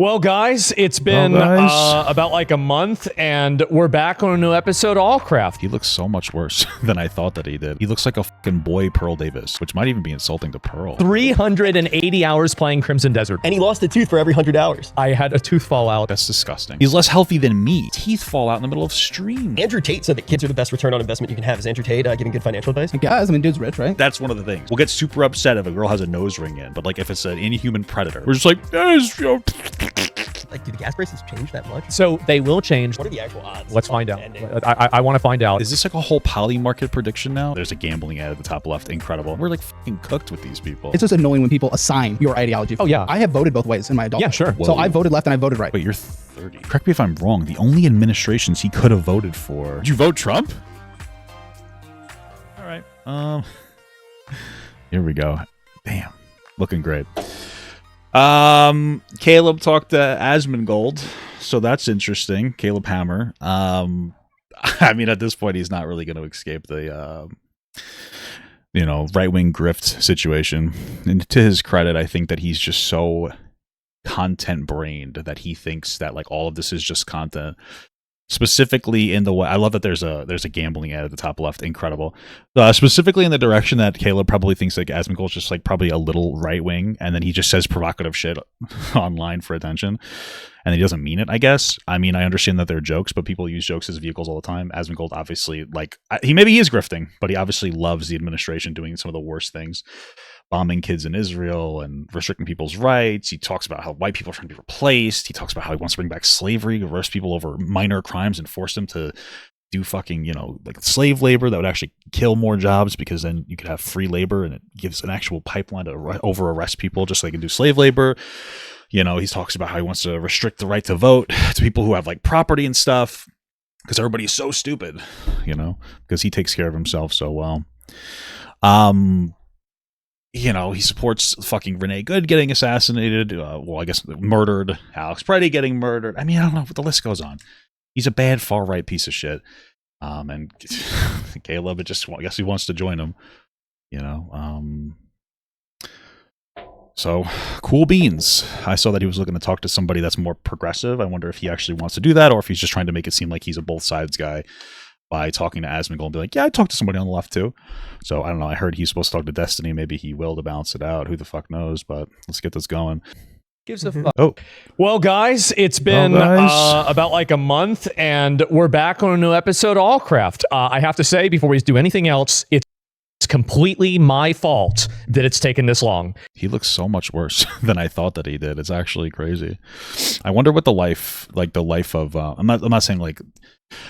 Well, guys, it's been about like a month, and we're back on a new episode of Allcraft. He looks so much worse than I thought that he did. He looks like a fucking boy Pearl Davis, which might even be insulting to Pearl. 380 hours playing Crimson Desert. And he lost a tooth for every 100 hours. I had a tooth fall out. That's disgusting. He's less healthy than me. Teeth fall out in the middle of stream. Andrew Tate said that kids are the best return on investment you can have. Is Andrew Tate giving good financial advice? Guys, I mean, dude's rich, right? That's one of the things. We'll get super upset if a girl has a nose ring in, but like if it's an inhuman predator, we're just like, Like, do the gas prices change that much? So they will change. What are the actual odds? Let's find out. I want to find out. Is this like a whole poly market prediction now? There's a gambling ad at the top left. Incredible. We're like fucking cooked with these people. It's just annoying when people assign your ideology. Oh, yeah. I have voted both ways in my adult life. sure. So I voted left and I voted right. Wait, you're 30. Correct me if I'm wrong. The only administrations he could have voted for. Did you vote Trump? All right. Here we go. Damn. Looking great. Caleb talked to Asmongold, so that's interesting. Caleb Hammer. I mean, at this point, he's not really going to escape the, right-wing grift situation. And to his credit, I think that he's just so content-brained that he thinks that like all of this is just content. Specifically in the way, I love that there's a gambling ad at the top left. Incredible. Specifically in the direction that Caleb probably thinks like Asmongold's just like probably a little right wing, and then he just says provocative shit online for attention, and he doesn't mean it. I guess. I mean, I understand that they're jokes, but people use jokes as vehicles all the time. Asmongold obviously he is grifting, but he obviously loves the administration doing some of the worst things. Bombing kids in Israel and restricting people's rights. He talks about how white people are trying to be replaced. He talks about how he wants to bring back slavery, arrest people over minor crimes and force them to do fucking, like slave labor that would actually kill more jobs, because then you could have free labor and it gives an actual pipeline to over arrest people just so they can do slave labor. He talks about how he wants to restrict the right to vote to people who have like property and stuff, because everybody's so stupid, because he takes care of himself so well. He supports fucking Renee Good getting assassinated. I guess murdered. Alex Preddy getting murdered. I mean, I don't know. The list goes on. He's a bad far-right piece of shit. And Caleb, I guess he wants to join him. So, cool beans. I saw that he was looking to talk to somebody that's more progressive. I wonder if he actually wants to do that, or if he's just trying to make it seem like he's a both sides guy by talking to Asmongold and be like, yeah, I talked to somebody on the left too. So I don't know. I heard he's supposed to talk to Destiny. Maybe he will to balance it out. Who the fuck knows? But let's get this going. Gives a fuck. Oh. Well, guys, it's been about like a month, and we're back on a new episode of Allcraft. I have to say, before we do anything else, it's completely my fault that it's taken this long. He looks so much worse than I thought that he did. It's actually crazy. I wonder what the life of I'm not saying like,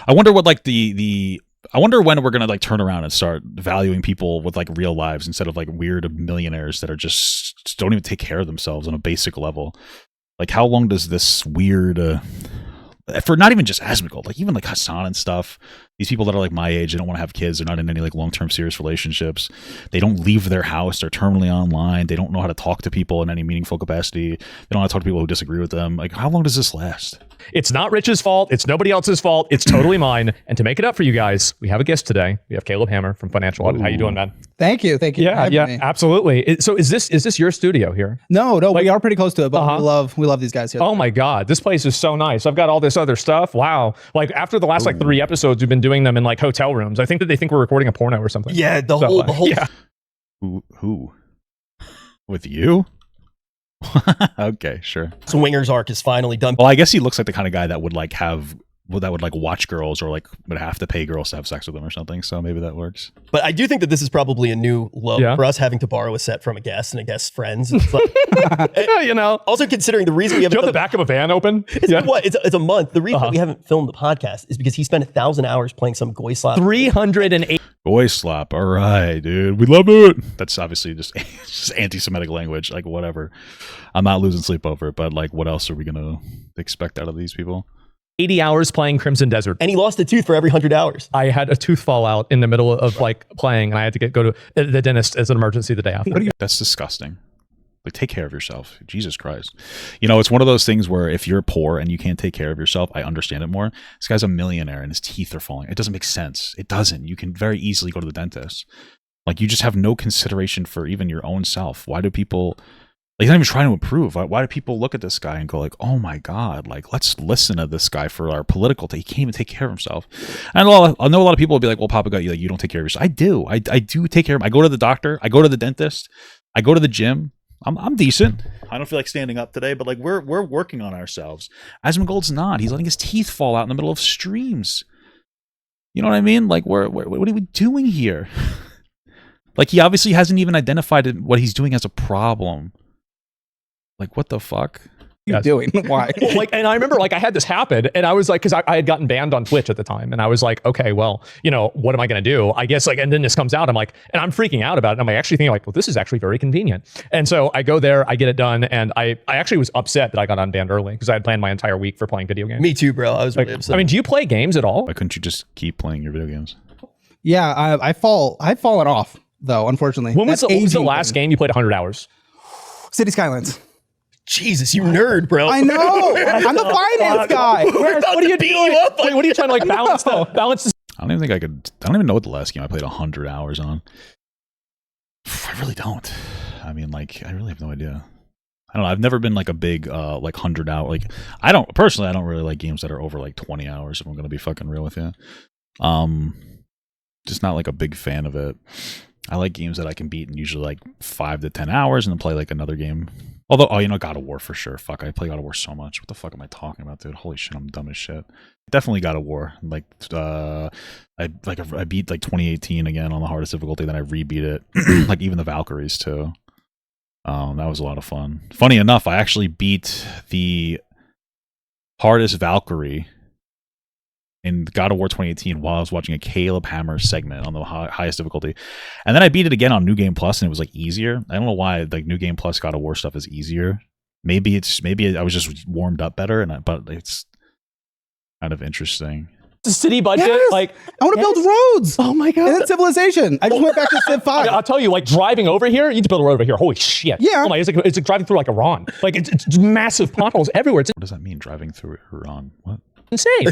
I wonder what like I wonder when we're gonna like turn around and start valuing people with like real lives instead of like weird millionaires that are just don't even take care of themselves on a basic level. Like, how long does this weird for not even just Asmongold, like even like Hassan and stuff, these people that are like my age, they don't want to have kids, they're not in any like long-term serious relationships, they don't leave their house, they're terminally online, they don't know how to talk to people in any meaningful capacity, they don't know how to talk to people who disagree with them. Like, how long does this last? It's not Rich's fault, it's nobody else's fault, it's totally mine. And to make it up for you guys, we have a guest today. We have Caleb Hammer from Financial Audit. How you doing, man? Thank you. Yeah, absolutely. So is this your studio here? No, we are pretty close to it, but we love these guys here. Oh my God, this place is so nice. I've got all this other stuff. Wow. Like after the last like 3 episodes, we've been doing them in like hotel rooms. I think that they think we're recording a porno or something. Yeah, the whole. Yeah. Who? With you? Okay, sure. Swingers arc is finally done. Well, I guess he looks like the kind of guy that would like watch girls, or like would have to pay girls to have sex with them or something. So maybe that works. But I do think that this is probably a new low for us, having to borrow a set from a guest and a guest's friends. It's like, Also considering the reason we haven't. Do you have the back of a van open? It's a month. The reason we haven't filmed the podcast is because he spent 1,000 hours playing some goy slap. 308. Goy slap. All right, dude. We love it. That's obviously just anti-Semitic language. Like, whatever. I'm not losing sleep over it, but like, what else are we gonna expect out of these people? 80 hours playing Crimson Desert. And he lost a tooth for every 100 hours. I had a tooth fall out in the middle of like playing, and I had to go to the dentist as an emergency the day after. That's disgusting. Like, take care of yourself. Jesus Christ. It's one of those things where if you're poor and you can't take care of yourself, I understand it more. This guy's a millionaire and his teeth are falling. It doesn't make sense. It doesn't. You can very easily go to the dentist. Like, you just have no consideration for even your own self. Why do people he's not even trying to improve. Why do people look at this guy and go like, "Oh my god, like let's listen to this guy for our political he can't even take care of himself." And I know a lot of people will be like, "Well, Papa got you, like you don't take care of yourself." I do. I do take care of. I go to the doctor. I go to the dentist. I go to the gym. I'm decent. I don't feel like standing up today, but like we're working on ourselves. Asmongold's not. He's letting his teeth fall out in the middle of streams. You know what I mean? Like what are we doing here? Like he obviously hasn't even identified what he's doing as a problem. Like, what the fuck? You're doing? Why? Well, like, and I remember like I had this happen and I was like, cause I had gotten banned on Twitch at the time. And I was like, okay, well, you know, what am I going to do? I guess like, and then this comes out, I'm like, and I'm freaking out about it. And I'm actually thinking like, well, this is actually very convenient. And so I go there, I get it done. And I actually was upset that I got unbanned early because I had planned my entire week for playing video games. Me too, bro. I was like, really upset. I mean, do you play games at all? Why couldn't you just keep playing your video games? Yeah, I've fallen off though, unfortunately. When was the last game you played 100 hours? City Skylines. Jesus, you nerd, bro. I know. I'm the finance guy. What are you doing? Wait, what are you trying to like balance this? I don't even think I could. I don't even know what the last game I played 100 hours on. I really don't. I mean, like, I really have no idea. I don't know. I've never been like a big like 100-hour. Like, I don't really like games that are over like 20 hours. If I'm gonna be fucking real with you, just not like a big fan of it. I like games that I can beat in usually like 5 to 10 hours and then play like another game. Although, oh, you know, God of War for sure. Fuck, I play God of War so much. What the fuck am I talking about, dude? Holy shit, I'm dumb as shit. Definitely God of War. Like, I beat like 2018 again on the hardest difficulty. Then I rebeat it. Like even the Valkyries too. That was a lot of fun. Funny enough, I actually beat the hardest Valkyrie in God of War 2018 while I was watching a Caleb Hammer segment on the highest difficulty. And then I beat it again on New Game Plus and it was like easier. I don't know why like New Game Plus God of War stuff is easier. Maybe I was just warmed up better but it's kind of interesting. The city budget, yes! like I want to build roads. Oh my god! And then Civilization. I just went back to Civ 5. I'll tell you, like driving over here, you need to build a road over here. Holy shit! Yeah, oh my, it's like driving through like Iran. Like it's massive potholes everywhere. What does that mean? Driving through Iran? What? Insane.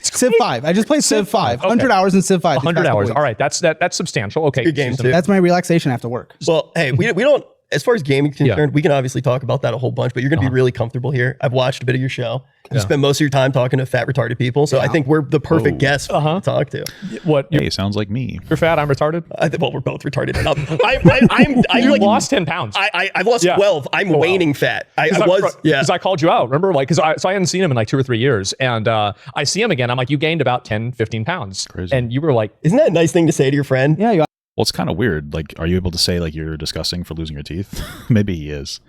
Civ 5. I just played Civ 5. Okay. 100 hours in Civ 5. 100 hours. All right, that's substantial. Okay, good game too. That's my relaxation after work. Well, hey, we don't. As far as gaming is concerned, we can obviously talk about that a whole bunch, but you're going to be really comfortable here. I've watched a bit of your show. You spend most of your time talking to fat, retarded people, so I think we're the perfect guest to talk to. What? Hey, sounds like me. You're fat. I'm retarded. Well, we're both retarded. You like, lost 10 pounds. I've lost 12. I'm waning fat. I was because I called you out. Remember, like, so I hadn't seen him in like 2 or 3 years, and I see him again. I'm like, you gained about 10, 15 pounds, crazy. And you were like, isn't that a nice thing to say to your friend? Yeah, you Well, it's kind of weird. Like, are you able to say like you're disgusting for losing your teeth? Maybe he is,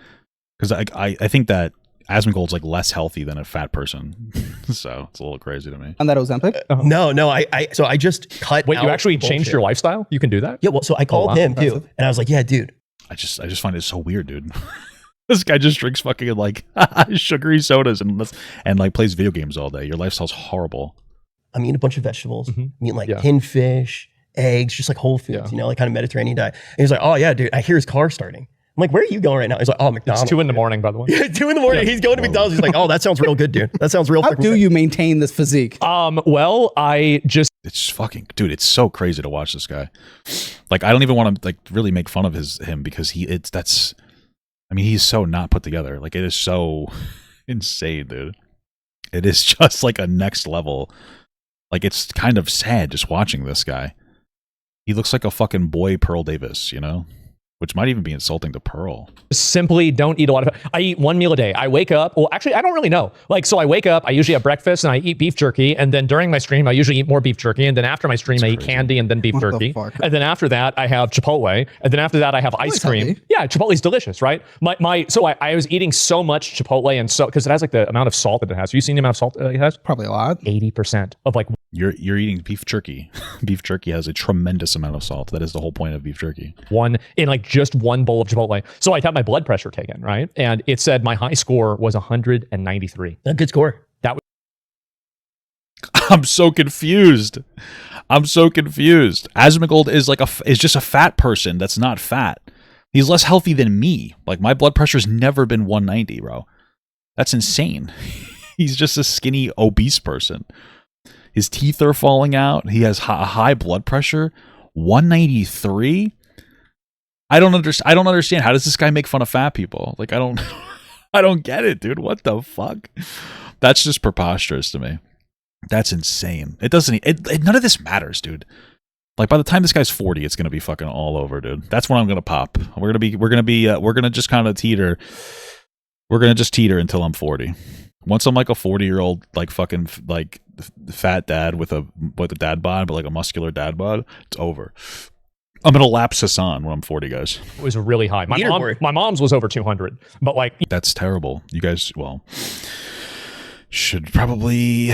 because I think that Asmongold's like less healthy than a fat person, so it's a little crazy to me. on that Ozempic? No. So I just cut. wait, out you actually bullshit. changed your lifestyle? You can do that? Yeah. Well, so I called him too, and I was like, yeah, dude. I just find it so weird, dude. This guy just drinks fucking like sugary sodas and like plays video games all day. Your lifestyle's horrible. I'm eating a bunch of vegetables. I'm eating like tinned fish, eggs, just like whole foods, you know, like kind of Mediterranean diet. And he's like, oh yeah, dude, I hear his car starting. I'm like, where are you going right now? He's like, oh, McDonald's. It's 2 in the morning, by the way. Yeah, 2 in the morning. He's going to McDonald's. He's like, oh, that sounds real good, dude. That sounds real. How do you maintain this physique? Well, It's fucking, dude, it's so crazy to watch this guy. Like, I don't even want to like really make fun of him because he's so not put together. Like, it is so insane, dude. It is just like a next level. Like, it's kind of sad just watching this guy. He looks like a fucking boy Pearl Davis, you know? Which might even be insulting to Pearl. simply don't eat a lot of. I eat 1 meal a day. I wake up. Well, actually, I don't really know. Like, so I wake up. I usually have breakfast and I eat beef jerky. And then during my stream, I usually eat more beef jerky. And then after my stream, I eat candy and then beef jerky. And then after that, I have Chipotle. And then after that, I have ice cream. Healthy. Yeah, Chipotle's delicious, right? So I was eating so much Chipotle and so because it has like the amount of salt that it has. Have you seen the amount of salt it has? Probably a lot. 80% of like. You're eating beef jerky. Beef jerky has a tremendous amount of salt. That is the whole point of beef jerky. Just one bowl of Chipotle. So I had my blood pressure taken, right? And it said my high score was 193. A good score. That was. I'm so confused. Asmongold is just a fat person that's not fat. He's less healthy than me. Like, my blood pressure's never been 190, bro. That's insane. He's just a skinny, obese person. His teeth are falling out. He has a high blood pressure. 193? I don't understand. How does this guy make fun of fat people? Like, I don't get it, dude. What the fuck? That's just preposterous to me. That's insane. It doesn't. None of this matters, dude. Like, by the time this guy's 40, it's gonna be fucking all over, dude. That's when I'm gonna pop. We're gonna just kind of teeter. We're gonna just teeter until I'm 40. Once I'm like a 40-year-old, like fucking like fat dad with a dad bod, but like a muscular dad bod, it's over. I'm gonna lapse Hassan when I'm 40, guys. It was really high. My mom's was over 200, but like that's terrible. You guys, should probably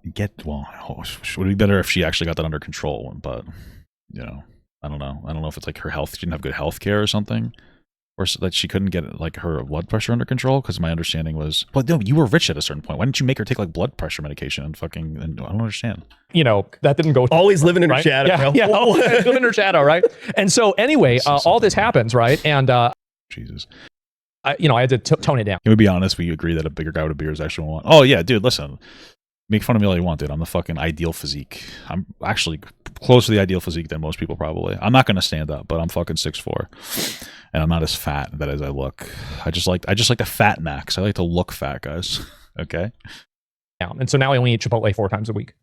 would be better if she actually got that under control. But I don't know. I don't know if it's like her health. She didn't have good health care or something. Or so that she couldn't get like her blood pressure under control, because my understanding was, well, no, you were rich at a certain point. Why didn't you make her take like blood pressure medication and I don't understand. That didn't go. Always living in her shadow. Yeah, living in her shadow, right? And so anyway, all this happens, right? And Jesus, I had to tone it down. Can we be honest? We agree that a bigger guy with a beard is actually one. Oh yeah, dude, listen. Make fun of me all you want, dude. I'm the fucking ideal physique. I'm actually closer to the ideal physique than most people probably. I'm not gonna stand up, but I'm fucking 6'4", and I'm not as fat as I look. I just like the fat max. I like to look fat, guys. Okay. And so now I only eat Chipotle 4 times a week.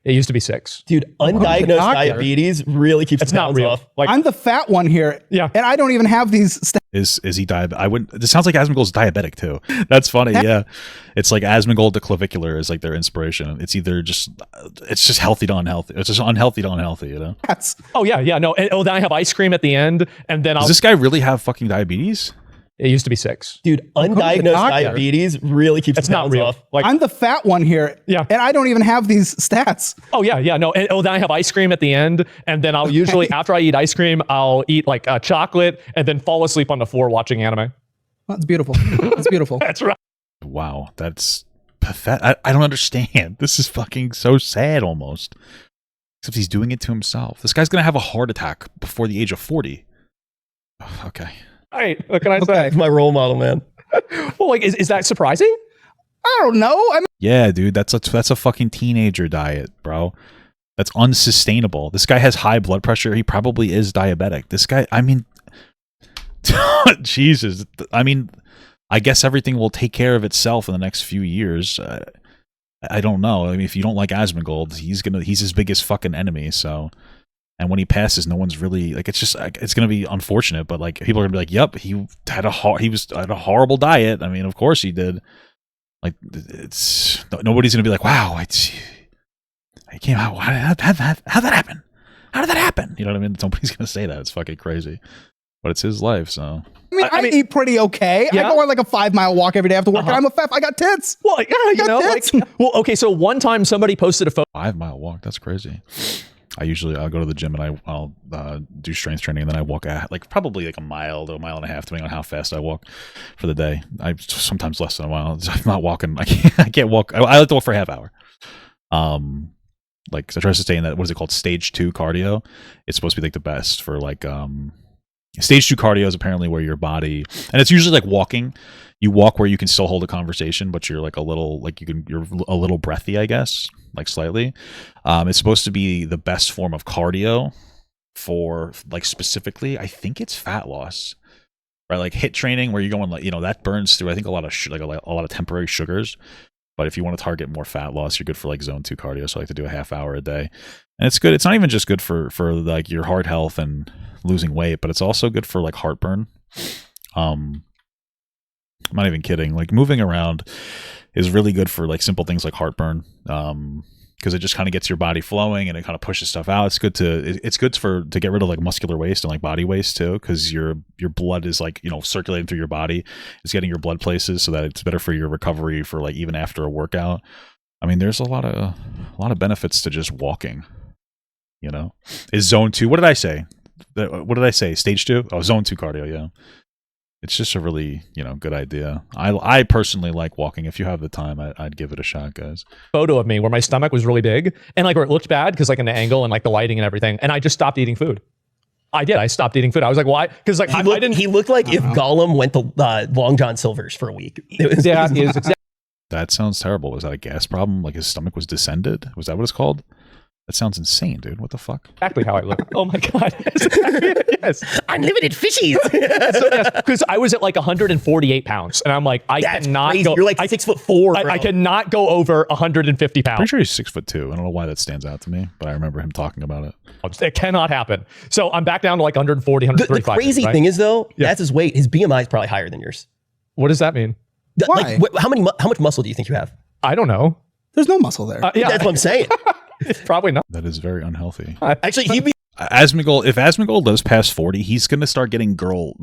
It used to be 6. Dude, undiagnosed diabetes really keeps the pounds off. Like, I'm the fat one here. Yeah. And I don't even have these Is he diabetic? I wouldn't. This sounds like Asmongold's diabetic too. That's funny. Yeah, it's like Asmongold to clavicular is like their inspiration. It's either just healthy to unhealthy. It's just unhealthy to unhealthy. No. No. And, then I have ice cream at the end, and then Does this guy really have fucking diabetes? It used to be 6. Dude, undiagnosed diabetes really keeps the pounds off. Like, I'm the fat one here. Yeah. And I don't even have these stats. No. And, then I have ice cream at the end, and then I'll usually, after I eat ice cream, I'll eat like a chocolate and then fall asleep on the floor watching anime. That's beautiful. That's beautiful. That's right. Wow, that's pathetic. I don't understand. This is fucking so sad almost. Except he's doing it to himself. This guy's going to have a heart attack before the age of 40. Okay. Right. What can I say? He's my role model, man. Well, like, is that surprising? I don't know. Yeah, dude, that's a fucking teenager diet, bro. That's unsustainable. This guy has high blood pressure. He probably is diabetic. This guy, I mean, Jesus. I mean, I guess everything will take care of itself in the next few years. I don't know. I mean, if you don't like Asmongold, he's his biggest fucking enemy. So. And when he passes, no one's really like. It's going to be unfortunate, but like people are going to be like, "Yep, he had a horrible diet." I mean, of course he did. Like, nobody's going to be like, "Wow, I can't. How'd that happen? How did that happen?" You know what I mean? Nobody's going to say that. It's fucking crazy, but it's his life. So I mean, eat pretty okay. Yeah? I go on like a 5-mile walk every day after work, and I'm a fat. I got tits. Well, yeah, tits. Okay. So one time somebody posted a photo. 5-mile walk. That's crazy. I'll go to the gym and I'll do strength training, and then I walk probably like a mile to a mile and a half, depending on how fast I walk for the day. I sometimes less than a mile. I'm not walking. I can't walk. I like to walk for a half hour. Like, I try to stay in that. What is it called? Stage 2 cardio. It's supposed to be like the best for like stage 2 cardio is apparently where your body, and it's usually like walking. You walk where you can still hold a conversation, but you're like you're a little breathy, I guess, like slightly. It's supposed to be the best form of cardio for like specifically, I think it's fat loss, right? Like HIIT training where you're going like, that burns through, I think a lot of temporary sugars. But if you want to target more fat loss, you're good for like zone 2 cardio. So I like to do a half hour a day, and it's good. It's not even just good for like your heart health and losing weight, but it's also good for like heartburn. I'm not even kidding. Like, moving around is really good for like simple things like heartburn, because it just kind of gets your body flowing and it kind of pushes stuff out. It's good to get rid of like muscular waste and like body waste too, because your blood is like circulating through your body. It's getting your blood places, so that it's better for your recovery for like even after a workout. I mean, there's a lot of benefits to just walking. Is zone 2? What did I say? Stage 2? Oh, zone 2 cardio. Yeah. It's just a really, good idea. I personally like walking. If you have the time, I'd give it a shot, guys. Photo of me where my stomach was really big and like where it looked bad because like in the angle and like the lighting and everything, and I just stopped eating food. I did. I stopped eating food. I was like, why? Because like I didn't. He looked like if Gollum went to Long John Silver's for a week. That sounds terrible. Was that a gas problem? Like his stomach was distended? Was that what it's called? That sounds insane, dude. What the fuck? Exactly how I look. Oh my god. Yes. Unlimited fishies. So yes, because I was at like 148 pounds, and I'm like, That's cannot crazy. go. You're like 6'4", bro. I cannot go over 150 pounds. Pretty sure he's 6'2". I don't know why that stands out to me, but I remember him talking about it. It cannot happen. So I'm back down to like 140, The 135. crazy right? thing is though, Yeah. that's his weight. His BMI is probably higher than yours. What does that mean? Why? Like, how much muscle do you think you have? I don't know. There's no muscle there. Yeah, That's what I'm saying. probably not. That is very unhealthy. Actually, he'd be Asmongold, if Asmongold lives past 40, he's gonna start getting girl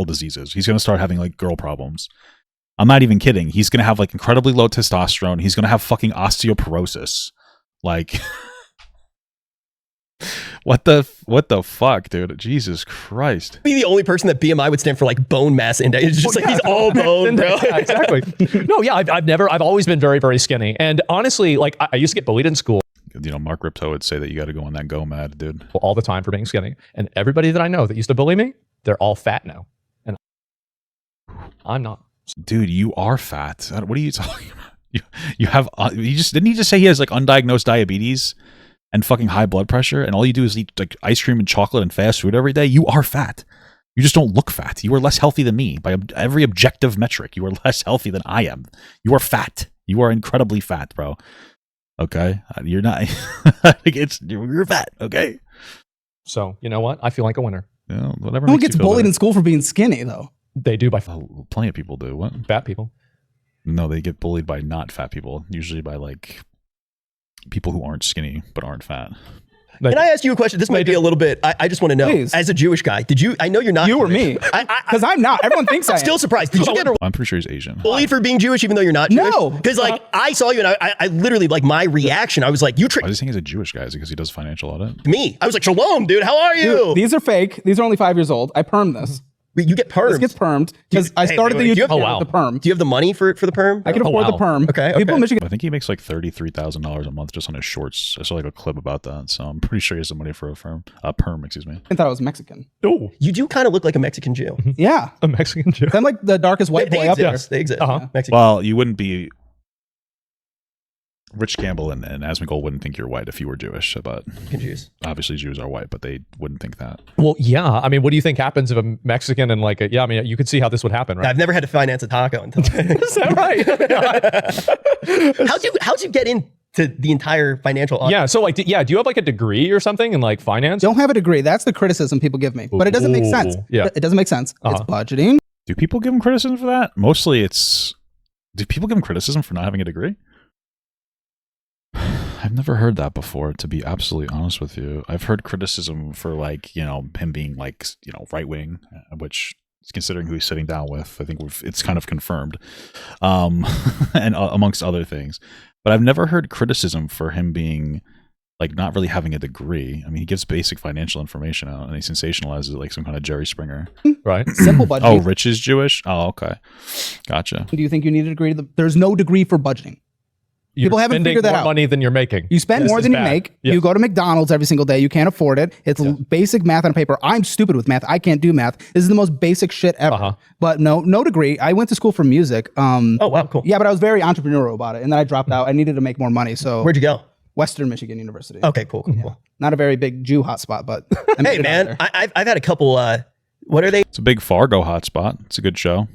diseases. He's gonna start having like girl problems. I'm not even kidding. He's gonna have like incredibly low testosterone. He's gonna have fucking osteoporosis. Like, what the fuck, dude? Jesus Christ. the only person that BMI would stand for like bone mass index. It's just like he's all bone, bro. Yeah, exactly. No, yeah, I've always been very, very skinny. And honestly, like I used to get bullied in school You know, Mark Ripto would say that you got to go on that GOMAD, dude. all the time for being skinny. And everybody that I know that used to bully me, they're all fat now. And I'm not. Dude, you are fat. What are you talking about? You have didn't he just say he has like undiagnosed diabetes and fucking high blood pressure, and all you do is eat like ice cream and chocolate and fast food every day? You are fat. You just don't look fat. You are less healthy than me by every objective metric. You are less healthy than I am. You are fat. You are incredibly fat, bro. Okay, you're not. You're fat. Okay. So you know what? I feel like a winner. You know, whatever. No one makes you gets feel bullied better. in school for being skinny, though. They do by Oh, plenty of people do. What? fat people. No, they get bullied by not fat people. Usually by like people who aren't skinny but aren't fat. Can I ask you a question? This might be a little bit. I just want to know. Please. As a Jewish guy, did you? I know you're not. You or Jewish. me? Because I'm not. Everyone thinks I am. Still surprised. Did you get I'm pretty sure he's Asian. bullied for being Jewish, even though you're not Jewish? No. Because like I saw you, and I literally like my reaction. I was like, you Why tricked does he think he's a Jewish guy? Is it because he does financial audit? me. I was like, Shalom, dude. How are you? Dude, these are fake. These are only 5 years old. I permed this. You get perms. This gets permed because I Hey, started wait, the do you YouTube have- channel with the perm. Do you have the money for the perm? I can afford wow. the perm. Okay, People okay. in Michigan. I think he makes like $33,000 a month just on his shorts. I saw like a clip about that, so I'm pretty sure he has the money for a perm. Excuse me. I thought I was Mexican. Oh, You do kind of look like a Mexican Jew. Yeah. a Mexican Jew. I'm like the darkest white They boy up there. exist. They exist. Uh-huh. Mexican. Well, you wouldn't be. Rich Campbell and Asmongold wouldn't think you're white if you were Jewish, but Jews. obviously Jews are white, but they wouldn't think that. Well, yeah. I mean, what do you think happens if a Mexican and like I mean, you could see how this would happen, right? I've never had to finance a taco until. Is that right? How'd you get into the entire financial audit? Yeah. So like, do you have like a degree or something in like finance? Don't have a degree. That's the criticism people give me. But it doesn't make sense. Yeah. It doesn't make sense. It's budgeting. Do people give him criticism for that? Mostly it's... Do people give him criticism for not having a degree? I've never heard that before, to be absolutely honest with you. I've heard criticism for like, him being like, right-wing, which considering who he's sitting down with, I think it's kind of confirmed, and amongst other things. But I've never heard criticism for him being like not really having a degree. I mean, he gives basic financial information out and he sensationalizes it like some kind of Jerry Springer. Right. Simple budgeting. Oh, Rich is Jewish? Oh, okay. Gotcha. Do you think you need a degree? There's no degree for budgeting. You're People haven't spending figured that more out. money than you're making. You spend This more is than you bad. make. Yeah. You go to McDonald's every single day. You can't afford it. It's basic math on paper. I'm stupid with math. I can't do math. This is the most basic shit ever. Uh-huh. But no degree. I went to school for music. Oh wow, cool. Yeah, but I was very entrepreneurial about it. And then I dropped out. I needed to make more money. So Where'd you go? Western Michigan University. Okay, cool, cool. Not a very big Jew hotspot, but I made Hey it out man, there. I've had a couple. What are they? It's a big Fargo hotspot. It's a good show.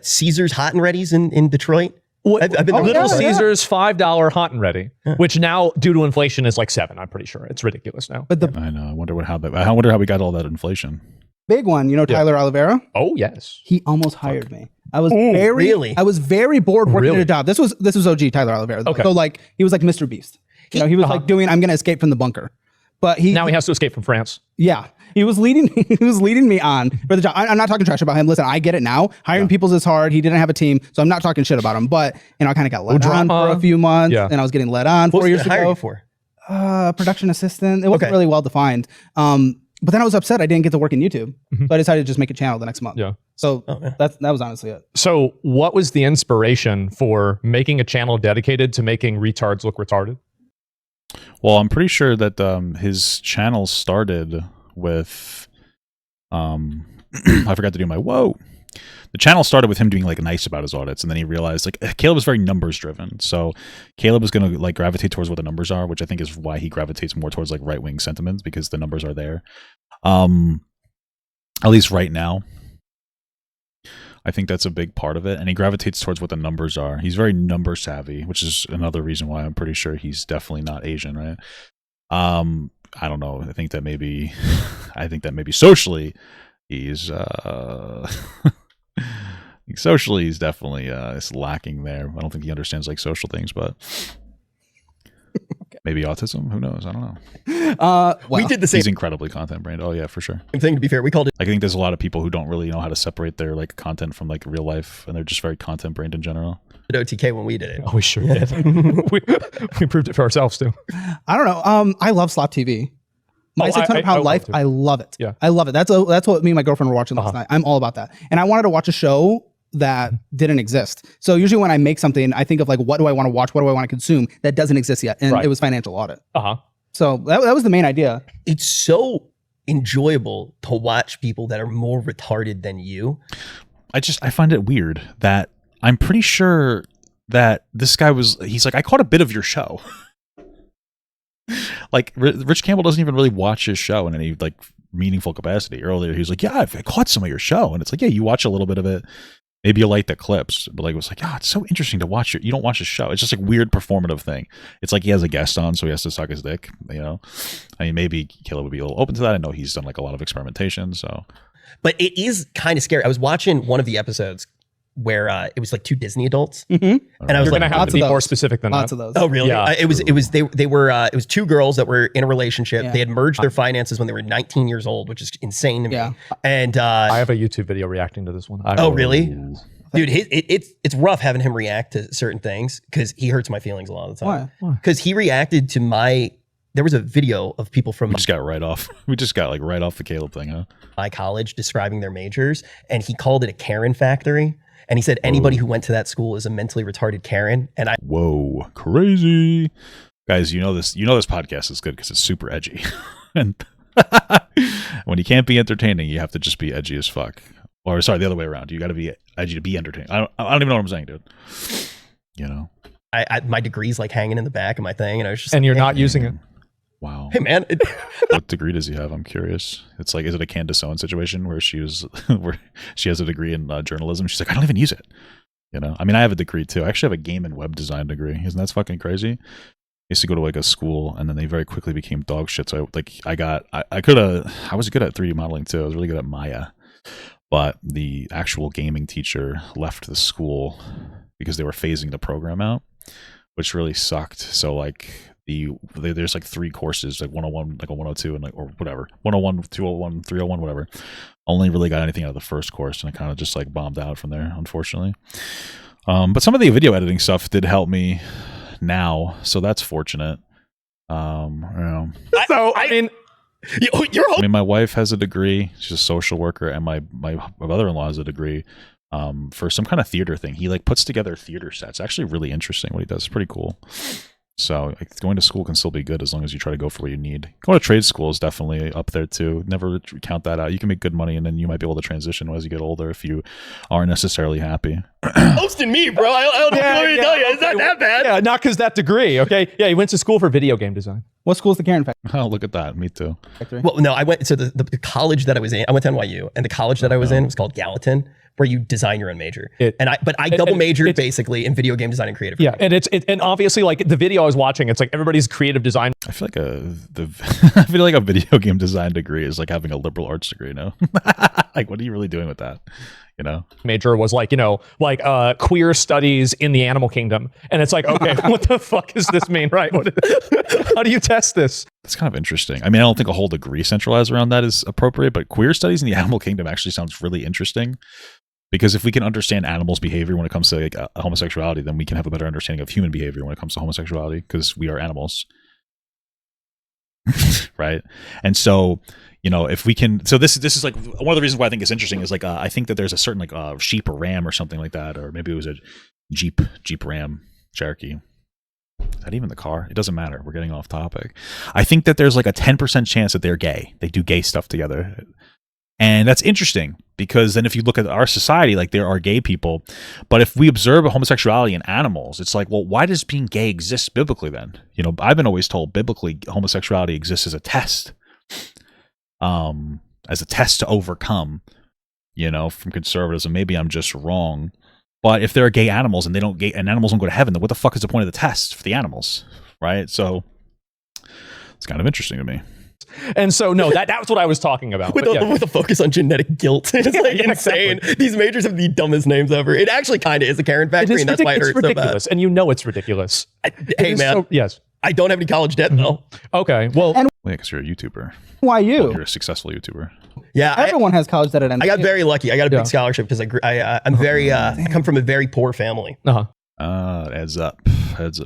Caesar's Hot and Ready's in Detroit. I've been there. Little yeah. Caesars $5 hot and ready, which now due to inflation is like $7. I'm pretty sure it's ridiculous now. But the I know. I wonder how we got all that inflation. big one, Tyler Oliveira, Oh yes. he almost hired me. I was really? I was very bored working Really? at a job. This was OG Tyler Oliveira. Okay. So like he was like Mr. Beast. He was like doing I'm gonna escape from the bunker. But Now he has to escape from France. yeah. He was leading me on for the job. I'm not talking trash about him. Listen, I get it now. Hiring people is hard. He didn't have a team, so I'm not talking shit about him. But I kind of got let on for a few months, Yeah. and I was getting let on What 4 was years they hiring ago. you for? Production assistant. It wasn't Okay. really well defined. But then I was upset I didn't get to work in YouTube, so I decided to just make a channel the next month. Yeah. So man. that was honestly it. So what was the inspiration for making a channel dedicated to making retards look retarded? Well, I'm pretty sure that his channel started with I forgot to do my whoa. the channel started with him doing like nice about his audits, and then he realized like Caleb was very numbers driven. So Caleb was going to like gravitate towards what the numbers are, which I think is why he gravitates more towards like right wing sentiments, because the numbers are there. At least right now, I think that's a big part of it, and he gravitates towards what the numbers are. He's very number savvy, which is another reason why I'm pretty sure he's definitely not Asian, right? I don't know. I think that maybe socially he's socially he's definitely is lacking there. I don't think he understands like social things, but maybe autism. Who knows? I don't know. Well, we did the same. He's incredibly content brained. Oh yeah, for sure. Same thing. To be fair, we called it. I think there's a lot of people who don't really know how to separate their like content from like real life, and they're just very content brained in general. OTK when we did it. Oh, we sure did. we proved it for ourselves too. I don't know. I love Slop TV. My 600-pound life. I love it. Yeah, I love it. That's what me and my girlfriend were watching last night. I'm all about that. And I wanted to watch a show that didn't exist. So usually when I make something, I think of like, what do I want to watch? What do I want to consume that doesn't exist yet? And it was Financial Audit. So that was the main idea. It's so enjoyable to watch people that are more retarded than you. I find it weird that I'm pretty sure that this guy he's like, I caught a bit of your show. Like Rich Campbell doesn't even really watch his show in any like meaningful capacity. Earlier he was like, yeah, I caught some of your show, and it's like, yeah, you watch a little bit of it, maybe you like the clips, but like it was like, it's so interesting to watch you don't watch his show. It's just like weird performative thing. It's like he has a guest on, so he has to suck his dick, you know. I mean, maybe Caleb would be a little open to that. I know he's done like a lot of experimentation, so. But it is kind of scary. I was watching one of the episodes where it was like two Disney adults, and I was going to have to be more specific than lots that. of those. Oh, really? Yeah. It was it was two girls that were in a relationship. Yeah. They had merged their finances when they were 19 years old, which is insane to me. Yeah. And I have a YouTube video reacting to this one. Really? Dude, it's rough having him react to certain things because he hurts my feelings a lot of the time. Why? Because he reacted to there was a video of people from. We just got right off the Caleb thing, huh? My college describing their majors, and he called it a Karen factory. And he said anybody who went to that school is a mentally retarded Karen. And whoa, crazy. Guys, you know this podcast is good because it's super edgy. And when you can't be entertaining, you have to just be edgy as fuck. Or sorry, the other way around. You got to be edgy to be entertaining. I don't even know what I'm saying, dude. You know? My degree's like hanging in the back of my thing, and I was just and you're not using it. Wow. Hey man, what degree does he have? I'm curious. It's like, is it a Candace Owen situation where she has a degree in journalism? She's like, I don't even use it. You know, I mean, I have a degrry too. I actually have a game and web design degree. Isn't that fucking crazy? I used to go to like a school, and then they very quickly became dog shit. So I was good at 3D modeling too. I was really good at Maya, but the actual gaming teacher left the school because they were phasing the program out, which really sucked. So like. There's like 3 courses, like 101, like a 102, and like, or whatever, 101, 201, 301, whatever. Only really got anything out of the first course, and I kind of just like bombed out from there, unfortunately. But some of the video editing stuff did help me now, so that's fortunate. You know. I mean, my wife has a degree; she's a social worker, and my brother-in-law has a degree for some kind of theater thing. He like puts together theater sets. Actually, really interesting what he does. It's pretty cool. So like, going to school can still be good as long as you try to go for what you need. Going to trade school is definitely up there too. Never count that out. You can make good money, and then you might be able to transition as you get older if you aren't necessarily happy. Hosting me, bro. I don't know what to tell you. It's not that bad. Yeah, not because that degree. Okay. Yeah, he went to school for video game design. What school's the Karen factory? Oh, look at that. Me too. Well, no, I went. So the college that I was in, I went to NYU, and the college that I was in was called Gallatin, where you design your own major. I double majored basically in video game design and creative. Yeah, and obviously like the video I was watching, it's like everybody's creative design. I feel like a video game design degree is like having a liberal arts degree. You know, like what are you really doing with that? You know, major was like, you know, like queer studies in the animal kingdom, and it's like, okay, what the fuck does this mean, right? How do you test this? That's kind of interesting. I mean, I don't think a whole degree centralized around that is appropriate, but queer studies in the animal kingdom actually sounds really interesting. Because if we can understand animals' behavior when it comes to like homosexuality, then we can have a better understanding of human behavior when it comes to homosexuality, because we are animals. Right? And so, you know, if we can, so this is like one of the reasons why I think it's interesting is like I think that there's a certain like sheep or ram or something like that, or maybe it was a Jeep Ram Cherokee. Is that even the car? It doesn't matter. We're getting off topic. I think that there's like a 10% chance that they're gay. They do gay stuff together. And that's interesting because then if you look at our society, like there are gay people, but if we observe homosexuality in animals, it's like, well, why does being gay exist biblically then? You know, I've been always told biblically homosexuality exists as a test to overcome, you know, from conservatism. Maybe I'm just wrong. But if there are gay animals and and animals don't go to heaven, then what the fuck is the point of the test for the animals? Right? So it's kind of interesting to me. And so, no, that's what I was talking about. With a focus on genetic guilt. It's insane. Exactly. These majors have the dumbest names ever. It actually kind of is a Karen factory, and that's why it hurts ridiculous, so bad. And you know it's ridiculous. Hey, man. Yes. I don't have any college debt, though. Okay. Well, yeah, because you're a YouTuber. Why you? Well, you're a successful YouTuber. Yeah. Everyone has college debt at NC. I got very lucky. I got a big scholarship because I come from a very poor family. Adds up.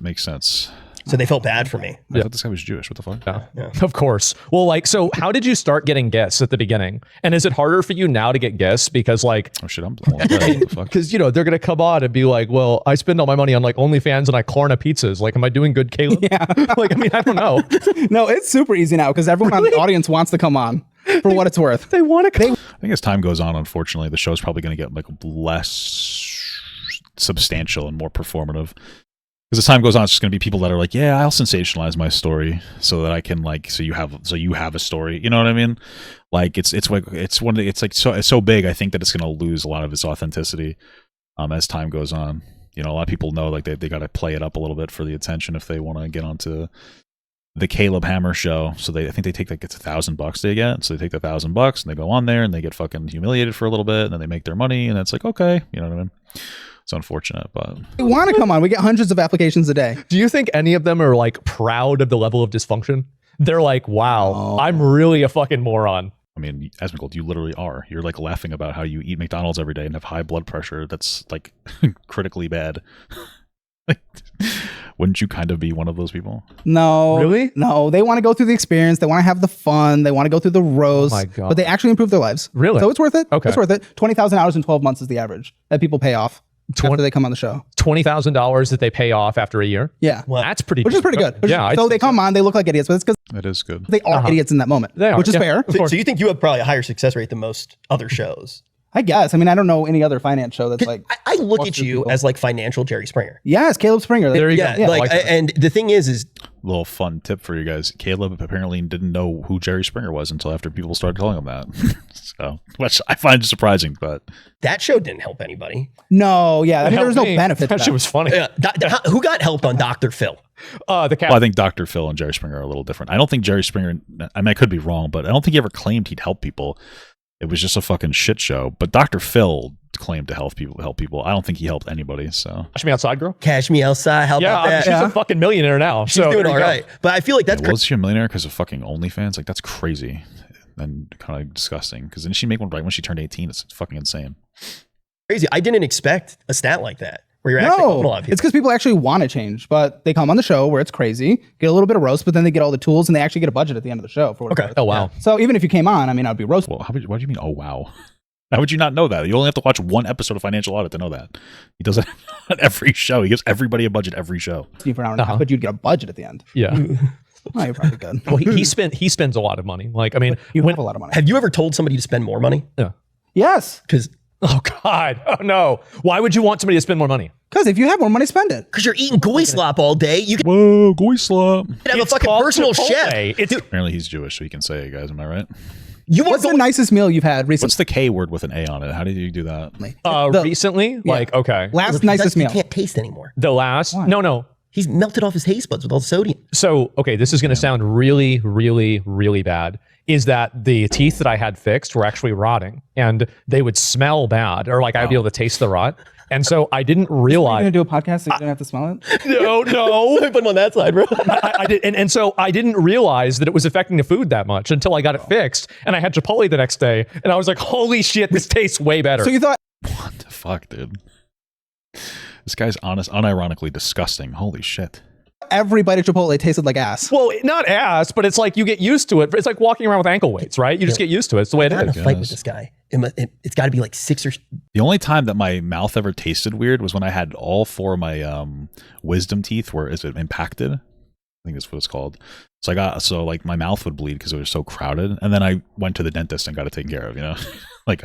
Makes sense. So they felt bad for me. I thought this guy was Jewish. What the fuck? Yeah. Of course. Well, like, so how did you start getting guests at the beginning? And is it harder for you now to get guests? Because like, oh shit, what the fuck? Because, you know, they're going to come on and be like, well, I spend all my money on like OnlyFans and I Klarna pizzas. Like, am I doing good, Caleb? Yeah. Like, I mean, I don't know. No, it's super easy now because everyone in the audience wants to come on for what it's worth. They want to come. I think as time goes on, unfortunately, the show's probably going to get like less substantial and more performative. Because as time goes on, it's just going to be people that are like, yeah, I'll sensationalize my story so that I can like, so you have a story. You know what I mean? Like it's so big. I think that it's going to lose a lot of its authenticity as time goes on. You know, a lot of people know like they got to play it up a little bit for the attention if they want to get onto the Caleb Hammer show. So I think they take like it's $1,000 they get. So they take the $1,000 and they go on there and they get fucking humiliated for a little bit and then they make their money and it's like, okay, you know what I mean? It's unfortunate, but We want to come on. We get hundreds of applications a day. Do you think any of them are like proud of the level of dysfunction? They're like, wow, I'm really a fucking moron. I mean, Asmongold, you literally are. You're like laughing about how you eat McDonald's every day and have high blood pressure. That's like critically bad. Wouldn't you kind of be one of those people? No. Really? No. They want to go through the experience. They want to have the fun. They want to go through the roast. Oh my God. But they actually improve their lives. Really? So it's worth it. Okay. It's worth it. 20,000 hours in 12 months is the average that people pay off after they come on the show. $20,000 that they pay off after a year? Yeah. Well, that's pretty Which is pretty good. So they come on, they look like idiots, but it's because that is good. They are idiots in that moment, which is fair. So you think you have probably a higher success rate than most other shows? I guess. I mean, I don't know any other finance show that's like. I look at you as like financial Jerry Springer. Yes, Caleb Springer. There you go. Yeah, like and the thing is little fun tip for you guys. Caleb apparently didn't know who Jerry Springer was until after people started telling him that. So, which I find surprising, but that show didn't help anybody. No, yeah, I mean, there was no benefit. That shit was funny. Yeah, who got helped on Dr. Phil? The cat. Well, I think Dr. Phil and Jerry Springer are a little different. I don't think Jerry Springer. I mean, I could be wrong, but I don't think he ever claimed he'd help people. It was just a fucking shit show. But Dr. Phil claimed to help people. I don't think he helped anybody. So Cash Me Outside girl? Cash Me Outside. How about that? She's a fucking millionaire now. She's doing all right. But I feel like that's was she a millionaire because of fucking OnlyFans? Like that's crazy and kind of disgusting. Because didn't she make one right when she turned 18? It's fucking insane. Crazy. I didn't expect a stat like that. Where you're actually helping a lot of people. It's because people actually want to change, but they come on the show where it's crazy, get a little bit of roast, but then they get all the tools and they actually get a budget at the end of the show. For Oh wow. Yeah. So even if you came on, I mean, I'd be roasted. Well, what do you mean? Oh wow. How would you not know that? You only have to watch one episode of Financial Audit to know that. He does it on every show. He gives everybody a budget every show. For an hour and a half, but you'd get a budget at the end. Yeah. Oh, you're probably good. Well, he spends a lot of money. Like, I mean, you have a lot of money. Have you ever told somebody to spend more money? Yeah. Yes. Because oh God, oh no. Why would you want somebody to spend more money? Because if you have more money, spend it. Because you're eating goy slop all day. You can Whoa, goy slop. have a fucking personal chef. Apparently he's Jewish, so he can say it, guys. Am I right? What's the nicest meal you've had recently? What's the K word with an A on it? How did you do that? Recently? Like, okay. Last nicest meal. You can't taste anymore. The last? Why? No. He's melted off his taste buds with all the sodium. So, okay, this is going to sound really, really, really bad. Is that the teeth that I had fixed were actually rotting and they would smell bad, or like I'd be able to taste the rot. And so I didn't realize. You're going to do a podcast so you don't have to smell it? No. Put him on that side, bro. I did, and so I didn't realize that it was affecting the food that much until I got it fixed. And I had Chipotle the next day, and I was like, holy shit, this tastes way better. So you thought. What the fuck, dude? This guy's unironically disgusting. Holy shit. Every bite of Chipotle tasted like ass. Well, not ass, but it's like you get used to it. It's like walking around with ankle weights, right? You just get used to it. It's the way it I'm in a is. fight with this guy. It's got to be like 6 or. The only time that my mouth ever tasted weird was when I had all 4 of my wisdom teeth were impacted. think that's what it's called. So like my mouth would bleed because it was so crowded, and then I went to the dentist and got it taken care of. You know, like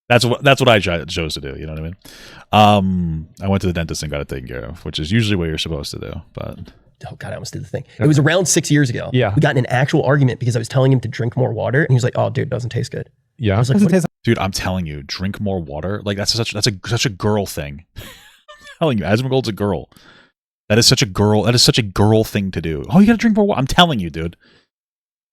that's what I chose to do. You know what I mean? I went to the dentist and got it taken care of, which is usually what you're supposed to do. But oh God, I almost did the thing. It was around 6 years ago. Yeah, we got in an actual argument because I was telling him to drink more water, and he was like, "Oh, dude, it doesn't taste good." Yeah, I was like, dude, I'm telling you, drink more water. Like that's such a girl thing. I'm telling you, Asmongold's a girl. That is such a girl thing to do. Oh, you gotta drink more water. I'm telling you, dude.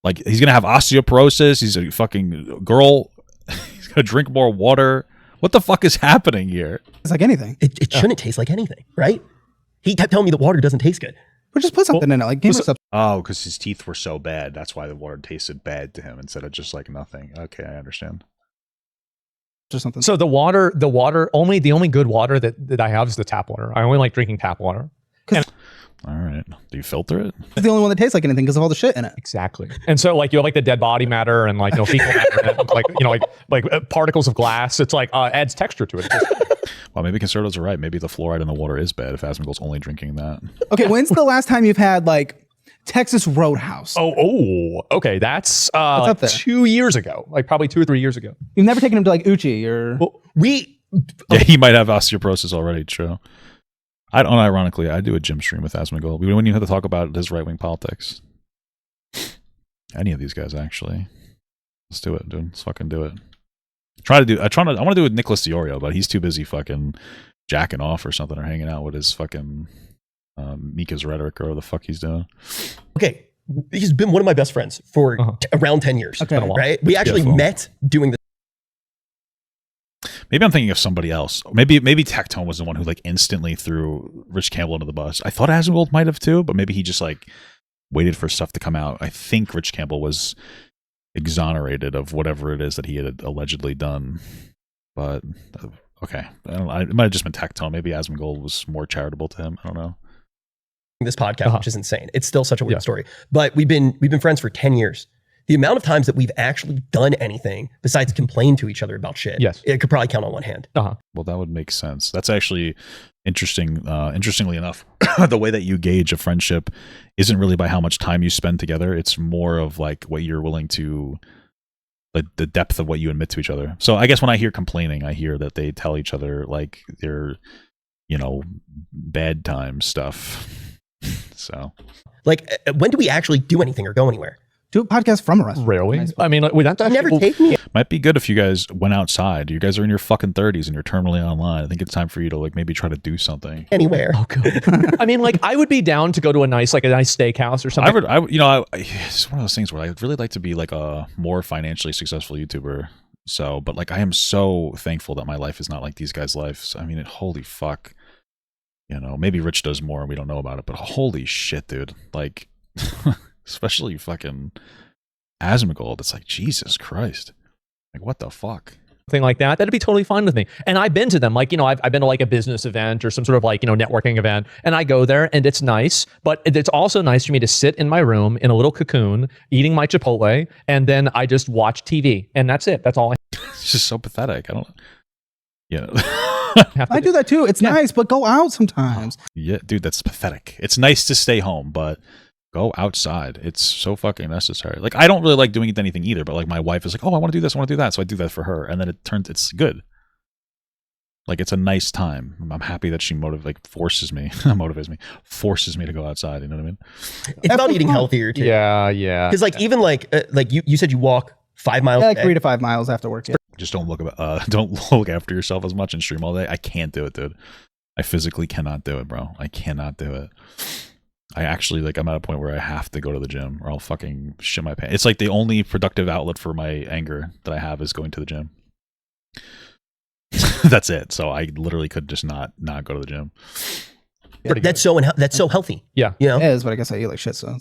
Like he's gonna have osteoporosis. He's a fucking girl. He's gonna drink more water. What the fuck is happening here? It's like anything. It shouldn't taste like anything, right? He kept telling me the water doesn't taste good. But just put something in it, like oh, because his teeth were so bad. That's why the water tasted bad to him instead of just like nothing. Okay, I understand. Or something. So the only good water that I have is the tap water. I only like drinking tap water. All right. Do you filter it? It's the only one that tastes like anything because of all the shit in it. Exactly. And so like you have like the dead body matter and like fecal matter, and, like particles of glass. It's like adds texture to it. Well, maybe conservatives are right. Maybe the fluoride in the water is bad if Asmongold's only drinking that. Okay, when's the last time you've had like Texas Roadhouse? Oh, okay. That's like 2 years ago, like probably 2 or 3 years ago. You've never taken him to like Uchi or Yeah, he might have osteoporosis already. True. Unironically, I do a gym stream with Asmongold. We wouldn't even have to talk about his right-wing politics. Any of these guys, actually. Let's do it, dude. Let's fucking do it. I want to do it with Nicholas Diorio, but he's too busy fucking jacking off or something or hanging out with his fucking Mika's rhetoric or whatever the fuck he's doing. Okay. He's been one of my best friends for around 10 years. Okay. Right? We actually met doing this. Maybe I'm thinking of somebody else. Maybe Tactone was the one who like instantly threw Rich Campbell under the bus. I thought Asmongold might have too, but maybe he just like waited for stuff to come out. I think Rich Campbell was exonerated of whatever it is that he had allegedly done. But okay, it might have just been Tactone. Maybe Asmongold was more charitable to him. I don't know. This podcast, which is insane. It's still such a weird story, but we've been friends for 10 years. The amount of times that we've actually done anything besides complain to each other about shit, it could probably count on one hand. Well, that would make sense. That's actually interesting. Interestingly enough, the way that you gauge a friendship isn't really by how much time you spend together. It's more of like what you're willing to, like the depth of what you admit to each other. So I guess when I hear complaining, I hear that they tell each other like their, bad time stuff. So, like, when do we actually do anything or go anywhere? Do a podcast from a restaurant. Really? Nice. I mean, we have to never take me. Might be good if you guys went outside. You guys are in your fucking 30s and you're terminally online. I think it's time for you to like maybe try to do something. Anywhere. Oh, God. I mean, like I would be down to go to a nice steakhouse or something. It's one of those things where I'd really like to be like a more financially successful YouTuber. So, but like I am so thankful that my life is not like these guys' lives. I mean, holy fuck. Maybe Rich does more and we don't know about it, but holy shit, dude. Like, especially fucking Asmongold. It's like, Jesus Christ. Like, what the fuck? Thing like that, that'd be totally fine with me. And I've been to them, like, I've been to like a business event or some sort of like, networking event, and I go there and it's nice, but it's also nice for me to sit in my room in a little cocoon, eating my Chipotle, and then I just watch TV, and that's it. That's all I It's just so pathetic. I don't, I do that too. It's nice, but go out sometimes. Yeah, dude, that's pathetic. It's nice to stay home, but go outside. It's so fucking necessary. Like, I don't really like doing anything either, but like my wife is like, oh, I want to do this, I want to do that. So I do that for her. And then it's good. Like, it's a nice time. I'm happy that she forces me to go outside. You know what I mean? It's about eating healthier too. Yeah. Because like, even like you said you walk 5 miles. Yeah, like 3 to 5 miles after work. Yeah. Just don't look after yourself as much and stream all day. I can't do it, dude. I physically cannot do it, bro. I cannot do it. I actually, like, I'm at a point where I have to go to the gym or I'll fucking shit my pants. It's like the only productive outlet for my anger that I have is going to the gym. That's it. So I literally could just not go to the gym. That's so healthy. Yeah. It is, but I guess I eat like shit. So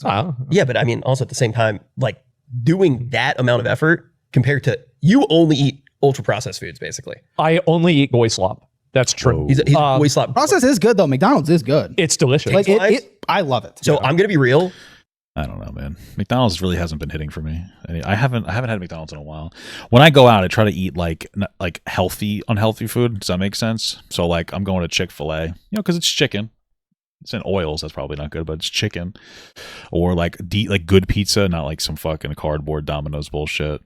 yeah, but I mean, also at the same time, like doing that amount of effort compared to you only eat ultra processed foods, basically. I only eat boy slop. That's true. He's boy slop. Process is good though. McDonald's is good. It's delicious. Like I love it. So I'm gonna be real. I don't know, man. McDonald's really hasn't been hitting for me. I haven't had McDonald's in a while. When I go out, I try to eat like healthy, unhealthy food. Does that make sense? So like I'm going to Chick-fil-A, because it's chicken. It's in oils. That's probably not good, but it's chicken, or like good pizza, not like some fucking cardboard Domino's bullshit.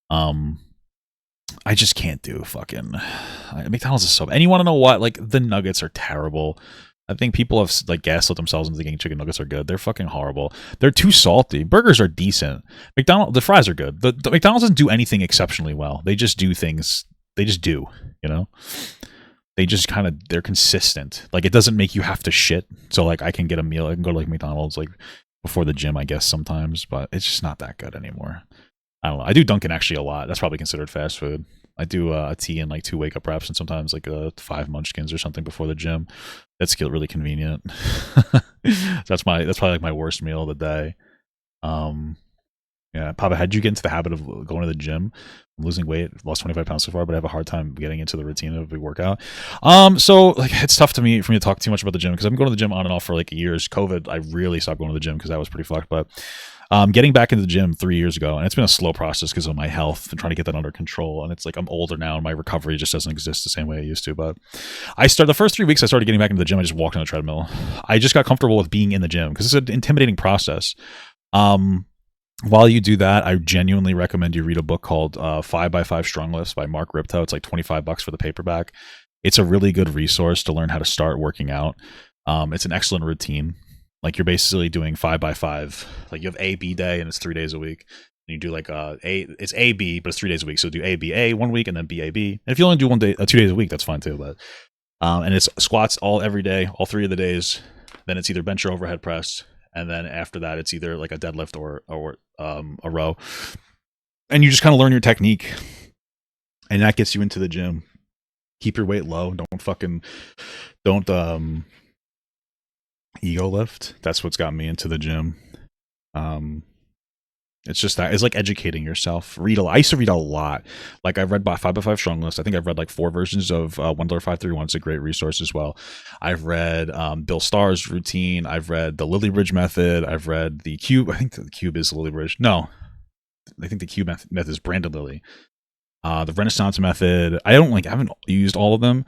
I just can't do fucking McDonald's is so bad. And you want to know what? Like the nuggets are terrible. I think people have like gaslit themselves into thinking chicken nuggets are good. They're fucking horrible. They're too salty. Burgers are decent. The fries are good. The McDonald's doesn't do anything exceptionally well. They just do things. They just do, you know? They just kind of, they're consistent. Like it doesn't make you have to shit. So like I can get a meal. I can go to like McDonald's like before the gym, I guess sometimes, but it's just not that good anymore. I don't know. I do Dunkin' actually a lot. That's probably considered fast food. I do a tea and like 2 wake up wraps and sometimes like 5 munchkins or something before the gym. That's really convenient. That's probably like my worst meal of the day. Yeah, Papa, how'd you get into the habit of going to the gym? I'm losing weight, lost 25 pounds so far, but I have a hard time getting into the routine of a workout. So like it's tough for me to talk too much about the gym because I've been going to the gym on and off for like years. COVID, I really stopped going to the gym because that was pretty fucked. But getting back into the gym 3 years ago, and it's been a slow process because of my health and trying to get that under control. And it's like I'm older now, and my recovery just doesn't exist the same way it used to. But the first 3 weeks I started getting back into the gym. I just walked on the treadmill. I just got comfortable with being in the gym because it's an intimidating process. While you do that, I genuinely recommend you read a book called 5x5 Strong Lifts by Mark Ripto. It's like $25 for the paperback. It's a really good resource to learn how to start working out. It's an excellent routine. Like you're basically doing 5x5. Like you have A, B day, and it's 3 days a week. And you do like it's A, B, but it's 3 days a week. So do A, B, A 1 week, and then B, A, B. And if you only do 2 days a week, that's fine too. But and it's squats every day, all 3 of the days. Then it's either bench or overhead press. And then after that, it's either like a deadlift or a row. And you just kind of learn your technique. And that gets you into the gym. Keep your weight low. Don't ego lift. That's what's got me into the gym. It's just that. It's like educating yourself. I used to read a lot. Like I've read 5x5 Strong List. I think I've read like 4 versions of $1.531. It's a great resource as well. I've read Bill Starr's routine. I've read the Lily Bridge method. I've read the Cube. I think the Cube is the Lily Bridge. No, I think the Cube method is Brandon Lilly. The Renaissance method. I haven't used all of them.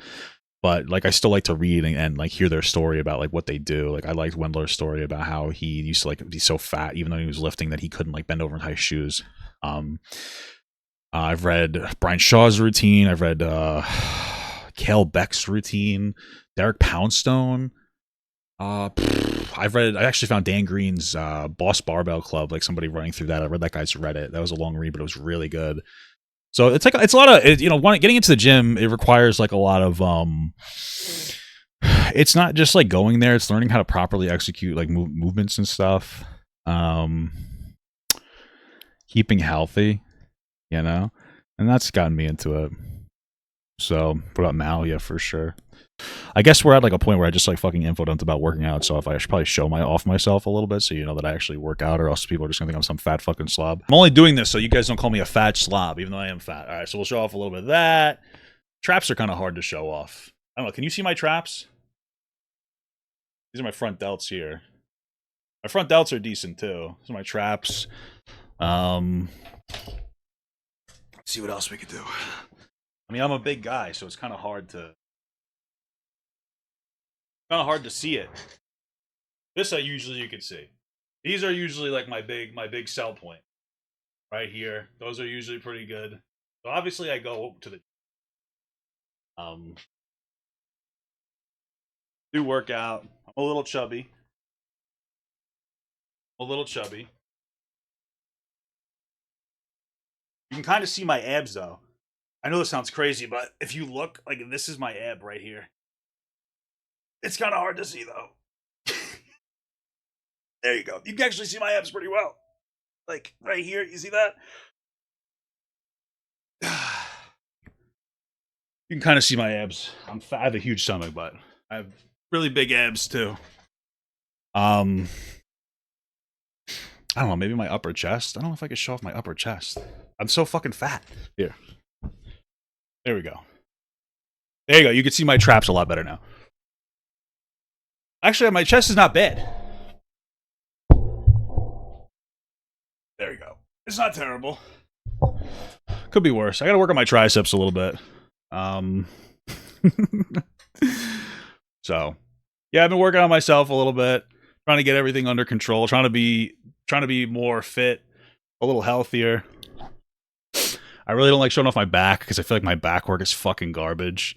But like I still like to read and like hear their story about like what they do. Like I liked Wendler's story about how he used to like be so fat even though he was lifting that he couldn't like bend over and tie his shoes. I've read Brian Shaw's routine. I've read Cale Beck's routine, Derek Poundstone. I actually found Dan Green's Boss Barbell Club, like somebody running through that. I read that guy's Reddit. That was a long read, but it was really good. So it's a lot of, getting into the gym, it requires like a lot of, it's not just like going there, it's learning how to properly execute like movements and stuff. Keeping healthy, and that's gotten me into it. So what about Mal? Yeah, for sure. I guess we're at like a point where I just like fucking info dumped about working out. So if I should probably show off myself a little bit so you know that I actually work out, or else people are just gonna think I'm some fat fucking slob. I'm only doing this so you guys don't call me a fat slob, even though I am fat. All right, so we'll show off a little bit of that. Traps are kind of hard to show off. I don't know. Can you see my traps? These are my front delts here. My front delts are decent too. These are my traps. Let's see what else we could do. I mean, I'm a big guy, so it's kind of hard to see it. This you can see. These are usually like my big sell point right here. Those are usually pretty good. So obviously I go to the do workout. I'm a little chubby. You can kind of see my abs though. I know this sounds crazy, but if you look, like this is my ab right here. It's kind of hard to see though. There you go. You can actually see my abs pretty well. Like right here, you see that? You can kind of see my abs. I'm fat. I have a huge stomach, but I have really big abs too. I don't know, maybe my upper chest. I don't know if I could show off my upper chest. I'm so fucking fat. Here. There we go. There you go. You can see my traps a lot better now. Actually, my chest is not bad. There you go. It's not terrible. Could be worse. I gotta work on my triceps a little bit. So, Yeah, I've been working on myself a little bit, trying to get everything under control, trying to be more fit, a little healthier. I really don't like showing off my back because I feel like my back work is fucking garbage.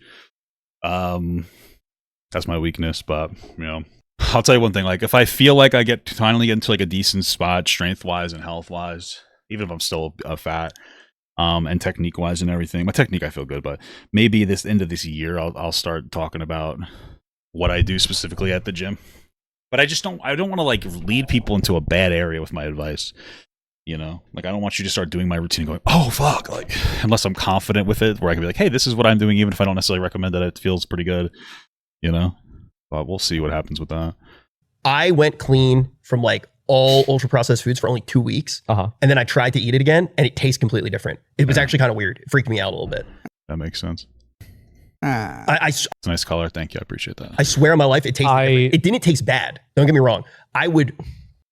That's my weakness, but you know, I'll tell you one thing. Like, if I feel like I finally get into like a decent spot, strength wise and health wise, even if I'm still fat, and technique wise and everything, my technique I feel good, but maybe this end of this year I'll start talking about what I do specifically at the gym. But I don't want to like lead people into a bad area with my advice. You know, like I don't want you to start doing my routine going, oh fuck, like unless I'm confident with it, where I can be like, hey, this is what I'm doing, even if I don't necessarily recommend that it feels pretty good, you know. But we'll see what happens with that. I went clean from like all ultra processed foods for only 2 weeks, and then I tried to eat it again, and it tastes completely different. It was actually kind of weird. It freaked me out a little bit. That makes sense. It's a nice color. Thank you. I appreciate that. I swear on my life, it tasted different. It didn't taste bad. Don't get me wrong.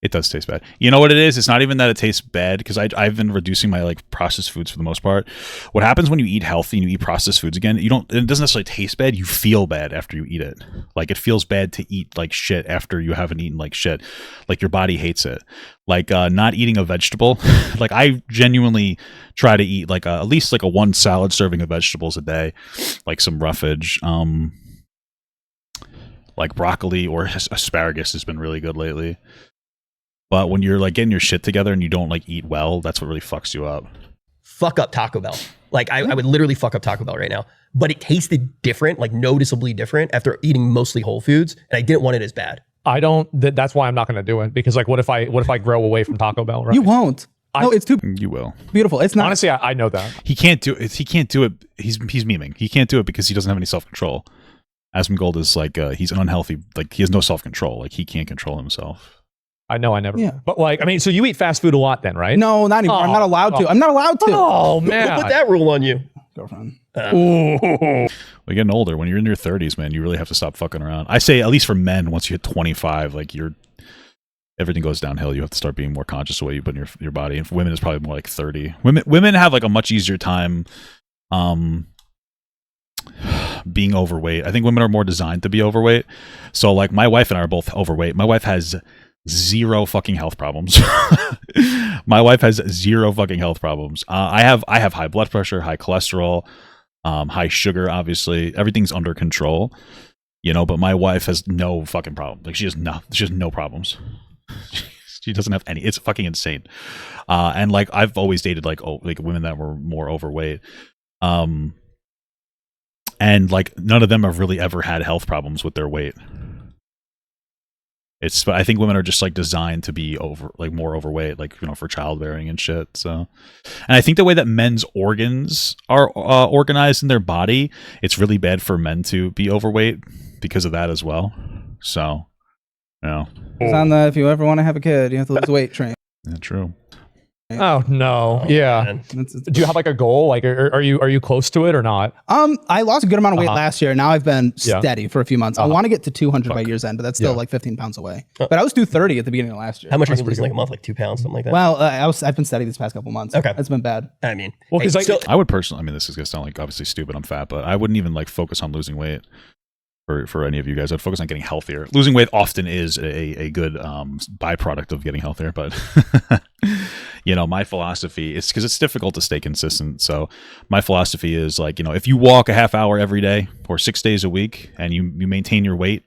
It does taste bad. You know what it is? It's not even that it tastes bad, because I've been reducing my like processed foods for the most part. What happens when you eat healthy and you eat processed foods again, it doesn't necessarily taste bad. You feel bad after you eat it. Like it feels bad to eat like shit after you haven't eaten like shit. Like your body hates it. Like not eating a vegetable. Like I genuinely try to eat like at least like a 1 salad serving of vegetables a day, like some roughage. Like broccoli or asparagus has been really good lately. But when you're like getting your shit together and you don't like eat well, that's what really fucks you up. Fuck up Taco Bell. Like I would literally fuck up Taco Bell right now. But it tasted different, like noticeably different after eating mostly whole foods, and I didn't want it as bad. I don't. That's why I'm not going to do it, because like, what if I grow away from Taco Bell? Right? You won't. No, it's too. You will. Beautiful. It's not. Honestly, I know that he can't do it. He can't do it. He's memeing. He can't do it because he doesn't have any self-control. Asmongold is like he's an unhealthy. Like he has no self-control. Like he can't control himself. I know I never. Yeah. But like, I mean, so you eat fast food a lot then, right? No, not anymore. I'm not allowed to. I'm not allowed to. Oh, man. Who put that rule on you? Girlfriend. We're getting older. When you're in your 30s, man, you really have to stop fucking around. I say, at least for men, once you hit 25, like everything goes downhill. You have to start being more conscious of what you put in your body. And for women, it's probably more like 30. Women have like a much easier time being overweight. I think women are more designed to be overweight. So like my wife and I are both overweight. My wife has zero fucking health problems. My wife has zero fucking health problems. I have high blood pressure, high cholesterol, high sugar. Obviously, everything's under control, you know. But my wife has no fucking problem. Like she has no problems. She doesn't have any. It's fucking insane. And like I've always dated like women that were more overweight. And like none of them have really ever had health problems with their weight. I think women are just like designed to be more overweight, like, you know, for childbearing and shit. So, and I think the way that men's organs are organized in their body, it's really bad for men to be overweight because of that as well. So, you know, it's on the if you ever want to have a kid, you have to lose weight train. Yeah, true. Oh no! Yeah. Do you have like a goal? Like, are you close to it or not? I lost a good amount of weight last year. Now I've been steady for a few months. I want to get to 200 by year's end, but that's still like 15 pounds away. But I was 230 at the beginning of last year. How much are you losing like a month? Like 2 pounds, something like that. Well, I've been steady these past couple months. Okay, it's been bad. I mean, well, because I would personally. I mean, this is gonna sound like obviously stupid. I'm fat, but I wouldn't even like focus on losing weight. For any of you guys, I'd focus on getting healthier. Losing weight often is a good byproduct of getting healthier, but you know, my philosophy is because it's difficult to stay consistent. So my philosophy is like, you know, if you walk a half hour every day or 6 days a week and you maintain your weight,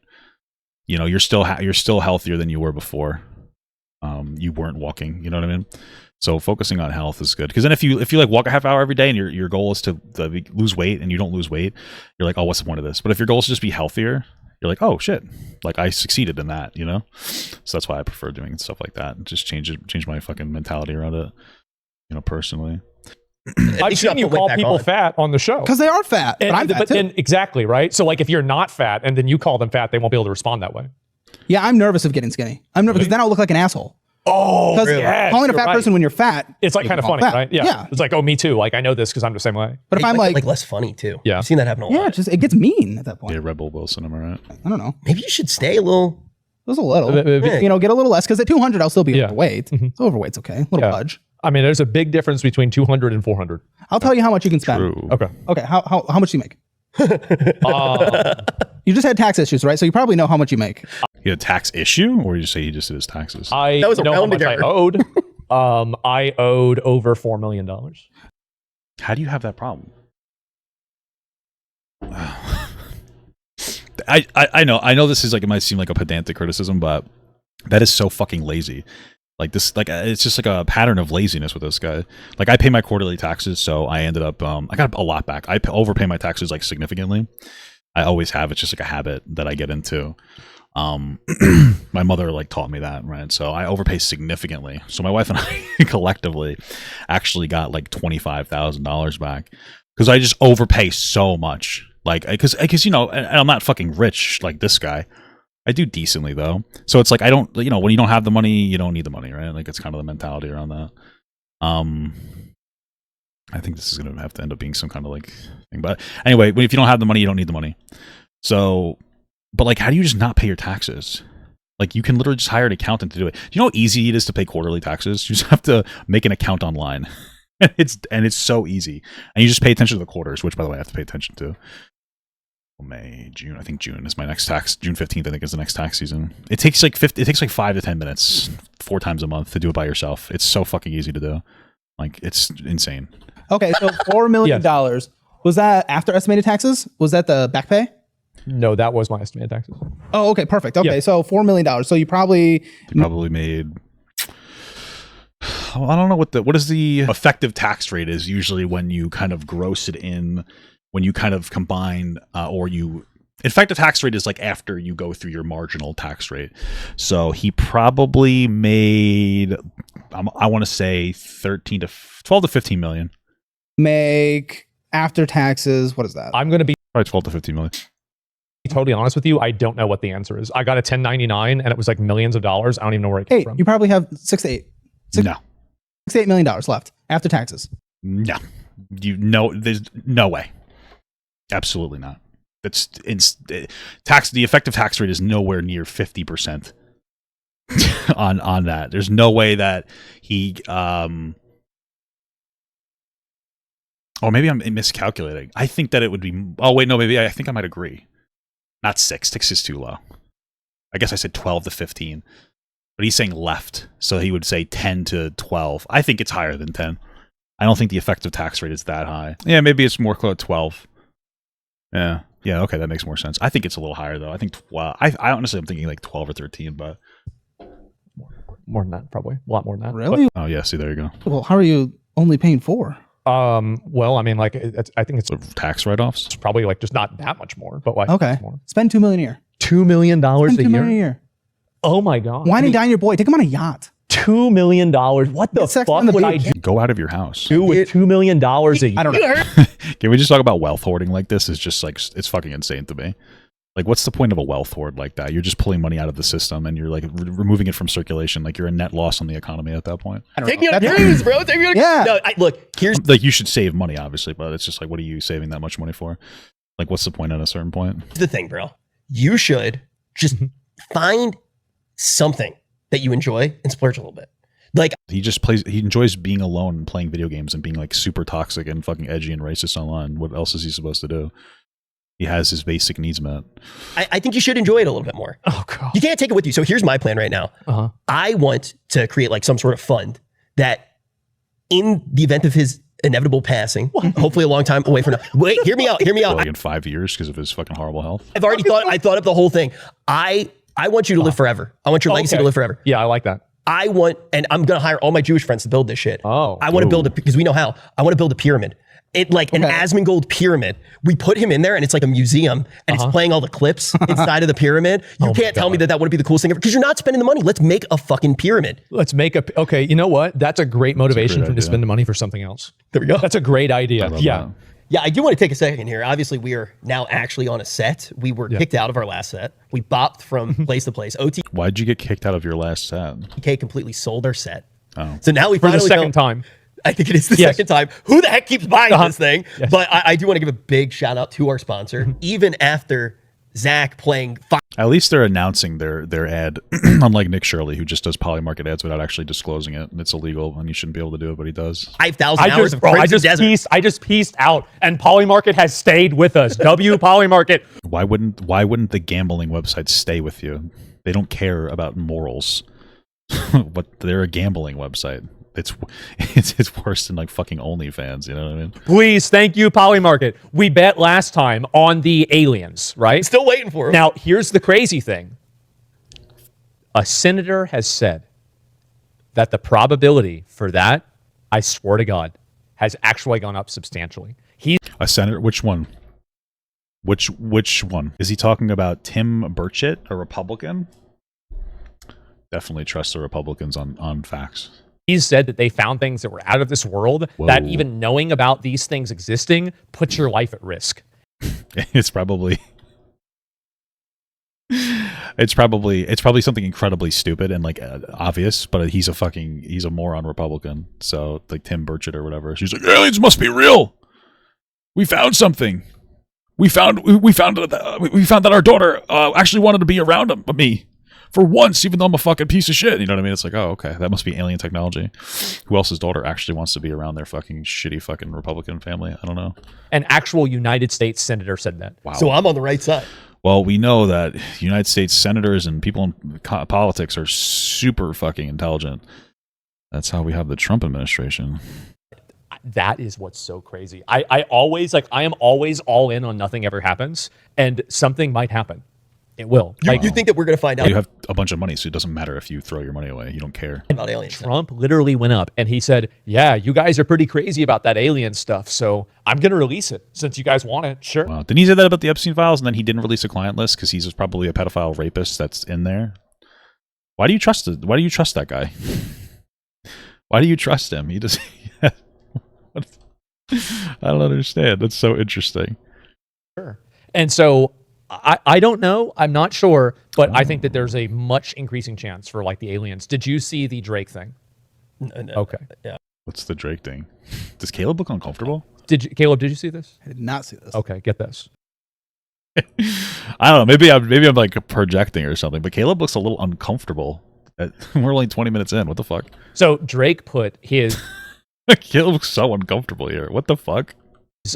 you know, you're still healthier than you were before you weren't walking. You know what I mean? So focusing on health is good, because then if you like walk a half hour every day and your goal is to lose weight and you don't lose weight, you're like, oh, what's the point of this? But if your goal is to just be healthier, you're like, oh shit, like I succeeded in that, you know. So that's why I prefer doing stuff like that and just change my fucking mentality around it, you know, personally. I've seen you call people fat on the show because they are fat, but I'm fat too. Exactly right. So like if you're not fat and then you call them fat, they won't be able to respond that way. Yeah, I'm nervous of getting skinny. I'm nervous because then I'll look like an asshole. Oh, because calling a fat person when you're fat, it's like kind of funny, right? Yeah. It's like, oh, me too. Like I know this because I'm the same way. But if I'm like less funny too. Yeah, I've seen that happen a lot. Yeah, it gets mean at that point. Yeah, Rebel Wilson, am I right? I don't know. Maybe you should stay a little. Just a little. You know, get a little less, because at 200 I'll still be overweight. So overweight's okay. A little budge. I mean, there's a big difference between 200 and 400. I'll tell you how much you can spend. True. Okay. How much do you make? You just had tax issues, right? So you probably know how much you make. He had a tax issue, or you say he just did his taxes? That was know how much I owed. I owed over $4 million. How do you have that problem? I know this is like, it might seem like a pedantic criticism, but that is so fucking lazy. Like this, like it's just like a pattern of laziness with this guy. Like I pay my quarterly taxes, so I ended up I got a lot back. I overpay my taxes like significantly. I always have. It's just like a habit that I get into. My mother like taught me that, right? So I overpay significantly. So my wife and I collectively actually got like $25,000 back because I just overpay so much. Like because you know, and I'm not fucking rich like this guy. I do decently though. So it's like I don't, you know, when you don't have the money, you don't need the money, right? Like it's kind of the mentality around that. I think this is gonna have to end up being some kind of like thing. But anyway, if you don't have the money, you don't need the money. So, but like, how do you just not pay your taxes? Like you can literally just hire an accountant to do it. Do you know how easy it is to pay quarterly taxes? You just have to make an account online. it's so easy. And you just pay attention to the quarters, which by the way I have to pay attention to. May, June. I think June is my next tax. June 15th, I think, is the next tax season. It takes like 5 to 10 minutes, 4 times a month to do it by yourself. It's so fucking easy to do. Like it's insane. Okay, so $4 million. Yes. Was that after estimated taxes? Was that the back pay? No, that was my estimated taxes. Oh, okay, perfect. Okay, yeah. So $4 million. So you probably made. I don't know what is the effective tax rate is usually when you kind of gross it in. When you kind of combine effective tax rate is like after you go through your marginal tax rate. So he probably made, I want to say 12 to 15 million. Make after taxes. What is that? I'm going to be probably 12 to 15 million. Be totally honest with you. I don't know what the answer is. I got a 1099 and it was like millions of dollars. I don't even know where it came from. You probably have 6 to 8. No. $6 to $8 million left after taxes. No. There's no way. Absolutely not. The effective tax rate is nowhere near 50% on that. There's no way that he or maybe I'm miscalculating. I think that it would be maybe I think I might agree. Not 6. 6 is too low. I guess I said 12 to 15. But he's saying left, so he would say 10 to 12. I think it's higher than 10. I don't think the effective tax rate is that high. Yeah, maybe it's more close to 12. Yeah, okay, that makes more sense. I think it's a little higher though. I think 12. I honestly I'm thinking like 12 or 13, but more than that, probably a lot more than that. Really? Oh yeah, see there you go. Well, how are you only paying 4? Well, I mean, like I think it's tax write-offs. It's probably like just not that much more, but like okay. More. Spend $2 million a year. $2 million $2 million a year. Oh my god! Wine and dine your boy. Take him on a yacht. $2 million. What the fuck would I go out of your house? Do with $2 million a year? I don't know. Can we just talk about wealth hoarding like this? Is just like it's fucking insane to me. Like, what's the point of a wealth hoard like that? You're just pulling money out of the system and you're like removing it from circulation. Like you're a net loss on the economy at that point. Take me on a cruise, bro. Take me on a yeah. No, look, here's like you should save money, obviously, but it's just like, what are you saving that much money for? Like, what's the point at a certain point? The thing, bro. You should just find something that you enjoy and splurge a little bit. Like he enjoys being alone and playing video games and being like super toxic and fucking edgy and racist online. What else is he supposed to do? He has his basic needs met. I think you should enjoy it a little bit more. Oh god. You can't take it with you. So here's my plan right now. I want to create like some sort of fund that in the event of his inevitable passing, hopefully a long time away from now. Wait, hear me out. Like in 5 years because of his fucking horrible health. I thought of the whole thing. I want you to live forever. I want your legacy to live forever. Yeah, I like that. And I'm going to hire all my Jewish friends to build this shit. Oh. I want to build because we know how. I want to build a pyramid. An Asmongold pyramid. We put him in there and it's like a museum and it's playing all the clips inside of the pyramid. You can't tell me that wouldn't be the coolest thing ever because you're not spending the money. Let's make a fucking pyramid. Okay, you know what? That's a great motivation for him to spend the money for something else. There we go. That's a great idea. Yeah. That. Yeah, I do want to take a second here. Obviously, we are now actually on a set. We were kicked out of our last set. We bopped from place to place. Why'd you get kicked out of your last set? OTK completely sold our set. Oh. So now we finally... For the second time. I think it is the second time. Who the heck keeps buying this thing? Yes. But I do want to give a big shout out to our sponsor. Even after Zach playing. At least they're announcing their ad, unlike Nick Shirley, who just does Polymarket ads without actually disclosing it. And it's illegal, and you shouldn't be able to do it, but he does. 5,000 hours of I just pieced out, and Polymarket has stayed with us. Polymarket. Why wouldn't the gambling websites stay with you? They don't care about morals. But they're a gambling website. It's worse than like fucking OnlyFans, you know what I mean? Please, thank you, Polymarket. We bet last time on the aliens, right? Still waiting for it. Now, here's the crazy thing. A senator has said that the probability for that, I swear to God, has actually gone up substantially. A senator? Which one? Which one? Is he talking about Tim Burchett, a Republican? Definitely trust the Republicans on facts. He's said that they found things that were out of this world, that even knowing about these things existing puts your life at risk. It's probably something incredibly stupid and like obvious, but he's a moron Republican. So like Tim Burchett or whatever, she's like, aliens must be real. We found something. We found that our daughter actually wanted to be around me for once, even though I'm a fucking piece of shit. You know what I mean? It's like, oh, okay, that must be alien technology. Who else's daughter actually wants to be around their fucking shitty fucking Republican family? I don't know. An actual United States senator said that. Wow. So I'm on the right side. Well, we know that United States senators and people in politics are super fucking intelligent. That's how we have the Trump administration. That is what's so crazy. I am always all in on nothing ever happens, and something might happen. It will. You think that we're going to find out? You have a bunch of money, so it doesn't matter if you throw your money away. You don't care About aliens. Trump literally went up and he said, yeah, you guys are pretty crazy about that alien stuff, so I'm going to release it since you guys want it. Sure. Wow. Didn't he say that about the Epstein files, and then he didn't release a client list because he's probably a pedophile rapist that's in there? Why do you trust it? Why do you trust that guy? Why do you trust him? He just... I don't understand. That's so interesting. Sure. And so I don't know. I'm not sure, but I think that there's a much increasing chance for like the aliens. Did you see the Drake thing? No. Okay. Yeah. What's the Drake thing? Does Caleb look uncomfortable? Caleb, did you see this? I did not see this. Okay, get this. I don't know. Maybe I'm like projecting or something, but Caleb looks a little uncomfortable. We're only 20 minutes in. What the fuck? So Drake put his... Caleb looks so uncomfortable here. What the fuck?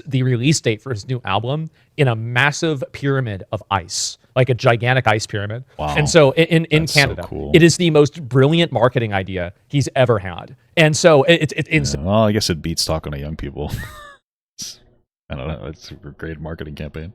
The release date for his new album in a massive pyramid of ice, like a gigantic ice pyramid. Wow. And so in Canada, so cool. It is the most brilliant marketing idea he's ever had. And so it's insane. Yeah, well, I guess it beats talking to young people. I don't know. It's a great marketing campaign.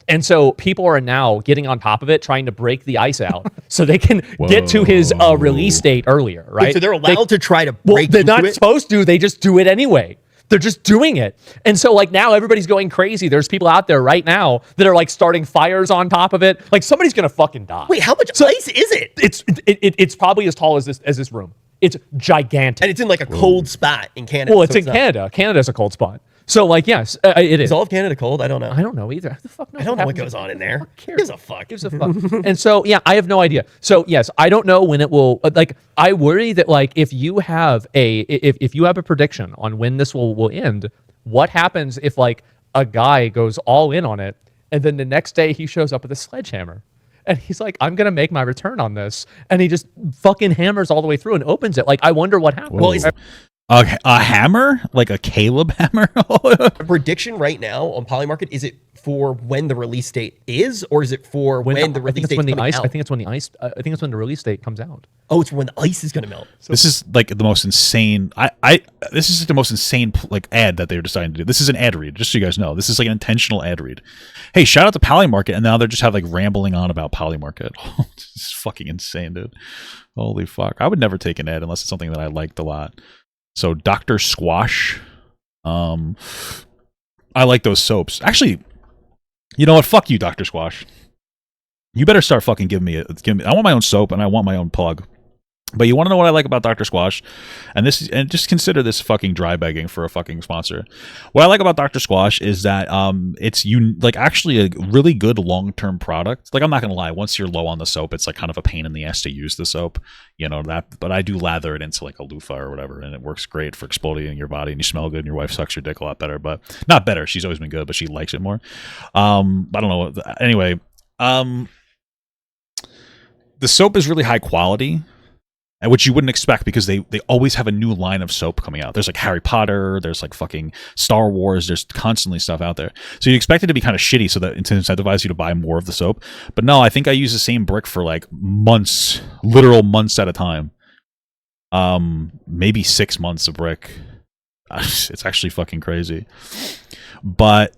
And so people are now getting on top of it, trying to break the ice out so they can get to his release date earlier, right? So they're allowed to try to break they're into not it? supposed to. They just do it anyway. They're just doing it. And so like now everybody's going crazy. There's people out there right now that are like starting fires on top of it. Like somebody's going to fucking die. Wait, how much ice is it? It's probably as tall as this room. It's gigantic. And it's in like a cold spot in Canada. Well, it's in Canada. Canada's a cold spot. So like, yes, it is. Is all of Canada cold? I don't know. I don't know either. Who the fuck knows? I don't know what goes on in there. Who cares? Gives a fuck. Gives a fuck. And so, yeah, I have no idea. So yes, I don't know when it will, like, I worry that like, if you have a prediction on when this will end, what happens if like a guy goes all in on it and then the next day he shows up with a sledgehammer and he's like, I'm going to make my return on this. And he just fucking hammers all the way through and opens it. Like, I wonder what happens. Whoa. Well, a hammer? Like a Caleb hammer? A prediction right now on Polymarket, is it for when the release date is, or is it for when the release date coming out? I think it's when the release date comes out. Oh, it's when the ice is going to melt. So, this is like the most insane. This is the most insane like ad that they're deciding to do. This is an ad read, just so you guys know. This is like an intentional ad read. Hey, shout out to Polymarket, and now they're just like rambling on about Polymarket. This is fucking insane, dude. Holy fuck! I would never take an ad unless it's something that I liked a lot. So Dr. Squash, I like those soaps. Actually, you know what? Fuck you, Dr. Squash. You better start fucking giving me. I want my own soap and I want my own plug. But you want to know what I like about Dr. Squash? And just consider this fucking dry begging for a fucking sponsor. What I like about Dr. Squash is that it's actually a really good long-term product. Like, I'm not gonna lie, once you're low on the soap, it's like kind of a pain in the ass to use the soap, but I do lather it into like a loofah or whatever, and it works great for exfoliating your body, and you smell good, and your wife sucks your dick a lot better. But not better, she's always been good, but she likes it more. I don't know. Anyway, the soap is really high quality, and which you wouldn't expect because they always have a new line of soap coming out. There's like Harry Potter, there's like fucking Star Wars, there's constantly stuff out there. So you expect it to be kind of shitty so that to incentivize you to buy more of the soap. But no, I think I use the same brick for like months, literal months at a time. Maybe 6 months of brick. It's actually fucking crazy. But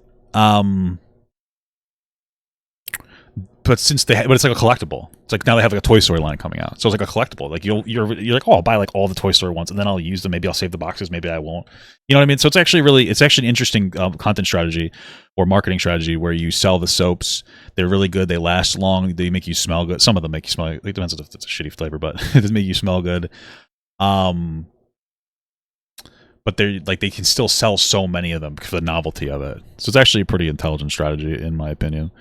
it's like a collectible. It's like now they have like a Toy Story line coming out, so it's like a collectible. Like you're like, oh, I'll buy like all the Toy Story ones, and then I'll use them. Maybe I'll save the boxes. Maybe I won't. You know what I mean? So it's actually an interesting content strategy or marketing strategy where you sell the soaps. They're really good. They last long. They make you smell good. Some of them make you smell. It depends if it's a shitty flavor, but they make you smell good. But they're like they can still sell so many of them because of the novelty of it. So it's actually a pretty intelligent strategy in my opinion.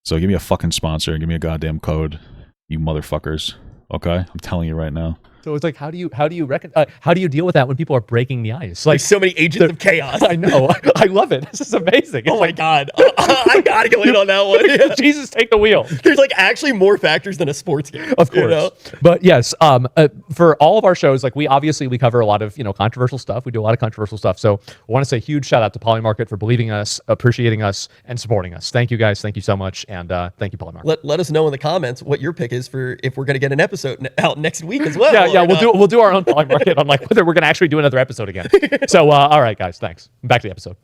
So give me a fucking sponsor and give me a goddamn code, you motherfuckers. Okay, I'm telling you right now. So it's like, how do you deal with that when people are breaking the ice? Like so many agents of chaos. I know. I love it. This is amazing. Oh my God. I gotta go in on that one. Yeah. Jesus, take the wheel. There's like actually more factors than a sports game. Of course. But yes, for all of our shows, like we cover a lot of, controversial stuff. We do a lot of controversial stuff. So I want to say a huge shout out to Polymarket for believing in us, appreciating us, and supporting us. Thank you guys. Thank you so much. And thank you, Polymarket. Let us know in the comments what your pick is for if we're going to get an episode out next week as well. Yeah, we'll do our own Polymarket on like whether we're going to actually do another episode again. So, all right, guys, thanks. Back to the episode.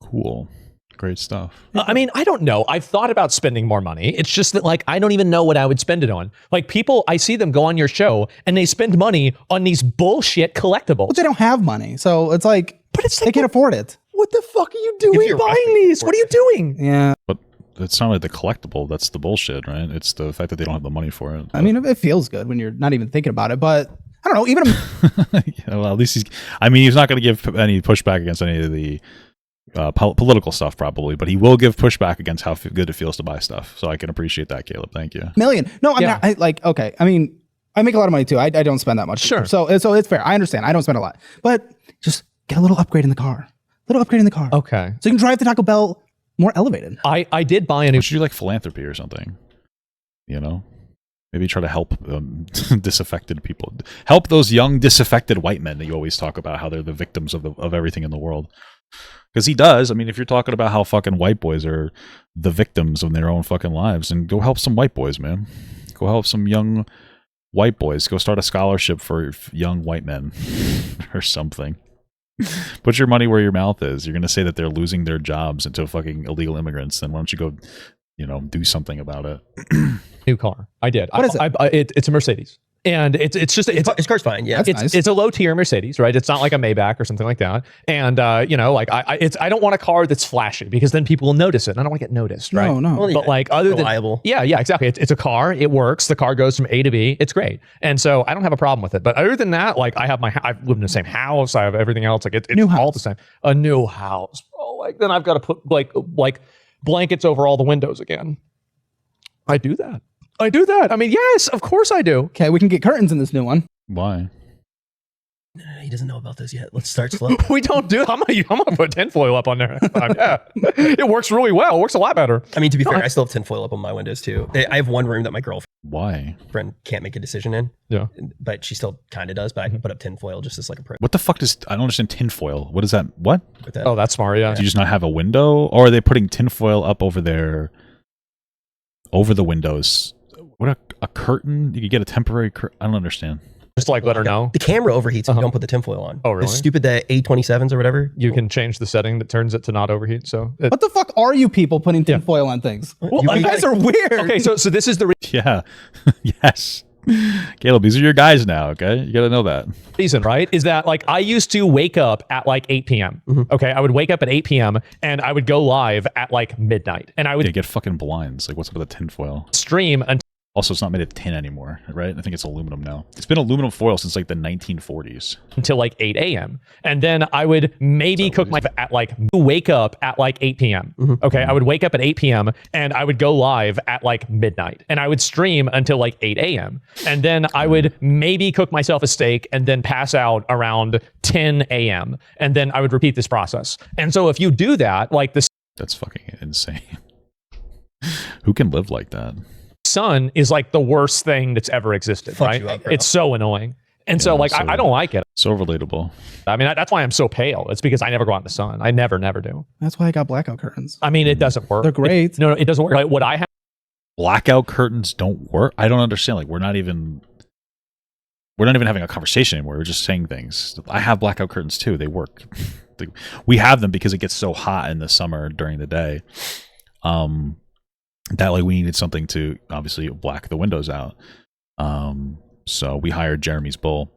Cool. Great stuff. I mean, I don't know. I've thought about spending more money. It's just that, like, I don't even know what I would spend it on. Like, people, I see them go on your show and they spend money on these bullshit collectibles. But they don't have money. So it's like, they can't afford it. What the fuck are you doing buying these? What are you doing? Yeah. But it's not like the collectible. That's the bullshit, right? It's the fact that they don't have the money for it. I mean, it feels good when you're not even thinking about it, but I don't know. Even well, at least he's not going to give any pushback against any of the political stuff probably, but he will give pushback against how good it feels to buy stuff. So I can appreciate that, Caleb. Thank you. Million. No, I'm not. Okay. I mean, I make a lot of money too. I don't spend that much. Sure. So it's fair. I understand. I don't spend a lot, but just get a little upgrade in the car. Okay. So you can drive the Taco Bell more elevated. I did buy a new. Should do like philanthropy or something, Maybe try to help disaffected people. Help those young disaffected white men that you always talk about, how they're the victims of everything in the world. Because he does. I mean, if you're talking about how fucking white boys are the victims of their own fucking lives, and go help some white boys, man. Go help some young white boys. Go start a scholarship for young white men or something. Put your money where your mouth is. You're going to say that they're losing their jobs into fucking illegal immigrants. Then why don't you go, do something about it? New car. I did. What is it? It's a Mercedes. And it's just his car's fine. Yeah, it's a low tier Mercedes, right? It's not like a Maybach or something like that. And I don't want a car that's flashy because then people will notice it. And I don't want to get noticed, right? No. Well, but like other reliable. Yeah, exactly. It's a car. It works. The car goes from A to B. It's great. And so I don't have a problem with it. But other than that, like I've lived in the same house. I have everything else. Like it's all the same. A new house, bro. Like then I've got to put like blankets over all the windows again. I do that. I mean, yes, of course I do. Okay, we can get curtains in this new one. Why? He doesn't know about this yet. Let's start slow. We don't do. I'm gonna put tinfoil up on there. Yeah, it works really well. It works a lot better. I mean, to be fair, I still have tinfoil up on my windows too. I have one room that my girlfriend can't make a decision in. Yeah, but she still kind of does. But I can put up tinfoil just as like a prick. What the fuck I don't understand tinfoil. What is that? What? Oh, that's smart. Yeah. Do you just not have a window, or are they putting tinfoil up over there, over the windows? What a curtain? You could get a temporary curtain. I don't understand. Just like let her know. The camera overheats if you don't put the tinfoil on. Oh, really? The stupid A27s or whatever. You can change the setting that turns it to not overheat. So what the fuck are you people putting tinfoil on things? Well, you guys are weird. Okay, so this is the yeah. Yes. Caleb, these are your guys now, okay? You got to know that. Reason, right? Is that like I used to wake up at like 8 p.m. Mm-hmm. Okay, I would wake up at 8 p.m. and I would go live at like midnight. And I would get fucking blinds. Like what's up with the tinfoil? Stream until Also, it's not made of tin anymore, right? I think it's aluminum now. It's been aluminum foil since like the 1940s. Until like 8 a.m. And then I would maybe cook my at like wake up at like 8 p.m. Okay, I would wake up at 8 p.m. and I would go live at like midnight, and I would stream until like 8 a.m. And then I would maybe cook myself a steak and then pass out around 10 a.m. And then I would repeat this process. And so if you do that, like that's fucking insane. Who can live like that? sun is like the worst thing that's ever existed, right? It's so annoying. And so like, I don't like it. So relatable. I mean, that's why I'm so pale. It's because I never go out in the sun. I never do. That's why I got blackout curtains. I mean, it doesn't work. They're great. No, it doesn't work. Like, what I have. Blackout curtains don't work. I don't understand. Like, we're not even having a conversation anymore. We're just saying things. I have blackout curtains too. They work. We have them because it gets so hot in the summer during the day. That like we needed something to obviously black the windows out. So we hired Jeremy's Bull.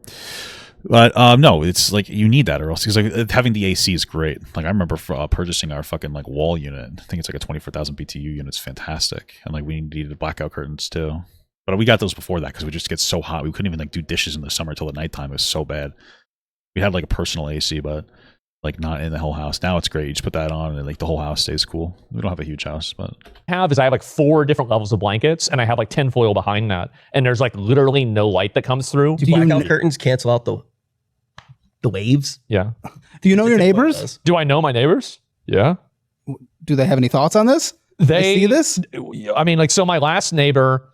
But no, it's like you need that or else, because like having the AC is great. Like I remember purchasing our fucking like wall unit. I think it's like a 24,000 BTU unit. It's fantastic. And like we needed blackout curtains too. But we got those before that because we just get so hot. We couldn't even like do dishes in the summer till the nighttime. It was so bad. We had like a personal AC, but like not in the whole house. Now it's great. You just put that on and like the whole house stays cool. We don't have a huge house, but I have like 4 different levels of blankets, and I have like tinfoil behind that, and there's like literally no light that comes through. Do blackout curtains cancel out the waves? Yeah. Do you know your neighbors? Do I know my neighbors? Yeah. Do they have any thoughts on this? They see this? I mean, like, so my last neighbor.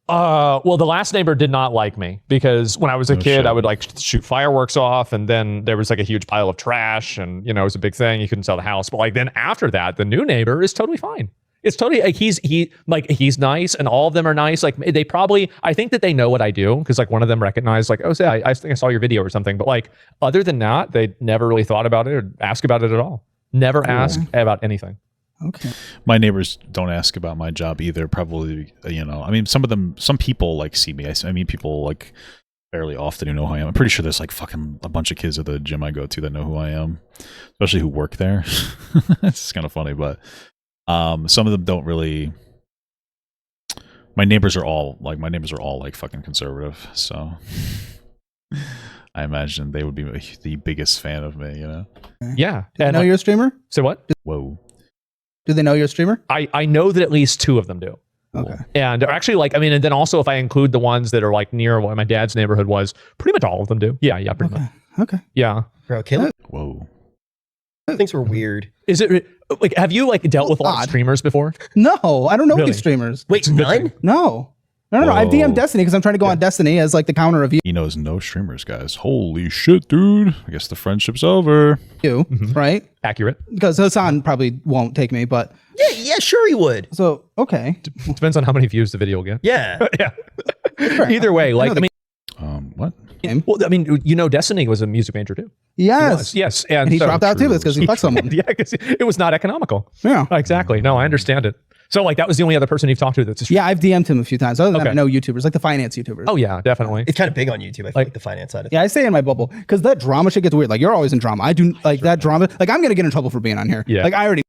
Well, the last neighbor did not like me because when I was a kid, I would like shoot fireworks off, and then there was like a huge pile of trash, and you know, it was a big thing. You couldn't sell the house, but like then after that, the new neighbor is totally fine. It's totally like he's nice, and all of them are nice. Like they probably, I think that they know what I do because like one of them recognized like, oh, say I think I saw your video or something. But like other than that, they never really thought about it or asked about it at all. Never asked about anything. Okay. My neighbors don't ask about my job either. Probably, you know, I mean, some people like see me. I mean, people like fairly often who know who I am. I'm pretty sure there's like fucking a bunch of kids at the gym I go to that know who I am, especially who work there. It's kind of funny, but some of them don't really. My neighbors are all like fucking conservative, so I imagine they would be the biggest fan of me, you know? Yeah. Do they know you're a streamer? So what? Whoa. Do they know you're a streamer? I know that at least 2 of them do. Okay. And they're actually like, I mean, and then also if I include the ones that are like near what my dad's neighborhood was, pretty much all of them do. Yeah, pretty much. Okay. Yeah. Bro, Caleb Whoa. thinks we're weird. Is it like, have you like dealt with a lot of streamers before? No, I don't know Really? these streamers. Wait, none? No. No. I've DM'd Destiny because I'm trying to go on Destiny as like the counter of He knows no streamers, guys. Holy shit, dude. I guess the friendship's over. you, right? Accurate. Because Hassan probably won't take me, but Yeah, sure he would. so okay. Depends on how many views the video will get. Yeah. Yeah. Either way, like, I mean, What? well, I mean, you know, Destiny was a music major too. Yes. Yes. And he so- dropped out too. That's because he fucked someone. Yeah, because it was not economical. Yeah. Exactly. No, I understand it. So like that was the only other person you've talked to that's a Yeah, I've DM'd him a few times. Other than that, Okay. I know YouTubers, like the finance YouTubers. Oh yeah, definitely. It's kind of big on YouTube. I feel like the finance side of Yeah, I stay in my bubble because that drama shit gets weird. Like you're always in drama. I do like that drama. Like I'm gonna get in trouble for being on here. Yeah. Like I already.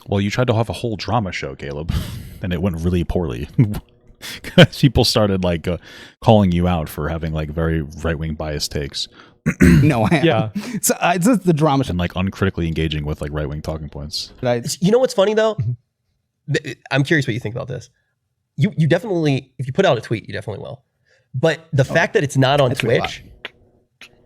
Well, you tried to have a whole drama show, Caleb, and it went really poorly. People started like calling you out for having like very right-wing biased takes No, I am. Yeah. So it's just the drama shit. and like uncritically engaging with like right-wing talking points. You know what's funny though? I'm curious what you think about this. You definitely, if you put out a tweet, you definitely will. But the fact that it's not on tweet a Twitch,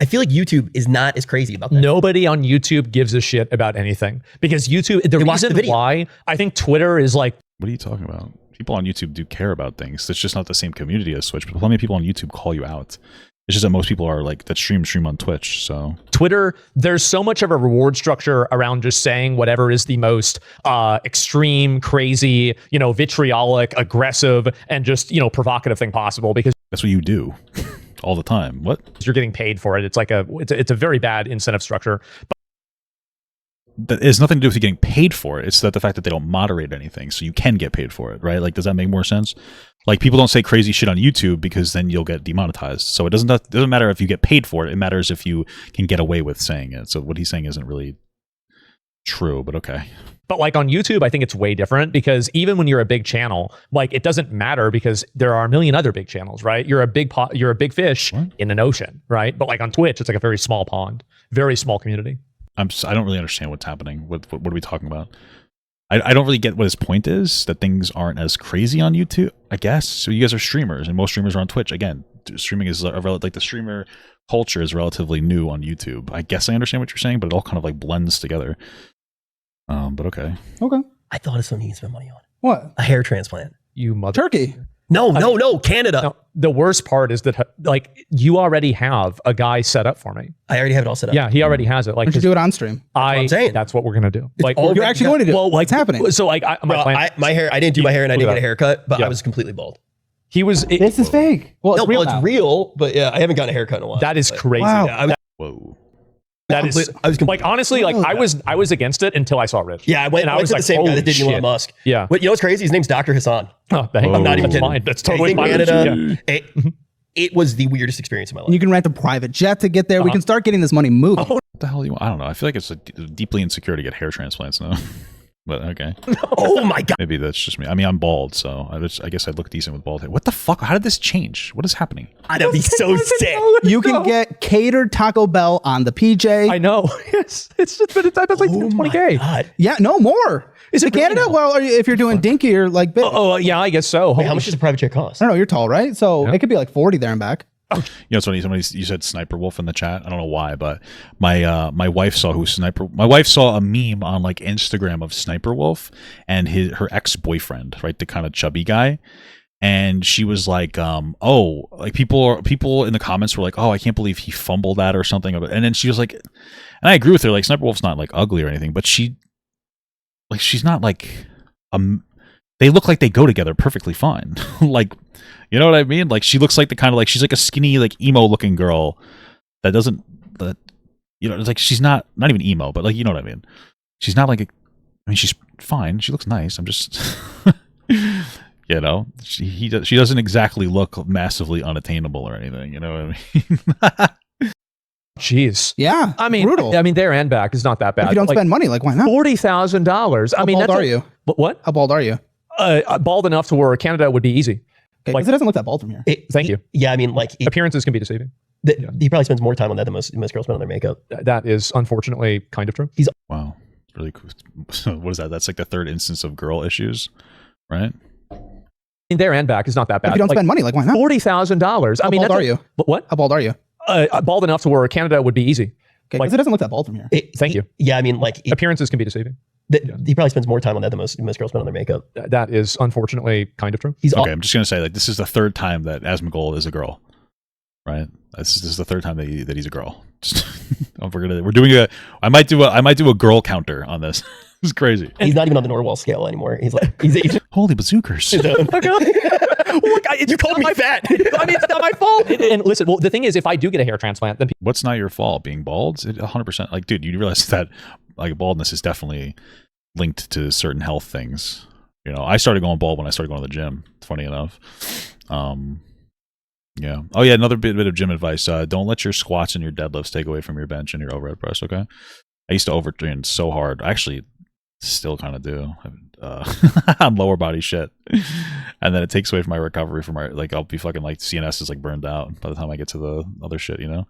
I feel like YouTube is not as crazy about that. Nobody on YouTube gives a shit about anything because YouTube, the watch the reason video. why I think Twitter is like, What are you talking about? People on YouTube do care about things. It's just not the same community as Twitch. But plenty of people on YouTube call you out. It's just that most people are like that stream on Twitch. So Twitter, there's so much of a reward structure around just saying whatever is the most extreme, crazy, you know, vitriolic, aggressive, and just, you know, provocative thing possible because that's what you do all the time. What? you're getting paid for it. It's like it's a very bad incentive structure. That has nothing to do with you getting paid for it. It's that the fact that they don't moderate anything, so you can get paid for it, right? Like, does that make more sense? Like, people don't say crazy shit on YouTube because then you'll get demonetized. So it doesn't matter if you get paid for it. It matters if you can get away with saying it. So what he's saying isn't really true, but okay. But like on YouTube, I think it's way different because even when you're a big channel, like it doesn't matter because there are a million other big channels, right? You're a big fish in an ocean, right? But like on Twitch, it's like a very small pond, very small community. I don't really understand what's happening. What are we talking about? I don't really get what his point is, that things aren't as crazy on YouTube, I guess. So you guys are streamers, and most streamers are on Twitch. Again, streaming is like the streamer culture is relatively new on YouTube. I guess I understand what you're saying, but it all kind of like blends together. But okay. Okay. I thought of something you spend money on. What? A hair transplant. You mother. Turkey. No, Canada. No, the worst part is that like you already have a guy set up for me. I already have it all set up. Yeah, he already has it. Like, Why don't you do it on stream? I'm saying. That's what we're gonna do. Like, You're actually going to do it. well, like, What's happening? So like, My hair. I didn't do my hair and I didn't get a haircut, but Yeah. I was completely bald. he was. This is fake. Well, it's real it's now. real, but yeah, I haven't gotten a haircut in a while. That is But, crazy. Wow. yeah, Whoa. That is. I was Like honestly, like I was against it until I saw Rich. Yeah, I went and I to was the like, same guy holy that did Elon shit. Musk. Yeah. But you know what's crazy? His name's Dr. Hassan. Oh, thank I'm not even That's kidding. fine. That's totally He's in fine. Canada. Yeah. It was the weirdest experience of my life. And you can rent a private jet to get there. We can start getting this money moving. What the hell do you want? I don't know. I feel like it's deeply insecure to get hair transplants now. But okay. Oh my God. Maybe that's just me. I mean, I'm bald, so I guess I'd look decent with bald hair. What the fuck? How did this change? What is happening? I'd be so sick. You can get catered Taco Bell on the PJ. I know. Yes, it's just, but that's like Oh my 20K. God. Yeah, no more. Is it to really Canada? now? Well, if you're doing dinky or like big. Oh, yeah, I guess so. Wait, how much does a private jet cost? I don't know. You're tall, right? So it could be like 40 there and back. You know, it's funny. You said Sniper Wolf in the chat. I don't know why, but my wife saw who Sniper. My wife saw a meme on like Instagram of Sniper Wolf and her ex-boyfriend, right, the kind of chubby guy, and she was like, oh, like people in the comments were like, oh, I can't believe he fumbled that or something. And then she was like, and I agree with her. Like Sniper Wolf's not like ugly or anything, but she's not like they look like they go together perfectly fine. Like, you know what I mean? Like she looks like the kind of like she's like a skinny like emo looking girl that doesn't you know, it's like she's not even emo, but like you know what I mean. She's not like I mean she's fine. She looks nice. I'm just you know, she doesn't exactly look massively unattainable or anything, you know what I mean? Jeez. Yeah. I mean, brutal. I mean, there and back is not that bad. If you don't Like, spend money, like why not? $40,000. I How mean, bald that's are you? What? How bald are you? Bald enough to where Canada would be easy. Okay, Like- because it doesn't look that bald from here. Thank you. Yeah, I mean, like, Appearances can be deceiving. he probably spends more time on that than most girls spend on their makeup. That is unfortunately kind of true. Wow. Really cool. What is that? That's like the third instance of girl issues, right? I mean, there and back is not that bad. If you don't Like, spend money, like why not? $40,000. I How mean, bald that's are you? What? How bald are you? Bald enough to where Canada would be easy. Okay, Like- because it doesn't look that bald from here. Thank you. Yeah, I mean, like, Appearances can be deceiving. he probably spends more time on that than most girls spend on their makeup. That is unfortunately kind of true. He's Okay, I'm just gonna say like this is the third time that Asmongold is a girl, right? This is the third time that he's a girl. Just, we're doing a. I might do a girl counter on this. It's crazy. He's not even on the Norwell scale anymore. He's like, he's Asian. Holy bazookas! Look, you called me fat. I mean, it's not my fault. And listen, well, the thing is, if I do get a hair transplant, then What's not your fault? Being bald? 100%. Like, dude, you realize that like baldness is definitely linked to certain health things. You know, I started going bald when I started going to the gym. Funny enough. Yeah. Oh yeah. Another bit of gym advice. Don't let your squats and your deadlifts take away from your bench and your overhead press. Okay. I used to overtrain so hard. I actually still kind of do on lower body shit, and then it takes away from my recovery from my like I'll be fucking like CNS is like burned out by the time I get to the other shit. You know.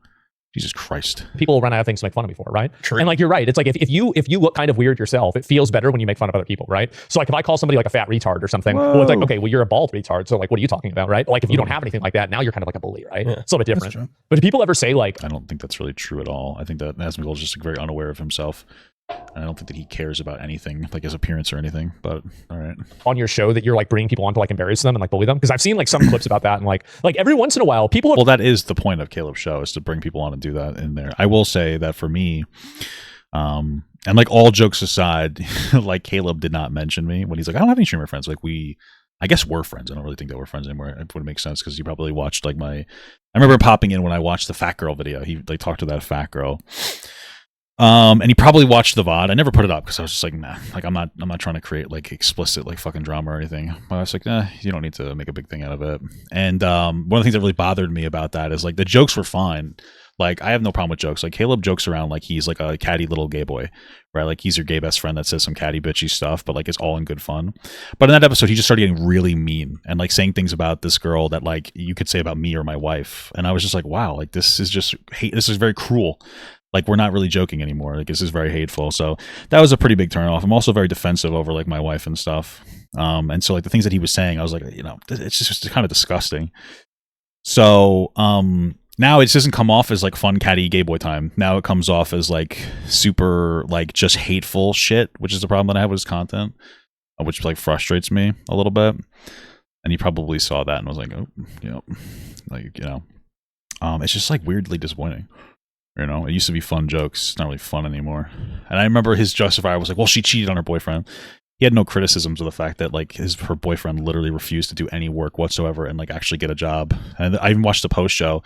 Jesus Christ. people run out of things to make fun of me for, right? True. And like you're right. It's like if you look kind of weird yourself, it feels better when you make fun of other people, right? So like if I call somebody like a fat retard or something, well, it's like, okay, well, you're a bald retard. So like, what are you talking about, right? Like if you don't have anything like that, now you're kind of like a bully, right? Yeah. It's a little bit That's different. true. But do people ever say like, I don't think that's really true at all. I think that Asmongold is just like, very unaware of himself. And I don't think that he cares about anything, like his appearance or anything. But all right. on your show that you're like bringing people on to like embarrass them and like bully them? Because I've seen like some clips about that and like every once in a while people Well, that is the point of Caleb's show, is to bring people on and do that in there. I will say that for me, and like all jokes aside, like Caleb did not mention me when he's like, I don't have any streamer friends. Like I guess we're friends. I don't really think that we're friends anymore. It would make sense because he probably watched like I remember popping in when I watched the fat girl video. He like talked to that fat girl. And he probably watched the VOD. I never put it up because I was just like, nah, like I'm not trying to create like explicit like fucking drama or anything. But I was like, you don't need to make a big thing out of it. And one of the things that really bothered me about that is like the jokes were fine. Like I have no problem with jokes. Like Caleb jokes around like he's like a catty little gay boy, right? Like he's your gay best friend that says some catty bitchy stuff, but like it's all in good fun. But in that episode, he just started getting really mean and like saying things about this girl that like you could say about me or my wife. And I was just like, wow, like this is just hate. This is very cruel. Like we're not really joking anymore. Like this is very hateful. So that was a pretty big turnoff. I'm also very defensive over like my wife and stuff. And so like the things that he was saying, I was like, you know, it's just kind of disgusting. So now it doesn't come off as like fun catty gay boy time. Now it comes off as like super like just hateful shit, which is the problem that I have with his content, which like frustrates me a little bit. And he probably saw that and was like, oh, you know, like, you know, it's just like weirdly disappointing. You know, it used to be fun jokes. It's not really fun anymore. And I remember his justifier was like, well, she cheated on her boyfriend. He had no criticisms of the fact that like her boyfriend literally refused to do any work whatsoever and like actually get a job. And I even watched the post show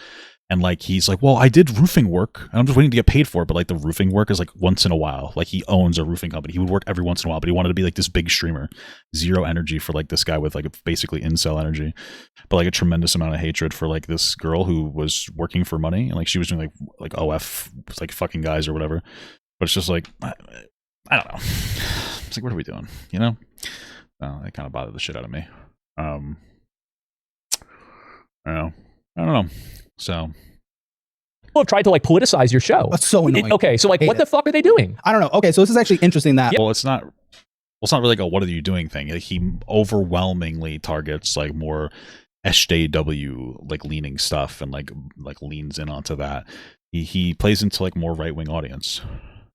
and like he's like, well, I did roofing work and I'm just waiting to get paid for it. But like the roofing work is like once in a while. Like he owns a roofing company. He would work every once in a while, but he wanted to be like this big streamer. Zero energy for like this guy with like basically incel energy, but like a tremendous amount of hatred for like this girl who was working for money and like she was doing like OF like fucking guys or whatever. But it's just like I don't know. It's like, what are we doing? You know? It kind of bothered the shit out of me. I don't know. So People have tried to like politicize your show. That's so annoying. Okay, so like, what the fuck are they doing? I don't know. Okay, so this is actually interesting that. Well, it's not really like a what are you doing thing. Like he overwhelmingly targets like more SJW like leaning stuff and like leans in onto that. He plays into like more right wing audience.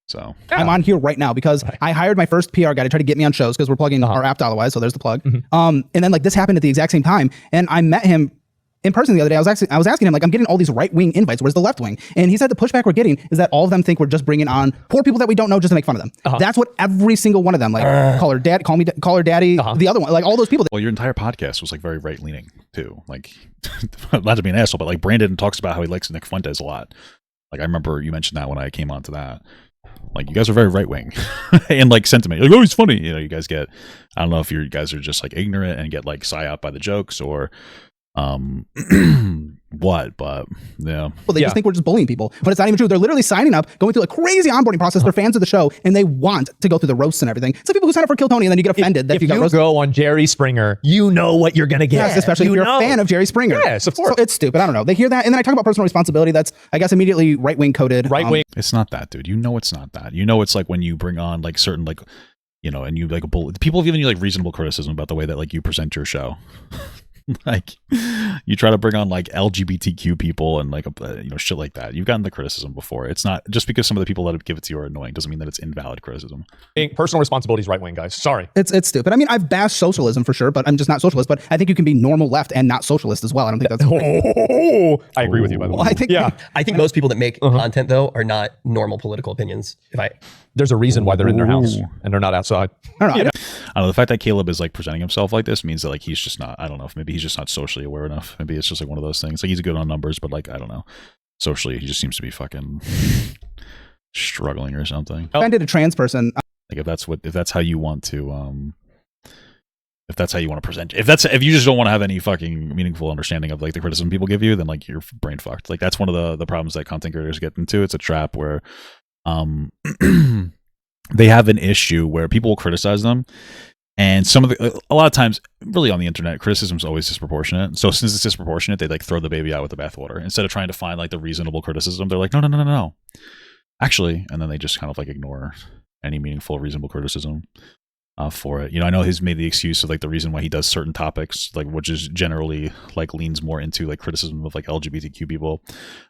So I'm on here right now because I hired my first PR guy to try to get me on shows because we're plugging our app otherwise. So there's the plug. And then like this happened at the exact same time, and I met him in person the other day. I was asking him like, I'm getting all these right wing invites. Where's the left wing? And he said the pushback we're getting is that all of them think we're just bringing on poor people that we don't know just to make fun of them. That's what every single one of them like. Call her dad. Call her daddy. The other one, like all those people. Well, your entire podcast was like very right leaning too. Like not to be an asshole, but like Brandon talks about how he likes Nick Fuentes a lot. Like I remember you mentioned that when I came onto that. Like you guys are very right wing and like sentiment. Like, oh, he's funny. You know, you guys get. I don't know if you guys are just like ignorant and get like psyoped by the jokes or what, but yeah. Well, they just think we're just bullying people, but it's not even true. They're literally signing up, going through a crazy onboarding process. They're fans of the show and they want to go through the roasts and everything. It's like people who sign up for Kill Tony and then you get offended that if you got roasted. go on Jerry Springer, you know what you're gonna get. Yes, especially if you're a fan of Jerry Springer. Yes, of course. So it's stupid. I don't know. They hear that and then I talk about personal responsibility. That's I guess immediately right wing coded. Right wing. It's not that, dude. You know it's not that. You know it's like when you bring on like certain like, you know, and you like people have given you like reasonable criticism about the way that like you present your show. Like you try to bring on like LGBTQ people and like you know shit like that. You've gotten the criticism before. It's not just because some of the people that give it to you are annoying doesn't mean that it's invalid criticism. Personal responsibility is right wing, guys. Sorry, it's stupid. I mean, I've bashed socialism for sure, but I'm just not socialist. But I think you can be normal left and not socialist as well. I don't think that's. I agree with you. By the way, well, I think most people that make content though are not normal political opinions. There's a reason why they're in their house and they're not outside. I don't know. I don't know. The fact that Caleb is like presenting himself like this means that like he's just not. I don't know if maybe he's just not socially aware enough. Maybe it's just like one of those things. Like he's good on numbers, but like I don't know. Socially, he just seems to be fucking struggling or something. I did a trans person. Like if that's how you want to if that's how you want to present, if you just don't want to have any fucking meaningful understanding of like the criticism people give you, then like you're brain fucked. Like that's one of the problems that content creators get into. It's a trap where they have an issue where people will criticize them, and a lot of times really on the internet criticism is always disproportionate. So since it's disproportionate, they like throw the baby out with the bathwater instead of trying to find like the reasonable criticism. They're like no actually, and then they just kind of like ignore any meaningful reasonable criticism for it. You know, I know he's made the excuse of like the reason why he does certain topics, like which is generally like leans more into like criticism of like LGBTQ people,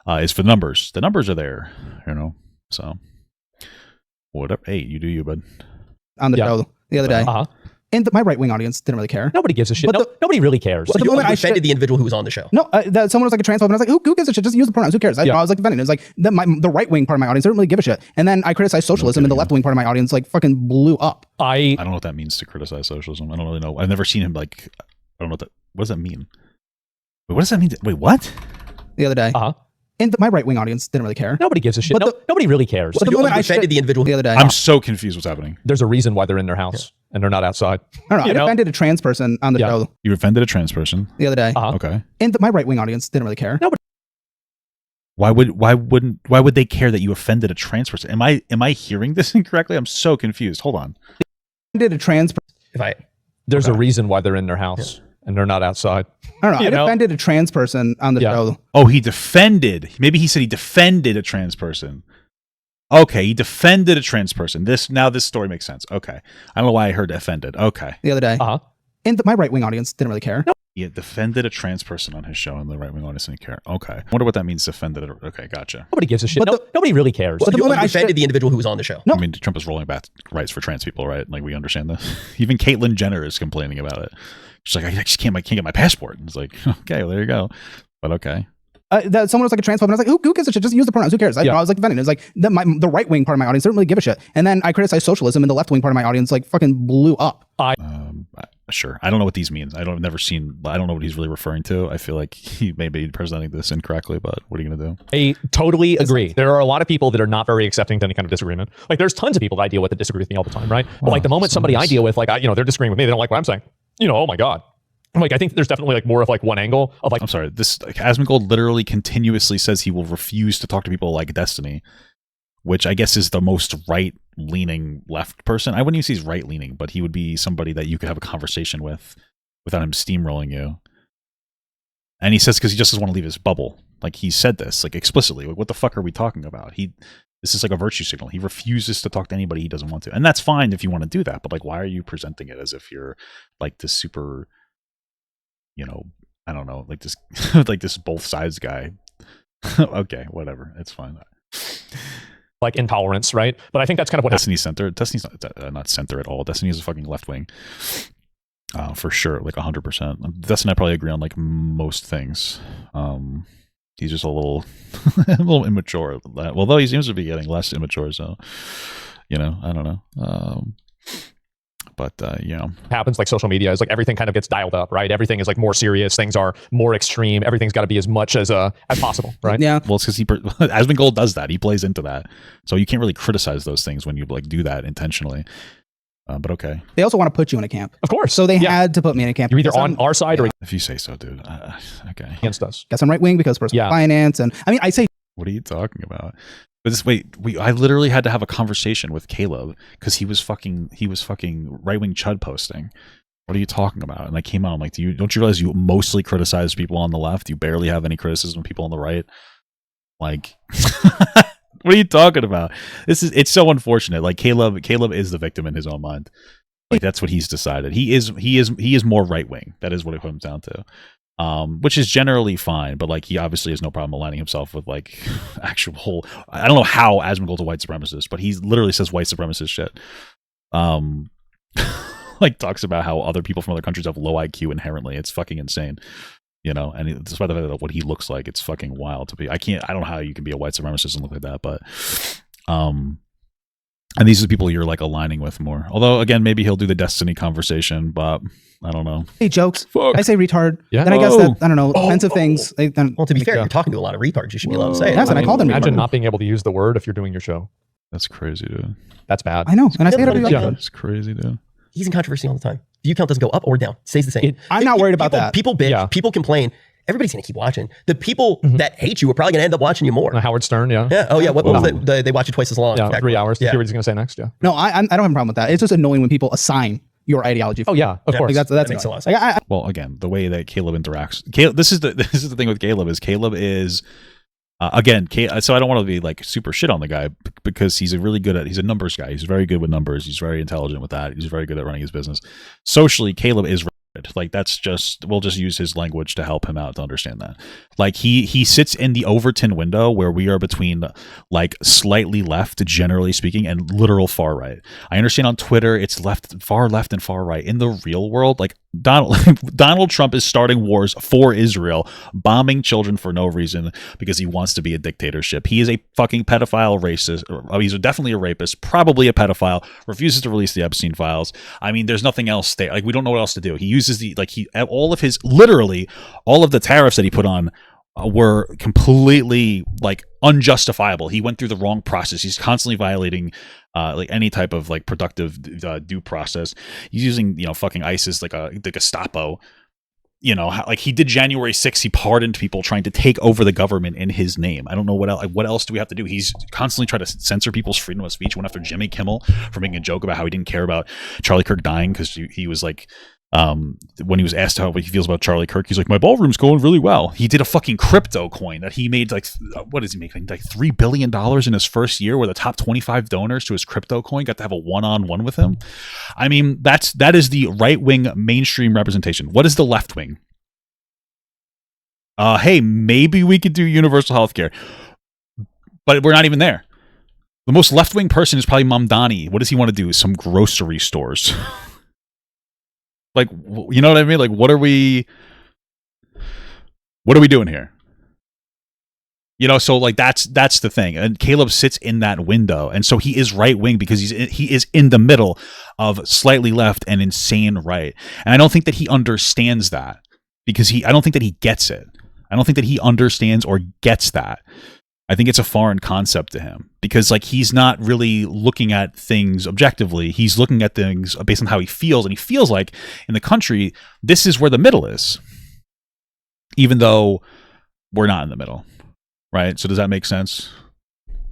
is for the numbers. The numbers are there, you know. So whatever. Hey, you do you, bud. On the show the other day. And my right-wing audience didn't really care. Nobody gives a shit. Nobody really cares. But the moment I offended the individual who was on the show. No, someone was like a transphobe, and I was like, who gives a shit? Just use the pronouns. Who cares? I was like defending it. It was like the right-wing part of my audience didn't really give a shit. And then I criticized socialism, and the left-wing part of my audience like fucking blew up. I don't know what that means to criticize socialism. I don't really know. I've never seen him like. I don't know what does that mean? Wait, what does that mean? Wait, what? The other day. And my right wing audience didn't really care. Nobody gives a shit. But Nobody really cares. But the moment I offended the individual the other day, I'm so confused what's happening. There's a reason why they're in their house and they're not outside. I don't know. I offended a trans person on the show You offended a trans person the other day. Okay. And my right wing audience didn't really care. Nobody. Why would they care that you offended a trans person? Am I hearing this incorrectly? I'm so confused. Hold on. Did a trans There's a reason why they're in their house and they're not outside. I don't know. I offended a trans person on the show. Oh, he defended. Maybe he said he defended a trans person. Okay, he defended a trans person. This story makes sense. Okay. I don't know why I heard offended. Okay. The other day. And my right wing audience didn't really care. He defended a trans person on his show and the right wing audience didn't care. Okay. I wonder what that means, defended. Okay, gotcha. Nobody gives a shit. Nobody really cares. But the moment I offended the individual who was on the show. I mean, Trump is rolling back rights for trans people, right? Like, we understand this. Even Caitlyn Jenner is complaining about it. She's like, I just can't get my passport. And it's like, okay, well, there you go. But okay. Someone was like a transphobe, and I was like, who gives a shit? Just use the pronouns. Who cares? I was like defending. It was like the right wing part of my audience didn't really give a shit. And then I criticized socialism, and the left wing part of my audience like fucking blew up. Sure. I don't know what these means. I don't know what he's really referring to. I feel like he may be presenting this incorrectly, but what are you going to do? I totally agree. There are a lot of people that are not very accepting to any kind of disagreement. Like, there's tons of people that I deal with that disagree with me all the time, right? But like the moment somebody I deal with, like, they're disagreeing with me, they don't like what I'm saying. Oh my God. Like, I think there's definitely like more of like one angle of like. I'm sorry. This Asmongold literally continuously says he will refuse to talk to people like Destiny, which I guess is the most right-leaning left person. I wouldn't even say he's right-leaning, but he would be somebody that you could have a conversation with without him steamrolling you. And he says because he just doesn't want to leave his bubble. Like, he said this like explicitly. Like, what the fuck are we talking about? This is like a virtue signal. He refuses to talk to anybody he doesn't want to, and that's fine if you want to do that. But like, why are you presenting it as if you're like this super? I don't know, like this, like this both sides guy. Okay, whatever, it's fine. Like intolerance, right? But I think that's kind of what Destiny's center. Destiny's not center at all. Destiny is a fucking left wing, for sure, like 100%. Destiny, I probably agree on like most things. He's just a little, a little immature. Although he seems to be getting less immature, so I don't know. But happens like social media is like everything kind of gets dialed up, right? Everything is like more serious. Things are more extreme. Everything's got to be as much as possible, right? Yeah. Well, it's because Asmongold does that. He plays into that, so you can't really criticize those things when you like do that intentionally. But okay. They also want to put you in a camp, of course. So they had to put me in a camp. You're either on our side or if you say so, dude. Okay. Against us. Guess I'm right wing because personal finance, and I mean, I say. What are you talking about? But I literally had to have a conversation with Caleb because he was fucking right wing chud posting. What are you talking about? And I came out, I'm like, don't you realize you mostly criticize people on the left? You barely have any criticism of people on the right. Like, what are you talking about? It's so unfortunate. Like, Caleb is the victim in his own mind. Like, that's what he's decided. He is more right wing. That is what it comes down to. Which is generally fine, but like, he obviously has no problem aligning himself with like actual. I don't know how Asmongold's a white supremacist, but he literally says white supremacist shit. Like, talks about how other people from other countries have low IQ inherently. It's fucking insane, And despite the fact that what he looks like, it's fucking wild to be. I don't know how you can be a white supremacist and look like that, but and these are the people you're like aligning with more. Although, again, maybe he'll do the Destiny conversation, but I don't know. Hey, jokes. Fuck. I say retard. Yeah. Then I guess that, I don't know, offensive things. Well, to be fair, you're talking to a lot of retards. You should be allowed to say it. Yes, and I call them Imagine retarded. not being able to use the word if you're doing your show. That's crazy, dude. That's bad. I know, and I say it every Yeah. episode. It's crazy, dude. He's in controversy all the time. View count doesn't go up or down. It stays the same. I'm not worried about that. People bitch. Yeah. People complain. Everybody's going to keep watching. The people that hate you are probably going to end up watching you more. Howard Stern, yeah. Yeah. Oh, yeah. What was it? They watch it twice as long. Yeah, Exactly. 3 hours. Yeah. See what he's going to say next, yeah. No, I don't have a problem with that. It's just annoying when people assign your ideology. Oh, yeah, of course. Like that makes a lot of sense. Like, Well, again, the way that Caleb interacts. This is the thing with Caleb is again. So I don't want to be like super shit on the guy because he's a numbers guy. He's very good with numbers. He's very intelligent with that. He's very good at running his business. Socially, Caleb is like, we'll just use his language to help him out to understand that. Like, he sits in the Overton window where we are between like slightly left, generally speaking, and literal far right. I understand on Twitter it's far left and far right. In the real world, like Donald Trump is starting wars for Israel, bombing children for no reason because he wants to be a dictatorship. He is a fucking pedophile, racist. He's definitely a rapist, probably a pedophile, refuses to release the Epstein files. I mean, there's nothing else there. Like, we don't know what else to do. He uses all of the tariffs that he put on were completely like unjustifiable. He went through the wrong process. He's constantly violating like any type of like productive due process. He's using, you know, fucking ISIS like the Gestapo. You know, like he did January 6th. He pardoned people trying to take over the government in his name. I don't know what else. Like, what else do we have to do? He's constantly trying to censor people's freedom of speech. Went after Jimmy Kimmel for making a joke about how he didn't care about Charlie Kirk dying because he was like, when he was asked how he feels about Charlie Kirk, he's like, my ballroom's going really well. He did a fucking crypto coin that he made like, what is he making? Like $3 billion in his first year, where the top 25 donors to his crypto coin got to have a one-on-one with him. I mean, that is the right-wing mainstream representation. What is the left wing? Hey, maybe we could do universal healthcare, but we're not even there. The most left-wing person is probably Mamdani. What does he want to do? Some grocery stores. Like, you know what I mean? Like, what are we doing here? You know, so like that's the thing. And Caleb sits in that window, and so he is right wing because he is in the middle of slightly left and insane right. And I don't think that he understands that because I don't think that he gets it. I don't think that he understands or gets that. I think it's a foreign concept to him because like he's not really looking at things objectively. He's looking at things based on how he feels, and he feels like in the country this is where the middle is, even though we're not in the middle, right? So does that make sense?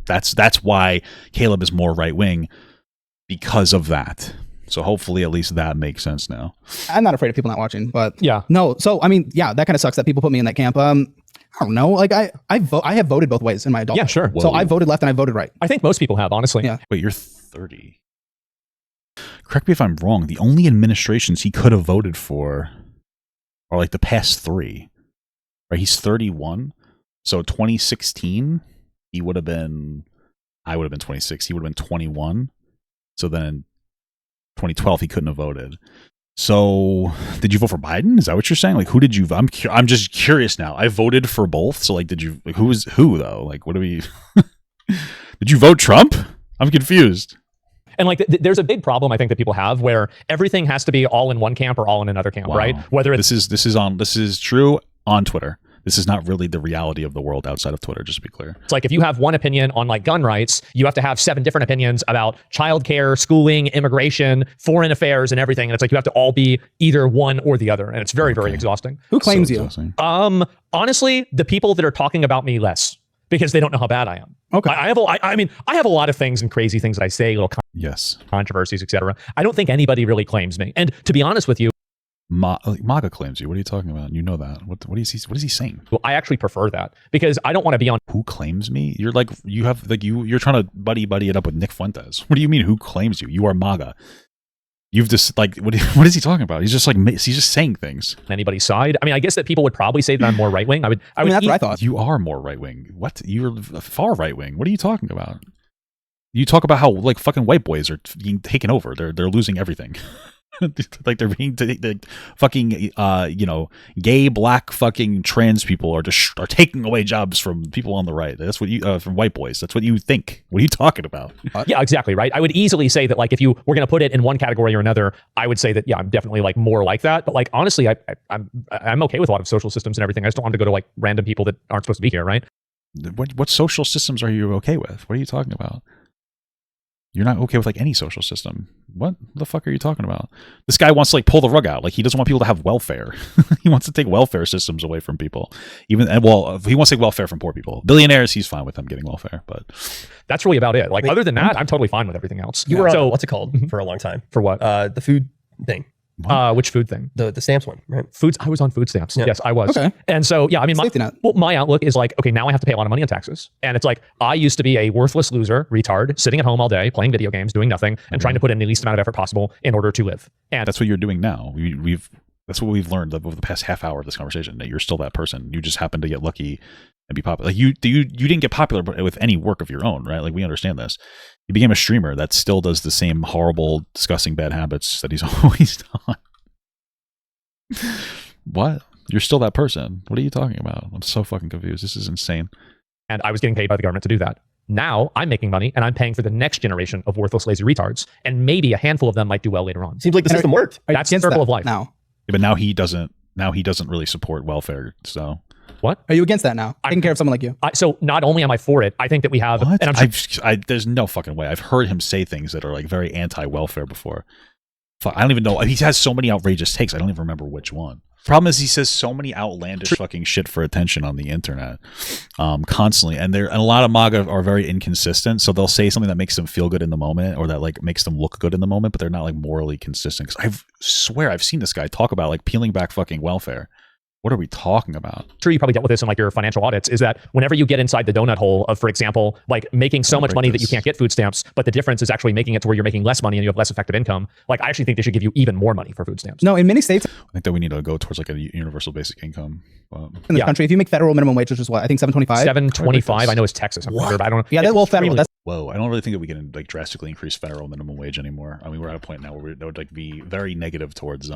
That's why Caleb is more right wing because of that. So hopefully at least that makes sense now. I'm not afraid of people not watching, but yeah, no. So I mean, yeah, that kind of sucks that people put me in that camp. I don't know. Like I have voted both ways in my adult. Yeah, sure. So I voted left and I voted right. I think most people have, honestly. Yeah. Wait, you're 30. Correct me if I'm wrong. The only administrations he could have voted for are like the past 3. Right? He's 31. So 2016, I would have been 26. He would have been 21. So then 2012, he couldn't have voted. So, did you vote for Biden? Is that what you're saying? Like, who did you? I'm just curious now. I voted for both. So, like, did you? Like, who was who though? Like, what do we? Did you vote Trump? I'm confused. And like, there's a big problem I think that people have where everything has to be all in one camp or all in another camp, right? Whether it's this is true on Twitter. This is not really the reality of the world outside of Twitter, just to be clear. It's like if you have one opinion on like gun rights, you have to have 7 different opinions about childcare, schooling, immigration, foreign affairs, and everything. And it's like you have to all be either one or the other. And it's very, very exhausting. Who claims you? Exhausting. Honestly, the people that are talking about me less because they don't know how bad I am. Okay. I have a lot of things and crazy things that I say, little Yes. controversies, etc. I don't think anybody really claims me. And to be honest with you, MAGA claims you. What are you talking about? You know that. What is he saying? well, I actually prefer that because I don't want to be on. Who claims me? You're like you're trying to buddy it up with Nick Fuentes. What do you mean? Who claims you? You are MAGA. You've just like what is he talking about? He's just saying things. Anybody's side. I mean, I guess that people would probably say that I'm more right wing. I mean, that's what I thought. You are more right wing. What? You're far right wing. What are you talking about? You talk about how like fucking white boys are being taken over. They're losing everything. Like they're being fucking gay, black, fucking trans people are taking away jobs from people on the right. That's what you from white boys. That's what you think. What are you talking about? Yeah, exactly, right. I would easily say that like if you were going to put it in one category or another, I would say that yeah, I'm definitely like more like that. But like honestly, I'm okay with a lot of social systems and everything. I just don't want to go to like random people that aren't supposed to be here, right? What social systems are you okay with? What are you talking about? You're not okay with like any social system. What the fuck are you talking about? This guy wants to like pull the rug out. Like he doesn't want people to have welfare. He wants to take welfare systems away from people. He wants to take welfare from poor people. Billionaires, he's fine with them getting welfare, but that's really about it. Like other than that, I'm totally fine with everything else. You were on, what's it called for a long time? For what? The food thing. Which food thing? The stamps one, right? Foods. I was on food stamps. Yeah. Yes, I was. Okay. And so, yeah, I mean, my outlook is like, okay, now I have to pay a lot of money on taxes. And it's like, I used to be a worthless loser, retard, sitting at home all day, playing video games, doing nothing, and trying to put in the least amount of effort possible in order to live. And that's what you're doing now. That's what we've learned over the past half hour of this conversation, that you're still that person. You just happen to get lucky and be popular. Like you didn't get popular with any work of your own, right? Like we understand this. You became a streamer that still does the same horrible, disgusting bad habits that he's always done. What? You're still that person. What are you talking about? I'm so fucking confused. This is insane. And I was getting paid by the government to do that. Now I'm making money and I'm paying for the next generation of worthless, lazy retards. And maybe a handful of them might do well later on. Seems like the system worked. That's the circle of life. Now. Yeah, but now he doesn't really support welfare. So What? Are you against that now? Taking care of someone like you. So not only am I for it, I think that we have. What? And I'm sure, there's no fucking way. I've heard him say things that are like very anti-welfare before. I don't even know. He has so many outrageous takes. I don't even remember which one. Problem is, he says so many outlandish fucking shit for attention on the internet, constantly. And a lot of MAGA are very inconsistent. So they'll say something that makes them feel good in the moment, or that like makes them look good in the moment, but they're not like morally consistent. Because I swear I've seen this guy talk about like peeling back fucking welfare. What are we talking about? Sure, you probably dealt with this in like your financial audits, is that whenever you get inside the donut hole of, for example, like making so much money that you can't get food stamps, but the difference is actually making it to where you're making less money and you have less effective income. Like, I actually think they should give you even more money for food stamps. No, in many states I think that we need to go towards like a universal basic income. in this country, if you make federal minimum wage, which is what, I think $7.25? $7.25. I know it's Texas. I'm sure, but I don't know. Yeah, that's well federal. That's Whoa, I don't really think that we can like drastically increase federal minimum wage anymore. I mean, we're at a point now where that would like be very negative towards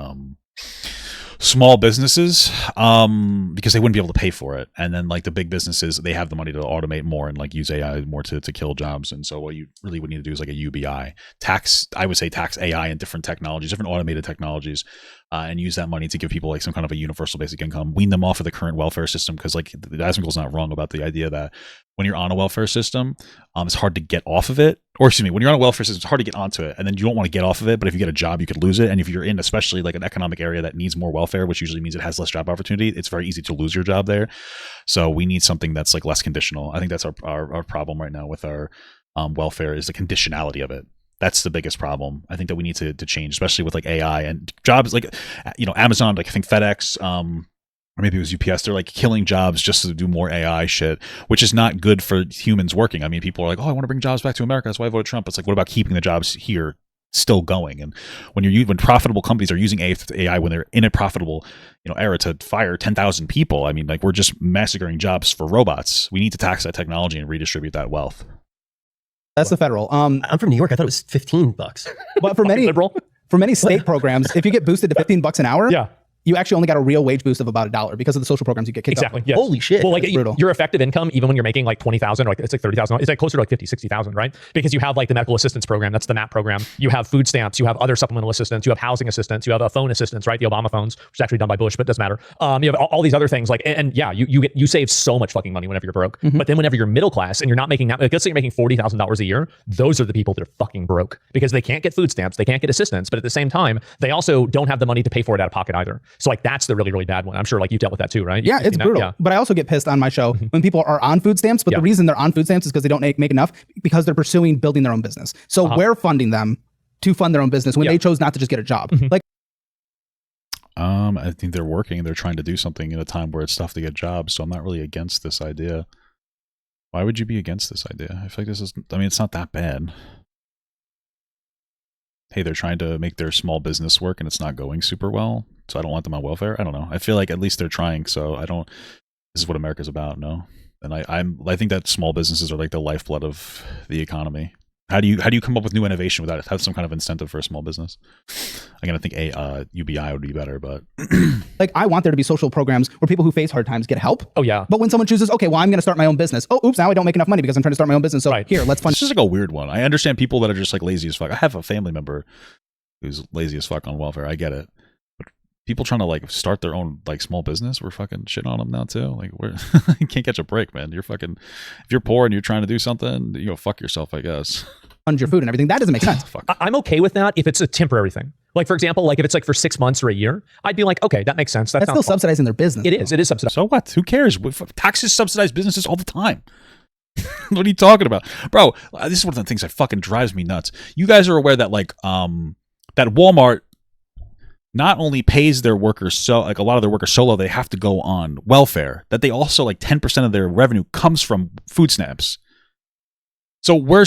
small businesses because they wouldn't be able to pay for it. And then like the big businesses, they have the money to automate more and like use AI more to kill jobs. And so what you really would need to do is like a UBI tax. I would say tax AI and different technologies, different automated technologies, and use that money to give people like some kind of a universal basic income, wean them off of the current welfare system. Because like the Asmongold's not wrong about the idea that when you're on a welfare system, it's hard to get off of it. Or excuse me, when you're on a welfare system, it's hard to get onto it, and then you don't want to get off of it. But if you get a job, you could lose it. And if you're in, especially like an economic area that needs more welfare, which usually means it has less job opportunity, it's very easy to lose your job there. So we need something that's like less conditional. I think that's our problem right now with our welfare, is the conditionality of it. That's the biggest problem. I think that we need to change, especially with like AI and jobs like, Amazon, like I think FedEx, or maybe it was UPS. They're like killing jobs just to do more AI shit, which is not good for humans working. I mean, people are like, oh, I want to bring jobs back to America. That's why I voted Trump. It's like, what about keeping the jobs here still going? And when profitable companies are using AI when they're in a profitable, era to fire 10,000 people, I mean, like we're just massacring jobs for robots. We need to tax that technology and redistribute that wealth. the federal. I'm from New York. I thought it was $15. But for many state programs, if you get boosted to $15 an hour, Yeah. you actually only got a real wage boost of about $1 because of the social programs you get kicked Exactly. off. Yes. Holy shit. Well, like That's brutal. your effective income, even when you're making like 20,000 or like it's like 30,000, it's like closer to like 50, 60,000, right? Because you have like the medical assistance program, that's the MAP program. You have food stamps, you have other supplemental assistance, you have housing assistance, you have a phone assistance, right? The Obama phones, which is actually done by Bush, but it doesn't matter. You have all these other things like, and yeah, you save so much fucking money whenever you're broke. But then whenever you're middle class and you're not making that, like, let's say you're making $40,000 a year, those are the people that are fucking broke because they can't get food stamps, they can't get assistance, but at the same time, they also don't have the money to pay for it out of pocket either. So like that's the really, really bad one. I'm sure like you dealt with that too, right? Yeah, it's brutal. Yeah. But I also get pissed on my show when people are on food stamps, but the reason they're on food stamps is because they don't make enough because they're pursuing building their own business. So we're funding them to fund their own business when they chose not to just get a job. Like, I think they're working. They're trying to do something in a time where it's tough to get jobs. So I'm not really against this idea. Why would you be against this idea? I feel like it's not that bad. Hey, they're trying to make their small business work and it's not going super well. So I don't want them on welfare. I don't know. I feel like at least they're trying. So this is what America's about. No. And I think that small businesses are like the lifeblood of the economy. How do you come up with new innovation without have some kind of incentive for a small business? Again, I think UBI would be better, but like I want there to be social programs where people who face hard times get help. Oh yeah. But when someone chooses, okay, well, I'm going to start my own business. Oh, oops, now I don't make enough money because I'm trying to start my own business. So here, let's fund. This is like a weird one. I understand people that are just like lazy as fuck. I have a family member who's lazy as fuck on welfare. I get it. But people trying to like start their own like small business, we're fucking shitting on them now too. Like you can't catch a break, man. You're fucking, if you're poor and you're trying to do something, you go fuck yourself, I guess. Fund your food and everything. That doesn't make sense. I'm okay with that if it's a temporary thing. Like for example, like if it's like for 6 months or a year, I'd be like, okay, that makes sense. That's still subsidizing their business. It is subsidized. So what? Who cares? Taxes subsidize businesses all the time. What are you talking about? Bro, this is one of the things that fucking drives me nuts. You guys are aware that like that Walmart not only pays their workers so like a lot of their workers so low they have to go on welfare, that they also like 10% of their revenue comes from food stamps. So we're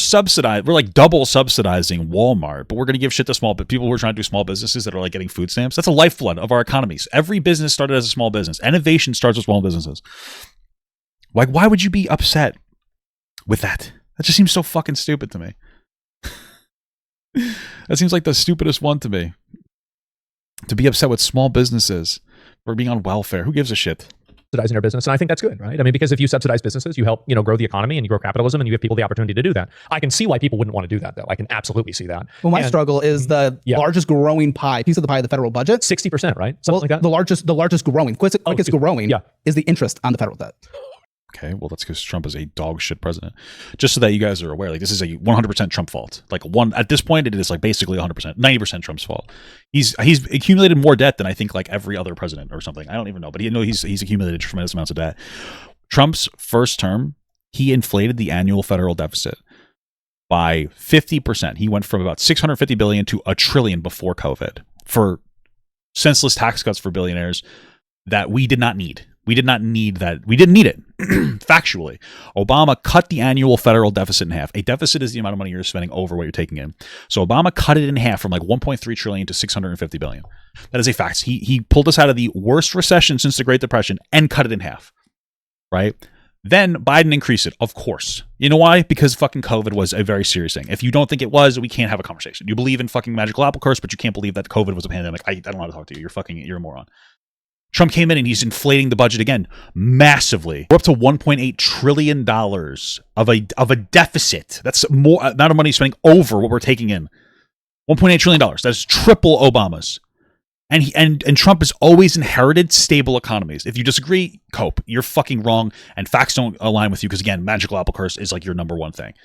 like double subsidizing Walmart, but we're going to give shit to people who are trying to do small businesses that are like getting food stamps. That's a lifeblood of our economies. Every business started as a small business. Innovation starts with small businesses. Like, why would you be upset with that? That just seems so fucking stupid to me. That seems like the stupidest one to me. To be upset with small businesses for being on welfare. Who gives a shit? subsidizing their business. And I think that's good, right? I mean, because if you subsidize businesses, you help, grow the economy and you grow capitalism and you give people the opportunity to do that. I can see why people wouldn't want to do that, though. I can absolutely see that. Well, my struggle is the largest growing piece of the pie of the federal budget. 60%, right? Something like that. The largest growing, quickest growing is the interest on the federal debt. Okay, well, that's because Trump is a dog shit president. Just so that you guys are aware, like, this is a 100% Trump fault. Like, at this point, it is like basically 100%, 90% Trump's fault. He's accumulated more debt than I think like every other president or something. I don't even know, but he's accumulated tremendous amounts of debt. Trump's first term, he inflated the annual federal deficit by 50%. He went from about 650 billion to $1 trillion before COVID for senseless tax cuts for billionaires that we did not need. We did not need that. We didn't need it. Factually, Obama cut the annual federal deficit in half. A deficit is the amount of money you're spending over what you're taking in. So Obama cut it in half from like 1.3 trillion to 650 billion. That is a fact. He pulled us out of the worst recession since the Great Depression and cut it in half. Right? Then Biden increased it, of course. You know why? Because fucking COVID was a very serious thing. If you don't think it was, we can't have a conversation. You believe in fucking magical apple curse, but you can't believe that COVID was a pandemic. I don't want to talk to you. You're a moron. Trump came in and he's inflating the budget again massively. We're up to $1.8 trillion of a deficit. That's more amount of money spending over what we're taking in. $1.8 trillion. That's triple Obama's. And Trump has always inherited stable economies. If you disagree, cope. You're fucking wrong, and facts don't align with you because, again, magical apple curse is like your number one thing.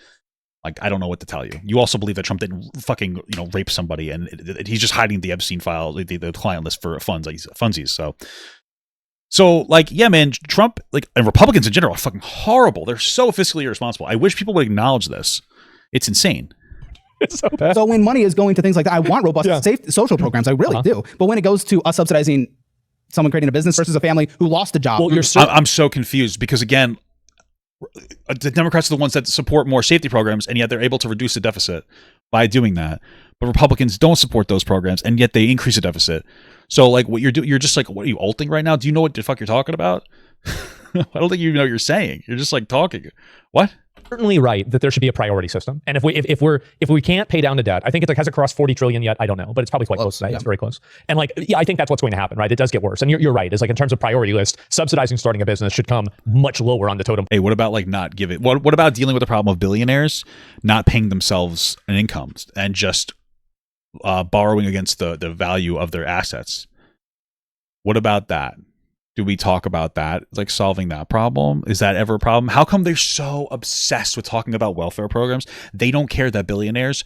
Like, I don't know what to tell you. You also believe that Trump didn't fucking, rape somebody, and he's just hiding the Epstein file, the client list for funsies. So, like, yeah, man, Trump, like, and Republicans in general are fucking horrible. They're so fiscally irresponsible. I wish people would acknowledge this. It's insane. It's so bad. So when money is going to things like that, I want robust safe social programs. I really do. But when it goes to us subsidizing someone creating a business versus a family who lost a job. Well, I'm so confused because, again, the Democrats are the ones that support more safety programs, and yet they're able to reduce the deficit by doing that. But Republicans don't support those programs, and yet they increase the deficit. So, like, what you're doing, you're just like, what are you ulting right now? Do you know what the fuck you're talking about? I don't think you know what you're saying. You're just like talking. What? Certainly right that there should be a priority system, and if we can't pay down the debt, I think has it crossed 40 trillion yet? I don't know, but it's probably quite close to that. Yeah. It's very close. And like, I think that's what's going to happen, right? It does get worse, and you're right. It's like in terms of priority list, subsidizing starting a business should come much lower on the totem. Hey, what about like not giving? What about dealing with the problem of billionaires not paying themselves an income and just borrowing against the value of their assets? What about that? Do we talk about that, like solving that problem? Is that ever a problem? How come they're so obsessed with talking about welfare programs? They don't care that billionaires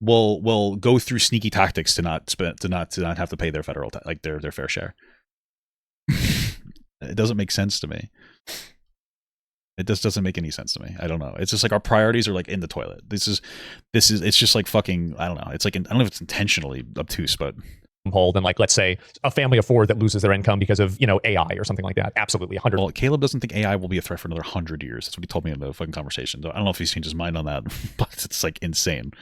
will go through sneaky tactics to not have to pay their federal their fair share. It doesn't make sense to me. It just doesn't make any sense to me. I don't know. It's just like our priorities are like in the toilet. This is it's just like fucking, I don't know. It's like, I don't know if it's intentionally obtuse, but hold, and like, let's say a family of four that loses their income because of AI or something like that. Absolutely 100. Well, Caleb doesn't think AI will be a threat for another 100 years. That's what he told me in the fucking conversation. I don't know if he's changed his mind on that, but it's like insane.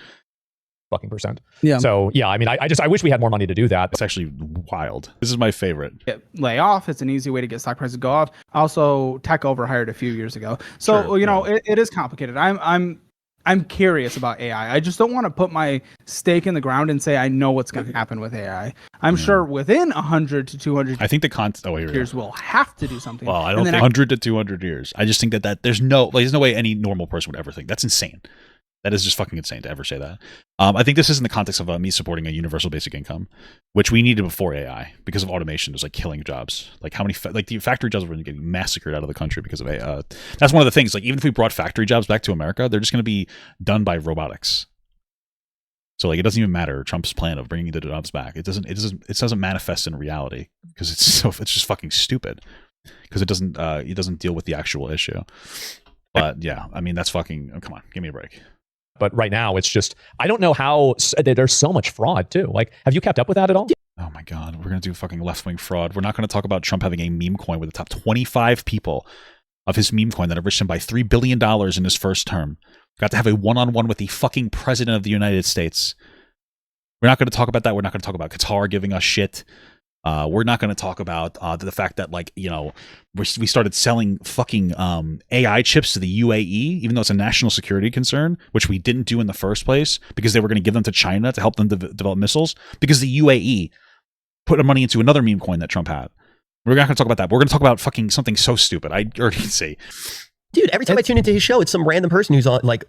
Fucking percent. Yeah. So yeah, I mean, I wish we had more money to do that. It's actually wild. This is my favorite. Lay off. It's an easy way to get stock prices go off. Also, tech overhired a few years ago. So Sure, it is complicated. I'm curious about AI. I just don't want to put my stake in the ground and say I know what's going to happen with AI. I'm sure within 100 to 200 I think the years we'll have to do something. Well, I don't think 100 to 200 years. I just think that there's no way any normal person would ever think. That's insane. That is just fucking insane to ever say that. I think this is in the context of me supporting a universal basic income, which we needed before AI because of automation. It was like killing jobs. Like how many the factory jobs were getting massacred out of the country because of AI. That's one of the things. Like even if we brought factory jobs back to America, they're just going to be done by robotics. So like it doesn't even matter Trump's plan of bringing the jobs back. It doesn't manifest in reality because it's just fucking stupid because it doesn't deal with the actual issue. But yeah, I mean that's fucking. Oh, come on, give me a break. But right now, it's just, I don't know how, there's so much fraud too. Like, have you kept up with that at all? Oh my God, we're going to do fucking left-wing fraud. We're not going to talk about Trump having a meme coin with the top 25 people of his meme coin that enriched him by $3 billion in his first term. Got to have a one-on-one with the fucking president of the United States. We're not going to talk about that. We're not going to talk about Qatar giving us shit. We're not going to talk about the fact that, like, we started selling fucking AI chips to the UAE, even though it's a national security concern, which we didn't do in the first place because they were going to give them to China to help them develop missiles because the UAE put money into another meme coin that Trump had. We're not going to talk about that. We're going to talk about fucking something so stupid. I already say, dude, every time I tune into his show, it's some random person who's on like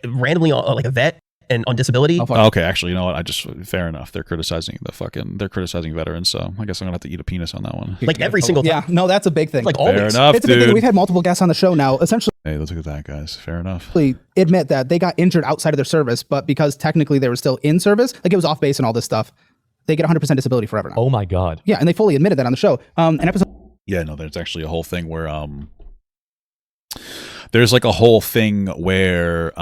randomly on like a vet and on disability. Okay, actually, you know what? fair enough. They're criticizing veterans, so I guess I'm gonna have to eat a penis on that one. Like every single time. Yeah, no, that's a big thing. Like Fair always. enough, It's a big thing. dude. We've had multiple guests on the show now. Essentially, Hey, let's look at that, guys. Fair enough. admit that they got injured outside of their service, but because technically they were still in service, like it was off base and all this stuff, they get 100% disability forever now. Oh my God. Yeah, and they fully admitted that on the show. An episode. Yeah, no, there's actually a whole thing where there's like a whole thing where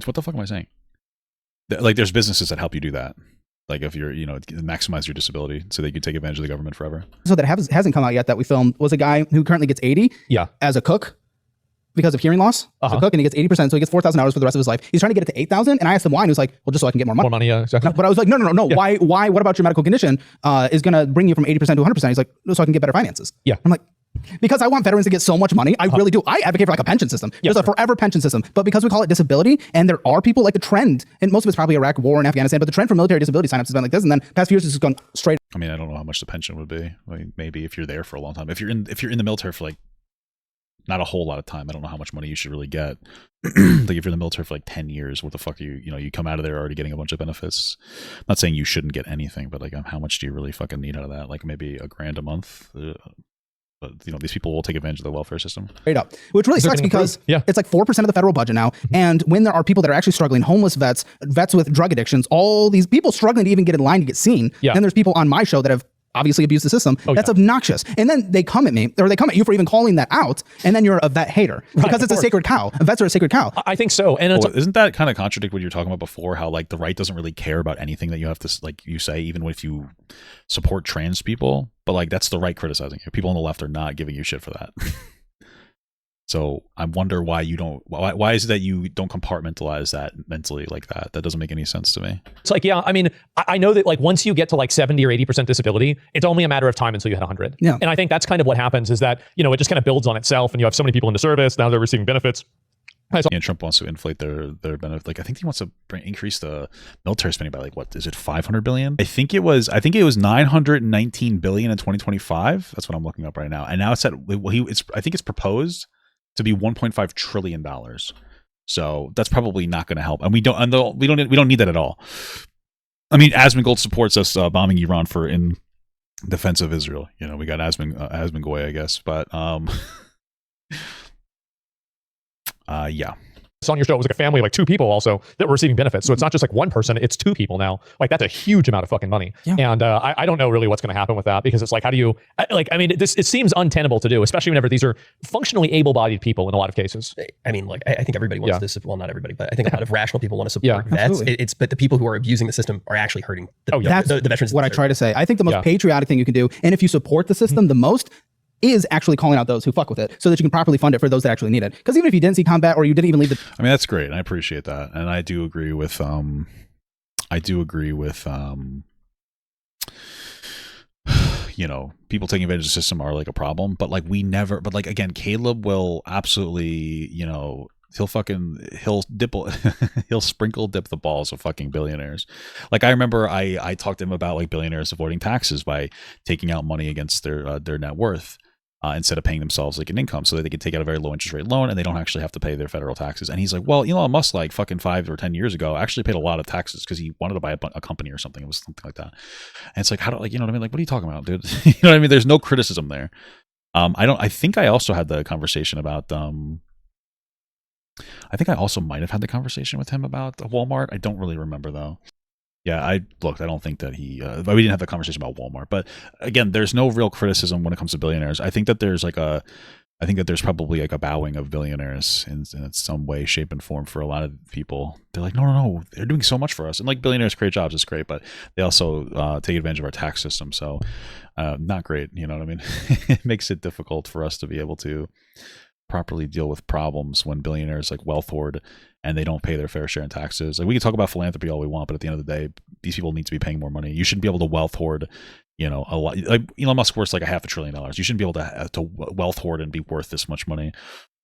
what the fuck am I saying? Like there's businesses that help you do that. Like if you're, maximize your disability so they can take advantage of the government forever. So that hasn't come out yet that we filmed was a guy who currently gets 80 as a cook because of hearing loss. As a cook, and he gets 80%, so he gets 4,000 hours for the rest of his life. He's trying to get it to 8,000, and I asked him why, and he was like, well, just so I can get more money. More money, yeah, exactly. No, but I was like, no. Yeah. Why? What about your medical condition is going to bring you from 80% to 100%? He's like, no, so I can get better finances. Yeah. I'm like, because I want veterans to get so much money. I really do. I advocate for like a pension system. There's a forever pension system. But because we call it disability, and there are people like the trend, and most of it's probably Iraq war and Afghanistan, but the trend for military disability signups has been like this, and then past few years it's just gone straight. I mean, I don't know how much the pension would be. I mean, maybe if you're there for a long time. If you're in the military for like not a whole lot of time, I don't know how much money you should really get. Like if you're in the military for like 10 years, what the fuck you come out of there already getting a bunch of benefits. I'm not saying you shouldn't get anything, but like how much do you really fucking need out of that? Like maybe $1,000 a month. But these people will take advantage of the welfare system. Straight up. Which really sucks because it's like 4% of the federal budget now. And when there are people that are actually struggling, homeless vets with drug addictions, all these people struggling to even get in line to get seen. Then there's people on my show that have obviously abused the system. That's obnoxious. And then they come at me, or they come at you for even calling that out, and then you're a vet hater because it's a sacred cow. Vets are a sacred cow. I think so. And isn't that kind of contradict what you were talking about before? How like the right doesn't really care about anything that you have to like you say, even if you support trans people, but like that's the right criticizing you. People on the left are not giving you shit for that. So I wonder why you don't. Why is it that you don't compartmentalize that mentally like that? That doesn't make any sense to me. It's like, I mean, I know that like once you get to like 70 or 80% disability, it's only a matter of time until you hit 100. Yeah. And I think that's kind of what happens is that, it just kind of builds on itself, and you have so many people in the service, now they're receiving benefits. And Trump wants to inflate their benefit. Like I think he wants to increase the military spending by like what is it, 500 billion? I think it was 919 billion in 2025. That's what I'm looking up right now. And now it's at I think it's proposed to be $1.5 trillion. So that's probably not going to help. And we don't need that at all. I mean, Asmongold supports us bombing Iran in defense of Israel. We got Asmongold, I guess, but yeah. On your show, it was like a family of like 2 people also that were receiving benefits. So it's not just like one person, it's 2 people now. Like that's a huge amount of fucking money. Yeah. And I don't know really what's going to happen with that, because it's like, how do you, it seems untenable to do, especially whenever these are functionally able-bodied people in a lot of cases. I mean, like, I think everybody wants this. Well, not everybody, but I think a lot of rational people want to support vets. But the people who are abusing the system are actually hurting the veterans. What I try to say. I think the most patriotic thing you can do, and if you support the system the most, is actually calling out those who fuck with it so that you can properly fund it for those that actually need it. Because even if you didn't see combat or you didn't even leave I mean, that's great. I appreciate that. And I do agree with people taking advantage of the system are like a problem, but like again, Caleb will absolutely, he'll sprinkle dip the balls of fucking billionaires. Like I remember I talked to him about like billionaires avoiding taxes by taking out money against their net worth. Instead of paying themselves like an income, so that they can take out a very low interest rate loan and they don't actually have to pay their federal taxes. And he's like, well, Elon Musk, like fucking 5 or 10 years ago, actually paid a lot of taxes because he wanted to buy a company or something. It was something like that. And it's like, how do what I mean? Like, what are you talking about, dude? You know what I mean? There's no criticism there. I think I also had the conversation about, I think I also might have had the conversation with him about Walmart. I don't really remember though. Yeah, I don't think that we didn't have the conversation about Walmart, but again, there's no real criticism when it comes to billionaires. I think that there's probably like a bowing of billionaires in some way, shape, and form for a lot of people. They're like, no, they're doing so much for us. And like billionaires create jobs, it's great, but they also take advantage of our tax system. So not great, you know what I mean? It makes it difficult for us to be able to properly deal with problems when billionaires like wealth hoard and they don't pay their fair share in taxes. Like we can talk about philanthropy all we want, but at the end of the day, these people need to be paying more money. You shouldn't be able to wealth hoard, a lot. Like Elon Musk worth like $500 billion. You shouldn't be able to wealth hoard and be worth this much money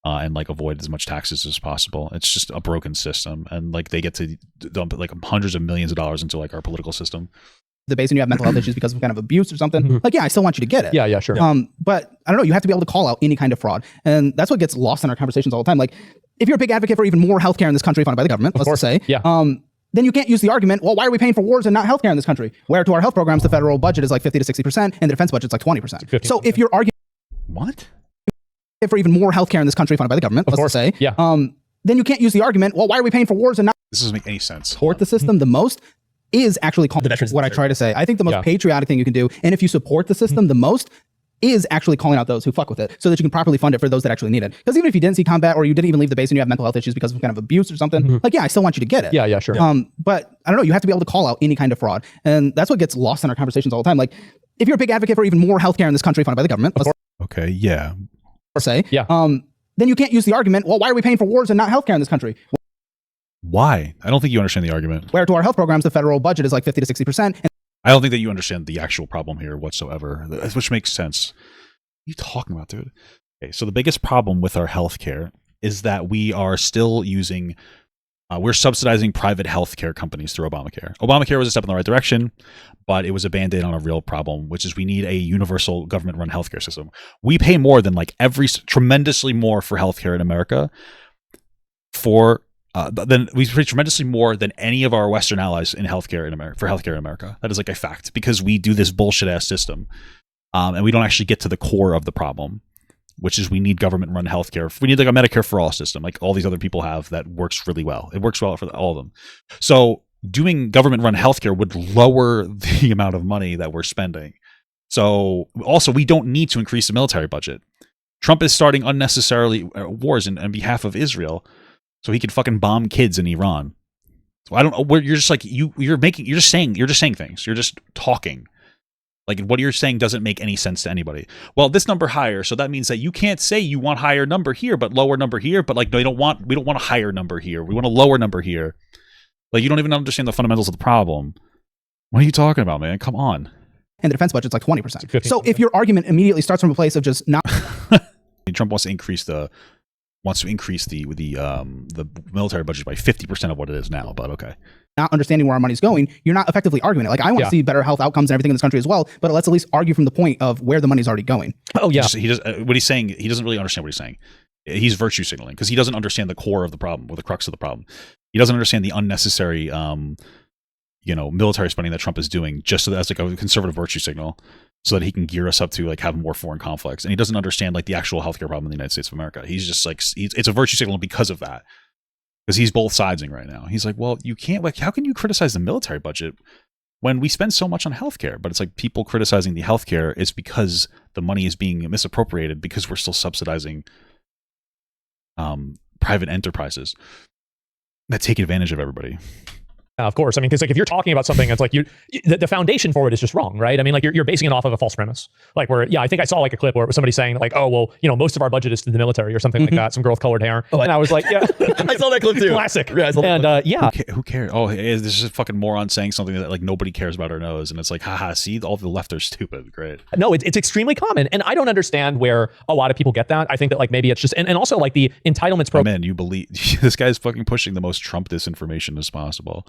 and like avoid as much taxes as possible. It's just a broken system, and like they get to dump like hundreds of millions of dollars into like our political system. the base and you have mental health issues because of kind of abuse or something, like, yeah, I still want you to get it. Yeah, sure. But I don't know, you have to be able to call out any kind of fraud. And that's what gets lost in our conversations all the time. Like, if you're a big advocate for even more healthcare in this country funded by the government, let's just say, then you can't use the argument, well, why are we paying for wars and not healthcare in this country? Where to our health programs, the federal budget is like 50 to 60%, and the defense budget's like 20%. 15%. So if you're arguing for even more healthcare in this country funded by the government, let's just say, then you can't use the argument, well, why are we paying for wars and not This doesn't make any sense. support the system the most is actually calling The veterans what I try to say. I think the most patriotic thing you can do, and if you support the system the most, is actually calling out those who fuck with it so that you can properly fund it for those that actually need it. Because even if you didn't see combat or you didn't even leave the base and you have mental health issues because of kind of abuse or something, like, yeah, I still want you to get it. Yeah, sure. But I don't know, you have to be able to call out any kind of fraud. And that's what gets lost in our conversations all the time. Like, if you're a big advocate for even more healthcare in this country funded by the government, let's say, then you can't use the argument, well, why are we paying for wars and not healthcare in this country? Why? I don't think you understand the argument. Where to our health programs, the federal budget is like 50 to 60%. And I don't think that you understand the actual problem here whatsoever, which makes sense. What are you talking about, dude? Okay, so the biggest problem with our healthcare is that we are still using, we're subsidizing private healthcare companies through Obamacare. Obamacare was a step in the right direction, but it was a band-aid on a real problem, which is we need a universal government-run healthcare system. We pay more than tremendously more for healthcare in America we pay tremendously more than any of our Western allies in healthcare in America for healthcare in America. That is like a fact because we do this bullshit ass system. And we don't actually get to the core of the problem, which is we need government-run healthcare. We need like a Medicare for all system, like all these other people have that works really well. It works well for all of them. So doing government-run healthcare would lower the amount of money that we're spending. So also, we don't need to increase the military budget. Trump is starting unnecessarily wars on behalf of Israel, so he can fucking bomb kids in Iran. So I don't know where you're just like you're just saying things. You're just talking. Like what you're saying doesn't make any sense to anybody. Well, this number higher, so that means that you can't say you want higher number here, but lower number here. But like, no, we don't want a higher number here. We want a lower number here. Like you don't even understand the fundamentals of the problem. What are you talking about, man? Come on. And the defense budget's like 20%. So if your argument immediately starts from a place of just not, Trump wants to increase the military budget by 50% of what it is now. But okay. Not understanding where our money's going, you're not effectively arguing it. Like I want to see better health outcomes and everything in this country as well, but let's at least argue from the point of where the money's already going. Oh yeah. What he's saying, he doesn't really understand what he's saying. He's virtue signaling because he doesn't understand the core of the problem or the crux of the problem. He doesn't understand the unnecessary, military spending that Trump is doing just so that as like a conservative virtue signal so that he can gear us up to like have more foreign conflicts. And he doesn't understand like the actual healthcare problem in the United States of America. He's just like, it's a virtue signal because of that. Because he's both sidesing right now. He's like, well, you can't, like, how can you criticize the military budget when we spend so much on healthcare? But it's like people criticizing the healthcare is because the money is being misappropriated because we're still subsidizing private enterprises that take advantage of everybody. Of course. I mean, because like if you're talking about something that's like the foundation for it is just wrong, right? I mean, like you're basing it off of a false premise. Like where, I think I saw like a clip where it was somebody saying like, oh, well, most of our budget is to the military or something like that. Some girl with colored hair. Oh, and I was like, yeah. I saw that clip too. Classic. Yeah, Who cares? Oh, this is a fucking moron saying something that like nobody cares about or knows. And it's like, haha, see, all the left are stupid. Great. No, it's extremely common. And I don't understand where a lot of people get that. I think that like maybe it's just, and also like the entitlements program. Man, you believe this guy's fucking pushing the most Trump disinformation as possible.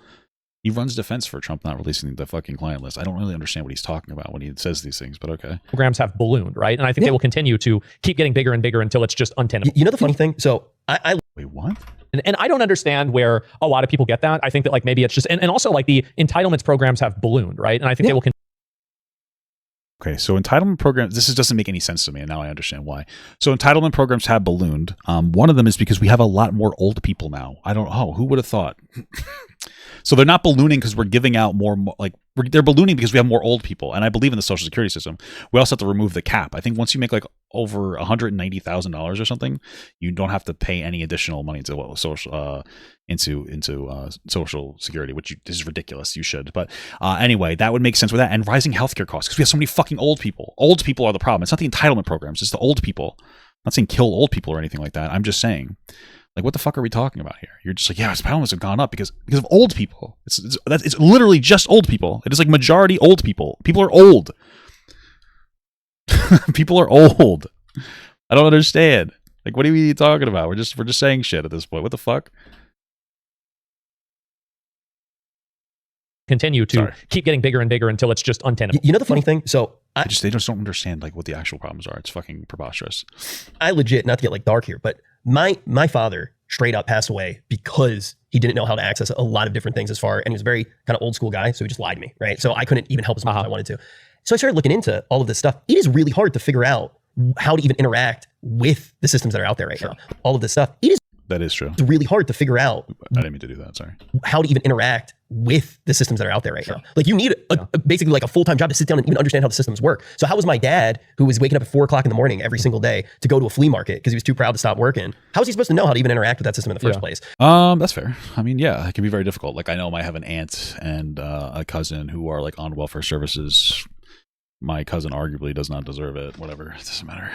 He runs defense for Trump not releasing the fucking client list. I don't really understand what he's talking about when he says these things, but okay. Programs have ballooned, right? And I think they will continue to keep getting bigger and bigger until it's just untenable. You know the funny thing? So I Wait, what? And I don't understand where a lot of people get that. I think that like maybe it's just, and also like the entitlements programs have ballooned, right? And I think they will continue. Okay, so entitlement programs, this doesn't make any sense to me, and now I understand why. So entitlement programs have ballooned. One of them is because we have a lot more old people now. Who would have thought? So they're not ballooning because we're giving out more, they're ballooning because we have more old people. And I believe in the Social Security system. We also have to remove the cap. I think once you make like over $190,000 or something, you don't have to pay any additional money into Social Security, which is ridiculous. You should. But anyway, that would make sense with that. And rising healthcare costs because we have so many fucking old people. Old people are the problem. It's not the entitlement programs. It's the old people. I'm not saying kill old people or anything like that. I'm just saying. Like, what the fuck are we talking about here? You're just like, yeah, entitlements have gone up because of old people. It's literally just old people. It is like majority old people. People are old. People are old. I don't understand. Like, what are we talking about? We're just saying shit at this point. What the fuck? continue to keep getting bigger and bigger until it's just untenable. You know the funny thing? So they just don't understand like what the actual problems are. It's fucking preposterous. I legit, not to get like dark here, but my father straight up passed away because he didn't know how to access a lot of different things and he was a very kind of old school guy. So he just lied to me, right? So I couldn't even help as much as I wanted to. So I started looking into all of this stuff. It is really hard to figure out how to even interact with the systems that are out there right now. All of this stuff. That is true. It's really hard to figure out. I didn't mean to do that. Sorry. How to even interact with the systems that are out there right now. Like you need basically like a full-time job to sit down and even understand how the systems work. So how was my dad, who was waking up at 4 o'clock in the morning every single day to go to a flea market because he was too proud to stop working? How was he supposed to know how to even interact with that system in the first place? That's fair. I mean, yeah, it can be very difficult. Like I know I have an aunt and a cousin who are like on welfare services. My cousin arguably does not deserve it. Whatever. It doesn't matter.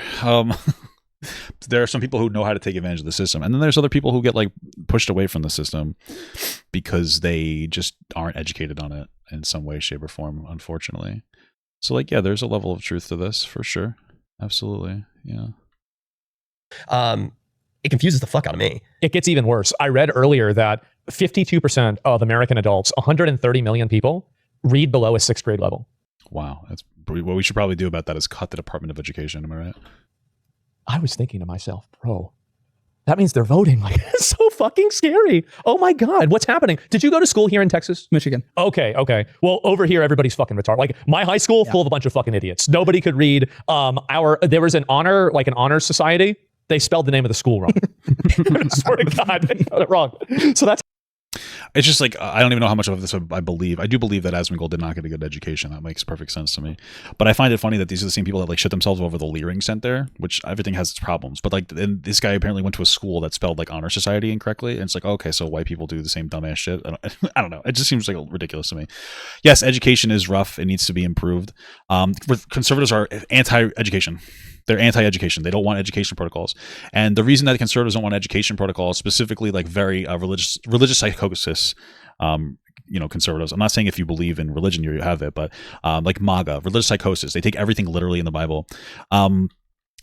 There are some people who know how to take advantage of the system, and then there's other people who get like pushed away from the system because they just aren't educated on it in some way, shape, or form, unfortunately. So like, yeah, there's a level of truth to this for sure. Absolutely. Yeah. It confuses the fuck out of me. It gets even worse. I read earlier that 52% of American adults, 130 million people, read below a 6th grade level. Wow. That's what we should probably do about that is cut the Department of Education. Am I right? I was thinking to myself, bro, that means they're voting. Like, it's so fucking scary. Oh my God, what's happening? Did you go to school here in Texas? Michigan. Okay. Well, over here, everybody's fucking retarded. Like my high school, full of a bunch of fucking idiots. Nobody could read. There was an honors society. They spelled the name of the school wrong. I swear to God, they got it wrong. So that's. It's just like, I don't even know how much of this I believe. I do believe that Asmongold did not get a good education. That makes perfect sense to me. But I find it funny that these are the same people that like shit themselves over the Leering sent there, which everything has its problems. But like, and this guy apparently went to a school that spelled like honor society incorrectly. And it's like, okay, so white people do the same dumbass shit. I don't know. It just seems like ridiculous to me. Yes, education is rough. It needs to be improved. Conservatives are anti-education. They're anti-education. They don't want education protocols. And the reason that the conservatives don't want education protocols, specifically like very religious psychosis, conservatives. I'm not saying if you believe in religion, you have it, but like MAGA, religious psychosis, they take everything literally in the Bible.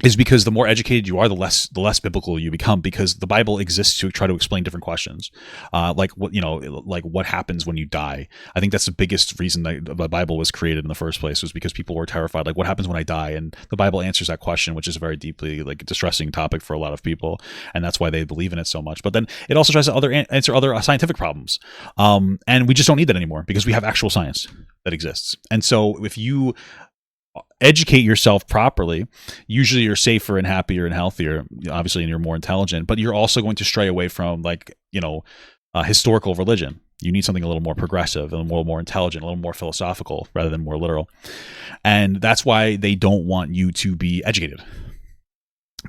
Is because the more educated you are, the less biblical you become, because the Bible exists to try to explain different questions, like what happens when you die. I think that's the biggest reason that the Bible was created in the first place, was because people were terrified, like what happens when I die, and the Bible answers that question, which is a very deeply like distressing topic for a lot of people, and that's why they believe in it so much. But then it also tries to answer other scientific problems, and we just don't need that anymore because we have actual science that exists. And so if you educate yourself properly, usually you're safer and happier and healthier, obviously, and you're more intelligent, but you're also going to stray away from historical religion. You need something a little more progressive, a little more intelligent, a little more philosophical rather than more literal. And that's why they don't want you to be educated,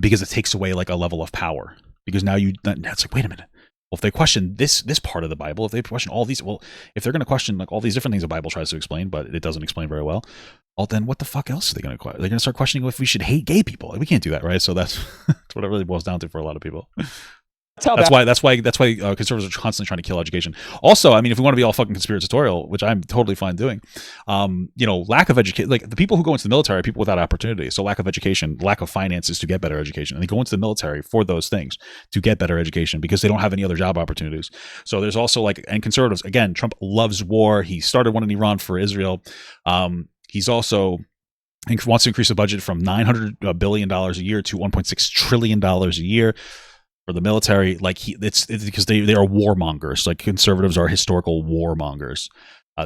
because it takes away like a level of power. Because now that's like, wait a minute. Well, if they question this part of the Bible, if they question all these, well, if they're going to question like all these different things the Bible tries to explain, but it doesn't explain very well, well, then what the fuck else are they going to question? They're going to start questioning if we should hate gay people. We can't do that, right? So that's what it really boils down to for a lot of people. That's why conservatives are constantly trying to kill education. Also, I mean, if we want to be all fucking conspiratorial, which I'm totally fine doing, lack of education, like the people who go into the military are people without opportunity. So lack of education, lack of finances to get better education, and they go into the military for those things to get better education because they don't have any other job opportunities. So there's also and conservatives, again, Trump loves war. He started one in Iran for Israel. He's also wants to increase the budget from $900 billion a year to $1.6 trillion a year for the military. Like it's because they are warmongers. Like conservatives are historical warmongers.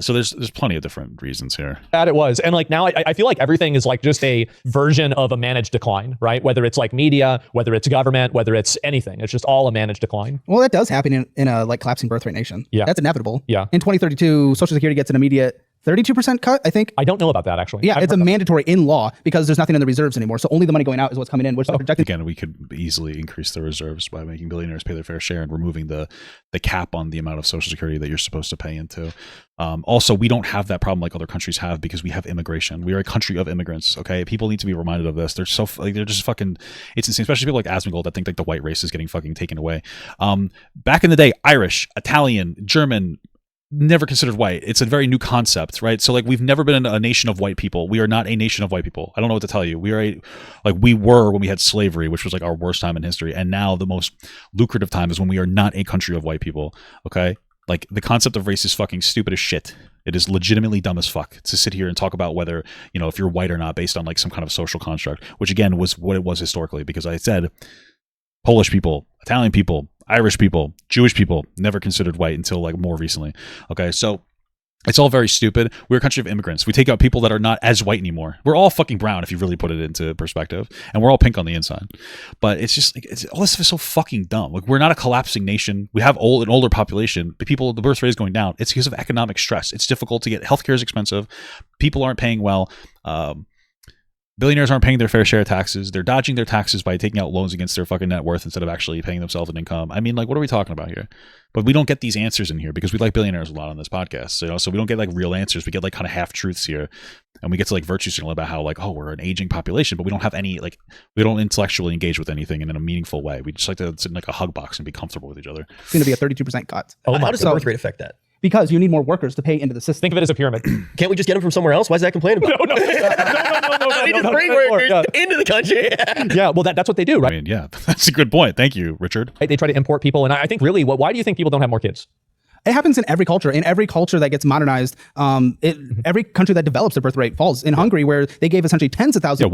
So there's plenty of different reasons here. That it was. And like now I feel like everything is like just a version of a managed decline, right? Whether it's like media, whether it's government, whether it's anything, it's just all a managed decline. Well, that does happen in a like collapsing birth rate nation. Yeah. That's inevitable. Yeah. In 2032, Social Security gets an immediate 32% cut, I think. I don't know about that, actually. Yeah, it's a mandatory in law because there's nothing in the reserves anymore. So only the money going out is what's coming in, which is projected. Again, we could easily increase the reserves by making billionaires pay their fair share and removing the cap on the amount of Social Security that you're supposed to pay into. Also, we don't have that problem like other countries have because we have immigration. We are a country of immigrants, okay? People need to be reminded of this. They're just fucking, it's insane, especially people like Asmongold that think like the white race is getting fucking taken away. Back in the day, Irish, Italian, German, never considered white. It's a very new concept, right? So like we've never been a nation of white people. We are not a nation of white people. I don't know what to tell you. We were when we had slavery, which was like our worst time in history. And now the most lucrative time is when we are not a country of white people. Okay? Like the concept of race is fucking stupid as shit. It is legitimately dumb as fuck to sit here and talk about whether, if you're white or not based on like some kind of social construct, which again was what it was historically, because I said Polish people, Italian people, Irish people, Jewish people never considered white until like more recently. Okay, so it's all very stupid. We're a country of immigrants. We take out people that are not as white anymore. We're all fucking brown if you really put it into perspective, and we're all pink on the inside. But it's just like all this stuff is so fucking dumb. Like, we're not a collapsing nation. We have an older population, but the birth rate is going down. It's because of economic stress. It's difficult to get healthcare is expensive. People aren't paying well. Billionaires aren't paying their fair share of taxes. They're dodging their taxes by taking out loans against their fucking net worth instead of actually paying themselves an income. I mean, like, what are we talking about here? But we don't get these answers in here because we like billionaires a lot on this podcast. So we don't get like real answers. We get like kind of half truths here, and we get to like virtue signal about how like, oh, we're an aging population, but we don't have any like, we don't intellectually engage with anything in a meaningful way. We just like to sit in like a hug box and be comfortable with each other. It's going to be a 32% cut. How does the birth rate affect that? Because you need more workers to pay into the system. Think of it as a pyramid. Can't we just get them from somewhere else? Why is that complaining about? No. They just bring workers into the country. Yeah, well, that's what they do, right? I mean, yeah, that's a good point. Thank you, Richard. They try to import people, and I think really, why do you think people don't have more kids? It happens in every culture. In every culture that gets modernized, every country that develops, the birth rate falls. In Hungary, where they gave essentially tens of thousands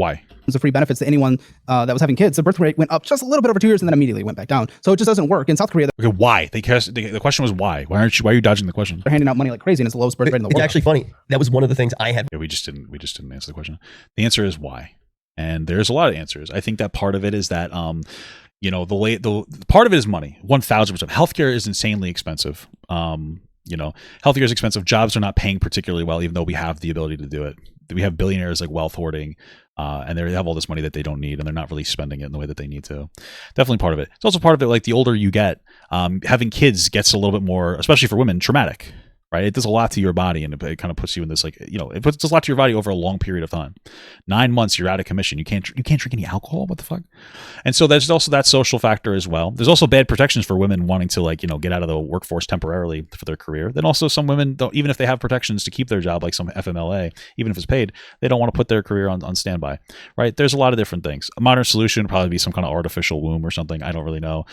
of free benefits to anyone that was having kids, the birth rate went up just a little bit over 2 years and then immediately went back down. So it just doesn't work. In South Korea, Okay, why? The question was why? Why are you dodging the question? they're handing out money like crazy, and it's the lowest birth rate in the world. It's actually funny. That was one of the things I had. Yeah, we just didn't answer the question. The answer is why, and there's a lot of answers. I think that part of it is that the part of it is money. 1,000%. Healthcare is insanely expensive. Healthcare is expensive. Jobs are not paying particularly well, even though we have the ability to do it. We have billionaires like wealth hoarding, and they have all this money that they don't need, and they're not really spending it in the way that they need to. Definitely part of it. It's also part of it, like the older you get, having kids gets a little bit more, especially for women, traumatic. Right? It does a lot to your body, and it kind of puts you in this it puts a lot to your body over a long period of time. 9 months, you're out of commission. You can't drink any alcohol. What the fuck? And so there's also that social factor as well. There's also bad protections for women wanting to get out of the workforce temporarily for their career. Then also some women don't, even if they have protections to keep their job, like some FMLA, even if it's paid, they don't want to put their career on standby. Right? There's a lot of different things. A modern solution would probably be some kind of artificial womb or something. I don't really know.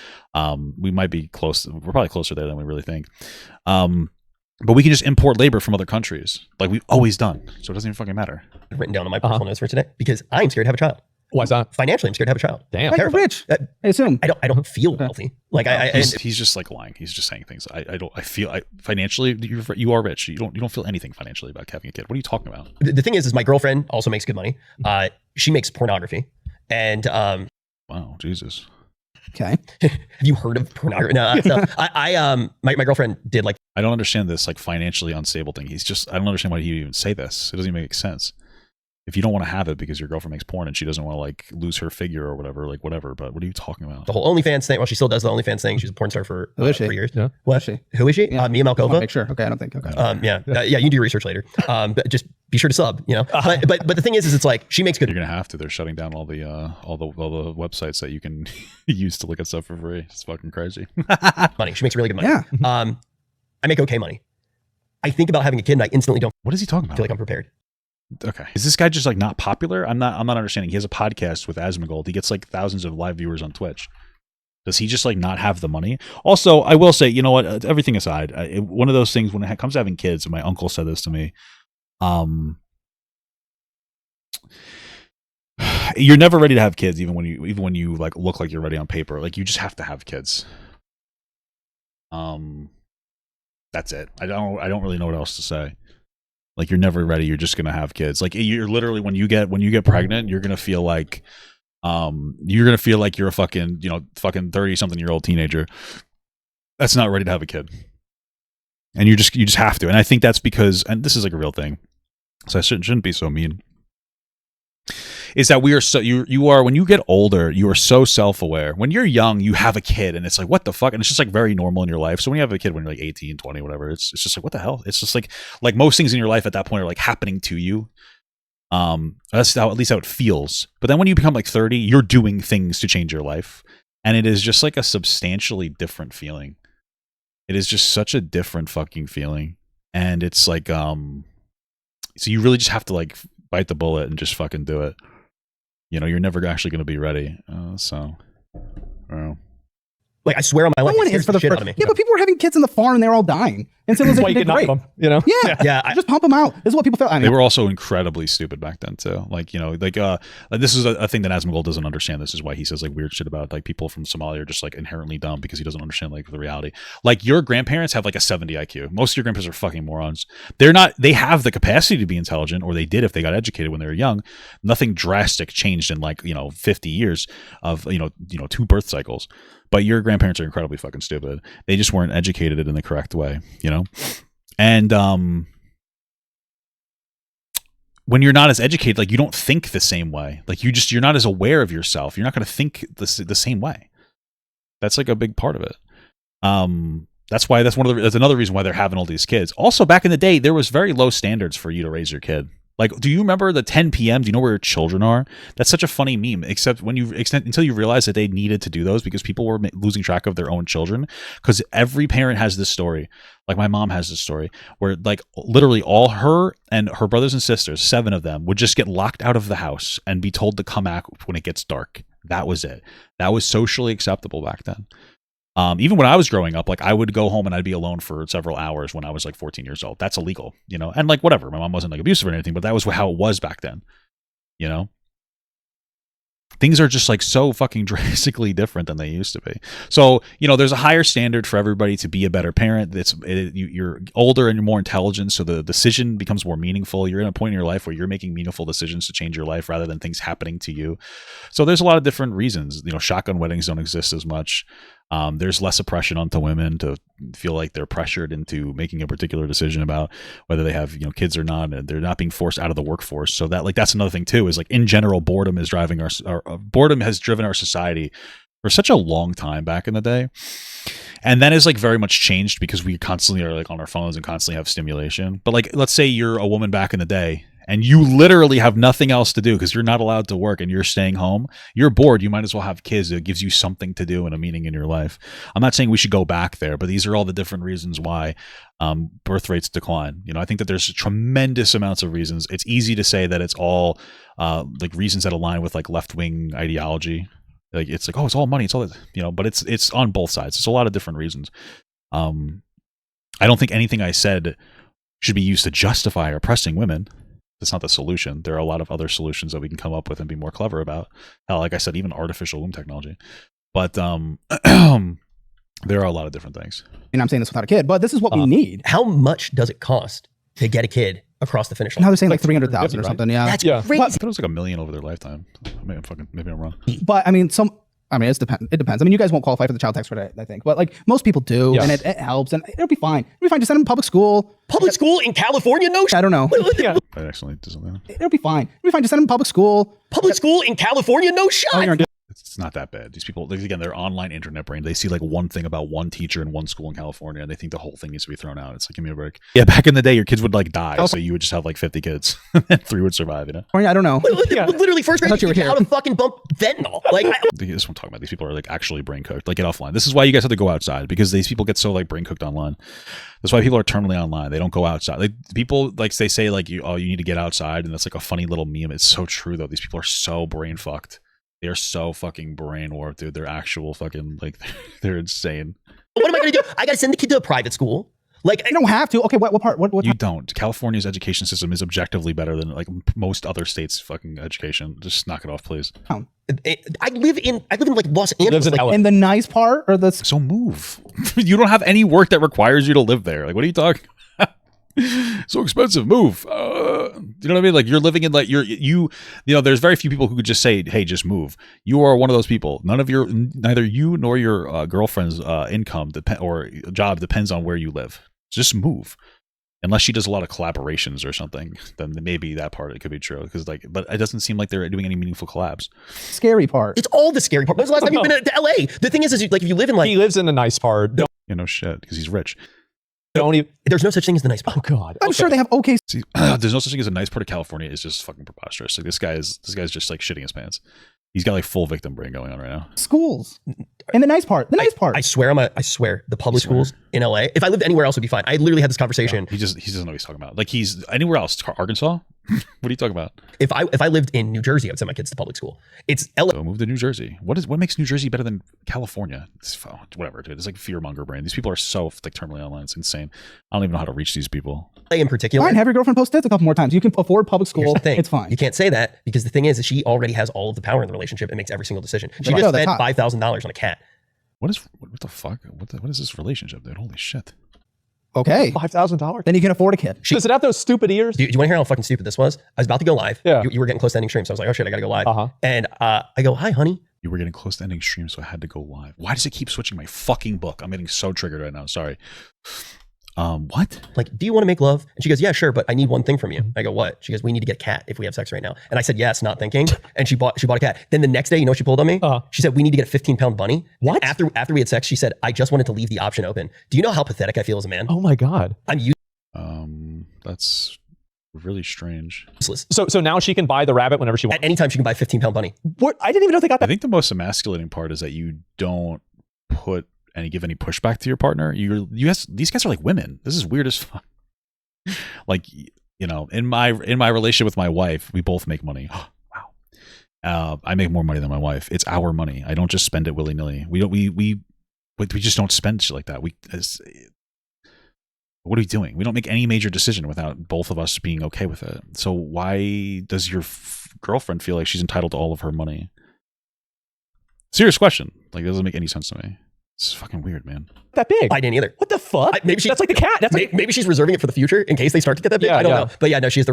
We might be close. We're probably closer there than we really think. But we can just import labor from other countries, like we've always done. So it doesn't even fucking matter. Written down on my personal notes for today because I'm scared to have a child. Why's that? Financially, I'm scared to have a child. Damn. You're rich. I assume. I don't feel wealthy. Like he's just like lying. He's just saying things. I feel financially you are rich. You don't feel anything financially about having a kid. What are you talking about? The thing is my girlfriend also makes good money. She makes pornography, and wow, Jesus. Okay. Have you heard of pornography? No. So my girlfriend did like. I don't understand this like financially unstable thing. I don't understand why he would even say this. It doesn't even make sense. If you don't want to have it because your girlfriend makes porn and she doesn't want to like lose her figure or whatever, like whatever. But what are you talking about? The whole OnlyFans thing. Well, she still does the OnlyFans thing. She's a porn star for 3 years. Yeah. What? Is she? Who is she? Yeah. Mia Malkova. Make sure. Okay, I don't think. Okay. Yeah. You can do your research later. But just be sure to sub. But the thing is it's like she makes good. You're gonna have to. They're shutting down all the websites that you can use to look at stuff for free. It's fucking crazy. Money. She makes really good money. Yeah. I make okay money. I think about having a kid and I instantly don't What is he talking about? feel like I'm prepared. Okay. Is this guy just like not popular? I'm not understanding. He has a podcast with Asmongold. He gets like thousands of live viewers on Twitch. Does he just like not have the money? Also, I will say, you know what? Everything aside, one of those things when it comes to having kids, and my uncle said this to me, you're never ready to have kids, even when you like look like you're ready on paper. Like you just have to have kids. That's it. I don't really know what else to say. Like you're never ready. You're just gonna have kids. Like you're literally when you get pregnant, you're gonna feel like you're a fucking 30-something-year-old teenager that's not ready to have a kid. And you just have to. And I think that's because, and this is like a real thing, so I shouldn't be so mean, is that we are so you are when you get older, you are so self-aware. When you're young, you have a kid and it's like, what the fuck? And it's just like very normal in your life. So when you have a kid when you're like 18, 20, whatever, it's just like, what the hell? It's just like most things in your life at that point are like happening to you. That's how, at least how it feels. But then when you become like 30, you're doing things to change your life. And it is just like a substantially different feeling. It is just such a different fucking feeling. And it's like, so you really just have to like bite the bullet and just fucking do it. You're never actually going to be ready. So, I don't know. Like I swear on my life, No one it is for the shit first. out of me. Yeah, but people were having kids in the farm and they're all dying. And That's why civilization you did can knock great. them, you know? Yeah, Yeah, just pump them out. This is what people felt. I mean, They were also incredibly stupid back then too. Like, this is a thing that Asmongold doesn't understand. This is why he says like weird shit about like people from Somalia are just like inherently dumb because he doesn't understand like the reality. Like your grandparents have like a 70 IQ. Most of your grandparents are fucking morons. They have the capacity to be intelligent, or they did if they got educated when they were young. Nothing drastic changed in like, 50 years of, 2 birth cycles. But your grandparents are incredibly fucking stupid. They just weren't educated in the correct way, And when you're not as educated, like you don't think the same way. Like you're not as aware of yourself. You're not going to think the same way. That's like a big part of it. That's another reason why they're having all these kids. Also, back in the day, there was very low standards for you to raise your kid. Like, do you remember the 10 p.m.? Do you know where your children are? That's such a funny meme, except until you realize that they needed to do those because people were losing track of their own children. Because every parent has this story. Like my mom has this story where like literally all her and her brothers and sisters, 7 of them, would just get locked out of the house and be told to come back when it gets dark. That was it. That was socially acceptable back then. Even when I was growing up, like I would go home and I'd be alone for several hours when I was like 14 years old. That's illegal, and like whatever. My mom wasn't like abusive or anything, but that was how it was back then. Things are just like so fucking drastically different than they used to be. So, there's a higher standard for everybody to be a better parent. You're older and you're more intelligent, so the decision becomes more meaningful. You're in a point in your life where you're making meaningful decisions to change your life rather than things happening to you. So there's a lot of different reasons. Shotgun weddings don't exist as much. There's less oppression onto women to feel like they're pressured into making a particular decision about whether they have kids or not, and they're not being forced out of the workforce. So that's another thing too. Is like in general, boredom has driven our society for such a long time back in the day, and that has like very much changed because we constantly are like on our phones and constantly have stimulation. But like, let's say you're a woman back in the day and you literally have nothing else to do because you're not allowed to work and you're staying home, you're bored, you might as well have kids. It gives you something to do and a meaning in your life. I'm not saying we should go back there, but these are all the different reasons why birth rates decline. I think that there's tremendous amounts of reasons. It's easy to say that it's all like reasons that align with like left-wing ideology. Like it's like, oh, it's all money, it's all that, but it's on both sides. It's a lot of different reasons. I don't think anything I said should be used to justify oppressing women. That's not the solution. There are a lot of other solutions that we can come up with and be more clever about. Hell, like I said, even artificial womb technology. But there are a lot of different things. And I'm saying this without a kid, but this is what we need. How much does it cost to get a kid across the finish line? Now they're saying like 300,000 or something. Yeah, That's Yeah. crazy. I thought it was like $1 million over their lifetime. Maybe I'm wrong. but I mean, it depends. I mean, you guys won't qualify for the child tax credit, I think, but like most people do, Yes. and it helps, and it'll be fine. It'll be fine. Just send them to public school. Public school in California? No shit. I don't know. Yeah. I accidentally did something. It'll be fine. It'll be fine. Just send them to public school. Public school in California? No shot. Oh, you're in It's not that bad. These people, again, they're online internet brain. They see like one thing about one teacher in one school in California, and they think the whole thing needs to be thrown out. It's like, give me a break. Yeah, back in the day, your kids would like die, so you would just have like 50 kids, and 3 would survive. California. I don't know. Literally, first grade, thought you were here. how to fucking bump fentanyl. Like, This is what I'm talking about. These people are like actually brain cooked. Like, get offline. This is why you guys have to go outside, because these people get so like brain cooked online. That's why people are terminally online. They don't go outside. Like people, like they say like you need to get outside, and that's like a funny little meme. It's so true though. These people are so brain fucked. They are so fucking brain warped, dude. They're actual fucking like they're insane. what am I gonna do? I gotta send the kid to a private school. Like, You don't have to. Okay, what part? What You don't. California's education system is objectively better than like most other states' fucking education. Just knock it off, please. I live in like Los Angeles. Lives in Like, LA. And the nice part, or the So move. You don't have any work that requires you to live there. Like, what are you talking? So expensive. Move. You know what I mean? Like you're living in like there's very few people who could just say, "Hey, just move." You are one of those people. Neither you nor your girlfriend's income or job depends on where you live. Just move. Unless she does a lot of collaborations or something, then maybe that part it could be true. Because but it doesn't seem like they're doing any meaningful collabs. scary part. it's all the scary part. When was the last time you've been to LA? The thing is like if you live in like, He lives in the nice part. No shit, because he's rich. Don't even. there's no such thing as the nice part. Oh God. I'm sure they have okay. See, there's no such thing as a nice part of California. It's just fucking preposterous. Like this guy's just like shitting his pants. He's got like full victim brain going on right now. Schools. And the nice part. I swear the public schools in LA. If I lived anywhere else, would be fine. I literally had this conversation. He doesn't know what he's talking about. Like he's anywhere else. Arkansas. What are you talking about? If I lived in New Jersey, I would send my kids to public school. It's LA. So move to New Jersey. What makes New Jersey better than California? Whatever, dude. It's like fearmonger brain. These people are so like terminally online. It's insane. I don't even know how to reach these people. LA in particular. Fine, have your girlfriend post tits a couple more times. You can afford public school. It's fine. You can't say that because the thing is she already has all of the power in the relationship and makes every single decision. She just spent $5,000 on a cat. What the fuck? What is this relationship, dude? Holy shit. Okay. $5,000. Then you can afford a kid. Does it have those stupid ears? Do you want to hear how fucking stupid this was? I was about to go live. Yeah. You were getting close to ending stream. So I was like, oh shit, I got to go live. And I go, hi, honey. You were getting close to ending stream, so I had to go live. Why does it keep switching my fucking book? I'm getting so triggered right now. Sorry. What? Like, do you want to make love? And she goes, yeah, sure, but I need one thing from you. I go, what? She goes, we need to get a cat if we have sex right now. And I said, yes, not thinking. And she bought a cat. Then the next day, you know what she pulled on me? She said, we need to get a 15-pound bunny. What? And after we had sex, she said, I just wanted to leave the option open. Do you know how pathetic I feel as a man? Oh my God. I'm That's really strange. useless. So now she can buy the rabbit whenever she wants. At any time, she can buy a 15-pound bunny. What? I didn't even know they got I that. think the most emasculating part is that you don't give any pushback to your partner. These guys are like women. This is weird as fuck. Like, you know, in my relationship with my wife, we both make money. Wow. I make more money than my wife. It's our money. I don't just spend it willy nilly. We just don't spend shit like that. What are we doing? We don't make any major decision without both of us being okay with it. So why does your girlfriend feel like she's entitled to all of her money? Serious question. Like, it doesn't make any sense to me. It's fucking weird, man. That big. I didn't either. What the fuck? Maybe that's like the cat. That's maybe she's reserving it for the future in case they start to get that big. Yeah, I don't know. But yeah, no, she has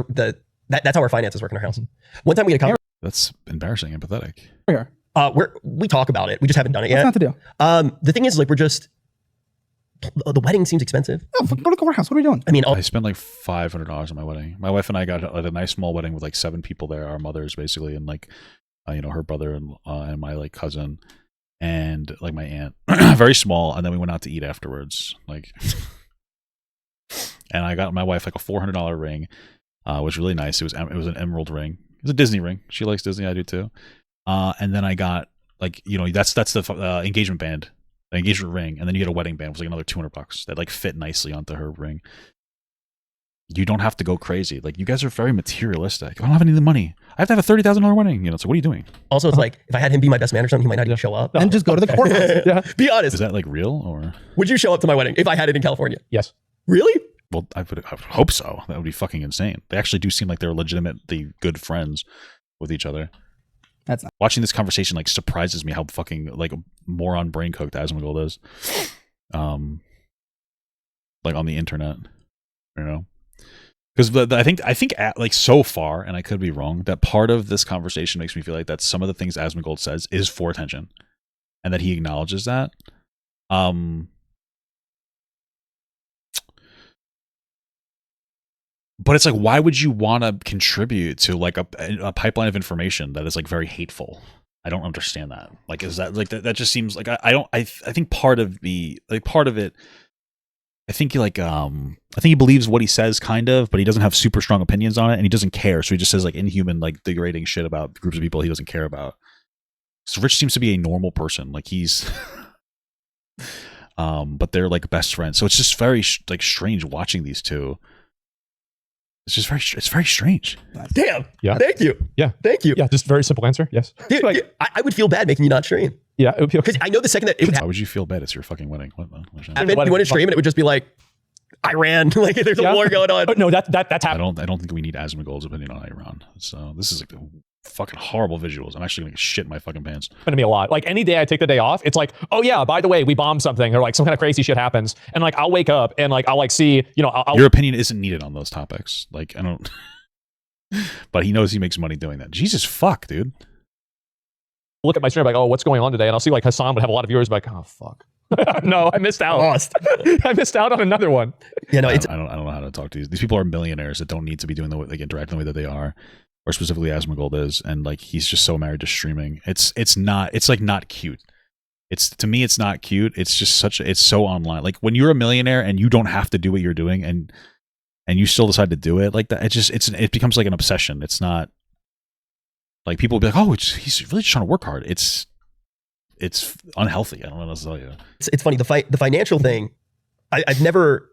that's how our finances work in our house. One time we had a conversation. That's embarrassing and pathetic. Here. We talk about it. We just haven't done it yet. What's not to do? The thing is, like, the wedding seems expensive. Oh, go to the courthouse. What are we doing? I mean, I spent like $500 on my wedding. My wife and I got a nice small wedding with like 7 people there, our mothers basically, and like, her brother and my like cousin and like my aunt. Very small. And then we went out to eat afterwards. Like, and I got my wife like a $400 ring. It was really nice. It was an emerald ring. It was a Disney ring. She likes Disney. I do too. And then I got like, that's the engagement band. The engagement ring, and then you get a wedding band. It was like another $200 that like fit nicely onto her ring. You don't have to go crazy. Like, you guys are very materialistic. I don't have any of the money. I have to have a $30,000 wedding. So what are you doing? Also, it's like, if I had him be my best man or something, he might not even show up. And just go to the courthouse. Yeah. Be honest. Is that like real or? Would you show up to my wedding if I had it in California? Yes. Really? Well, I would hope so. That would be fucking insane. They actually do seem like they're legitimately good friends with each other. That's not. Watching this conversation like surprises me how fucking like moron brain cooked Asmongold is. Like on the internet, because I think like so far, and I could be wrong, that part of this conversation makes me feel like that some of the things Asmongold says is for attention, and that he acknowledges that. But it's like, why would you want to contribute to like a pipeline of information that is like very hateful? I don't understand that. Like, is that like that just seems like I think part of it, I think he believes what he says kind of, but he doesn't have super strong opinions on it, and he doesn't care. So he just says like inhuman, like degrading shit about groups of people he doesn't care about. So Rich seems to be a normal person. Like he's but they're like best friends. So it's just very like strange watching these two. It's very strange. Damn. Yeah. Thank you. Yeah. Thank you. Yeah. Just very simple answer. Yes. Dude, I would feel bad making you not stream. Yeah. It would be okay. Because I know the second that it would Why would you feel bad? It's your fucking wedding. What happen, you want to stream and it would just be like, Iran. Like there's a war going on. Oh, no, that's happening. I don't think we need Asmongold's opinion on Iran. So this is like the fucking horrible visuals. I'm actually gonna shit my fucking pants. It's gonna be a lot. Like any day I take the day off, it's like, oh yeah, by the way, we bombed something, or like some kind of crazy shit happens, and like I'll wake up and like I'll like see, your opinion isn't needed on those topics. Like I don't. But he knows he makes money doing that. Jesus fuck, dude. Look at my stream like, oh, what's going on today? And I'll see like Hassan would have a lot of viewers, like, oh fuck. No, I missed out. I missed out on another one. Yeah, no, I don't know how to talk to these. These people are millionaires that don't need to be doing interacting the way that they are, or specifically Asmongold is, and like he's just so married to streaming. It's like not cute. To me, it's not cute. It's just it's so online. Like when you're a millionaire and you don't have to do what you're doing, and you still decide to do it like that, it becomes like an obsession. It's not Like people will be like, oh, he's really just trying to work hard. It's unhealthy. I don't know what else to tell you. It's funny. The financial thing, I've never.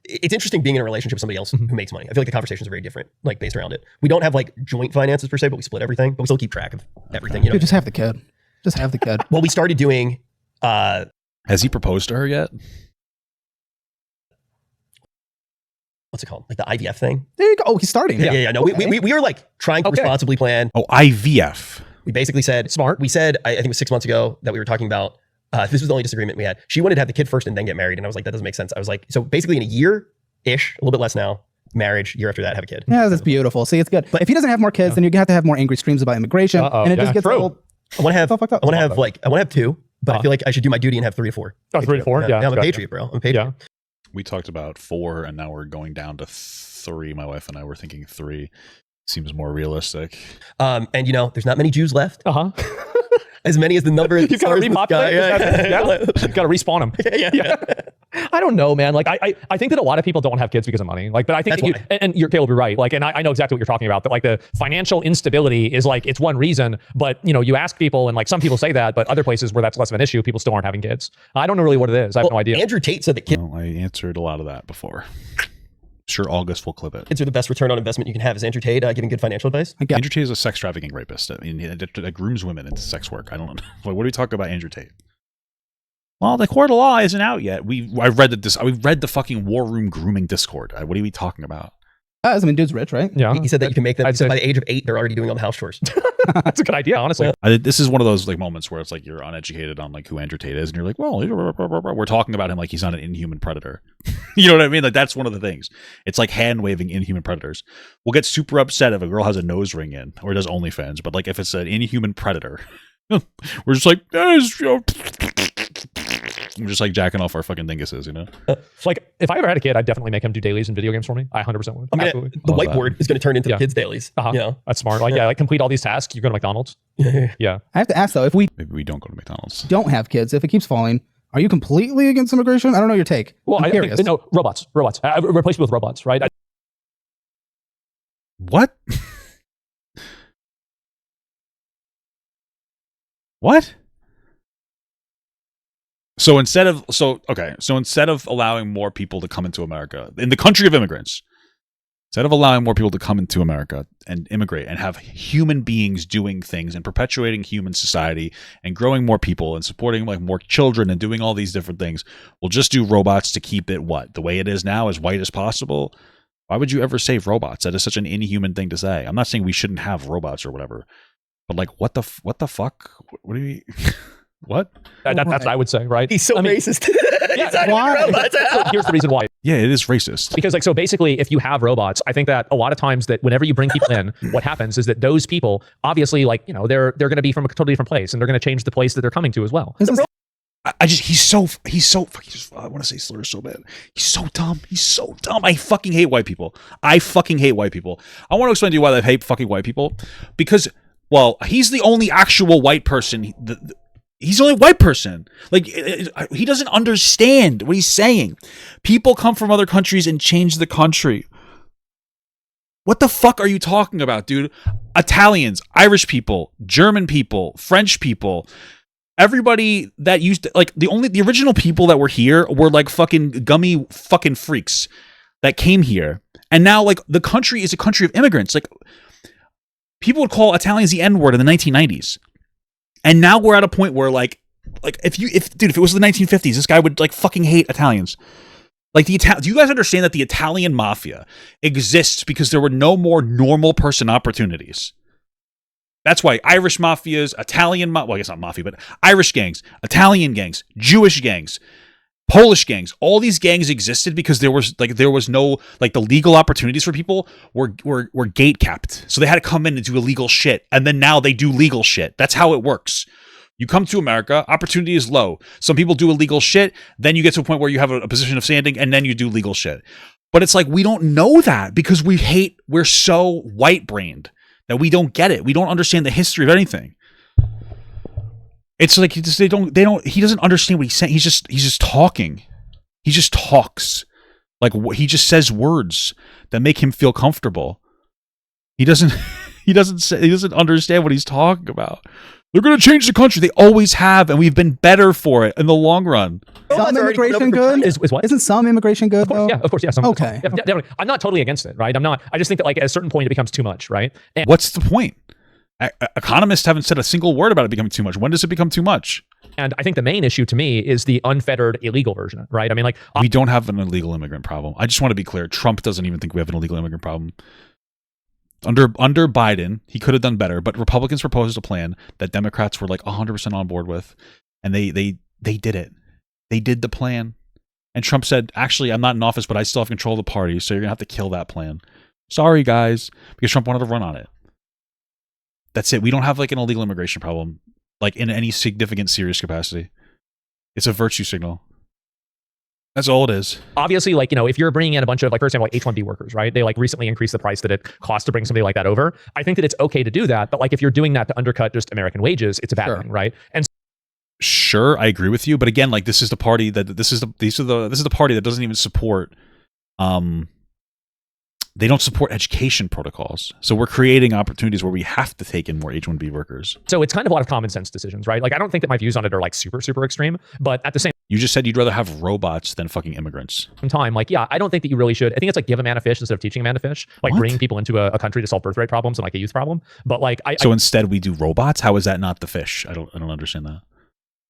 It's interesting being in a relationship with somebody else who makes money. I feel like the conversations are very different, like based around it. We don't have like joint finances per se, but we split everything. But we still keep track of everything. You know, Dude, just have the kid. Just have the kid. Well, we started doing. Has he proposed to her yet? What's it called? Like the IVF thing. There you go. Oh, he's starting. Yeah. No, Okay. we are like trying to responsibly plan. Oh, IVF. We basically said Smart. We said I think it was 6 months ago that we were talking about. This was the only disagreement we had. She wanted to have the kid first and then get married, and I was like, that doesn't make sense. I was like, so basically in a year-ish, a little bit less now, marriage. Year after that, have a kid. Yeah, that's beautiful. See, it's good. But if he doesn't have more kids, then you have to have more angry streams about immigration, and it just gets a little. I want to have. so fucked up. I want to have 2, but I feel like I should do my duty and have 3 or 4. Oh, 3 to 4. Yeah, I'm a patriot, bro. I'm a patriot. Yeah. We talked about 4, and now we're going down to 3. My wife and I were thinking 3 seems more realistic. And you know, there's not many Jews left. As many as the number. You gotta repopulate. You gotta respawn them. Yeah. I don't know, man. Like I think that a lot of people don't have kids because of money. Like, but I think and you're Caleb, you're right. Like, and I know exactly what you're talking about. That like the financial instability is like it's one reason. But you know, you ask people, and like some people say that, but other places where that's less of an issue, people still aren't having kids. I don't know really what it is. I have no idea. Andrew Tate said that kids Well, I answered a lot of that before. Sure, August will clip it. are the best return on investment you can have. Is Andrew Tate giving good financial advice? Andrew Tate is a sex trafficking rapist. I mean, that grooms women into sex work. I don't know. What do we talk about Andrew Tate? Well, the court of law isn't out yet. We read the fucking War Room grooming Discord. What are we talking about? I mean, dude's rich, right? Yeah. He said that you can make them. I'd He said say- by the age of 8, they're already doing all the house chores. That's a good idea, honestly. This is one of those like moments where it's like you're uneducated on like who Andrew Tate is, and you're like, well, we're talking about him like he's not an inhuman predator. You know what I mean? Like that's one of the things. It's like hand waving inhuman predators. We'll get super upset if a girl has a nose ring in or does OnlyFans, but like if it's an inhuman predator, we're just like, we're just like jacking off our fucking dinguses, you know? Like if I ever had a kid, I'd definitely make him do dailies in video games for me. I 100% would. Absolutely. The Love whiteboard is going to turn into the kids' dailies. You know? That's smart. Like, yeah, like complete all these tasks. You go to McDonald's. Yeah. I have to ask though, if we Maybe we don't go to McDonald's. don't have kids, if it keeps falling, are you completely against immigration? I don't know your take. Well, I'm I curious. think, no, robots. Replace me with robots, right? What? What? So instead of allowing more people to come into America in the country of immigrants, instead of allowing more people to come into America and immigrate and have human beings doing things and perpetuating human society and growing more people and supporting like more children and doing all these different things, we'll just do robots to keep it the way it is now, as white as possible. Why would you ever save robots? That is such an inhuman thing to say. I'm not saying we shouldn't have robots or whatever, but like, what the fuck? What do you? What? That's what I would say, right? He's so racist. why? So here's the reason why. Yeah, it is racist. Because like, so basically, if you have robots, I think that a lot of times that whenever you bring people in, what happens is that those people, obviously, like, you know, they're going to be from a totally different place, and they're going to change the place that they're coming to as well. He's so I want to say slurs so bad. He's so dumb. I fucking hate white people. I want to explain to you why I hate fucking white people. Because, well, he's the only actual white person. He's the only white person. Like, he doesn't understand what he's saying. People come from other countries and change the country. What the fuck are you talking about, dude? Italians, Irish people, German people, French people. Everybody that used to, like, the original people that were here were like fucking gummy fucking freaks that came here. And now, like, the country is a country of immigrants. Like, people would call Italians the N-word in the 1990s. And now we're at a point where like if it was the 1950s, this guy would like fucking hate Italians. Like do you guys understand that the Italian mafia exists because there were no more normal person opportunities? That's why Irish mafias, well, I guess not mafia, but Irish gangs, Italian gangs, Jewish gangs, Polish gangs, all these gangs existed because there was no, like, the legal opportunities for people were gate capped. So they had to come in and do illegal shit. And then now they do legal shit. That's how it works. You come to America, opportunity is low. Some people do illegal shit. Then you get to a point where you have a position of standing and then you do legal shit. But it's like, we don't know that because we're so white brained that we don't get it. We don't understand the history of anything. It's like he doesn't understand what he's saying. He's just talking. He just talks. Like, he just says words that make him feel comfortable. He doesn't He doesn't understand what he's talking about. They're going to change the country. They always have, and we've been better for it in the long run. Some immigration good? Is what? Isn't some immigration good, though? Yeah, of course, yeah. Okay. Yeah, definitely. I'm not totally against it, right? I just think that like at a certain point it becomes too much, right? And what's the point? Economists haven't said a single word about it becoming too much. When does it become too much? And I think the main issue to me is the unfettered illegal version, right? I mean, like we don't have an illegal immigrant problem. I just want to be clear. Trump doesn't even think we have an illegal immigrant problem. Under Biden, he could have done better, but Republicans proposed a plan that Democrats were like 100% on board with, and they did it. They did the plan. And Trump said, actually, I'm not in office, but I still have control of the party, so you're going to have to kill that plan. Sorry, guys, because Trump wanted to run on it. That's it. We don't have like an illegal immigration problem, like in any significant, serious capacity. It's a virtue signal. That's all it is. Obviously, like, you know, if you're bringing in a bunch of, like, for example, like H-1B workers, right? They like recently increased the price that it costs to bring somebody like that over. I think that it's okay to do that, but like if you're doing that to undercut just American wages, it's a bad thing, right? And sure, I agree with you, but again, like this is the party that this is the party that doesn't even support they don't support education protocols. So we're creating opportunities where we have to take in more H-1B workers. So it's kind of a lot of common sense decisions, right? Like I don't think that my views on it are like super, super extreme, but at the same You just said you'd rather have robots than fucking immigrants. time, like, yeah, I don't think that you really should. I think it's like give a man a fish instead of teaching a man to fish, like bringing people into a country to solve birth rate problems and like a youth problem. But like, so instead we do robots? How is that not the fish? I don't understand that.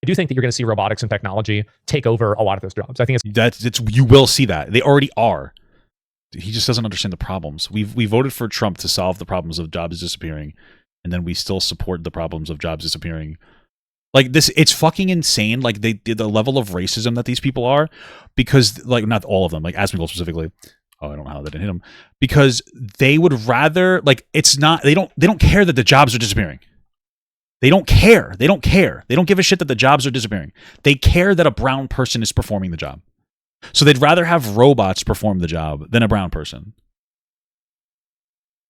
I do think that you're going to see robotics and technology take over a lot of those jobs. I think you will see that. They already are. He just doesn't understand the problems. We voted for Trump to solve the problems of jobs disappearing, and then we still support the problems of jobs disappearing. Like this, it's fucking insane. Like the level of racism that these people are, because like not all of them, like Asmongold specifically. Oh, I don't know how that didn't hit him. Because they would rather like it's not. They don't care that the jobs are disappearing. They don't care. They don't care. They don't give a shit that the jobs are disappearing. They care that a brown person is performing the job. So they'd rather have robots perform the job than a brown person.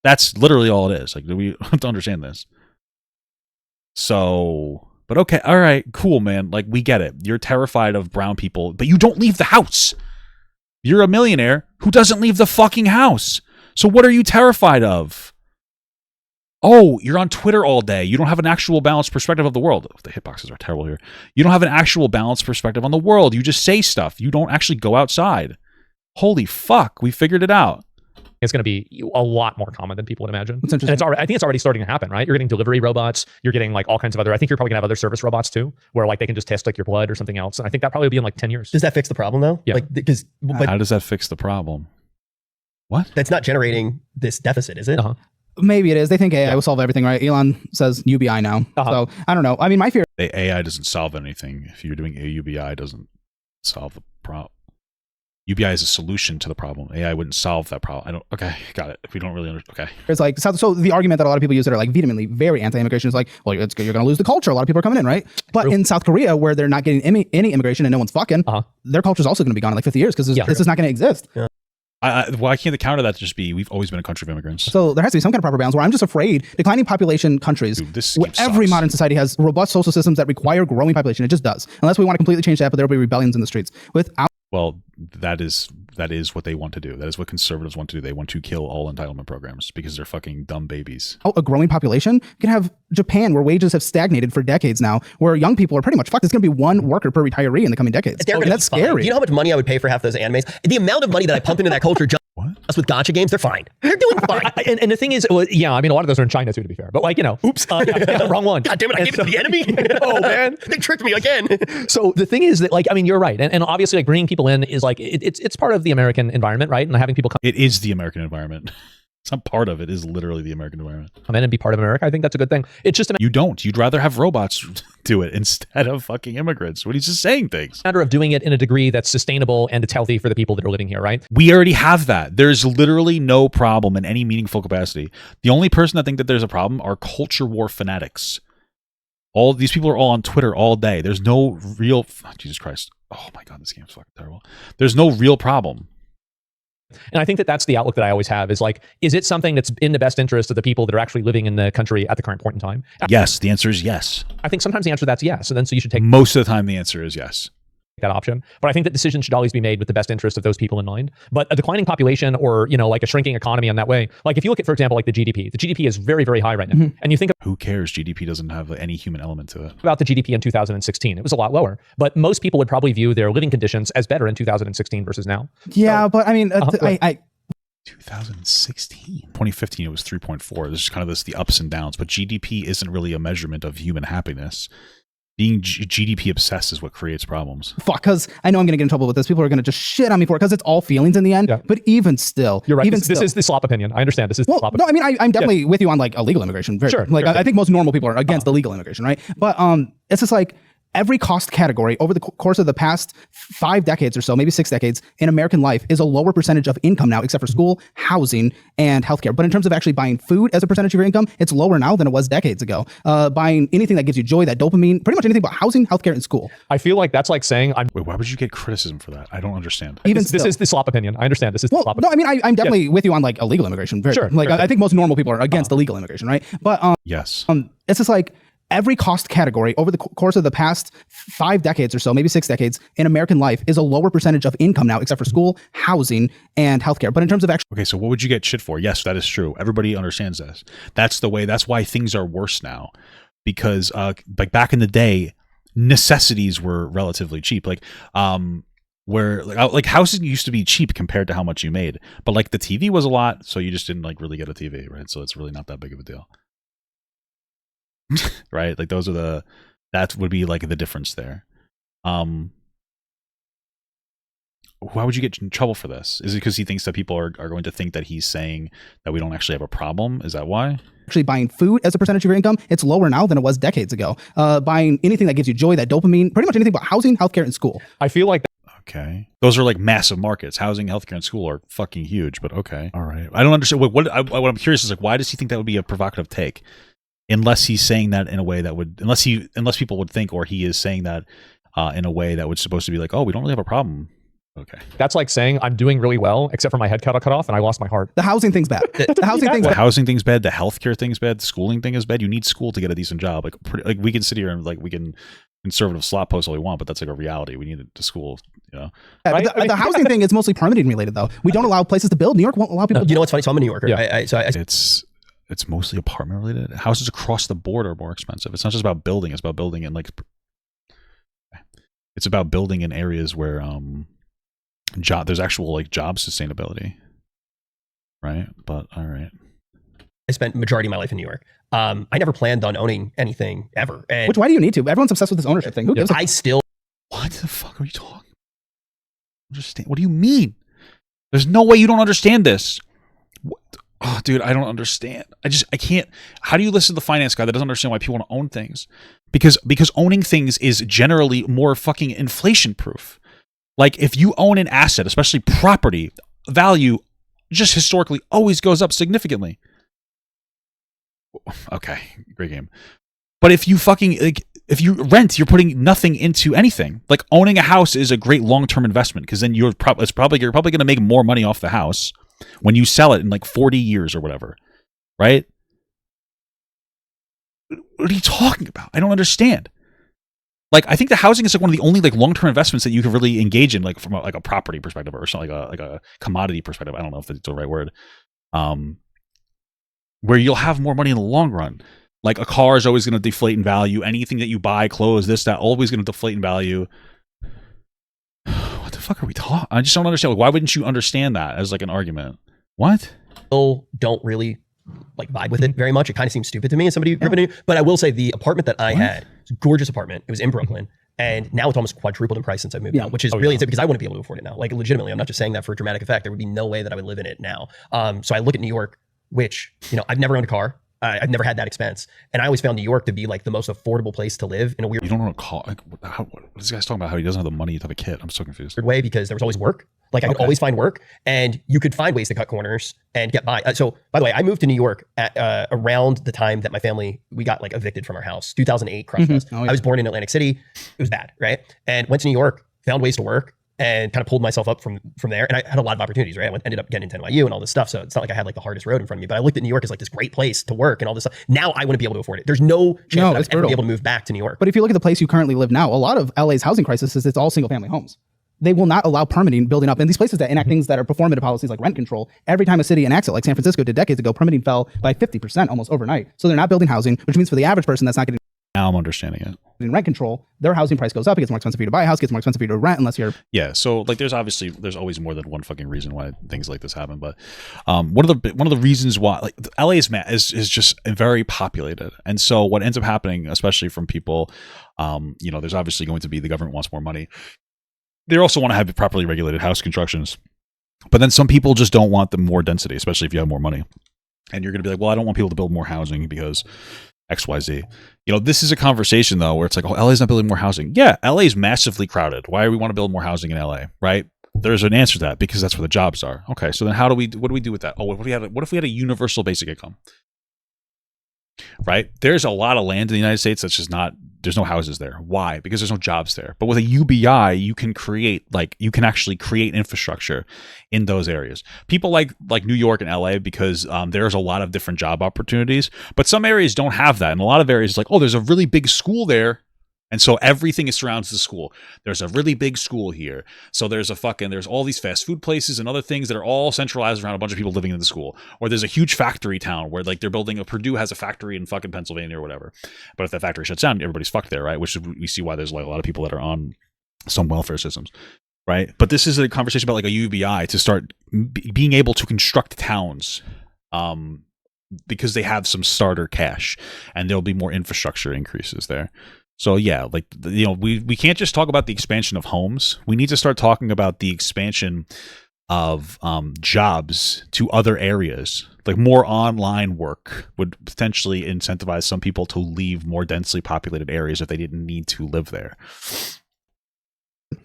That's literally all it is. Like, we have to understand this. So, but okay, all right, cool, man. Like, we get it. You're terrified of brown people, but you don't leave the house. You're a millionaire who doesn't leave the fucking house. So what are you terrified of? Oh, you're on Twitter all day. You don't have an actual balanced perspective of the world. Oh, the hitboxes are terrible here. You don't have an actual balanced perspective on the world. You just say stuff. You don't actually go outside. Holy fuck, we figured it out. It's going to be a lot more common than people would imagine. That's interesting. And it's already, I think it's already starting to happen, right? You're getting delivery robots. You're getting like all kinds of other, I think you're probably going to have other service robots too, where like they can just test like your blood or something else. And I think that probably will be in like 10 years. Does that fix the problem though? Yeah. Like, because How does that fix the problem? What? That's not generating this deficit, is it? Uh-huh. Maybe it is. They think AI will solve everything, right? Elon says UBI now. So I don't know. I mean, my fear. AI doesn't solve anything. If you're doing a UBI, doesn't solve the problem. UBI is a solution to the problem. AI wouldn't solve that problem. I don't. Okay, got it. If we don't really understand. Okay. It's like so the argument that a lot of people use that are like vehemently very anti-immigration is like, well, you're going to lose the culture. A lot of people are coming in, right? But in South Korea, where they're not getting any immigration and no one's fucking, their culture is also going to be gone in like 50 years because this is not going to exist. Yeah. Why can't the counter that just be we've always been a country of immigrants? So there has to be some kind of proper balance where I'm just afraid declining population countries, Dude, this where every sucks. modern society has robust social systems that require growing population. It just does. Unless we want to completely change that, but there will be rebellions in the streets. Without Well, that is what they want to do. That is what conservatives want to do. They want to kill all entitlement programs because they're fucking dumb babies. a growing population, you can have Japan where wages have stagnated for decades now, where young people are pretty much fucked. It's going to be one worker per retiree in the coming decades. That's Fine. scary. Do you know how much money I would pay for half those animes? The amount of money that I pump into that culture just with gacha games, they're fine. They're doing fine. And the thing is, well, yeah, I mean, a lot of those are in China too, to be fair. But like, you know, oops, wrong one. God damn it, I gave it to the enemy. Oh man, they tricked me again. So the thing is that, like, I mean, you're right, and obviously, like, bringing people in is like it's part of the American environment, right? And having people It is the American environment. It's not part of it. It is literally the American environment. come in and be part of America, I think that's a good thing. It's just a You don't. You'd rather have robots do it instead of fucking immigrants. What he's just saying things. matter of doing it in a degree that's sustainable and it's healthy for the people that are living here, right? We already have that. There's literally no problem in any meaningful capacity. The only person that think that there's a problem are culture war fanatics. All these people are all on Twitter all day. There's no real Jesus Christ. Oh my God, this game's fucking terrible. There's no real problem. And I think that that's the outlook that I always have is like, is it something that's in the best interest of the people that are actually living in the country at the current point in time? Yes, the answer is yes. I think sometimes the answer to that's yes. And then so you should take Most of the time, the answer is yes. that option. But I think that decisions should always be made with the best interest of those people in mind. But a declining population or, like a shrinking economy in that way, like if you look at, for example, like the GDP is very, very high right now. And you think Who cares? GDP doesn't have any human element to it. about the GDP in 2016, it was a lot lower. But most people would probably view their living conditions as better in 2016 versus now. Yeah, but I mean, I 2016. 2015, it was 3.4. There's just kind of the ups and downs. But GDP isn't really a measurement of human happiness. Being GDP obsessed is what creates problems. fuck, because I know I'm going to get in trouble with this. People are going to just shit on me for it because it's all feelings in the end. Yeah. But even still, You're right. Even This is the slop opinion. I understand. This is the slop no, I opinion. mean, I'm definitely with you on like illegal immigration. Sure, I think most normal people are against illegal immigration, right? But it's just like every cost category over the course of the past 5 decades or so, maybe 6 decades in American life is a lower percentage of income now, except for school, housing, and healthcare. But in terms of actually buying food as a percentage of your income, it's lower now than it was decades ago. Buying anything that gives you joy, that dopamine, pretty much anything but housing, healthcare, and school. I feel like that's like saying Wait, why would you get criticism for that? I don't understand. this is the slop opinion. I understand. This is the slop No, opinion. I mean, I'm definitely with you on like illegal immigration. I think most normal people are against illegal immigration, right? But Yes. it's just like every cost category over the course of the past 5 decades or so, maybe 6 decades in American life is a lower percentage of income now, except for school, housing, and healthcare. But in terms of actually, Okay, so what would you get shit for? Yes, that is true. Everybody understands this. That's the way. That's why things are worse now, because like back in the day, necessities were relatively cheap. Where like housing used to be cheap compared to how much you made, but like the TV was a lot, so you just didn't like really get a TV, right? So it's really not that big of a deal. Right? Like that would be like the difference there. Why would you get in trouble for this? Is it because he thinks that people are going to think that he's saying that we don't actually have a problem? Is that why? buying food as a percentage of your income, it's lower now than it was decades ago. Buying anything that gives you joy, that dopamine, pretty much anything but housing, healthcare, and school. I feel like Okay. Those are like massive markets. Housing, healthcare, and school are fucking huge, but okay. All right. I don't understand. What I'm curious is like, why does he think that would be a provocative take? Unless he's saying that in a way that would, unless people would think, or he is saying that in a way that was supposed to be like, oh, we don't really have a problem. Okay. that's like saying I'm doing really well, except for my head cut off and I lost my heart. The housing thing's bad. The housing thing's The bad. housing thing's bad. The healthcare thing's bad. The schooling thing is bad. You need school to get a decent job. Like we can sit here and like we can conservative slot post all we want, but that's like a reality. We need it to school. You know. Right? The housing thing is mostly permitting related, though. We don't allow places to build. New York won't allow people to You know what's funny? So I'm a New Yorker. Yeah. It's mostly apartment related. Houses across the board are more expensive. It's not just about building. It's about building in like. It's about building in areas where there's actual like job sustainability, right? But all right. I spent majority of my life in New York. I never planned on owning anything ever. And why do you need to? Everyone's obsessed with this ownership thing. Who gives a I still What the fuck are you talking? Understand? What do you mean? There's no way you don't understand this. What? Oh, dude, I don't understand. I can't. How do you listen to the finance guy that doesn't understand why people want to own things? Because owning things is generally more fucking inflation proof. Like if you own an asset, especially property, value just historically always goes up significantly. Okay, great game. But if you if you rent, you're putting nothing into anything. Like owning a house is a great long-term investment because then you're probably going to make more money off the house when you sell it in like 40 years or whatever, right? What are you talking about? I don't understand. Like I think the housing is like one of the only like long-term investments that you can really engage in, like from a property perspective or something like a commodity perspective. I don't know if that's the right word. Where you'll have more money in the long run. Like a car is always going to deflate in value. Anything that you buy, clothes, this, that, always going to deflate in value. What the fuck are we talking? I just don't understand. Like, why wouldn't you understand that as like an argument? What? still don't really like vibe with it very much. It kind of seems stupid to me as somebody who grew up in New York. But I will say the apartment that I had, it's a gorgeous apartment. It was in Brooklyn. And now it's almost quadrupled in price since I moved out, which is really insane because I wouldn't be able to afford it now. Like legitimately, I'm not just saying that for a dramatic effect. There would be no way that I would live in it now. So I look at New York, which, you know, I've never owned a car. I've never had that expense. And I always found New York to be like the most affordable place to live in a weird You don't know what car? Like, what this guy's talking about how he doesn't have the money to have a kid. I'm so confused. way because there was always work. Like I could always find work and you could find ways to cut corners and get by. So by the way, I moved to New York at around the time that my family, we got like evicted from our house. 2008 crushed us. I was born in Atlantic City. It was bad, right? And went to New York, found ways to work, and kind of pulled myself up from there. And I had a lot of opportunities, right? Ended up getting into NYU and all this stuff. So it's not like I had like the hardest road in front of me, but I looked at New York as like this great place to work and all this stuff. Now I wouldn't be able to afford it. There's no chance that I'd ever be able to move back to New York. But if you look at the place you currently live now, a lot of LA's housing crisis is it's all single family homes. They will not allow permitting building up. And these places that enact things that are performative policies like rent control, every time a city enacts it, like San Francisco did decades ago, permitting fell by 50% almost overnight. So they're not building housing, which means for the average person that's not getting now I'm understanding it. in rent control, their housing price goes up. It gets more expensive for you to buy a house, gets more expensive for you to rent unless you're... Yeah, so like there's always more than one fucking reason why things like this happen. But one of the reasons why like LA is just very populated. And so what ends up happening, especially from people, there's obviously going to be the government wants more money. They also want to have properly regulated house constructions. But then some people just don't want the more density, especially if you have more money. And you're going to be like, well, I don't want people to build more housing because XYZ. This is a conversation though where it's like, oh, LA's not building more housing. Yeah, LA is massively crowded. Why do we want to build more housing in LA, right? There's an answer to that because that's where the jobs are. Okay, so then what do we do with that? Oh, what if we had a universal basic income? Right? There's a lot of land in the United States that's just there's no houses there. Why? Because there's no jobs there. But with a UBI, you can actually create infrastructure in those areas. People like New York and LA because there's a lot of different job opportunities, but some areas don't have that. And a lot of areas, like, oh, there's a really big school there. And so everything surrounds the school. There's a really big school here. So there's all these fast food places and other things that are all centralized around a bunch of people living in the school. Or there's a huge factory town where like they're building Purdue has a factory in fucking Pennsylvania or whatever. But if that factory shuts down, everybody's fucked there, right? Which we see why there's like a lot of people that are on some welfare systems, right? But this is a conversation about like a UBI to start being able to construct towns because they have some starter cash and there'll be more infrastructure increases there. So yeah, like, we can't just talk about the expansion of homes. We need to start talking about the expansion of jobs to other areas. Like more online work would potentially incentivize some people to leave more densely populated areas if they didn't need to live there.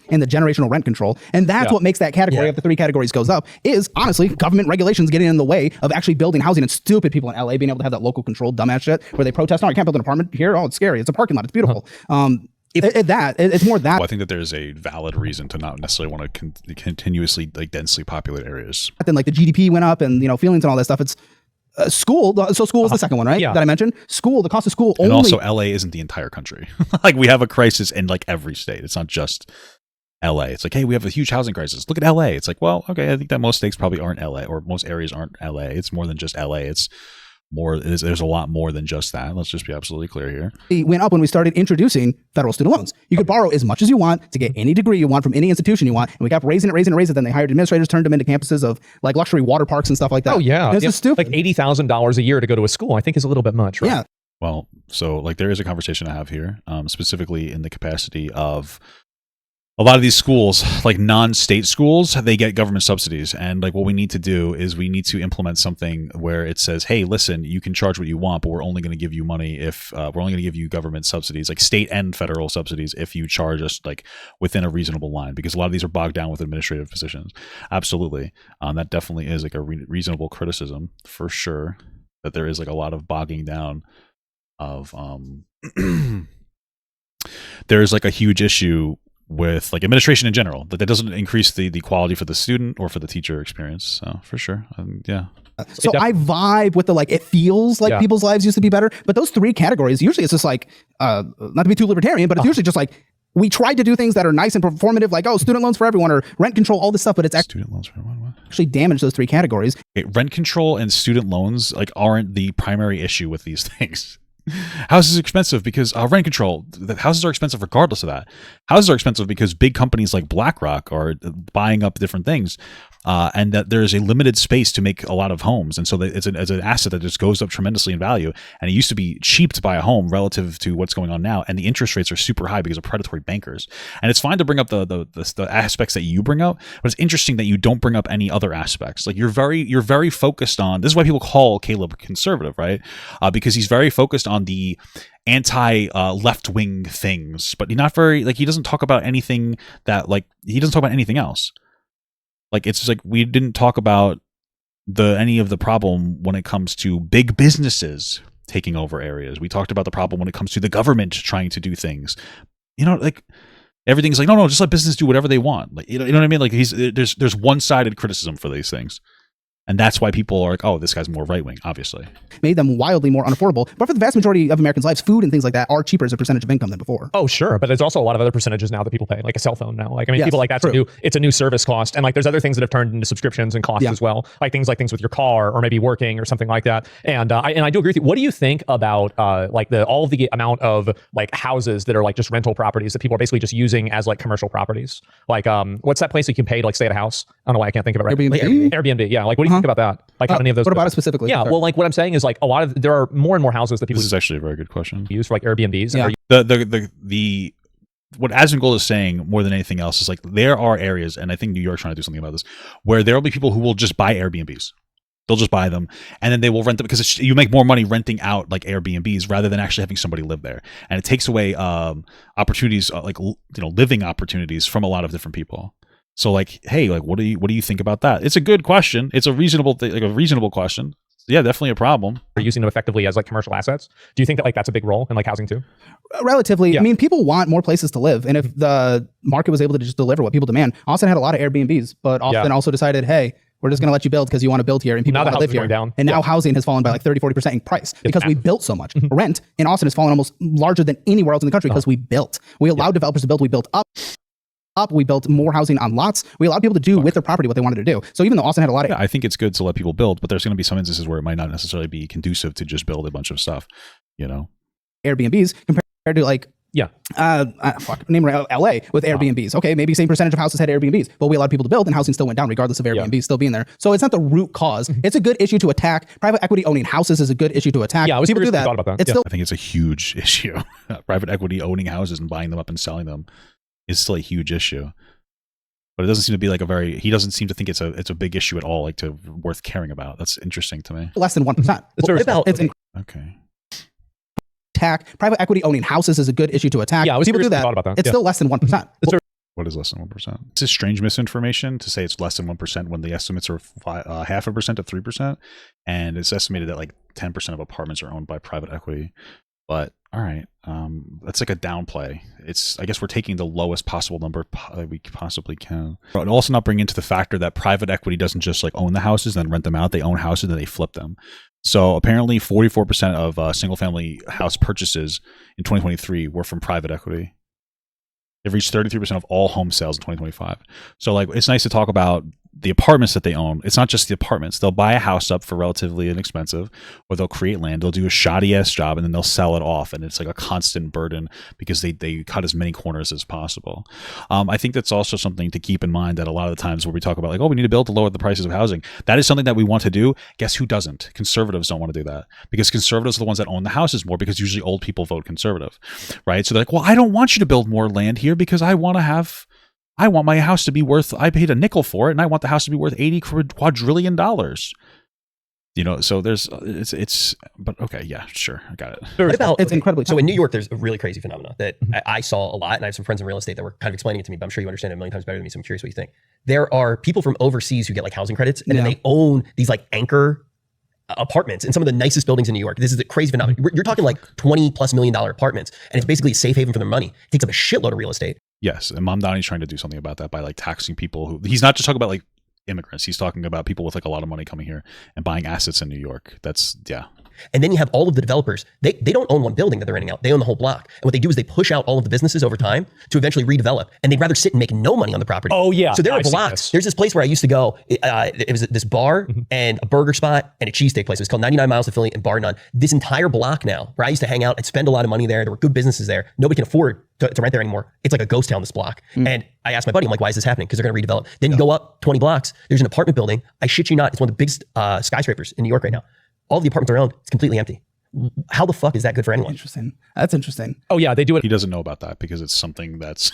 And the generational rent control. And that's what makes that category of the three categories goes up is honestly government regulations getting in the way of actually building housing and stupid people in LA being able to have that local controlled dumbass shit where they protest, no, I can't build an apartment here. Oh, it's scary. It's a parking lot. It's beautiful. It's more that. Well, I think that there's a valid reason to not necessarily want to continuously like densely populated areas. Then like the GDP went up and, feelings and all that stuff. It's school. So school was the second one, right? That I mentioned. School, the cost of school only. And also LA isn't the entire country. Like we have a crisis in like every state. It's not just LA. It's like, hey, we have a huge housing crisis. Look at LA. It's like, well, okay, I think that most states probably aren't LA or most areas aren't LA. It's more than just LA. It's more, there's a lot more than just that. Let's just be absolutely clear here. It went up when we started introducing federal student loans. You could borrow as much as you want to get any degree you want from any institution you want. And we kept raising it. Then they hired administrators, turned them into campuses of like luxury water parks and stuff like that. Oh yeah. This is stupid. Like $80,000 a year to go to a school, I think is a little bit much, right? Yeah. Well, so like there is a conversation I have here, specifically in the capacity of a lot of these schools, like non-state schools, they get government subsidies. And like what we need to do is we need to implement something where it says, hey, listen, you can charge what you want, but we're only going to give you money if we're only going to give you government subsidies, like state and federal subsidies, if you charge us like within a reasonable line, because a lot of these are bogged down with administrative positions. Absolutely. That definitely is like a reasonable criticism for sure, that there is like a lot of bogging down of there's like a huge issue with like administration in general, that doesn't increase the quality for the student or for the teacher experience. So for sure. Yeah. So I vibe with the like, it feels like people's lives used to be better, but those three categories, usually it's just like, not to be too libertarian, but it's usually just like, we tried to do things that are nice and performative, like, oh, student loans for everyone or rent control, all this stuff, but it's student loans for everyone. What? Actually damage those three categories. Okay, rent control and student loans like aren't the primary issue with these things. Houses are expensive because rent control. The houses are expensive regardless of that. Houses are expensive because big companies like BlackRock are buying up different things, and that there is a limited space to make a lot of homes, and so it's an asset that just goes up tremendously in value. And it used to be cheap to buy a home relative to what's going on now, and the interest rates are super high because of predatory bankers. And it's fine to bring up the aspects that you bring up, but it's interesting that you don't bring up any other aspects. Like you're very focused on. This is why people call Caleb conservative, right? Because he's very focused on the anti left wing things, but he doesn't talk about anything that he doesn't talk about anything else. Like it's just like we didn't talk about any of the problem when it comes to big businesses taking over areas. We talked about the problem when it comes to the government trying to do things. Everything's like, no, just let business do whatever they want. Like, you know what I mean? Like there's one-sided criticism for these things. And that's why people are like, oh, this guy's more right-wing, obviously. Made them wildly more unaffordable. But for the vast majority of Americans' lives, food and things like that are cheaper as a percentage of income than before. Oh, sure. But there's also a lot of other percentages now that people pay, like a cell phone now. Like, I mean, Yes, people like that's it's a new service cost. And like, there's other things that have turned into subscriptions and costs as well. Like things with your car or maybe working or something like that. And I do agree with you. What do you think about like all of the amount of like houses that are like just rental properties that people are basically just using as like commercial properties? Like, what's that place you can pay to like stay at a house? I don't know why I can't think of it right. Airbnb. Yeah. Like, what do you think about that? Like, how many of those? What about it specifically? Yeah, well, like what I'm saying is like there are more and more houses that people This is actually a very good question. use for like Airbnbs. Yeah. The what Asmongold is saying more than anything else is like there are areas, and I think New York's trying to do something about this, where there will be people who will just buy Airbnbs. They'll just buy them, and then they will rent them because you make more money renting out like Airbnbs rather than actually having somebody live there, and it takes away opportunities like living opportunities from a lot of different people. So like, hey, like what do you think about that? It's a good question. It's a reasonable question. Yeah, definitely a problem. They're using them effectively as like commercial assets. Do you think that like that's a big role in like housing too? Relatively. Yeah. I mean, people want more places to live. And if the market was able to just deliver what people demand, Austin had a lot of Airbnbs, but Austin also decided, hey, we're just going to let you build because you want to build here and people want to live here. Down. And now housing has fallen by like 30-40% in price because we built so much. Rent in Austin has fallen almost larger than anywhere else in the country because we built. We allowed developers to build. We built up. We built more housing on lots. We allowed people to do with their property what they wanted to do. So even though Austin had a lot of... I think it's good to let people build, but there's going to be some instances where it might not necessarily be conducive to just build a bunch of stuff, Airbnbs compared to like... LA with Airbnbs. Okay, maybe same percentage of houses had Airbnbs, but we allowed people to build and housing still went down regardless of Airbnb still being there. So it's not the root cause. It's a good issue to attack. Private equity owning houses is a good issue to attack. Yeah, I was people do that. Thought about that. It's still... I think it's a huge issue. Private equity owning houses and buying them up and selling them is still a huge issue. But it doesn't seem to be like he doesn't seem to think it's a big issue at all, like worth caring about. That's interesting to me. Less than 1%. Okay. Attack. Private equity owning houses is a good issue to attack. Yeah, I was people do that. Thought about that. It's still less than 1%. What is less than 1%? It's a strange misinformation to say it's less than 1% when the estimates are 0.5% to 3%, and it's estimated that like 10% of apartments are owned by private equity. But all right, that's like a downplay. I guess we're taking the lowest possible number we possibly can. But also not bring into the factor that private equity doesn't just like own the houses and then rent them out. They own houses and then they flip them. So apparently 44% of single family house purchases in 2023 were from private equity. They've reached 33% of all home sales in 2025. So like, it's nice to talk about the apartments that they own. It's not just the apartments. They'll buy a house up for relatively inexpensive, or they'll create land. They'll do a shoddy ass job and then they'll sell it off. And it's like a constant burden because they cut as many corners as possible. I think that's also something to keep in mind, that a lot of the times where we talk about like, oh, we need to build to lower the prices of housing. That is something that we want to do. Guess who doesn't? Conservatives don't want to do that, because conservatives are the ones that own the houses more, because usually old people vote conservative, right? So they're like, well, I don't want you to build more land here because I want my house to be worth, I paid a nickel for it, and I want the house to be worth $80 quadrillion. So there's, but okay, yeah, sure, I got it. What about, it's incredibly. So in New York, there's a really crazy phenomenon that I saw a lot, and I have some friends in real estate that were kind of explaining it to me, but I'm sure you understand it a million times better than me, so I'm curious what you think. There are people from overseas who get like housing credits, and then they own these like anchor apartments in some of the nicest buildings in New York. This is a crazy phenomenon. You're talking like $20+ million apartments, and it's basically a safe haven for their money. It takes up a shitload of real estate. Yes, and Mom Donnie's trying to do something about that by like taxing people who, he's not just talking about like immigrants. He's talking about people with like a lot of money coming here and buying assets in New York. That's, yeah. And then you have all of the developers. They don't own one building that they're renting out. They own the whole block. And what they do is they push out all of the businesses over time to eventually redevelop. And they'd rather sit and make no money on the property. Oh yeah. So there are blocks. There's this place where I used to go. It was this bar and a burger spot and a cheesesteak place. It was called 99 Miles of Philly and Bar None. This entire block now, where I used to hang out and spend a lot of money there. There were good businesses there. Nobody can afford to rent there anymore. It's like a ghost town, this block. And I asked my buddy, I'm like, why is this happening? Because they're going to redevelop. Then you go up 20 blocks. There's an apartment building. I shit you not. It's one of the biggest skyscrapers in New York right now. All the apartments are owned. It's completely empty. How the fuck is that good for anyone? Interesting. That's interesting. Oh yeah, they do it. He doesn't know about that because it's something that's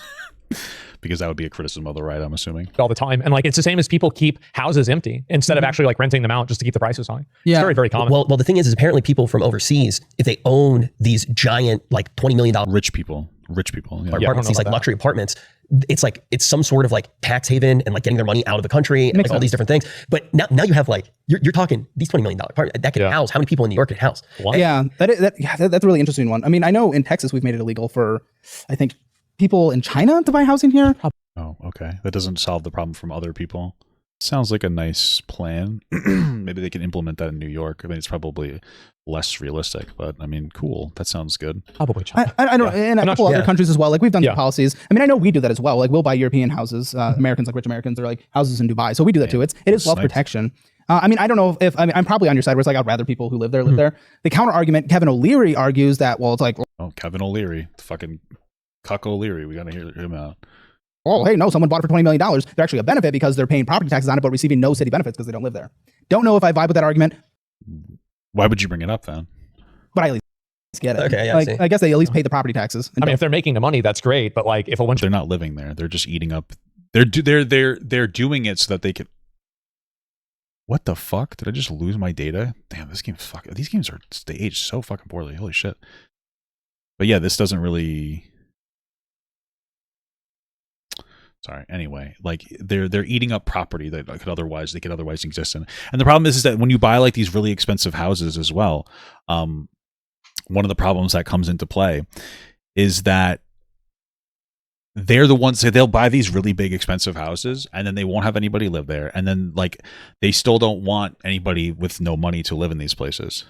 because that would be a criticism of the right, I'm assuming. All the time. And like, it's the same as people keep houses empty instead of actually like renting them out just to keep the prices high. Yeah. It's very, very common. Well, the thing is apparently people from overseas, if they own these giant, like $20 million rich people, yeah. apartments, these like luxury apartments, it's some sort of like tax haven and like getting their money out of the country and like all these different things. But now you have like, you're talking these $20 million apartments that can house, how many people in New York can house? What? Yeah, that's a really interesting one. I mean, I know in Texas, we've made it illegal for, I think, people in China to buy housing here. Oh, okay. That doesn't solve the problem from other people. Sounds like a nice plan. Maybe they can implement that in New York. I mean, it's probably less realistic, but I mean, cool. That sounds good. Probably China. I don't know. And a couple other countries as well. Like we've done some policies. I mean, I know we do that as well. Like we'll buy European houses, Americans, like rich Americans, or like houses in Dubai. So we do that too. It is wealth protection. I mean, I don't know if I'm probably on your side where it's like, I'd rather people who live there live there. The counter argument, Kevin O'Leary argues that, well, it's like, oh, Kevin O'Leary, the fucking Cuck O'Leary. We got to hear him out. oh, hey, no, someone bought it for $20 million. They're actually a benefit because they're paying property taxes on it, but receiving no city benefits because they don't live there. Don't know if I vibe with that argument. Why would you bring it up then? But I at least get it. Okay, yeah, like, I guess they at least pay the property taxes. I mean, if they're making the money, that's great. But like, if a bunch they're not living there, they're just eating up. They're doing it so that they can. What the fuck? Did I just lose my data? Damn, this game's fuck. These games they age so fucking poorly. Holy shit. But yeah, this doesn't really. Sorry. Anyway, like they're eating up property that could otherwise exist in. And the problem is that when you buy like these really expensive houses as well, one of the problems that comes into play is that they're the ones that they'll buy these really big expensive houses and then they won't have anybody live there, and then like they still don't want anybody with no money to live in these places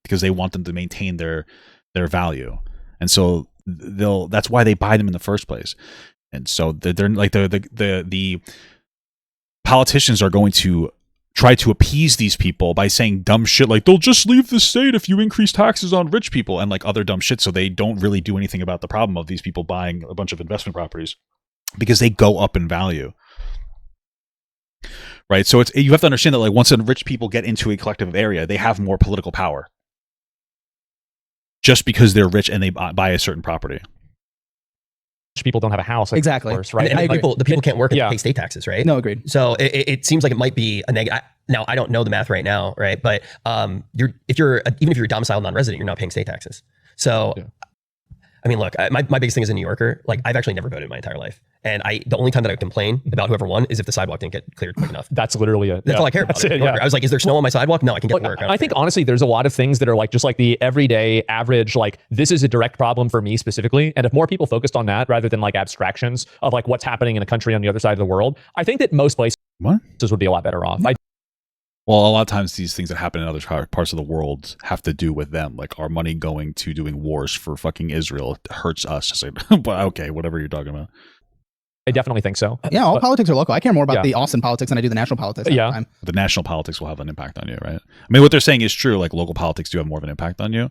because they want them to maintain their value, and so that's why they buy them in the first place. And so they're like the politicians are going to try to appease these people by saying dumb shit like they'll just leave the state if you increase taxes on rich people and like other dumb shit, so they don't really do anything about the problem of these people buying a bunch of investment properties because they go up in value. Right? So you have to understand that like once rich people get into a collective area, they have more political power just because they're rich and they buy a certain property. people don't have a house. Like, Exactly. Course, right? And the people can't work and pay state taxes, right? No, agreed. So it seems like it might be a negative. Now, I don't know the math right now, right? But even if you're a domiciled non-resident, you're not paying state taxes. So, I mean, look, my biggest thing as a New Yorker, like I've actually never voted in my entire life. And the only time that I would complain about whoever won is if the sidewalk didn't get cleared quick enough. That's literally it. That's all I care about. I was like, is there snow on my sidewalk? No, I can get to work. I think honestly, there's a lot of things that are like just like the everyday average, like this is a direct problem for me specifically. And if more people focused on that rather than like abstractions of like what's happening in a country on the other side of the world, I think that most places would be a lot better off. Well, a lot of times these things that happen in other parts of the world have to do with them. Like our money going to doing wars for fucking Israel hurts us. Just like, but okay, whatever you're talking about. I definitely think so. Yeah, all politics are local. I care more about the Austin politics than I do the national politics. Yeah. The national politics will have an impact on you, right? I mean, what they're saying is true. Like local politics do have more of an impact on you.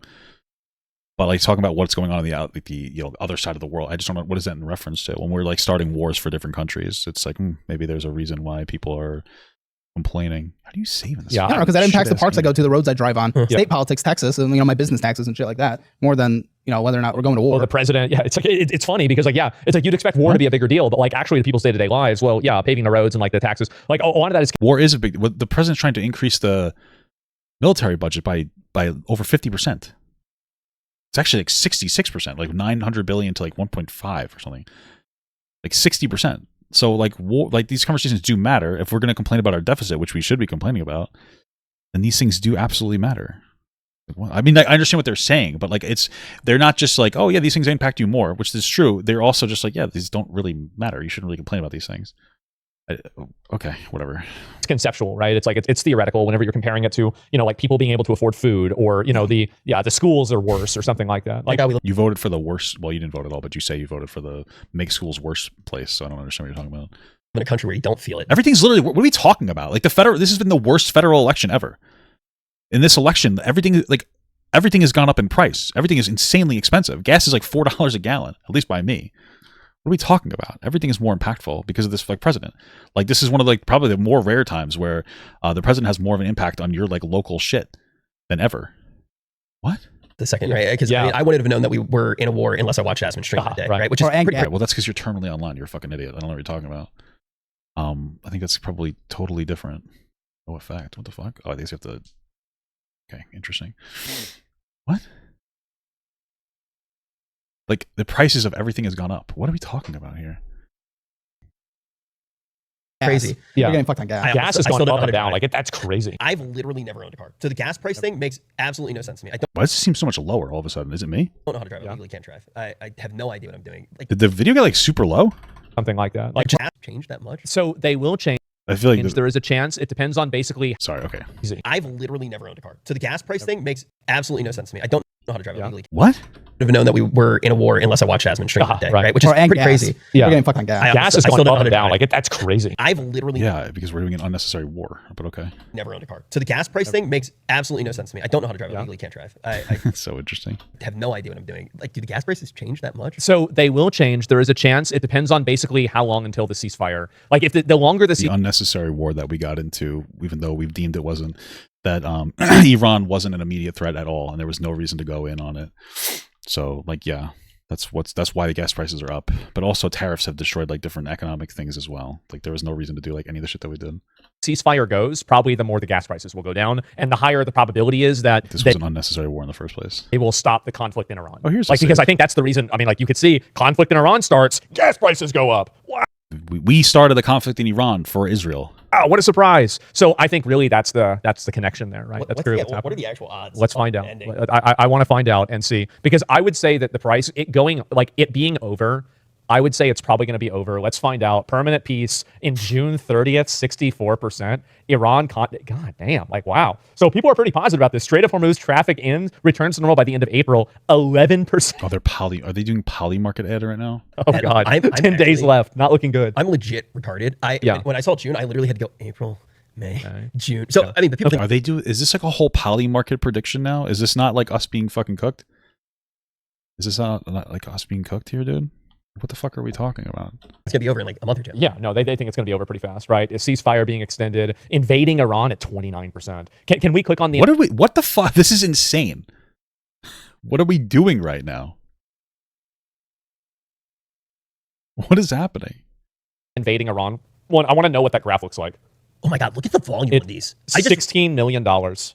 But like talking about what's going on in the other side of the world, I just don't know what is that in reference to. When we're like starting wars for different countries, it's like maybe there's a reason why people are complaining. How do you save this? Yeah, I don't know, because that impacts the parks I go to, the roads I drive on, state politics, Texas, and my business taxes and shit like that, more than whether or not we're going to war. Well, the president, it's like it's funny because like it's like you'd expect war to be a bigger deal, but like actually the people's day-to-day lives, paving the roads and like the taxes, like a lot of that is war is a big. The president's trying to increase the military budget by over 50%. It's actually like 66%, like 900 billion to like 1.5 or something, like 60%. So like these conversations do matter. If we're going to complain about our deficit, which we should be complaining about, then these things do absolutely matter. I mean, I understand what they're saying, but like they're not just like, oh yeah, these things impact you more, which is true. They're also just like, yeah, these don't really matter. You shouldn't really complain about these things. Okay, whatever. It's conceptual, right? It's like it's theoretical whenever you're comparing it to like people being able to afford food, or the schools are worse or something like that. Like you voted for the worst. Well, you didn't vote at all, but you say you voted for the make schools worse place. So I don't understand what you're talking about. In a country where you don't feel it, everything's literally. What are we talking about? Like this has been the worst federal election ever. In this election, everything has gone up in price. Everything is insanely expensive. Gas is like $4 a gallon, at least by me. What are we talking about? Everything is more impactful because of this president. Like this is one of probably the more rare times where the president has more of an impact on your local shit than ever. What? The second, right? Because I wouldn't have known that we were in a war unless I watched Asmon stream that day, right? Which is pretty right. Well, that's because you're terminally online. You're a fucking idiot. I don't know what you're talking about. I think that's probably totally different. No effect. What the fuck? Oh, I guess you have to. Okay, interesting. What? Like the prices of everything has gone up. What are we talking about here? crazy. Yeah. We're getting fucked on gas. Gas has I gone still don't up and know down. how to Like that's crazy. I've literally never owned a car. So the gas price thing makes absolutely no sense to me. I Why does it seem so much lower all of a sudden? Is it me? don't know how to drive. I legally can't drive. I have no idea what I'm doing. Like, Did the video get like super low? Something like that. Like gas changed that much? so they will change. I feel like There is a chance. It depends on basically. sorry. Okay. I've literally never owned a car. So the gas price thing makes absolutely no sense to me. I don't know how to drive. I legally What? have known that we were in a war unless I watched Asmon stream that day, right? Which is And pretty gas. crazy. Yeah. We're getting fucked on gas. Gas has I gone still don't up know and how to down. drive. Like that's crazy. I've literally Yeah, because we're doing an unnecessary war. But okay. never owned a car. So the gas price thing makes absolutely no sense to me. I don't know how to drive. I legally can't drive. I So interesting. have no idea what I'm doing. Like, do the gas prices change that much? So they will change. There is a chance. It depends on basically how long until the ceasefire. Like if the longer the The ceasefire. unnecessary war that we got into, even though we've deemed it wasn't, that Iran wasn't an immediate threat at all, and there was no reason to go in on it. So, like, yeah, that's why the gas prices are up. But also, tariffs have destroyed like different economic things as well. Like, there was no reason to do like any of the shit that we did. ceasefire goes, probably the more the gas prices will go down, and the higher the probability is that This was an unnecessary war in the first place. it will stop the conflict in Iran. Oh, here's like a because save. I think that's the reason. I mean, like you could see conflict in Iran starts, gas prices go up. Wow, We started the conflict in Iran for Israel. what a surprise! So I think really that's the connection there, right? That's clearly what's what are happening. the actual odds? Let's of find out. ending? I want to find out and see because I would say that the price it being over. I would say it's probably going to be over. Let's find out. Permanent peace in June 30th, 64%. Iran, God damn, like wow. So people are pretty positive about this. Strait of Hormuz traffic returns to normal by the end of April, 11%. Oh, are they doing poly market ad right now? Oh God, I'm 10 days actually- left. Not looking good. I'm legit retarded. When I saw June, I literally had to go April, May, Okay. June. So I mean, the people think Are they is this like a whole poly market prediction now? Is this not like us being fucking cooked? Is this not like us being cooked here, dude? What the fuck are we talking about? it's gonna be over in like a month or two. Yeah, no, they think it's going to be over pretty fast, right? A ceasefire being extended, invading Iran at 29%. Can we click on the What the fuck? This is insane. What are we doing right now? What is happening? invading Iran one? I want to know what that graph looks like. Oh my God, look at the volume of these. $16 million.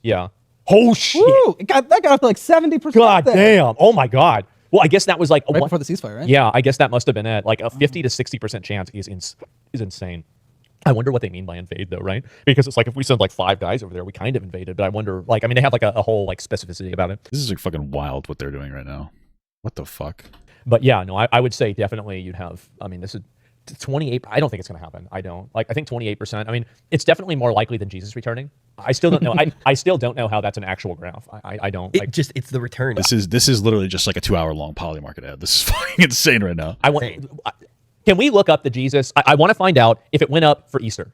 Yeah. Oh shit. Woo! That got up to like 70%. God there. damn. Oh my God. Well, I guess that was like Right before the ceasefire, right? Yeah, I guess that must have been it. Like a 50 to 60% chance is insane. I wonder what they mean by invade though, right? Because it's like if we send like 5 guys over there, we kind of invaded. But I wonder, like, I mean, they have like a whole like specificity about it. This is like fucking wild what they're doing right now. What the fuck? But yeah, no, I would say definitely you'd have. I mean, this is 28. I don't think it's going to happen. I don't. Like, I think 28%. I mean, it's definitely more likely than Jesus returning. I still don't know. I still don't know how that's an actual graph. I don't. It's the return. This is literally just like a 2-hour long poly market ad. This is fucking insane right now. Can we look up the Jesus? I want to find out if it went up for Easter.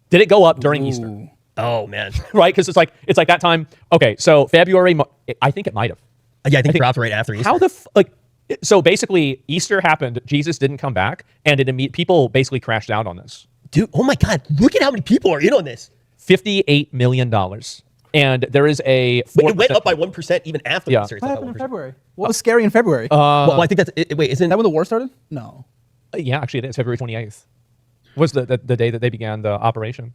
Did it go up during Easter? Oh man. Right? Because it's like that time. Okay, so February. I think it might have. Yeah, I think it dropped right after Easter. How so basically Easter happened, Jesus didn't come back, and people basically crashed out on this. Dude, oh my God, look at how many people are in on this. $58 million. And there is a It went up by 1% even after Easter. It's What up happened in 1%. February? What was scary in February? Well, I think that's wait, isn't Is that when the war started? No. yeah, actually it is February 28th. Was the day that they began the operation.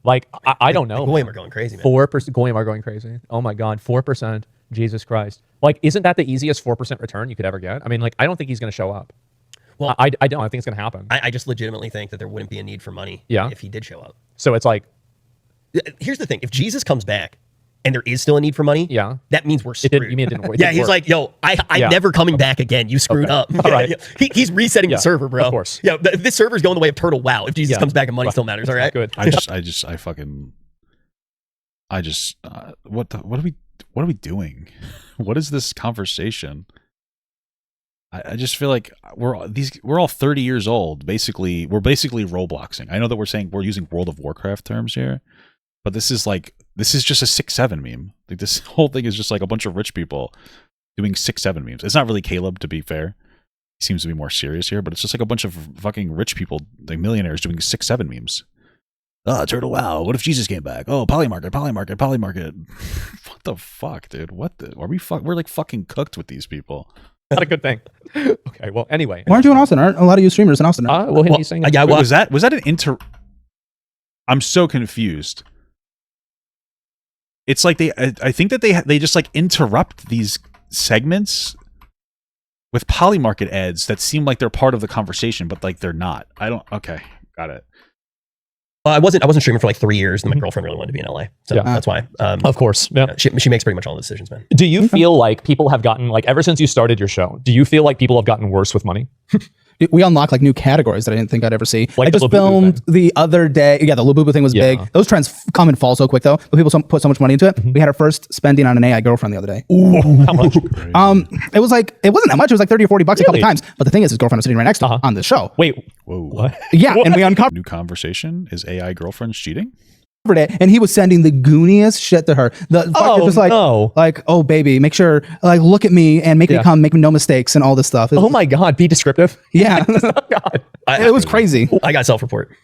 Like I don't know. Goyim are going crazy, man. 4% Goyim are going crazy. Oh my God, 4%. Jesus Christ. Like, isn't that the easiest 4% return you could ever get? I mean, like, I don't think he's going to show up. Well, I don't. I think it's going to happen. I just legitimately think that there wouldn't be a need for money if he did show up. So it's like, Here's the thing. If Jesus comes back and there is still a need for money, that means we're screwed. You mean it didn't work? Yeah, he's like, yo, I'm never coming back again. You screwed up. All right. He's resetting the server, bro. Of course. Yeah, this server's going the way of Turtle WoW. If Jesus comes back and money still matters, all right? Good. What are we doing? What is this conversation? I just feel like we're all 30 years old. Basically, we're basically Robloxing. I know that we're saying we're using World of Warcraft terms here, but this is just a 6-7 meme. Like, this whole thing is just like a bunch of rich people doing 6-7 memes. It's not really Caleb, to be fair. He seems to be more serious here, but it's just like a bunch of fucking rich people, like millionaires, doing 6-7 memes. Turtle WoW. What if Jesus came back? Oh, polymarket. What the fuck, dude? We're like fucking cooked with these people. Not a good thing. Okay, well, anyway. Why aren't you in Austin? Aren't a lot of you streamers in Austin? Well, he's saying yeah, Wait, was that an I'm so confused. It's like I think that they just like interrupt these segments with polymarket ads that seem like they're part of the conversation, but like they're not. Okay, got it. I wasn't streaming for like 3 years, and my girlfriend really wanted to be in LA, so that's why. Of course, yeah. She makes pretty much all the decisions, man. Do you feel like people have gotten, like, ever since you started your show, do you feel like people have gotten worse with money? We unlocked like new categories that I didn't think I'd ever see. Like I just filmed the other day. Yeah, the Labubu thing was big. Those trends come and fall so quick though. But people put so much money into it. We had our first spending on an AI girlfriend the other day. Ooh, how much? It was like, it wasn't that much. It was like 30 or 40 bucks a couple times. But the thing is, his girlfriend was sitting right next to him on the show. Wait, Whoa. what? Yeah, and we uncovered New conversation. Is AI girlfriends cheating? it, and he was sending the gooniest shit to her. The fucker just like, like, oh baby, make sure, like, look at me and make me come, make me no mistakes and all this stuff. Oh my God, be descriptive. Yeah, God. it was crazy. I got self-report.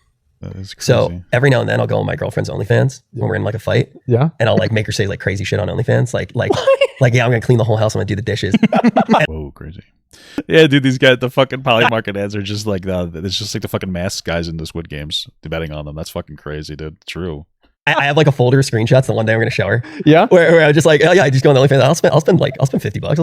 That is crazy. So every now and then I'll go on my girlfriend's OnlyFans when we're in like a fight. Yeah. And I'll like make her say like crazy shit on OnlyFans. Like, yeah, I'm gonna clean the whole house. I'm gonna do the dishes. Whoa, crazy. Yeah, dude, these guys, the fucking Polymarket ads are just like it's just like the fucking masked guys in the Squid Games betting on them. That's fucking crazy, dude. True. I have like a folder of screenshots the one day I'm gonna show her. Yeah. Where I just like, oh yeah, I just go on the OnlyFans. I'll spend $50. I'll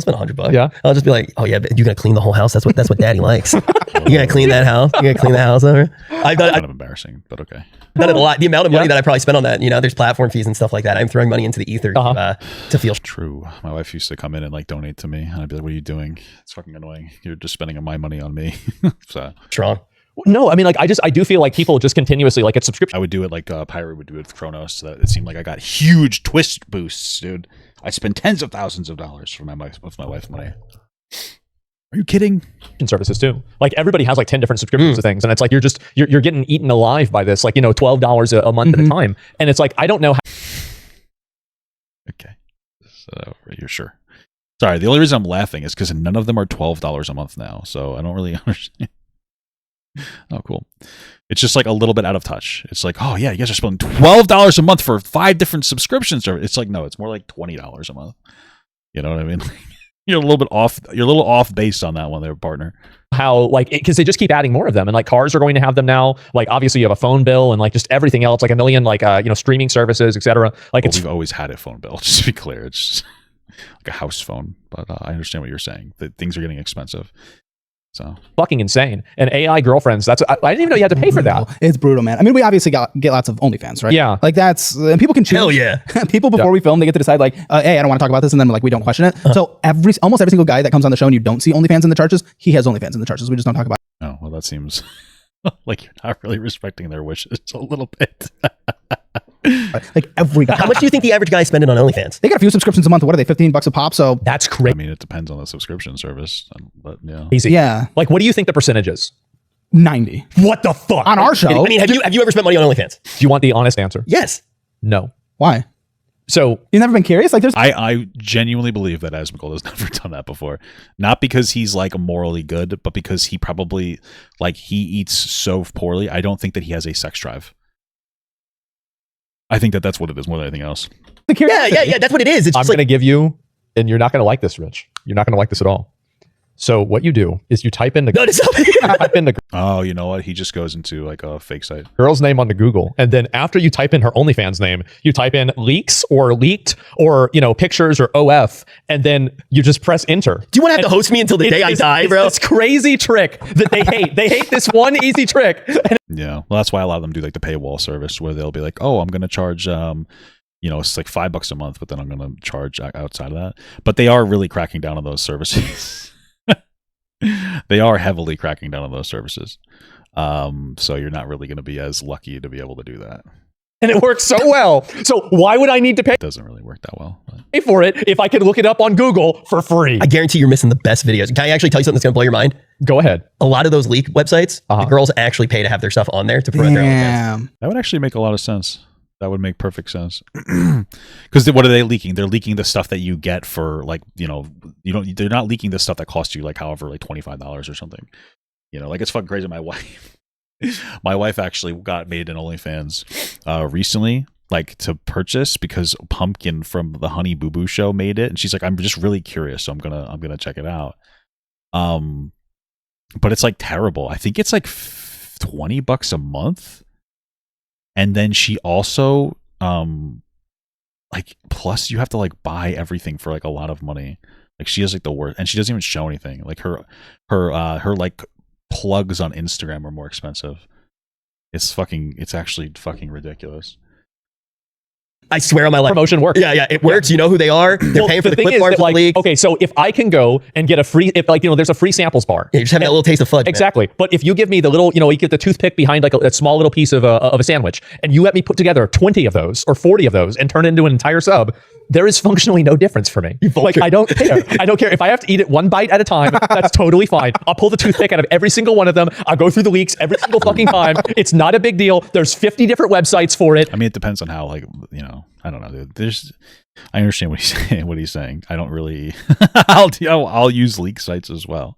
spend $100. Yeah. I'll just be like, oh yeah, but you're gonna clean the whole house. That's what daddy likes. You're gonna clean that house. You're gonna clean the house over. I've Kind of embarrassing, but okay. done it a lot. The amount of money that I probably spent on that, there's platform fees and stuff like that. I'm throwing money into the ether to feel True. My wife used to come in and like donate to me, and I'd be like, "What are you doing? It's fucking annoying. You're just spending my money on me." So strong. No, I mean, like, I do feel like people just continuously, like, it's subscription. I would do it like Pyro would do it with Kronos, so that it seemed like I got huge twist boosts, dude. I spend tens of thousands of dollars for my wife's money. Are you kidding? Services too. Like, everybody has like 10 different subscriptions to things, and it's like you're getting eaten alive by this, like, $12 a month at a time, and it's like, I don't know how. Okay, so you're sure? Sorry, the only reason I'm laughing is because none of them are $12 a month now, so I don't really understand. Oh, cool. It's just like a little bit out of touch. It's like, oh yeah, you guys are spending $12 a month for 5 different subscriptions. It's like, no, it's more like $20 a month. You know what I mean? You're a little bit off. You're a little off base on that one there, partner. How, like, because they just keep adding more of them, and like cars are going to have them now. Like, obviously you have a phone bill and like just everything else, like a million, like streaming services, etc. Like, we've always had a phone bill. Just to be clear, it's just like a house phone. But I understand what you're saying. That things are getting expensive. So fucking insane. And AI girlfriends, I didn't even know you had to pay for that. It's brutal, man. I mean, we obviously get lots of OnlyFans, right? Yeah. Like, that's, and people can choose. Hell yeah. People before we film, they get to decide like, hey, I don't want to talk about this, and then like we don't question it. So almost every single guy that comes on the show and you don't see OnlyFans in the charges, he has OnlyFans in the charges. We just don't talk about it. oh well, that seems like you're not really respecting their wishes a little bit. Like, every guy. How much do you think the average guy is spending on OnlyFans? They got a few subscriptions a month. What are they, $15 a pop? So That's I crazy. mean, it depends on the subscription service, but yeah. Easy. yeah, Like, what do you think the percentage is? 90 What the fuck? on our show. I mean, have you ever spent money on OnlyFans? Do you want the honest answer? Yes. No. Why? So You've never been curious? Like, there's I genuinely believe that Asmongold has never done that before. Not because he's like morally good, but because he probably he eats so poorly. I don't think that he has a sex drive. I think that that's what it is more than anything else. the curiosity. Yeah. That's what it is. It's I'm just going to give you, and you're not going to like this, Rich. You're not going to like this at all. So what you do is you type in the Oh, you know what? He just goes into like a fake site. girl's name onto Google, and then after you type in her OnlyFans name, you type in leaks or leaked or pictures or OF, and then you just press enter. Do you want to have to host me until the day I die, bro? It's this crazy trick that they hate. They hate this one easy trick. Yeah. Well, that's why a lot of them do like the paywall service where they'll be like, oh, I'm going to charge, it's like $5 a month, but then I'm going to charge outside of that. But they are really cracking down on those services. They are heavily cracking down on those services. So you're not really going to be as lucky to be able to do that. And it works so well. So why would I need to pay It doesn't really work that well. But. for it if I could look it up on Google for free? I guarantee you're missing the best videos. Can I actually tell you something that's going to blow your mind? Go ahead. A lot of those leak websites, the girls actually pay to have their stuff on there to promote their OnlyFans. Damn. That would actually make a lot of sense. That would make perfect sense. Because what are they leaking? They're leaking the stuff that you get for they're not leaking the stuff that costs you $25 or something. It's fucking crazy. My wife actually got made an OnlyFans recently, to purchase because Pumpkin from the Honey Boo Boo show made it, and she's like, I'm just really curious, so I'm gonna check it out. But it's terrible. I think it's $20 a month. And then she also, plus you have to buy everything for a lot of money. She has the worst, and she doesn't even show anything. Her plugs on Instagram are more expensive. It's actually fucking ridiculous. I swear on my life. Promotion works. Yeah, it works. You know who they are. They're paying for the clip bars like, league. okay, so if I can go and get a free, if like, there's a free samples bar. Yeah, you're just having a little taste of fudge. Exactly. Man. But if you give me the little, you get the toothpick behind like a small little piece of a sandwich, and you let me put together 20 of those or 40 of those and turn it into an entire sub, there is functionally no difference for me. Like, I don't care. I don't care. If I have to eat it one bite at a time, that's totally fine. I'll pull the toothpick out of every single one of them. I'll go through the leaks every single fucking time. It's not a big deal. There's 50 different websites for it. I mean, it depends on how, like, I don't know, dude. I understand what he's saying. I don't really, I'll use leak sites as well.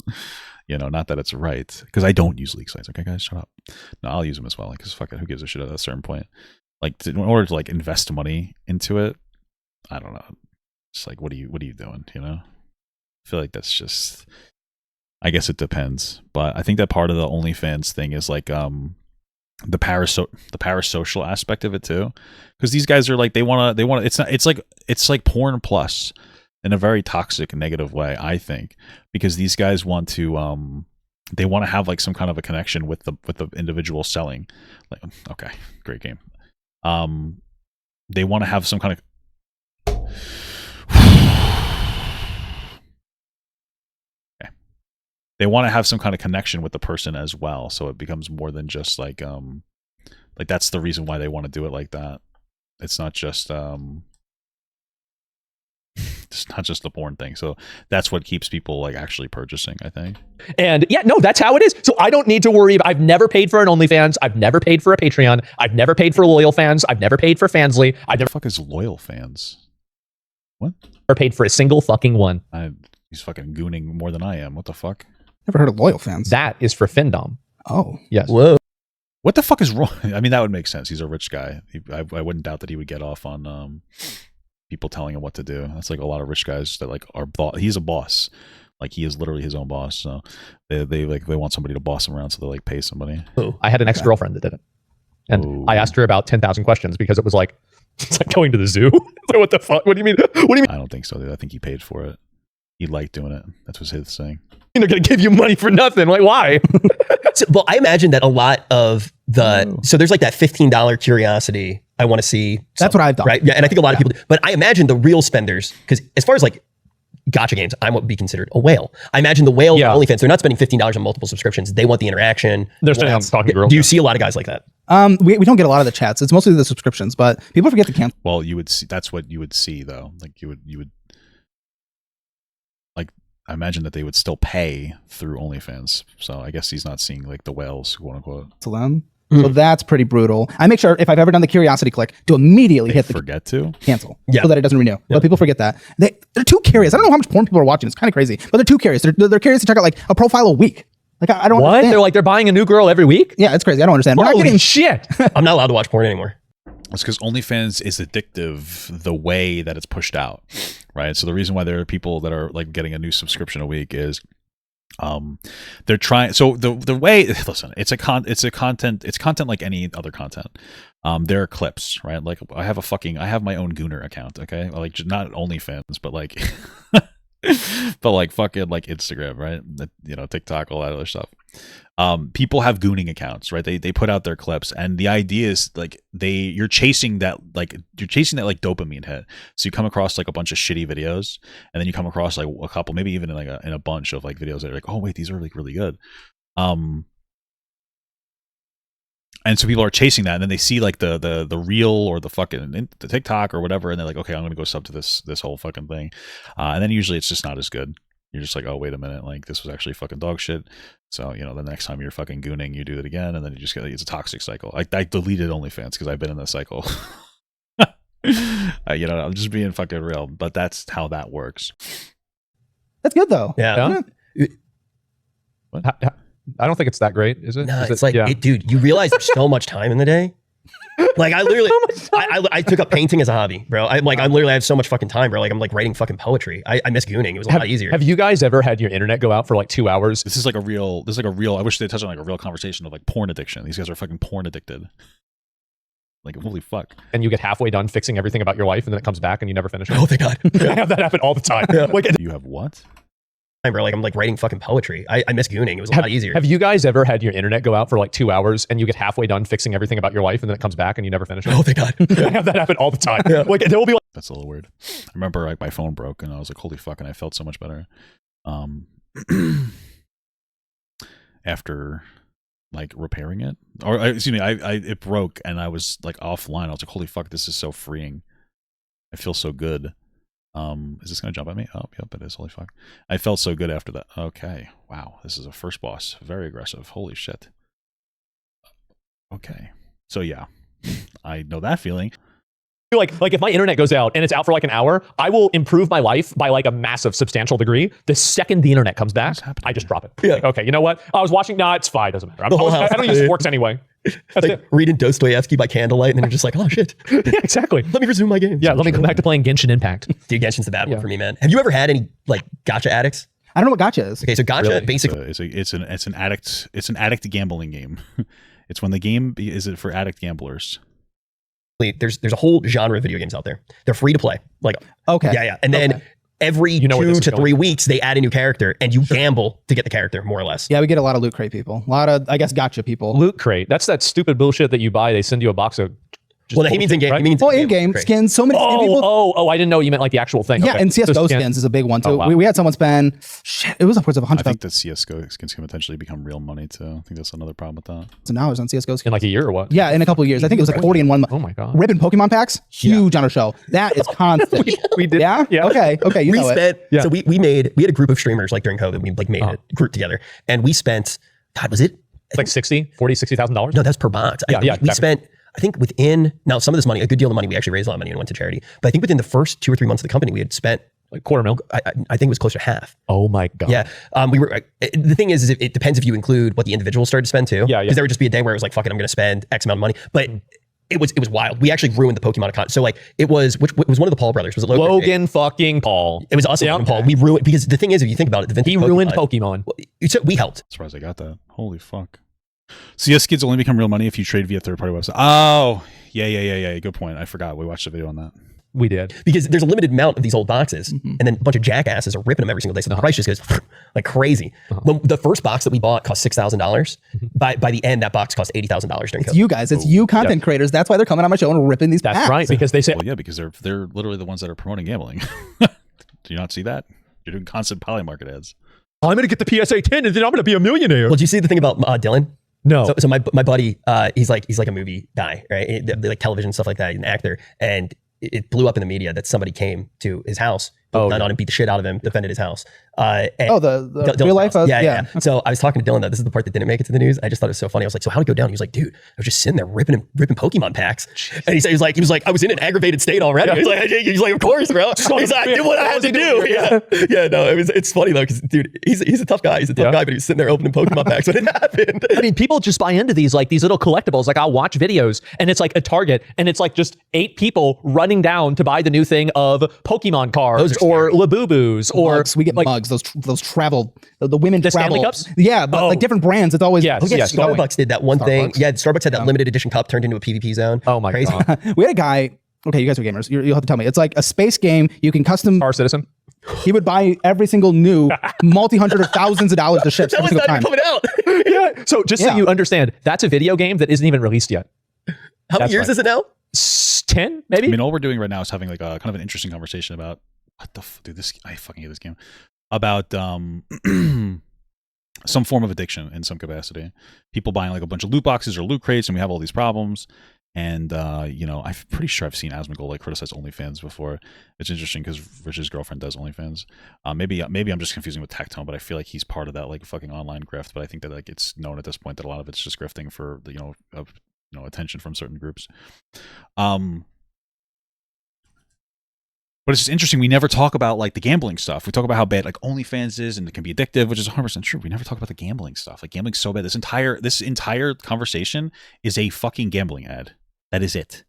Not that it's right, because I don't use leak sites. Okay, guys, shut up. No, I'll use them as well, because fuck it, who gives a shit at a certain point? Like, in order to like invest money into it, I don't know. It's like, what are you doing? I feel like that's just. I guess it depends, but I think that part of the OnlyFans thing is like the parasocial aspect of it too, because these guys are like they want to. It's like porn plus in a very toxic, negative way. I think because these guys want to they want to have like some kind of a connection with the individual selling. Like, okay, great game. They want to have some kind of. They want to have some kind of connection with the person as well, so it becomes more than just like that's the reason why they want to do it like that. It's not just it's not just the porn thing. So that's what keeps people like actually purchasing, I think. And yeah, no, that's how it is. So I don't need to worry. I've never paid for an OnlyFans. I've never paid for a Patreon. I've never paid for Loyal Fans. I've never paid for Fansly. What the fuck is Loyal Fans? What? Never paid for a single fucking one. He's fucking gooning more than I am. What the fuck? Never heard of Loyal Fans. That is for Findom. Oh. Yes. Whoa. What the fuck is wrong? I mean, that would make sense. He's a rich guy. I wouldn't doubt that he would get off on people telling him what to do. That's like a lot of rich guys that like are he's a boss. Like he is literally his own boss. So they want somebody to boss him around, so they like pay somebody. I had an ex-girlfriend that did it. And I asked her about 10,000 questions because it was like, it's like going to the zoo. Like, what the fuck? What do you mean? What do you mean? I don't think so, dude. I think he paid for it. He liked doing it. That was his thing. They're going to give you money for nothing. Like, why? Well, I imagine that a lot of so there's like that $15 curiosity. I want to see. That's what I've done. Right. Yeah. And I think a lot of people do. But I imagine the real spenders, because as far as like gacha games, I would be considered a whale. I imagine the whale OnlyFans, they're not spending $15 on multiple subscriptions. They want the interaction. They're spending on talking girls. Do you see a lot of guys like that? We don't get a lot of the chats. It's mostly the subscriptions, but people forget to cancel. Well, you would see. That's what you would see, though. Like you would. Like, I imagine that they would still pay through OnlyFans. So I guess he's not seeing like the whales, quote unquote. To them. So that's pretty brutal. I make sure if I've ever done the curiosity click to immediately hit the forget to cancel so that it doesn't renew. But people forget that. They're too curious. I don't know how much porn people are watching. It's kind of crazy, but they're too curious. They're curious to check out like a profile a week. Like I don't understand. They're like, they're buying a new girl every week? Yeah, it's crazy. I don't understand. Holy getting shit. I'm not allowed to watch porn anymore. It's because OnlyFans is addictive the way that it's pushed out, right? So the reason why there are people that are like getting a new subscription a week is they're trying. So the way, listen, it's content like any other content. There are clips, right? Like I have my own Gooner account, okay? Like not OnlyFans, but like but like fucking like Instagram, right? TikTok, all that other stuff. People have gooning accounts, right? They put out their clips, and the idea is like you're chasing that dopamine hit. So you come across like a bunch of shitty videos, and then you come across like a couple, maybe even in a bunch of like videos that are like, oh wait, these are like really good. And so people are chasing that, and then they see like the reel or the fucking the TikTok or whatever, and they're like, okay, I'm gonna go sub to this whole fucking thing, and then usually it's just not as good. You're just like, oh wait a minute, like this was actually fucking dog shit. So the next time you're fucking gooning, you do it again, and then you just it's a toxic cycle. I deleted OnlyFans because I've been in this cycle. I'm just being fucking real, but that's how that works. That's good though. Yeah. What? I don't think it's that great, is it? No, it's like, dude, you realize there's so much time in the day. Like I literally, I took up painting as a hobby, bro. I have so much fucking time, bro. Like I'm like writing fucking poetry. I miss gooning. It was a lot easier. Have you guys ever had your internet go out for like 2 hours? This is like a real, I wish they touched on like a real conversation of like porn addiction. These guys are fucking porn addicted. Like, holy fuck. And you get halfway done fixing everything about your life, and then it comes back and you never finish it. Oh, thank God. I have that happen all the time. Yeah. Like, You have what? bro. Like I'm like writing fucking poetry. I miss gooning. It was a lot easier. Have you guys ever had your internet go out for like 2 hours and you get halfway done fixing everything about your life and then it comes back and you never finish it? Oh, thank God. I have that happen all the time. Like there will be like, That's a little weird. I remember like my phone broke and I was like, holy fuck, and I felt so much better. After like repairing it, or excuse me, it broke and I was like offline. I was like, holy fuck, this is so freeing. I feel so good. Is this gonna jump at me? Oh, yep, it is. Holy fuck. I felt so good after that. Okay. Wow. This is a first boss. Very aggressive. Holy shit. Okay. So yeah, I know that feeling. like if my internet goes out and it's out for like an hour, I will improve my life by like a massive, substantial degree. The second the internet comes back, I just drop it. Yeah. Like, okay, you know what? I was watching. Nah, it's fine. Doesn't matter. I don't use Forks anyway. That's like it. reading Dostoevsky by candlelight, and then you're just like, oh shit. Yeah, exactly. Let me resume my game. Yeah, let me go back to playing Genshin Impact. Dude, Genshin's the bad one for me, man. Have you ever had any like gotcha addicts? I don't know what gotcha is. Okay, so gotcha Really? basically It's an addict gambling game. It's when the game is it for addict gamblers. there's a whole genre of video games out there. They're free to play. Like Okay. yeah. And then every know where 2 this is to going. 3 weeks they add a new character and you gamble to get the character, more or less. Yeah, we get a lot of loot crate people. A lot of, I guess, gotcha people. Loot crate. That's that stupid bullshit that you buy. They send you a box of. Well, he means in game. right? He means Well, in-game Great. skins. So many people. I didn't know you meant like the actual thing. Yeah, Okay. and CSGO So skins is a big one too. Oh, wow. We had someone spend, shit, it was upwards of I 100,000 think that CSGO skins can potentially become real money too. I think that's another problem with that. hours on CSGO skins. in like a year or what? Yeah, in a couple of years. I think it was like 40 in 1 month. Oh my god. Ribbon Pokemon packs, huge on our show. That is constant. We did. Yeah? Yeah. Okay, you We know it. spent Yeah. so we had a group of streamers like during COVID. We like made a group together and we spent, God, was it? It's like $60,000. No, that's per box. Yeah, we exactly. spent, I think within, now some of this money, a good deal of money, we actually raised a lot of money and went to charity. But I think within the first 2 or 3 months of the company, we had spent, Like $250,000. I think it was closer to half. Oh my god. Yeah. We were, the thing is it depends if you include what the individuals started to spend too. Yeah. Because there would just be a day where it was like, fuck it, I'm going to spend X amount of money. But it was wild. We actually ruined the Pokemon account. So like it was, which was one of the Paul brothers. Was it Logan fucking Paul. It was us and Paul. We ruined, because the thing is, if you think about it, the vintage He ruined Pokemon. We helped. Surprised I got that. Holy fuck. CS skins only become real money if you trade via third-party website. Oh, yeah. Good point. I forgot. We watched the video on that. We did. Because there's a limited amount of these old boxes, and then a bunch of jackasses are ripping them every single day. So the price just goes like crazy. When the first box that we bought cost $6,000, by the end that box cost $80,000 during COVID. You guys, it's you content creators. That's why they're coming on my show and ripping these That's packs. right. Because they say Well, yeah, because they're literally the ones that are promoting gambling. Do you not see that? You're doing constant polymarket ads. I'm going to get the PSA 10 and then I'm going to be a millionaire. Well, do you see the thing about Dylan? No. So my buddy, he's like a movie guy, right? They like television stuff like that, he's an actor, and it blew up in the media that somebody came to his house, on him, beat the shit out of him, defended his house. The real life. Yeah. So I was talking to Dylan. This is the part that didn't make it to the news. I just thought it was so funny. I was like, "So how'd it go down?" He was like, "Dude, I was just sitting there ripping Pokemon packs." And he was like, "I was in an aggravated state already." He's like, "Of course, bro." He's like, "I did what I had to do." Yeah. No, it's funny though, because dude, he's a tough guy. He's a tough guy, but he was sitting there opening Pokemon packs when it happened. I mean, people just buy into these little collectibles. Like I'll watch videos and it's like a Target and it's like just 8 people running down to buy the new thing of Pokemon cards or Labubus or mugs. We get mugs. Those travel. The women the travel. Stanley Cups. Yeah, but like different brands. It's always Starbucks did that one thing. Yeah, Starbucks had that limited edition cup turned into a PvP zone. Oh my god. We had a guy. Okay, you guys are gamers. You'll have to tell me. It's like a space game. You can custom. Star Citizen. He would buy every single new multi-hundred or thousands of dollars to ship That every was single not time. even coming out. Yeah. So just so you understand, that's a video game that isn't even released yet. How many years is it now? 10, maybe? I mean, all we're doing right now is having like a kind of an interesting conversation about what the dude. I fucking hate this game. About some form of addiction in some capacity. People buying like a bunch of loot boxes or loot crates, and we have all these problems. And I'm pretty sure I've seen Asmongold like criticize OnlyFans before. It's interesting because Rich's girlfriend does OnlyFans. Maybe I'm just confusing with Tectone, but I feel like he's part of that like fucking online grift. But I think that like it's known at this point that a lot of it's just grifting for attention from certain groups. But it's just interesting. We never talk about like the gambling stuff. We talk about how bad like OnlyFans is and it can be addictive, which is 100% true. We never talk about the gambling stuff. Like gambling's so bad. This entire conversation is a fucking gambling ad. That is it.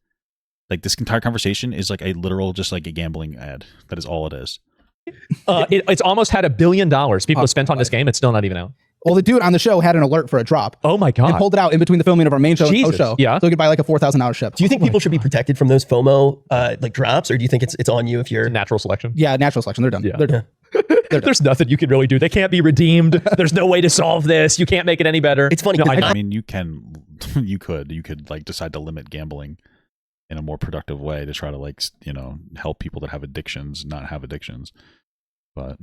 Like this entire conversation is like a literal, just like a gambling ad. That is all it is. It's almost had $1 billion people spent on this game. It's still not even out. Well, the dude on the show had an alert for a drop. Oh my God. And pulled it out in between the filming of our main show and Jesus. post show. Yeah. So he could buy like a $4,000 ship. Do you think people should be protected from those FOMO like drops, or do you think it's on you if you're Natural selection. Yeah, natural selection. They're done. Yeah. They're done. There's nothing you can really do. They can't be redeemed. There's no way to solve this. You can't make it any better. It's funny. No, 'cause I mean, you could like decide to limit gambling in a more productive way to try to like, help people that have addictions not have addictions. But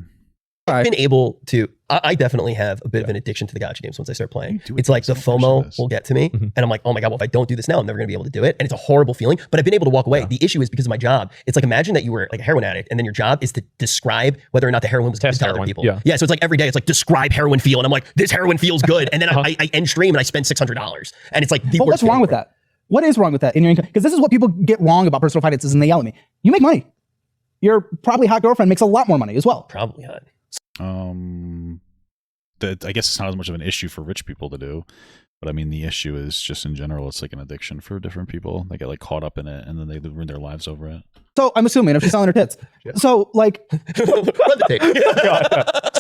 I've been able to, I definitely have a bit of an addiction to the gacha games once I start playing. You do It's like the so much of FOMO this. will get to me. And I'm like, oh my God, well, if I don't do this now, I'm never going to be able to do it. And it's a horrible feeling, but I've been able to walk away. The issue is because of my job. It's like, imagine that you were like a heroin addict and then your job is to describe whether or not the heroin was good Test to other heroin, people. yeah. So it's like every day it's like, describe heroin feel. And I'm like, this heroin feels good. And then I end stream and I spend $600. And it's like, the But worst what's wrong feeling with that? What is wrong with that in your income? Because this is what people get wrong about personal finances and they yell at me. You make money. Your probably hot girlfriend makes a lot more money as well. Probably not. I guess it's not as much of an issue for rich people to do, but I mean the issue is just in general it's like an addiction for different people. They get like caught up in it and then they ruin their lives over it. So I'm assuming if she's selling her tits. So like Run the tape.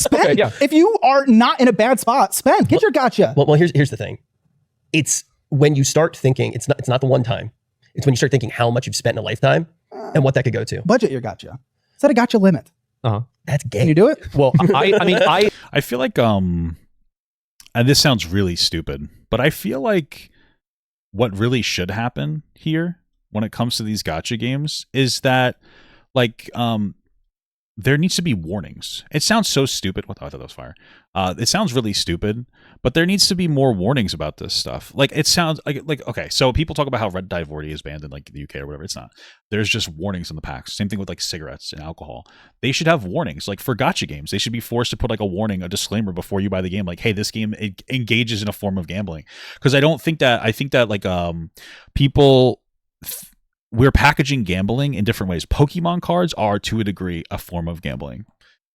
spend. Okay, yeah. If you are not in a bad spot, spend. Get your gotcha. Well, here's the thing. It's when you start thinking, it's not the one time. It's when you start thinking how much you've spent in a lifetime and what that could go to. Budget your gotcha. Set a gotcha limit. That's gay. Can you do it? Well, I feel like and this sounds really stupid, but I feel like what really should happen here when it comes to these gacha games is that like there needs to be warnings. It sounds so stupid. What? Oh, I thought that was fire. It sounds really stupid, but there needs to be more warnings about this stuff. Like it sounds like okay. So people talk about how Red Dye 40 is banned in like the UK or whatever. It's not. There's just warnings in the packs. Same thing with like cigarettes and alcohol. They should have warnings. Like for gacha games, they should be forced to put like a warning, a disclaimer before you buy the game. Like, hey, this game engages in a form of gambling. Because I think that like people. We're packaging gambling in different ways. Pokemon cards are, to a degree, a form of gambling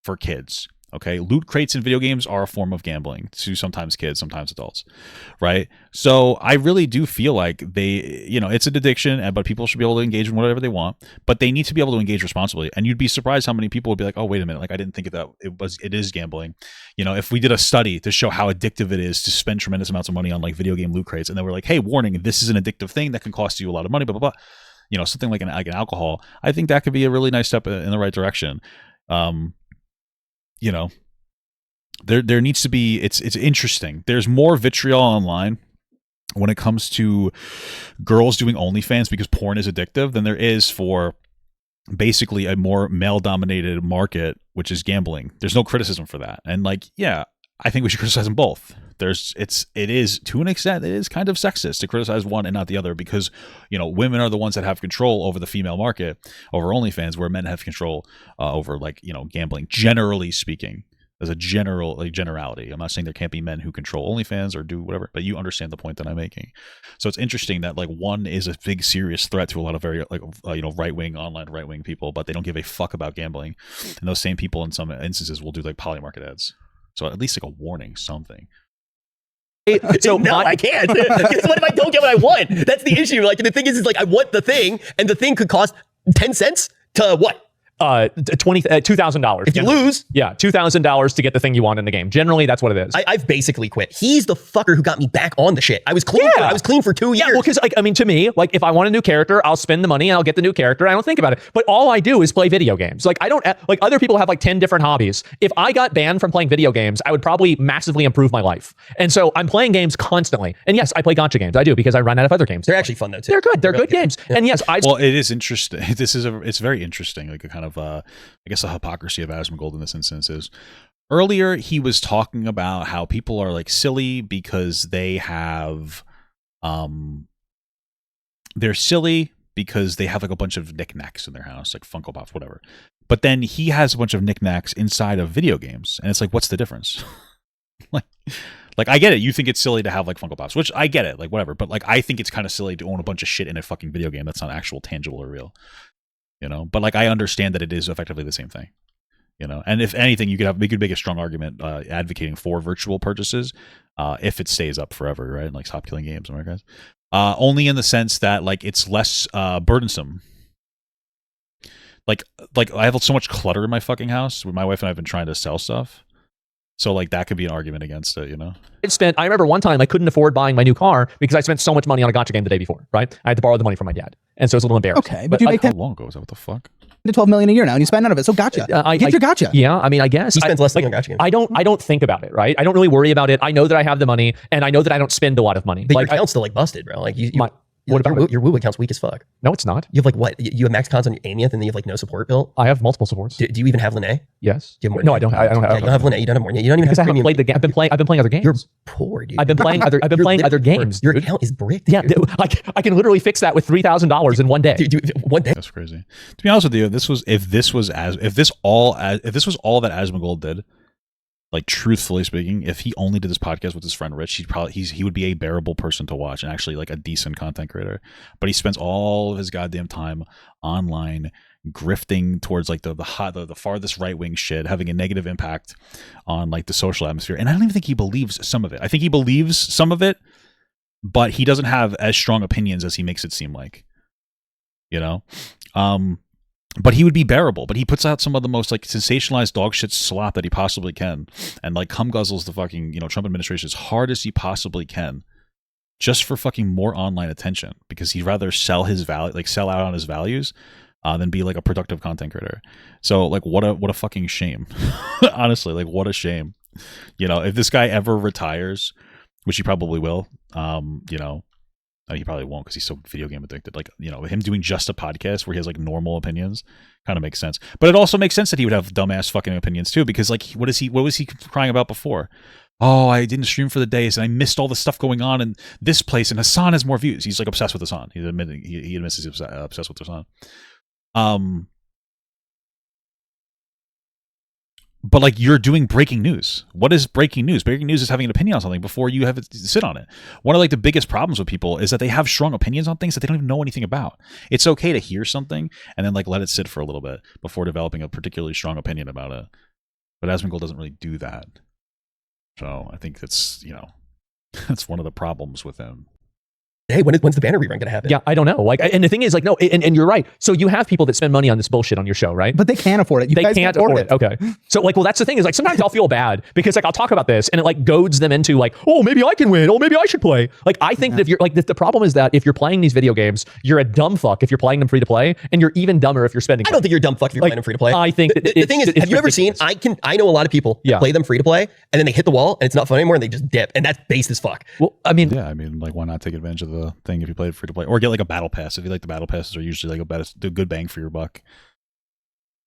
for kids. Okay, loot crates in video games are a form of gambling to sometimes kids, sometimes adults, right? So I really do feel like it's an addiction, but people should be able to engage in whatever they want, but they need to be able to engage responsibly. And you'd be surprised how many people would be like, "Oh, wait a minute! Like I didn't think that it is gambling." If we did a study to show how addictive it is to spend tremendous amounts of money on like video game loot crates, and then we're like, "Hey, warning! This is an addictive thing that can cost you a lot of money." Blah blah blah. Something like an alcohol, I think that could be a really nice step in the right direction. There needs to be, it's interesting. There's more vitriol online when it comes to girls doing OnlyFans because porn is addictive than there is for basically a more male-dominated market, which is gambling. There's no criticism for that. And like, yeah, I think we should criticize them both. It is to an extent, it is kind of sexist to criticize one and not the other because, women are the ones that have control over the female market, over OnlyFans, where men have control over like, gambling, generally speaking, as a generality. I'm not saying there can't be men who control OnlyFans or do whatever, but you understand the point that I'm making. So it's interesting that like one is a big serious threat to a lot of very like, online right-wing people, but they don't give a fuck about gambling. And those same people in some instances will do like poly-market ads. So at least like a warning, something. So no, I can't. Because what if I don't get what I want? That's the issue. Like the thing is like I want the thing, and the thing could cost 10 cents to what? $2,000. If you lose, yeah, $2,000 to get the thing you want in the game. Generally, that's what it is. I've basically quit. He's the fucker who got me back on the shit. I was clean. Yeah. I was clean for 2 years. Yeah, well, because to me, like if I want a new character, I'll spend the money and I'll get the new character. I don't think about it. But all I do is play video games. Like I don't like other people have like 10 different hobbies. If I got banned from playing video games, I would probably massively improve my life. And so I'm playing games constantly. And yes, I play gacha games. I do because I run out of other games. They're actually fun though too. They're good. They're good games. Yeah. And yes, well, it is interesting. It's very interesting. Like a kind of I guess a hypocrisy of Asmongold in this instance is earlier he was talking about how people are like silly because they have they're silly because they have like a bunch of knickknacks in their house, like Funko Pops, whatever. But then he has a bunch of knickknacks inside of video games, and it's like, what's the difference? like I get it. You think it's silly to have like Funko Pops, which I get it, like whatever. But like I think it's kind of silly to own a bunch of shit in a fucking video game that's not actual, tangible, or real. But like I understand that it is effectively the same thing. And if anything, you could make a strong argument advocating for virtual purchases if it stays up forever, right? And like stop killing games, right, guys? Only in the sense that like it's less burdensome. Like I have so much clutter in my fucking house. Where my wife and I have been trying to sell stuff. So like that could be an argument against it, I remember one time I couldn't afford buying my new car because I spent so much money on a gacha game the day before, right? I had to borrow the money from my dad. And so it's a little embarrassing. Okay, but you make How long ago was that? What the fuck? to 12 million a year now, and you spend none of it. So gotcha. Get your gotcha. Yeah, I mean, I guess he spends less than on gotcha games. I don't think about it, right? I don't really worry about it. I know that I have the money, and I know that I don't spend a lot of money. But your account's still like busted, bro. Like what about your Woo account's weak as fuck? No, it's not. You have like what? You have max cons on your Amieth, and then you have like no support built. I have multiple supports. Do you even have Lene? Yes. Do you have more? No, I don't. I don't have. You don't have Lene. You don't have more. You don't even because have I haven't played the game. I've been playing other games. You're poor, dude. I've been playing other games. Your account is bricked. Yeah, I can literally fix that with $3,000 in one day. One day. That's crazy. To be honest with you, if this was all that Asmongold did, like truthfully speaking, if he only did this podcast with his friend Rich, he would be a bearable person to watch and actually like a decent content creator. But he spends all of his goddamn time online grifting towards like the farthest right wing shit, having a negative impact on like the social atmosphere. And I don't even think he believes some of it. I think he believes some of it, but he doesn't have as strong opinions as he makes it seem like. But he would be bearable. But he puts out some of the most like sensationalized dog shit slop that he possibly can, and like cum guzzles the fucking Trump administration as hard as he possibly can, just for fucking more online attention, because he'd rather sell out on his values than be like a productive content creator. So like what a fucking shame. Honestly, like what a shame. If this guy ever retires, which he probably will, he probably won't because he's so video game addicted. Like, him doing just a podcast where he has like normal opinions kind of makes sense. But it also makes sense that he would have dumbass fucking opinions too, because like, what was he crying about before? Oh, I didn't stream for the days and I missed all the stuff going on in this place, and Hassan has more views. He's like obsessed with Hassan. He admits he's obsessed with Hassan. But like, you're doing breaking news. What is breaking news? Breaking news is having an opinion on something before you have it sit on it. One of like the biggest problems with people is that they have strong opinions on things that they don't even know anything about. It's okay to hear something and then like let it sit for a little bit before developing a particularly strong opinion about it. But Asmongold doesn't really do that. So I think that's that's one of the problems with him. Hey, when's the banner rerun gonna happen? Yeah, I don't know. Like, and the thing is, like, no, and you're right. So you have people that spend money on this bullshit on your show, right? But they can't afford it. They can't afford it. Okay. So like, well, that's the thing is like sometimes I'll feel bad because like I'll talk about this and it like goads them into like, oh, maybe I can win. Oh, maybe I should play. Like I think that if you're like the problem is that if you're playing these video games, you're a dumb fuck if you're playing them free to play, and you're even dumber if you're spending. I don't think you're a dumb fuck if you're playing them free to play. I think the thing is, have you ever seen? I know a lot of people that play them free to play and then they hit the wall and it's not fun anymore and they just dip, and that's base as fuck. Well, I mean, like why not take advantage of the thing if you play it free to play, or get like a battle pass if you like. The battle passes are usually like a good bang for your buck.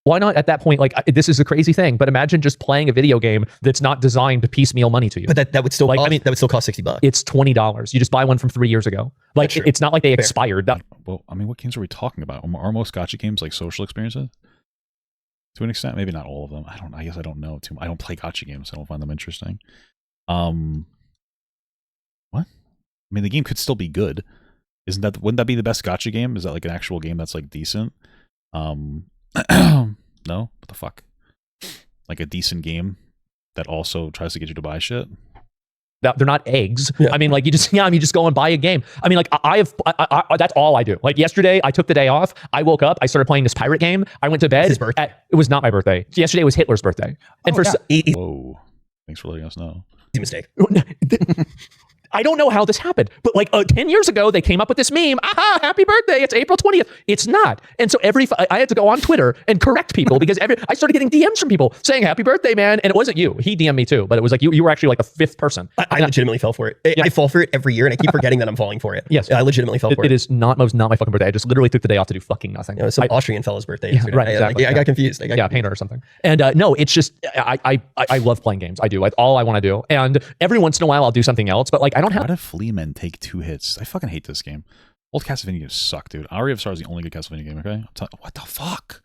Why not at that point? Like this is a crazy thing, but imagine just playing a video game that's not designed to piecemeal money to you. But that would still cost, that would still cost $60. It's $20. You just buy one from 3 years ago. Like it's not like they expired. Well, I mean, what games are we talking about? Are most gacha games like social experiences? To an extent, maybe not all of them. I guess I don't know. I don't play gacha games. I don't find them interesting. What? I mean, the game could still be good. Wouldn't that be the best gacha game? Is that like an actual game that's like decent? No? What the fuck? Like a decent game that also tries to get you to buy shit? They're not eggs. Yeah. I mean, like you just go and buy a game. I mean, like I that's all I do. Like yesterday, I took the day off. I woke up. I started playing this pirate game. I went to bed. His birthday? It was not my birthday. Yesterday was Hitler's birthday. And whoa! Thanks for letting us know. It's a mistake. I don't know how this happened, but like 10 years ago, they came up with this meme. Aha, happy birthday. It's April 20th. It's not. And so I had to go on Twitter and correct people because I started getting DMs from people saying happy birthday, man. And it wasn't you. He DM'd me too, but it was like you were actually like the fifth person. I legitimately fell for it. I fall for it every year and I keep forgetting that I'm falling for it. Yes. I legitimately fell for it. It is not my fucking birthday. I just literally took the day off to do fucking nothing. It was some Austrian fellow's birthday yesterday. Right, exactly. I got confused. Painter or something. And no, it's just, I love playing games. I do. Like all I want to do. And every once in a while I'll do something else, but like I don't have. How do Fleamen take 2 hits? I fucking hate this game. Old Castlevania games suck, dude. Aria of Star is the only good Castlevania game, okay? What the fuck?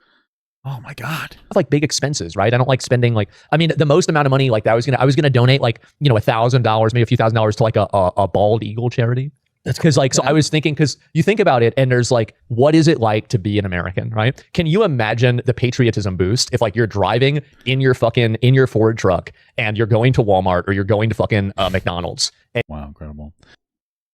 Oh my god. I have like big expenses, right? I don't like spending like, I mean, the most amount of money like that I was gonna donate like, $1,000, maybe a few $1,000s to like a bald eagle charity. That's because like, so I was thinking, because you think about it and there's like, what is it like to be an American, right? Can you imagine the patriotism boost if like you're driving in your Ford truck and you're going to Walmart or you're going to fucking McDonald's? Wow, incredible.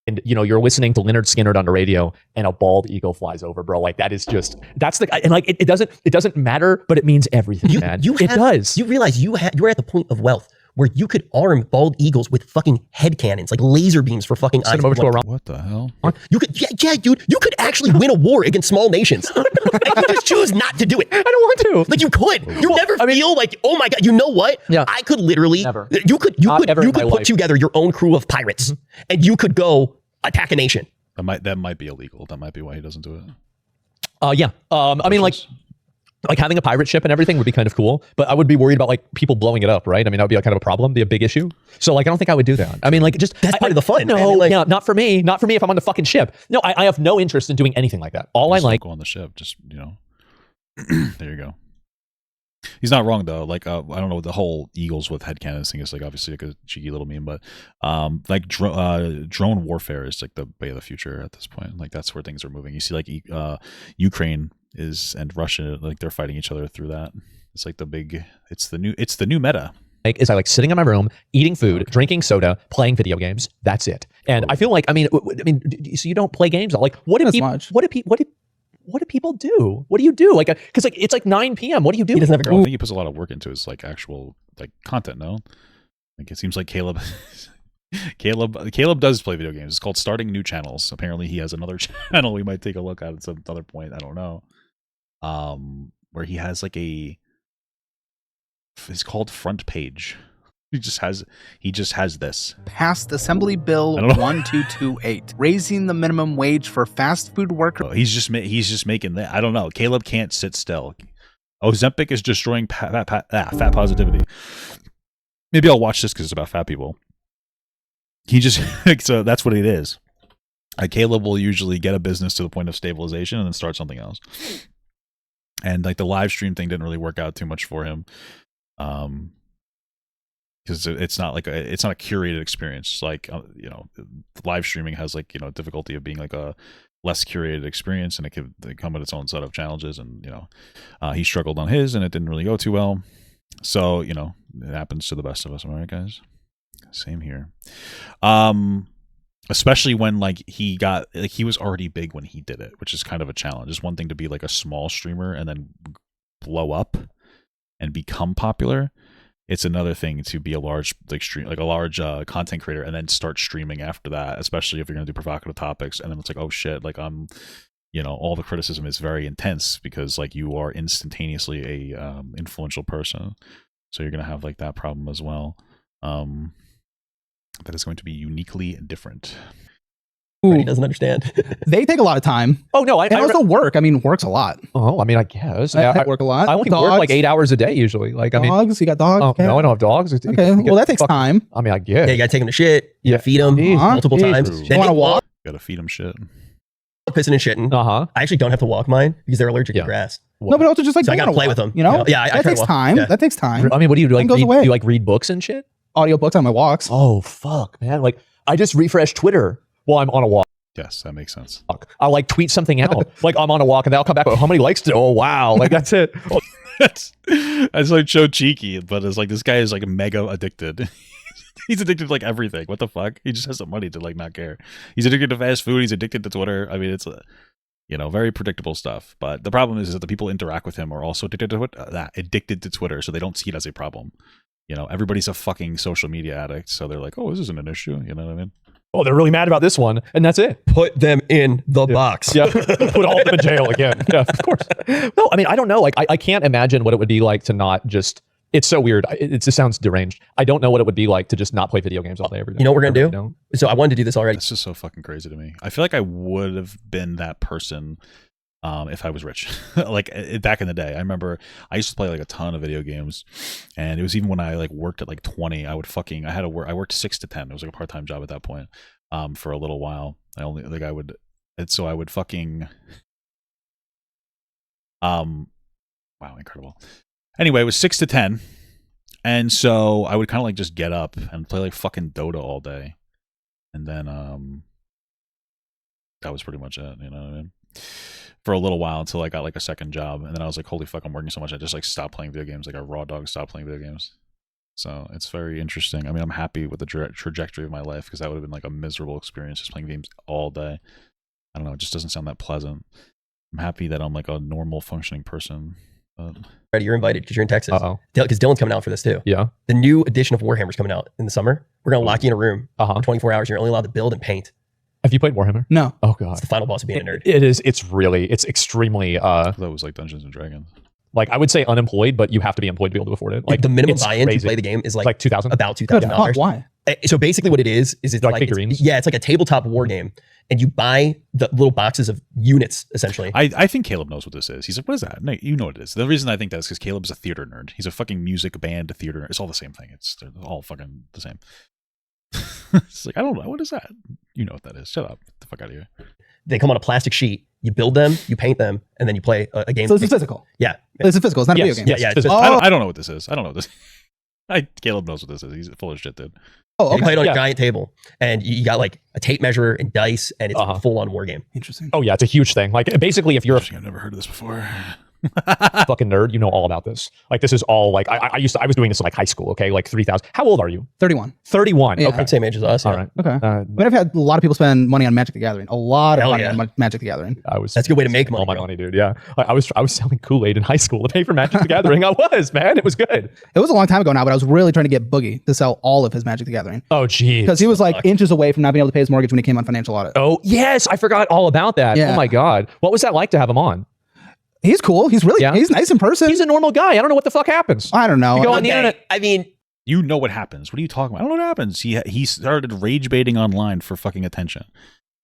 And you're listening to Leonard Skinner on the radio and a bald eagle flies over, bro. Like that's and like it doesn't matter, but it means everything, man. It does. You realize you were at the point of wealth where you could arm bald eagles with fucking head cannons, like laser beams for fucking eyes. What the hell? You could, yeah, dude, you could actually win a war against small nations. And you just choose not to do it. I don't want to. Like you could. You never feel like, oh my god, you know what? Yeah. I could literally. Never. You could put together your own crew of pirates, and you could go attack a nation. That might be illegal. That might be why he doesn't do it. Yeah. I mean, like having a pirate ship and everything would be kind of cool, but I would be worried about like people blowing it up, right? I mean, that would be like kind of a problem, be a big issue. So like, I don't think I would do that. I mean, like just that's part of the fun. No, I mean, like, yeah, not for me. Not for me if I'm on the fucking ship. No, I have no interest in doing anything like that. All I like go on the ship. Just there you go. He's not wrong though. Like I don't know, the whole eagles with head cannons thing is like obviously like a cheeky little meme, but like drone warfare is like the way of the future at this point. Like that's where things are moving. You see like Ukraine and Russia, like they're fighting each other through that. It's like it's the new meta. Like is I like sitting in my room, eating food, drinking soda, playing video games. That's it. And I feel like I mean, so you don't play games. Like what do people do? What do you do? Like, because like it's like 9 p.m. What do you do? He doesn't have a I girl. think he puts a lot of work into his like actual like content. No, like it seems like Caleb does play video games. It's called Starting New Channels. Apparently, he has another channel we might take a look at some other point. I don't know. Where he has like it's called Front Page. He just has this. Passed Assembly Bill 1228, raising the minimum wage for fast food workers. He's just making that. I don't know. Caleb can't sit still. Ozempic is destroying fat positivity. Maybe I'll watch this because it's about fat people. So that's what it is. Caleb will usually get a business to the point of stabilization and then start something else. And like the live stream thing didn't really work out too much for him. Because it's not a curated experience. Like live streaming has like difficulty of being like a less curated experience, and it could come with its own set of challenges. And he struggled on his, and it didn't really go too well. So it happens to the best of us. Am I right, guys? Same here. Especially when like he was already big when he did it, which is kind of a challenge. It's one thing to be like a small streamer and then blow up and become popular. It's another thing to be a large content creator and then start streaming after that, especially if you're going to do provocative topics. And then it's like, oh shit, like all the criticism is very intense because like you are instantaneously a influential person. So you're going to have like that problem as well. That is going to be uniquely different. He doesn't understand. They take a lot of time. Oh no, and also work. I mean, work's a lot. Oh, I mean, I guess I work a lot. I only work like 8 hours a day usually. Like dogs. I mean, You got dogs. Oh, no, I don't have dogs. Okay, well that takes time. I mean, I guess. Yeah, you gotta take them to shit. You gotta feed them multiple times. You want to walk? Gotta feed them shit. Pissing and shitting. I actually don't have to walk mine because they're allergic to grass. No, but also just like so I gotta play with them. Yeah, that takes time. That takes time. I mean, what do you do? Like, do you like read books and shit? Audiobooks on my walks. Oh fuck, man! Like I just refresh Twitter while I'm on a walk. Yes, that makes sense. I'll like tweet something out. Like I'm on a walk and then I'll come back. Oh, how many likes did? Oh wow! Like that's it. That's like so cheeky, but it's like this guy is like mega addicted. He's addicted to like everything. What the fuck? He just has some money to like not care. He's addicted to fast food. He's addicted to Twitter. I mean, it's very predictable stuff. But the problem is that the people who interact with him are also addicted to Twitter, so they don't see it as a problem. Everybody's a fucking social media addict, so they're like, oh, this isn't an issue. You know what I mean? Oh, they're really mad about this one, and that's it. Put them in the box. Yeah, put all of them in jail again. Yeah, of course. No, I mean, I don't know. Like, I can't imagine what it would be like to not just. It's so weird. It just sounds deranged. I don't know what it would be like to just not play video games all day every day. You know what we're gonna do? So I wanted to do this already. This is so fucking crazy to me. I feel like I would have been that person if I was rich. Like back in the day, I remember I used to play like a ton of video games, and it was even when I like worked at like 20. I worked 6 to 10. It was like a part-time job at that point. For a little while. I would fucking wow, incredible. Anyway, it was 6 to 10. And so I would kind of like just get up and play like fucking Dota all day. And then that was pretty much it, you know what I mean? For a little while until I got like a second job. And then I was like, holy fuck, I'm working so much. I just like stopped playing video games. Like a raw dog stopped playing video games. So it's very interesting. I mean, I'm happy with the trajectory of my life because that would have been like a miserable experience just playing games all day. I don't know. It just doesn't sound that pleasant. I'm happy that I'm like a normal functioning person. Ready, you're invited because you're in Texas. Uh-oh. Because Dylan's coming out for this too. Yeah. The new edition of Warhammer's coming out in the summer. We're gonna lock you in a room for 24 hours. You're only allowed to build and paint. Have you played Warhammer? No. Oh god. It's the final boss of being a nerd. It is. It's extremely. That was like Dungeons and Dragons. Like I would say unemployed, but you have to be employed to be able to afford it. Like the minimum it's buy-in to crazy. play the game is like $2,000. about Good. $2,000. Why? So basically, what it is it's Like like figurines? it's like a tabletop war game, and you buy the little boxes of units essentially. I think Caleb knows what this is. He's like, what is that? No, you know what it is. The reason I think that is because Caleb's a theater nerd. He's a fucking music band theater nerd. It's all the same thing. They're all fucking the same. It's like, I don't know. What is that? You know what that is. Shut up. Get the fuck out of here. They come on a plastic sheet. You build them, you paint them, and then you play a game. So this is physical. Yeah. It's a physical. It's not a video game. Yeah, it's physical. I don't know what this is. I don't know what this. Caleb knows what this is. He's full of shit, dude. Oh, You okay. play it on a giant table, and you got like a tape measure and dice, and it's a full-on war game. Interesting. Oh yeah, it's a huge thing. Like basically, if you're a I've never heard of this before. fucking nerd, you know all about this. Like this is all like I was doing this in like high school. Okay, like 3,000. How old are you? 31. 31. Yeah. Okay. Same age as us. All yeah. right. Okay. Uh, But I've had a lot of people spend money on Magic the Gathering. A lot of Hell money yeah. on Magic the Gathering. That's a good way to make money, All my bro. money, dude. Yeah. I was selling Kool-Aid in high school to pay for Magic the Gathering. I was, man. It was good. It was a long time ago now, but I was really trying to get Boogie to sell all of his Magic the Gathering. Oh, geez. Because he was like inches away from not being able to pay his mortgage when he came on financial audit. Oh, yes. I forgot all about that. Yeah. Oh, my God. What was that like to have him on? He's cool. He's really, Yeah. he's nice in person. He's a normal guy. I don't know what the fuck happens. I don't know. You go on the Okay, internet. I mean, You know what happens. What are you talking about? I don't know what happens. He started rage baiting online for fucking attention.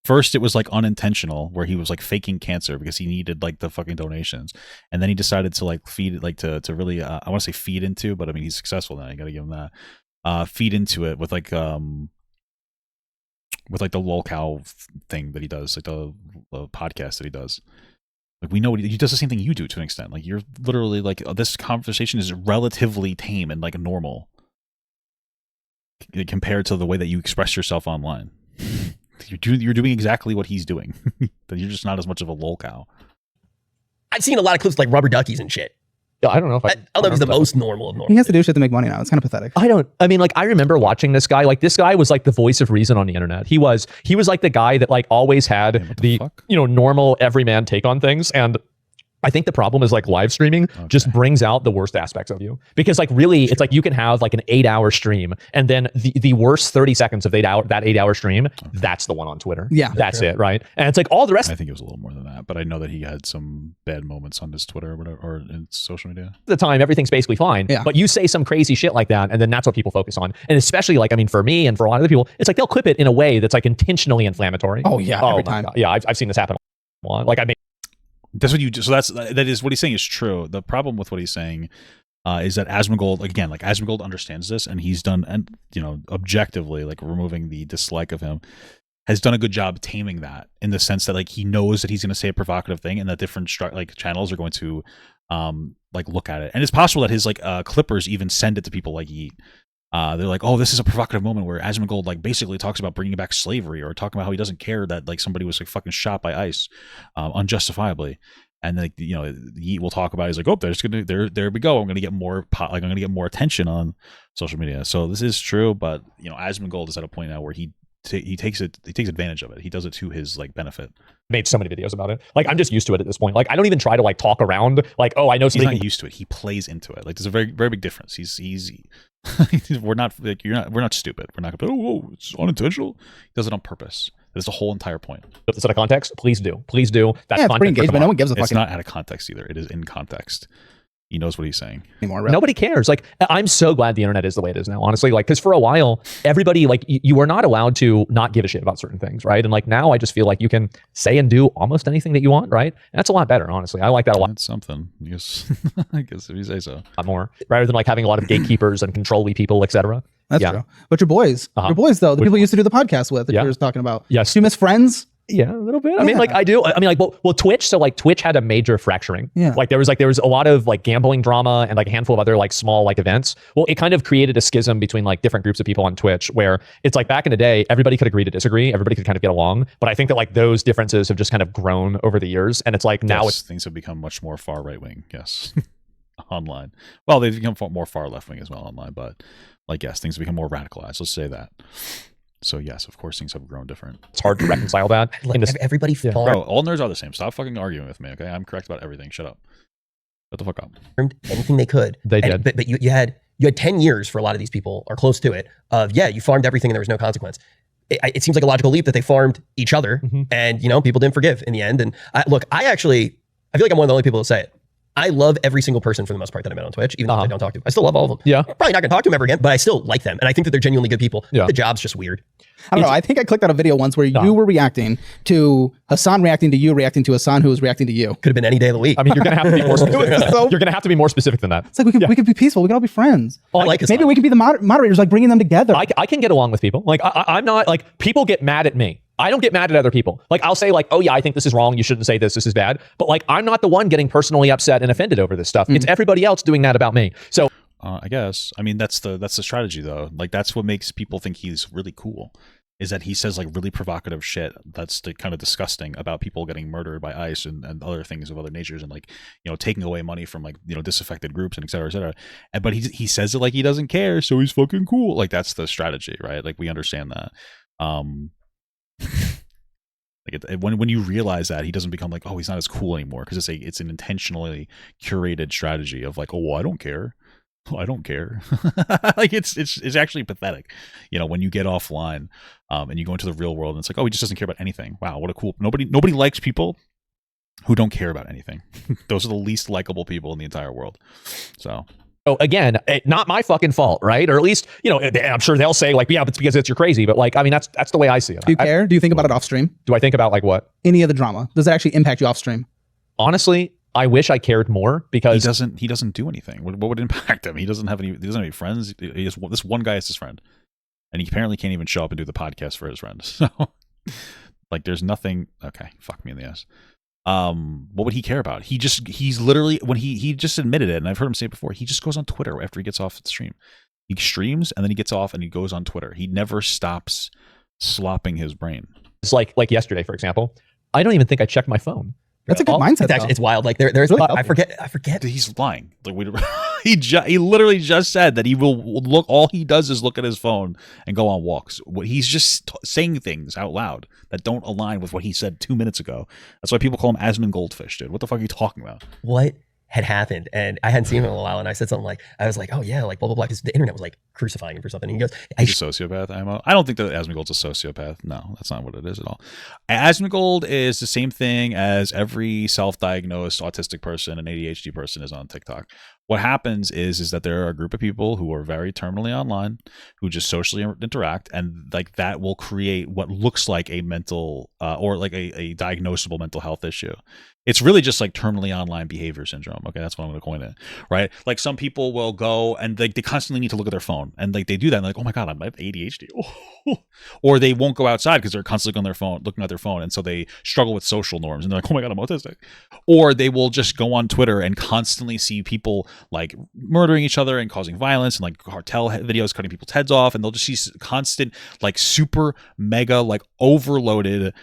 First, it was like unintentional, where he was like faking cancer because he needed like the fucking donations, and then he decided to like feed it, like to really I want to say feed into, but I mean he's successful now. You got to give him that. Feed into it with like the lolcow thing that he does, like the podcast that he does. Like we know he does the same thing you do to an extent. Like you're literally like this conversation is relatively tame and like normal compared to the way that you express yourself online. You're doing exactly what he's doing. You're just not as much of a lolcow. I've seen a lot of clips like rubber duckies and shit. Yeah, I don't know if I don't know if it's the most normal of normal. He has to do shit to make money now. It's kind of pathetic. I mean, like, I remember watching this guy. Like, this guy was like the voice of reason on the internet. He was like the guy that like always had What the fuck? normal everyman take on things. And I think the problem is like live streaming just brings out the worst aspects of you, because like really it's like you can have like an 8-hour stream, and then the worst 30 seconds of that 8-hour stream, that's the one on Twitter. Yeah. That's it. Right. And it's like all the rest I of think it was a little more than that, but I know that he had some bad moments on his Twitter or whatever, or in social media. the time, everything's basically fine. Yeah. But you say some crazy shit like that, and then that's what people focus on. And especially like, I mean, for me and for a lot of other people, it's like they'll clip it in a way that's like intentionally inflammatory. Oh, yeah, every my time. God. Yeah. I've seen this happen a lot. Like I mean, That's what you do. So that is what he's saying is true. The problem with what he's saying is that Asmongold, again, like Asmongold understands this, and he's done, and objectively, like removing the dislike of him, has done a good job taming that, in the sense that like he knows that he's going to say a provocative thing, and that different like channels are going to like look at it, and it's possible that his like clippers even send it to people like Yeet. They're like, oh, this is a provocative moment where Asmongold like basically talks about bringing back slavery, or talking about how he doesn't care that like somebody was like fucking shot by ICE unjustifiably, and like Yeet will talk about it. He's like, oh, there we go. I'm gonna get more I'm gonna get more attention on social media. So this is true, but Asmongold is at a point now where he takes advantage of it. He does it to his like benefit. made so many videos about it. Like I'm just used to it at this point. Like I don't even try to like talk around. Like, oh, I know He's something. not used to it. He plays into it. Like there's a very very big difference. He's we're not like we're not stupid. We're not gonna oh it's unintentional. He does it on purpose. That's the whole entire point. Put this out of context. Please do. Please do. That's Yeah, it's pretty content for engagement. No tomorrow. one gives a It's fucking not out of context either. It is in context. He knows what he's saying. anymore. Really. Nobody cares. Like I'm so glad the internet is the way it is now, honestly. Like, because for a while, everybody like you were not allowed to not give a shit about certain things, right? And like now, I just feel like you can say and do almost anything that you want, right? And that's a lot better, honestly. I like that a lot That's something. I guess if you say so. more, rather than like having a lot of gatekeepers and control-y people, etc. That's Yeah. true. But your boys though, the people you used to do the podcast with, that Yeah. you were talking about. Yes. Do you miss friends? Yeah, a little bit. I mean, like I do. I mean, like, well, Twitch. So like Twitch had a major fracturing. Yeah. Like there was a lot of like gambling drama and like a handful of other like small like events. Well, it kind of created a schism between like different groups of people on Twitch, where it's like back in the day, everybody could agree to disagree, everybody could kind of get along. But I think that like those differences have just kind of grown over the years, and it's like now Yes, things have become much more far right wing. Yes, online. Well, they've become more far left wing as well online, but like yes, things have become more radicalized. Let's say that. So yes, of course, things have grown different. it's hard to reconcile that. Like, in this, everybody Yeah. farm. Bro, all nerds are the same. Stop fucking arguing with me, okay? I'm correct about everything. Shut up. Shut the fuck up. Anything they could. They did. But you had 10 years for a lot of these people, or close to it, of, you farmed everything and there was no consequence. It seems like a logical leap that they farmed each other, and people didn't forgive in the end. And I feel like I'm one of the only people to say it. I love every single person for the most part that I met on Twitch, even though I don't talk to. I still love all of them. Yeah. Probably not gonna talk to them ever again, but I still like them. And I think that they're genuinely good people. Yeah. The job's just weird. I don't know. I think I clicked on a video once where you were reacting to Hassan reacting to you, reacting to Hassan who was reacting to you. Could have been any day of the week. I mean, you're gonna have to be more specific. You're gonna have to be more specific than that. It's like we could be peaceful. We could all be friends. I like Maybe we could be the moderators, like bringing them together. I can get along with people. Like I'm not like, people get mad at me. I don't get mad at other people. Like I'll say like, oh yeah, I think this is wrong. You shouldn't say this. This is bad. But like, I'm not the one getting personally upset and offended over this stuff. It's everybody else doing that about me. So I guess. I mean, that's the strategy though. Like that's what makes people think he's really cool. Is that he says like really provocative shit that's kind of disgusting about people getting murdered by ICE and other things of other natures, and like, taking away money from like, disaffected groups and et cetera, et cetera. But he says it like he doesn't care, so he's fucking cool. Like that's the strategy, right? Like we understand that. Like when you realize that, he doesn't become like, oh, he's not as cool anymore, because it's an intentionally curated strategy of like, oh, well, I don't care. I don't care. Like it's actually pathetic, when you get offline and you go into the real world and it's like, oh, he just doesn't care about anything. Wow, what a cool. Nobody likes people who don't care about anything. Those are the least likable people in the entire world. So again, not my fucking fault, right? Or at least, I'm sure they'll say like, yeah, it's because you're crazy. But like, I mean, that's the way I see it. Do you care? Do you think about it off stream? Do I think about like what? Any of the drama? Does it actually impact you off stream? Honestly, I wish I cared more, because he doesn't do anything. What would impact him? He doesn't have any friends. This one guy is his friend, and he apparently can't even show up and do the podcast for his friend. So like there's nothing. Okay, fuck me in the ass. What would he care about? He's literally, when he just admitted it, and I've heard him say it before, he just goes on Twitter after he gets off the stream. He streams and then he gets off and he goes on Twitter. He never stops slopping his brain. It's like yesterday, for example, I don't even think I checked my phone. That's a good mindset. It's wild. Like there's really I forget. He's lying. Like he literally just said that he will look. All he does is look at his phone and go on walks. He's just saying things out loud that don't align with what he said 2 minutes ago. That's why people call him Asmongold, dude. What the fuck are you talking about? What had happened? And I hadn't seen him in a while, and I said something like, I was like, oh yeah, like blah blah blah, because the internet was like crucifying him for something. And he goes, he's a sociopath. I don't think that Asmongold's a sociopath. No, that's not what it is at all. Asmongold is the same thing as every self-diagnosed autistic person and ADHD person is on TikTok. What happens is that there are a group of people who are very terminally online, who just socially interact, and like that will create what looks like a mental or like a diagnosable mental health issue. It's really just like terminally online behavior syndrome. Okay, that's what I'm going to coin it, right? Like some people will go and they constantly need to look at their phone, and like they do that, and they're like, oh my god, I have ADHD. Or they won't go outside because they're constantly on their phone, looking at their phone, and so they struggle with social norms, and they're like, oh my god, I'm autistic. Or they will just go on Twitter and constantly see people like murdering each other and causing violence, and like cartel videos cutting people's heads off, and they'll just see constant like super mega like overloaded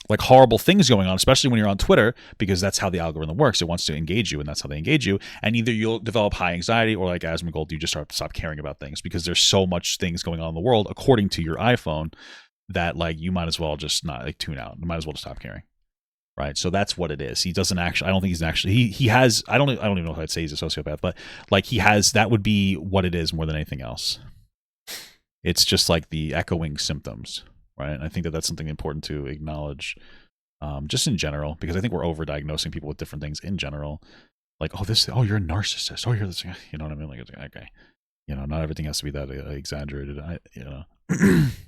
like horrible things going on, especially when you're on Twitter, because that's how the algorithm works. It wants to engage you, and that's how they engage you. And either you'll develop high anxiety, or like Asmongold, you just stop caring about things, because there's so much things going on in the world according to your iPhone that like you might as well just not like tune out. You might as well just stop caring. Right. So that's what it is. He doesn't actually, I don't think he's actually, he has, I don't even know if I'd say he's a sociopath, but like he has, that would be what it is more than anything else. It's just like the echoing symptoms. Right. And I think that that's something important to acknowledge just in general, because I think we're overdiagnosing people with different things in general. Like, oh, you're a narcissist. Oh, you're this, you know what I mean? Like, okay, not everything has to be that exaggerated.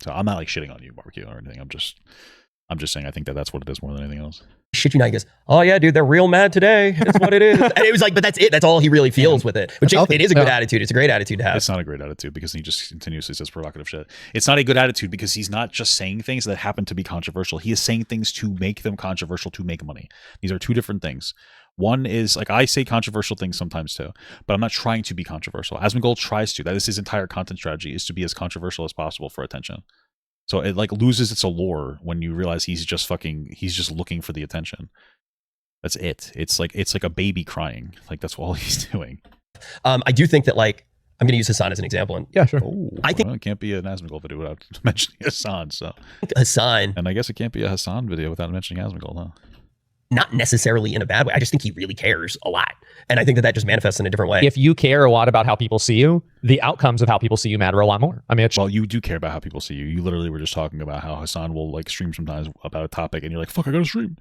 So I'm not like shitting on you, barbecue, or anything. I'm just saying I think that that's what it is more than anything else. Shit you not, he goes, oh yeah, dude, they're real mad today. That's what it is. And it was like, but that's it. That's all he really feels with it. Which it is a good attitude. It's a great attitude to have. It's not a great attitude because he just continuously says provocative shit. It's not a good attitude because he's not just saying things that happen to be controversial. He is saying things to make them controversial to make money. These are two different things. One is like, I say controversial things sometimes too, but I'm not trying to be controversial. Asmongold tries to. That is his entire content strategy, is to be as controversial as possible for attention. So it like loses its allure when you realize he's just looking for the attention. That's it. It's like a baby crying. Like that's all he's doing. I do think that like, I'm going to use Hassan as an example. And yeah, sure. I think it can't be an Asmongold video without mentioning Hassan. So Hassan, and I guess it can't be a Hassan video without mentioning Asmongold, huh? not necessarily in a bad way. I just think he really cares a lot. And I think that just manifests in a different way. If you care a lot about how people see you, the outcomes of how people see you matter a lot more. I mean, well, you do care about how people see you. You literally were just talking about how Hassan will like stream sometimes about a topic, and you're like, "Fuck, I gotta stream.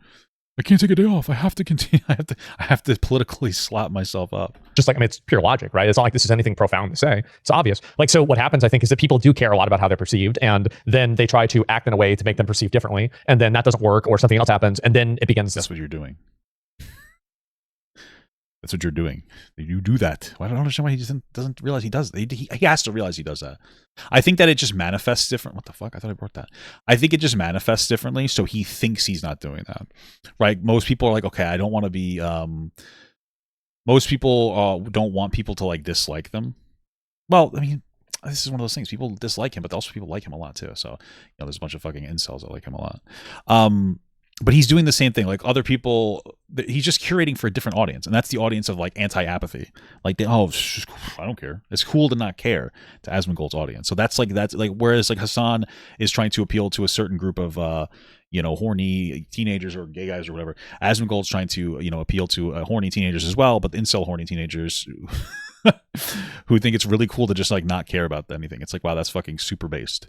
I can't take a day off. I have to continue. I have to politically slap myself up." Just like, I mean, it's pure logic, right? It's not like this is anything profound to say. It's obvious. Like, so what happens, I think, is that people do care a lot about how they're perceived, and then they try to act in a way to make them perceive differently, and then that doesn't work, or something else happens, and then it begins. That's what you're doing. That's what you're doing. You do that. I don't understand why he doesn't realize he does. He has to realize he does that. I think that it just manifests different. What the fuck? I thought I brought that. I think it just manifests differently, so he thinks he's not doing that. Right? Most people are like, okay, I don't want to be. Most people don't want people to like dislike them. Well, I mean, this is one of those things. People dislike him, but also people like him a lot too. So, you know, there's a bunch of fucking incels that like him a lot. But he's doing the same thing. Like other people, he's just curating for a different audience, and that's the audience of like anti-apathy. Like, I don't care. It's cool to not care to Asmongold's audience. So that's like whereas like Hassan is trying to appeal to a certain group of you know, horny teenagers or gay guys or whatever. Asmongold's trying to, you know, appeal to horny teenagers as well, but incel horny teenagers who think it's really cool to just like not care about anything. It's like, wow, that's fucking super based.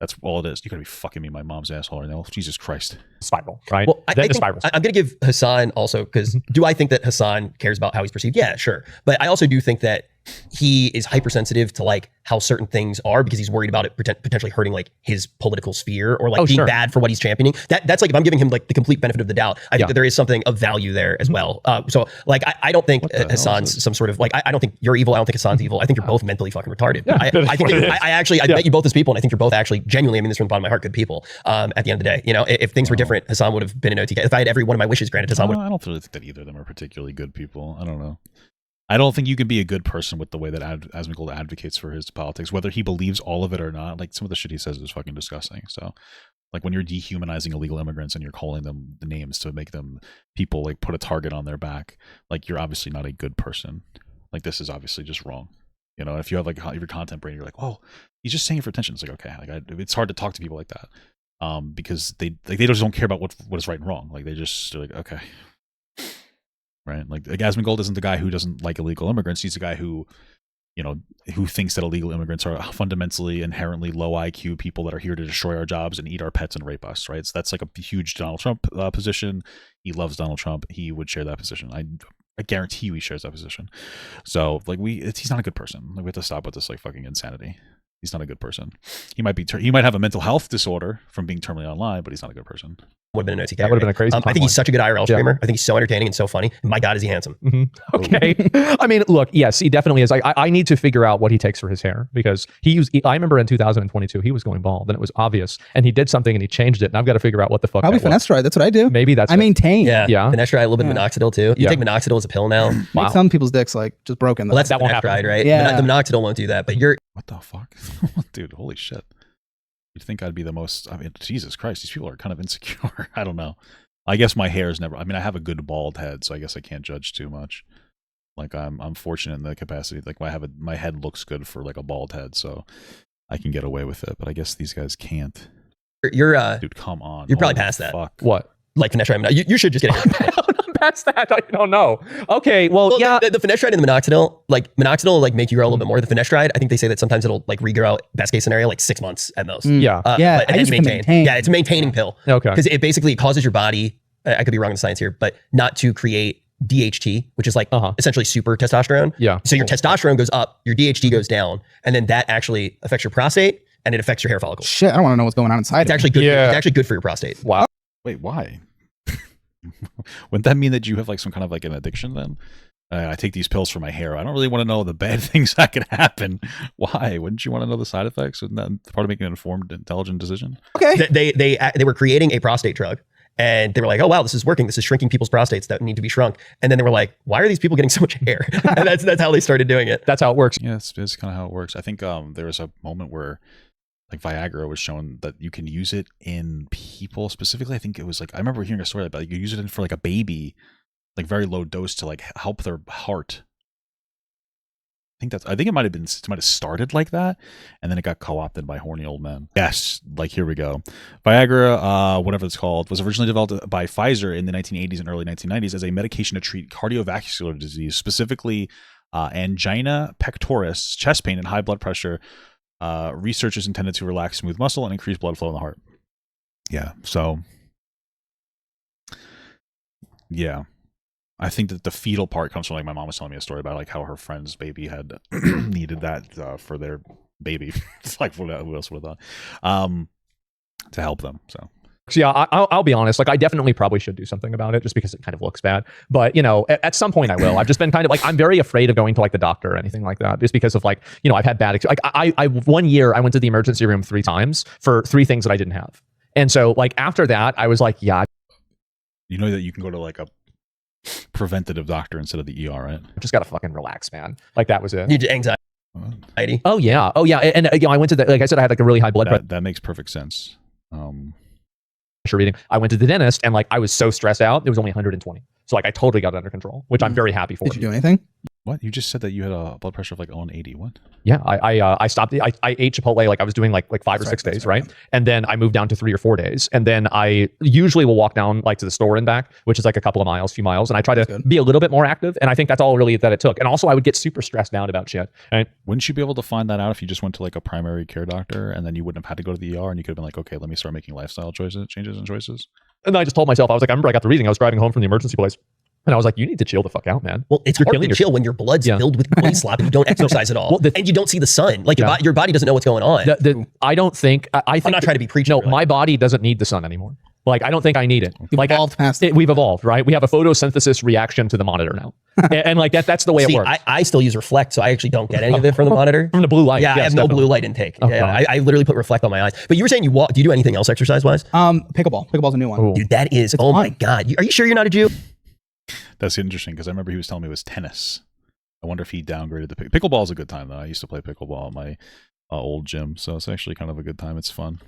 That's all it is. You're going to be fucking me in my mom's asshole right now. Jesus Christ. Spiral, right? Well, I think spirals. I'm going to give Hassan also, because do I think that Hassan cares about how he's perceived? Yeah, sure. But I also do think that he is hypersensitive to like how certain things are, because he's worried about it potentially hurting like his political sphere, or like being bad for what he's championing. That's like, if I'm giving him like the complete benefit of the doubt, I think that there is something of value there as well. So like, I don't think Hassan's some sort of like, I don't think you're evil. I don't think Hassan's evil. I think you're both mentally fucking retarded. Yeah, I met you both as people, and I think you're both actually genuinely, I mean this from the bottom of my heart, good people. At the end of the day, you know, if things were different, Hassan would have been an OTK. If I had every one of my wishes granted, Hassan would. I don't really think that either of them are particularly good people. I don't know. I don't think you can be a good person with the way that Asmongold advocates for his politics, whether he believes all of it or not. Like, some of the shit he says is fucking disgusting. So, like, when you're dehumanizing illegal immigrants and you're calling them the names to make them people, like, put a target on their back, like, you're obviously not a good person. Like, this is obviously just wrong. You know, if you have like your content brain, you're like, oh, he's just saying it for attention. It's like, okay, like it's hard to talk to people like that, because they just don't care about what is right and wrong. Like, they're like, okay. Right, like Asmongold isn't the guy who doesn't like illegal immigrants. He's the guy who, you know, who thinks that illegal immigrants are fundamentally, inherently low IQ people that are here to destroy our jobs and eat our pets and rape us. Right, so that's like a huge Donald Trump position. He loves Donald Trump. He would share that position. I guarantee you he shares that position. So like he's not a good person. Like, we have to stop with this like fucking insanity. He's not a good person. He might have a mental health disorder from being terminally online, but he's not a good person. Would have been an OTK. That would have been a crazy. I think he's such a good IRL streamer. I think he's so entertaining and so funny. And my God, is he handsome? Okay. I mean, look, yes, he definitely is. I need to figure out what he takes for his hair, because I remember in 2022 he was going bald and it was obvious, and he did something and he changed it, and I've got to figure out what the fuck. Probably finasteride. That's what I do. Maybe that's I maintain. Yeah. Finasteride, a little bit of minoxidil too. You take minoxidil as a pill now. Make some people's dicks like just broken. Well, that's that won't happen, right? Yeah. The minoxidil won't do that. But what the fuck, dude? Holy shit! You'd think I'd be the most. I mean, Jesus Christ, these people are kind of insecure. I don't know. I guess my hair is never. I mean, I have a good bald head, so I guess I can't judge too much. Like, I'm fortunate in the capacity. Like, my head looks good for like a bald head, so I can get away with it. But I guess these guys can't. Dude, come on. You're probably past that. Fuck. What? Like finasteride. You should just get it. Past that, I don't know. Okay, well yeah. The finasteride and the minoxidil, like minoxidil, like make you grow a little bit more. The finasteride, I think they say that sometimes it'll like regrow out, best case scenario, like 6 months at most. Yeah. And I then used you to maintain. maintain. Yeah, it's a maintaining pill. Okay. Because it basically causes your body, I could be wrong in the science here, but not to create DHT, which is like essentially super testosterone. Yeah. So your testosterone goes up, your DHT goes down, and then that actually affects your prostate and it affects your hair follicles. Shit, I don't want to know what's going on inside. It's actually good. It's actually good for your prostate. Wow. Wait, why? Wouldn't that mean that you have like some kind of like an addiction then? I take these pills for my hair. I don't really want to know the bad things that could happen. Why? Wouldn't you want to know the side effects? Isn't that part of making an informed, intelligent decision? Okay. They were creating a prostate drug, and they were like, oh wow, this is working. This is shrinking people's prostates that need to be shrunk. And then they were like, why are these people getting so much hair? And that's how they started doing it. That's how it works. Yeah, it's kind of how it works. I think there was a moment where like Viagra was shown that you can use it in people specifically. I think it was like, I remember hearing a story about you use it for like a baby, like very low dose to like help their heart. I think it might have started like that, and then it got co-opted by horny old men. Yes, like here we go. Viagra, whatever it's called, was originally developed by Pfizer in the 1980s and early 1990s as a medication to treat cardiovascular disease, specifically angina pectoris, chest pain, and high blood pressure. Research is intended to relax smooth muscle and increase blood flow in the heart. Yeah, so yeah. I think that the fetal part comes from, like, my mom was telling me a story about, like, how her friend's baby had needed that for their baby. It's like, who else would have thought? To help them. So yeah, I'll be honest. Like, I definitely probably should do something about it just because it kind of looks bad. But, you know, at some point I will. I've just been kind of like, I'm very afraid of going to like the doctor or anything like that, just because of, like, you know, I've had bad, like, I 1 year I went to the emergency room 3 times for 3 things that I didn't have. And so, like, after that, I was like, yeah. You know that you can go to like a preventative doctor instead of the ER, right? I just gotta fucking relax, man. Like, that was it. You anxiety. Oh yeah. And you know, I went to the, like I said, I had like a really high blood pressure. That makes perfect sense. Reading. I went to the dentist, and like I was so stressed out, it was only 120. So like I totally got it under control, which I'm very happy for. Did you do anything? What? You just said that you had a blood pressure of like 180. What? Yeah, I stopped. I ate Chipotle, like I was doing like 5 or 6 days, right? And then I moved down to 3 or 4 days, and then I usually will walk down like to the store and back, which is like a couple of miles, few miles, and I try to be a little bit more active. And I think that's all really that it took. And also, I would get super stressed out about shit. Right? Wouldn't you be able to find that out if you just went to like a primary care doctor, and then you wouldn't have had to go to the ER, and you could have been like, okay, let me start making lifestyle changes and choices? And I just told myself, I was like, I remember I got the reading. I was driving home from the emergency place. And I was like, you need to chill the fuck out, man. Well, it's hard to chill when your blood's filled with body slop and you don't exercise at all. Well, and you don't see the sun. Like, your body doesn't know what's going on. I don't think... I think I'm not trying to be preachy. No, my body doesn't need the sun anymore. Like, I don't think I need it. We've evolved past it. We've evolved, right? We have a photosynthesis reaction to the monitor now. and like, that's the way it works. I still use Reflect, so I actually don't get any of it from the monitor. From the blue light. Yeah, I have no blue light intake. Oh, yeah, I literally put Reflect on my eyes. But you were saying you walk. Do you do anything else exercise-wise? Pickleball. Pickleball's a new one. Ooh. Dude, that is... Oh my God. Are you sure you're not a Jew? That's interesting, because I remember he was telling me it was tennis. I wonder if he downgraded the pickleball is a good time, though. I used to play pickleball at my old gym, so it's actually kind of a good time. It's fun.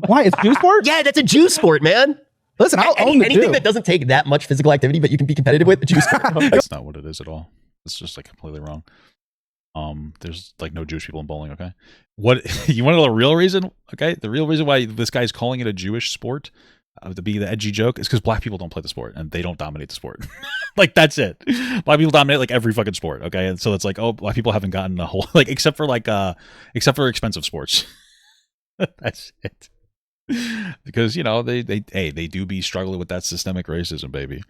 Why? It's Jew sport? Yeah, that's a Jew sport, man. Listen, I'll own the anything Jew. that doesn't take that much physical activity, but you can be competitive with, a Jew sport. That's not what it is at all. It's just like completely wrong. There's like no Jewish people in bowling. Okay, what you want to know the real reason? Okay, the real reason why this guy's calling it a Jewish sport, to be the edgy joke, is because black people don't play the sport and they don't dominate the sport. Like, that's it. Black people dominate like every fucking sport. Okay, and so it's like, oh, black people haven't gotten a whole, like, except for expensive sports. That's it. Because, you know, they do be struggling with that systemic racism, baby.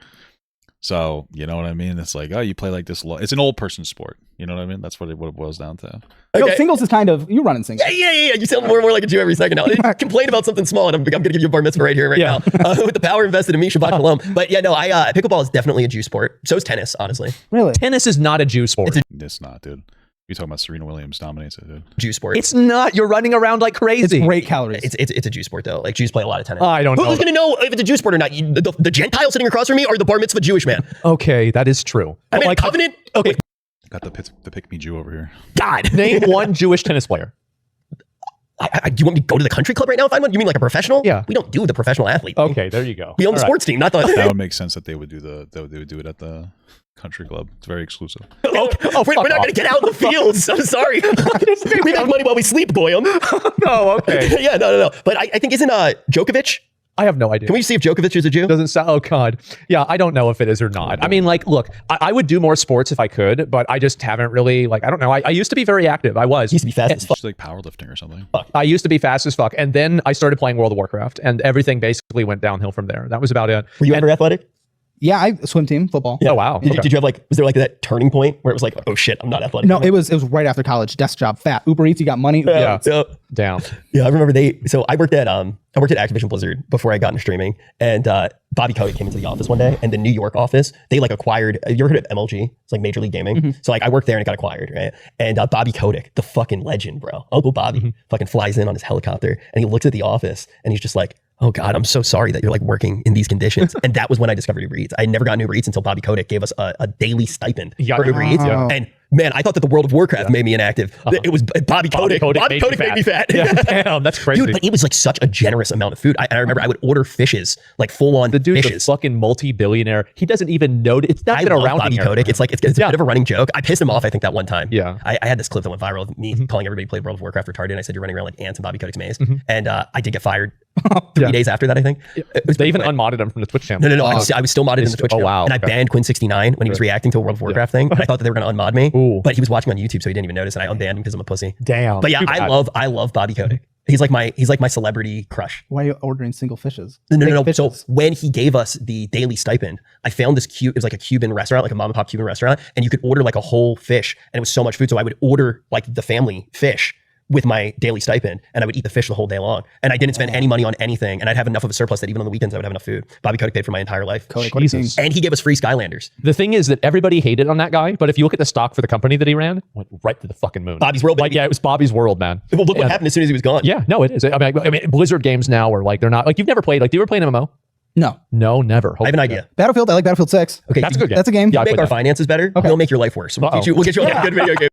So, you know what I mean? It's like, oh, you play like this. It's an old person sport. You know what I mean? That's what it boils down to. Okay. No, singles is kind of, you run in singles. Yeah. You sound more and more like a Jew every second now. Complain about something small, and I'm going to give you a bar mitzvah right here, right now. With the power invested in me, Shabbat Shalom. But yeah, no, pickleball is definitely a Jew sport. So is tennis, honestly. Really? Tennis is not a Jew sport. It's not, dude. You're talking about Serena Williams dominates it, dude. Jew sport. It's not. You're running around like crazy. It's great calories. It's a Jew sport, though. Like, Jews play a lot of tennis. I don't know. Who's going to know if it's a Jew sport or not? The Gentile sitting across from me, or the bar mitzvah Jewish man? Okay, that is true. I mean, like, covenant. Okay. Got the pick me Jew over here. God. Name one Jewish tennis player. Do you want me to go to the country club right now and find one? You mean like a professional? Yeah. We don't do the professional athlete. Okay, there you go. We own the sports team, not the... That would make sense that they would do it at the country club. It's very exclusive. We're not going to get out in the fields. I'm sorry. We make money while we sleep, Goyim. Oh, okay. Yeah, no. But I think, isn't Djokovic? I have no idea. Can we see if Djokovic is a Jew? Doesn't sound. Oh God. Yeah, I don't know if it is or not. I mean, like, look, I would do more sports if I could, but I just haven't really. Like, I don't know. I used to be very active. I was. Used to be fast as fuck. Just like powerlifting or something. I used to be fast as fuck, and then I started playing World of Warcraft, and everything basically went downhill from there. That was about it. Were you ever athletic? Yeah, I swim team, football. Yeah. Oh wow. Did you have was there like that turning point where it was like, oh shit, I'm not athletic? No, it was right after college. Desk job, fat. Uber Eats, you got money. Yeah. Down. Yeah, I remember I worked at Activision Blizzard before I got into streaming, and Bobby Kotick came into the office one day, and the New York office, they acquired, you ever heard of MLG? It's like Major League Gaming. Mm-hmm. So I worked there and it got acquired, right? And Bobby Kotick, the fucking legend, bro. Uncle Bobby fucking flies in on his helicopter, and he looks at the office and he's just like, oh God, I'm so sorry that you're working in these conditions. And that was when I discovered Uber Eats. I had never gotten Uber Eats until Bobby Kotick gave us a daily stipend for Uber Eats. Yeah. And Man, I thought that the World of Warcraft made me inactive. It was Bobby Kotick. Bobby Kotick made me fat. Yeah, damn, that's crazy. Dude, but it was like such a generous amount of food. I remember I would order fishes, like full on the dude's fishes. a fucking multi-billionaire. He doesn't even know. It's not I been love around Bobby here. Kotick. It's like it's a bit of a running joke. I pissed him off, I think, that one time. Yeah. I had this clip that went viral of me calling everybody who played World of Warcraft retarded. And I said, you're running around like ants in Bobby Kotick's maze. And I did get fired 3 days after that, I think. They even unmodded him from the Twitch channel. No. I was still modded in the Twitch channel. wow. And I banned Quinn69 when he was reacting to a World of Warcraft thing. And I thought that they were going to unmod me. Ooh. But he was watching on YouTube, so he didn't even notice. And I unbanned him because I'm a pussy. Damn. But yeah, Too bad. I love Bobby Kotick. He's like my celebrity crush. Why are you ordering single fishes? No. Big So fishes. when he gave us the daily stipend, I found this it was like a Cuban restaurant, like a mom and pop Cuban restaurant, and you could order like a whole fish, and it was so much food. So I would order like the family fish with my daily stipend, and I would eat the fish the whole day long. And I didn't spend any money on anything, and I'd have enough of a surplus that even on the weekends I would have enough food. Bobby Kotick paid for my entire life. Jesus. And he gave us free Skylanders. The thing is that everybody hated on that guy, but if you look at the stock for the company that he ran, went right to the fucking moon. Bobby's World, Like, baby. yeah, it was Bobby's world, man. Well, look what happened as soon as he was gone. Yeah, no, it is. I mean, Blizzard games now are like, they're not, like, you've never played, like, do you ever play an MMO? No. No, never. I have an idea. Battlefield. I like Battlefield 6. Okay, That's a good game. That's a game. Yeah, I make played our that. finances better. We'll make your life worse. We'll get you a good video game.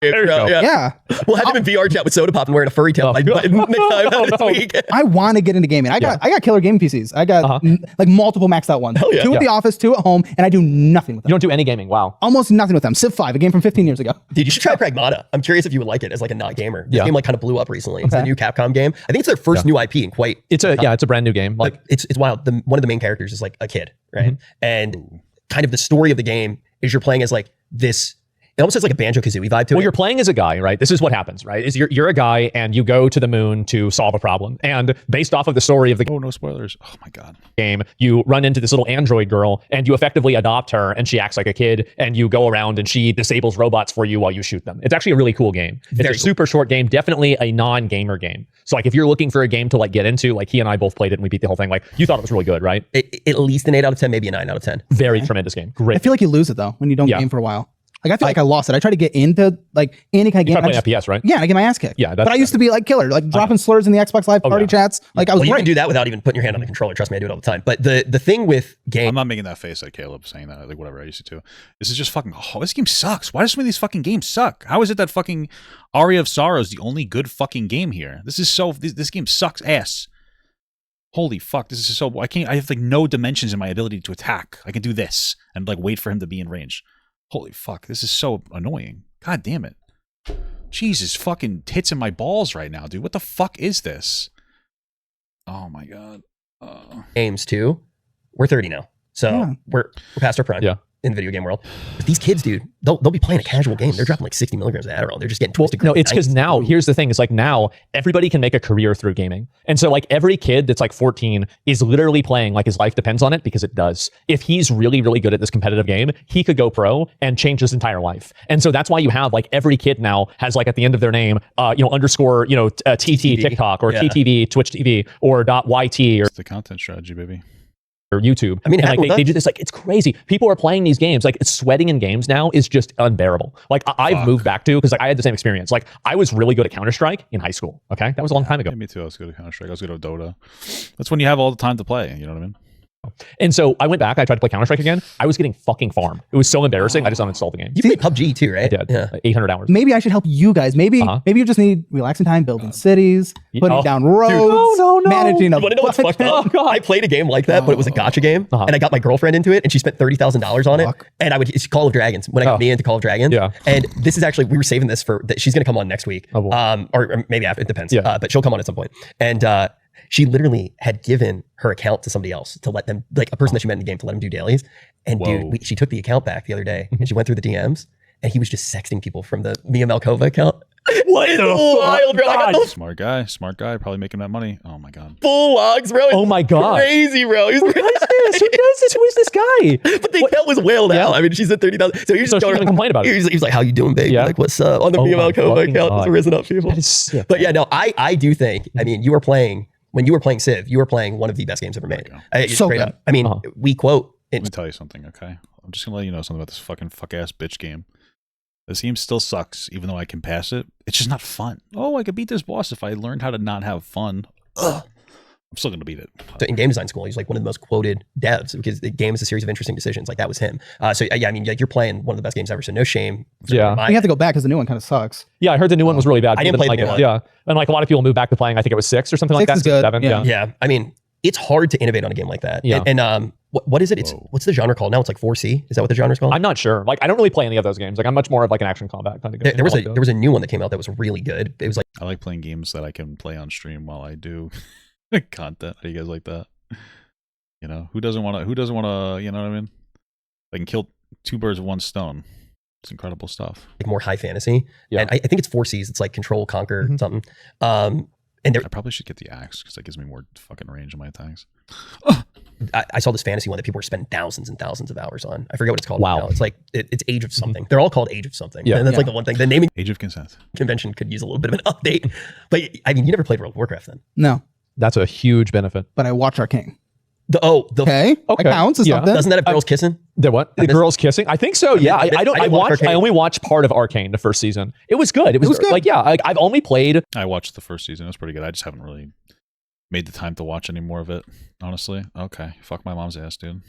There you go. Yeah. We'll have him in VR chat with Soda Pop and wearing a furry tail next time this week. I want to get into gaming. I got killer gaming PCs. I got like multiple maxed out ones. Hell yeah. 2 at the office, 2 at home, and I do nothing with them. You don't do any gaming. Wow. Almost nothing with them. Civ 5, a game from 15 years ago. Dude, you should try Pragmata. I'm curious if you would like it as like a not gamer. This game like kind of blew up recently. It's a new Capcom game. I think it's their first new IP in quite. It's a brand new game. Like, It's wild. One of the main characters is like a kid, right? And kind of the story of the game is you're playing as like this. It almost has like a Banjo-Kazooie vibe to it. well, you're playing as a guy, right? This is what happens, right? Is you're a guy and you go to the moon to solve a problem. And based off of the story of the Oh, no spoilers. Oh my God. game, you run into this little android girl and you effectively adopt her and she acts like a kid and you go around and she disables robots for you while you shoot them. It's actually a really cool game. It's Very a super short game, definitely a non-gamer game. So like if you're looking for a game to like get into, like he and I both played it and we beat the whole thing. Like you thought it was really good, right? At least an 8 out of 10, maybe a 9 out of 10. Very tremendous game. Great. I feel like you lose it though when you don't game for a while. Like I feel like I lost it. I tried to get into like any kind of game. You're playing FPS, right? Yeah, and I get my ass kicked. Yeah, but I used to be like killer, like dropping slurs in the Xbox Live party chats. Like I was You great. can do that without even putting your hand on the controller. Trust me, I do it all the time. But the thing with I'm game, not making that face at Caleb saying that. Like, whatever, I used to. This is just fucking, this game sucks. Why do some of these fucking games suck? How is it that fucking Aria of Sorrow is the only good fucking game here? This game sucks ass. Holy fuck, this is so, I have like no dimensions in my ability to attack. I can do this and like wait for him to be in range. Holy fuck, this is so annoying. God damn it. Jesus fucking tits in my balls right now, dude. What the fuck is this? Oh my God. games too, we're 30 now. So we're past our prime in the video game world. But these kids, dude, they'll be playing a casual game. They're dropping like 60 milligrams of Adderall. They're just getting twisted. No, it's because now, here's the thing. It's like now everybody can make a career through gaming. And so like every kid that's like 14 is literally playing like his life depends on it because it does. If he's really, really good at this competitive game, he could go pro and change his entire life. And so that's why you have like every kid now has like at the end of their name, underscore, TT TikTok or TTV Twitch TV or .YT or It's the content strategy, baby. or YouTube. I mean, and like they do this, like it's crazy. People are playing these games, like sweating in games now is just unbearable. Like I've moved back to, because like I had the same experience. Like I was really good at Counter-Strike in high school. Okay, that was a long time ago. Yeah, me too. I was good at Counter-Strike. I was good at Dota. That's when you have all the time to play. You know what I mean? And so I went back, I tried to play Counter-Strike again. I was getting fucking farmed. It was so embarrassing. I just uninstalled the game. You played PUBG too, right? I did. Like 800 hours. Maybe I should help you guys. Maybe you just need relaxing time, building cities, putting down roads, no. managing a You want to know what's fucked up? I played a game like that, but it was a gotcha game, and I got my girlfriend into it, and she spent $30,000 on it. And it's Call of Dragons. When I got me into Call of Dragons, and this is actually, we were saving this for. She's going to come on next week, or maybe after. It depends. But she'll come on at some point, and she literally had given her account to somebody else to let them, like a person that she met in the game, to let them do dailies. And dude, she took the account back the other day, and she went through the DMs, and he was just sexting people from the Mia Malkova account. What the wild, bro? I got those Smart guy, probably making that money. Oh my God. full logs, bro. Oh my God. Crazy, bro. He's Who does this? Who does this? Who is this guy? But the account was whaled out. I mean, she said 30,000. So he's So just she's going gonna complain about it. He was like, "How you doing, baby? Yeah. Like, what's up?" On the Mia my Malkova fucking account, God. it's risen up people. That is sick. But yeah, no, I do think. I mean, you were playing when you were playing Civ. You were playing one of the best games ever made. So Straight good. up. I mean, we quote. Let me tell you something, okay? I'm just gonna let you know something about this fucking fuck-ass bitch game. This game still sucks, even though I can pass it. It's just not fun. Oh, I could beat this boss if I learned how to not have fun. Ugh. I'm still going to beat it. So in game design school, he's like one of the most quoted devs because the game is a series of interesting decisions. Like that was him. So yeah, I mean, like, you're playing one of the best games ever. So no shame. Yeah. You have to go back because the new one kind of sucks. Yeah, I heard the new one was really bad. I didn't play the new one. Yeah, and like a lot of people moved back to playing. I think it was 6 or something like that. 6 is good. 7. Yeah. Yeah. I mean, it's hard to innovate on a game like that. Yeah. And what is it? It's what's the genre called now? It's like 4C. Is that what the genre's called? I'm not sure. Like I don't really play any of those games. Like I'm much more of like an action combat kind of game. There was a new one that came out that was really good. It was like I like playing games that I can play on stream while I do content. How do you guys like that? You know, who doesn't want to, you know what I mean? I can kill 2 birds with 1 stone. It's incredible stuff. like more high fantasy. Yeah. And I think it's 4Cs. It's like control, conquer, something. And there, I probably should get the axe because that gives me more fucking range on my attacks. I saw this fantasy one that people were spending thousands and thousands of hours on. I forget what it's called. Wow. Now. It's like it's Age of something. They're all called Age of something. Yeah. And that's like the one thing. The naming Age of Consent. convention could use a little bit of an update. But I mean, you never played World of Warcraft then. No, That's a huge benefit. but I watch Arcane. Okay. That counts as something. Doesn't that have girls kissing? The what? The girls kissing? I think so. Yeah. I don't. I didn't watch Arcane. I only watched part of Arcane the first season. It was good. It was good. like I've only played. I watched the first season. It was pretty good. I just haven't really made the time to watch any more of it, honestly. Okay. Fuck my mom's ass, dude.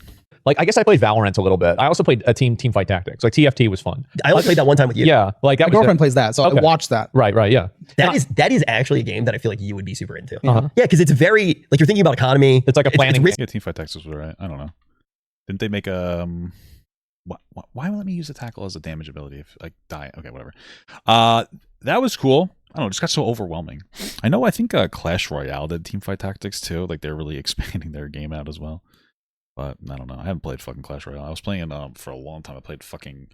Like I guess I played Valorant a little bit. I also played a team fight tactics. Like TFT was fun. I only played that one time with you. Yeah. Like that My was girlfriend plays that, so Okay. I watch that. Right. Yeah. That is actually a game that I feel like you would be super into. Uh-huh. Yeah, because it's very like you're thinking about economy. It's like a planning. risky. Yeah, Teamfight Tactics was right. I don't know. Didn't they make a why let me use the tackle as a damage ability if like die? Okay, whatever. That was cool. I don't know, it just got so overwhelming. I think Clash Royale did Teamfight Tactics too. Like they're really expanding their game out as well. But I don't know. I haven't played fucking Clash Royale. I was playing for a long time. I played fucking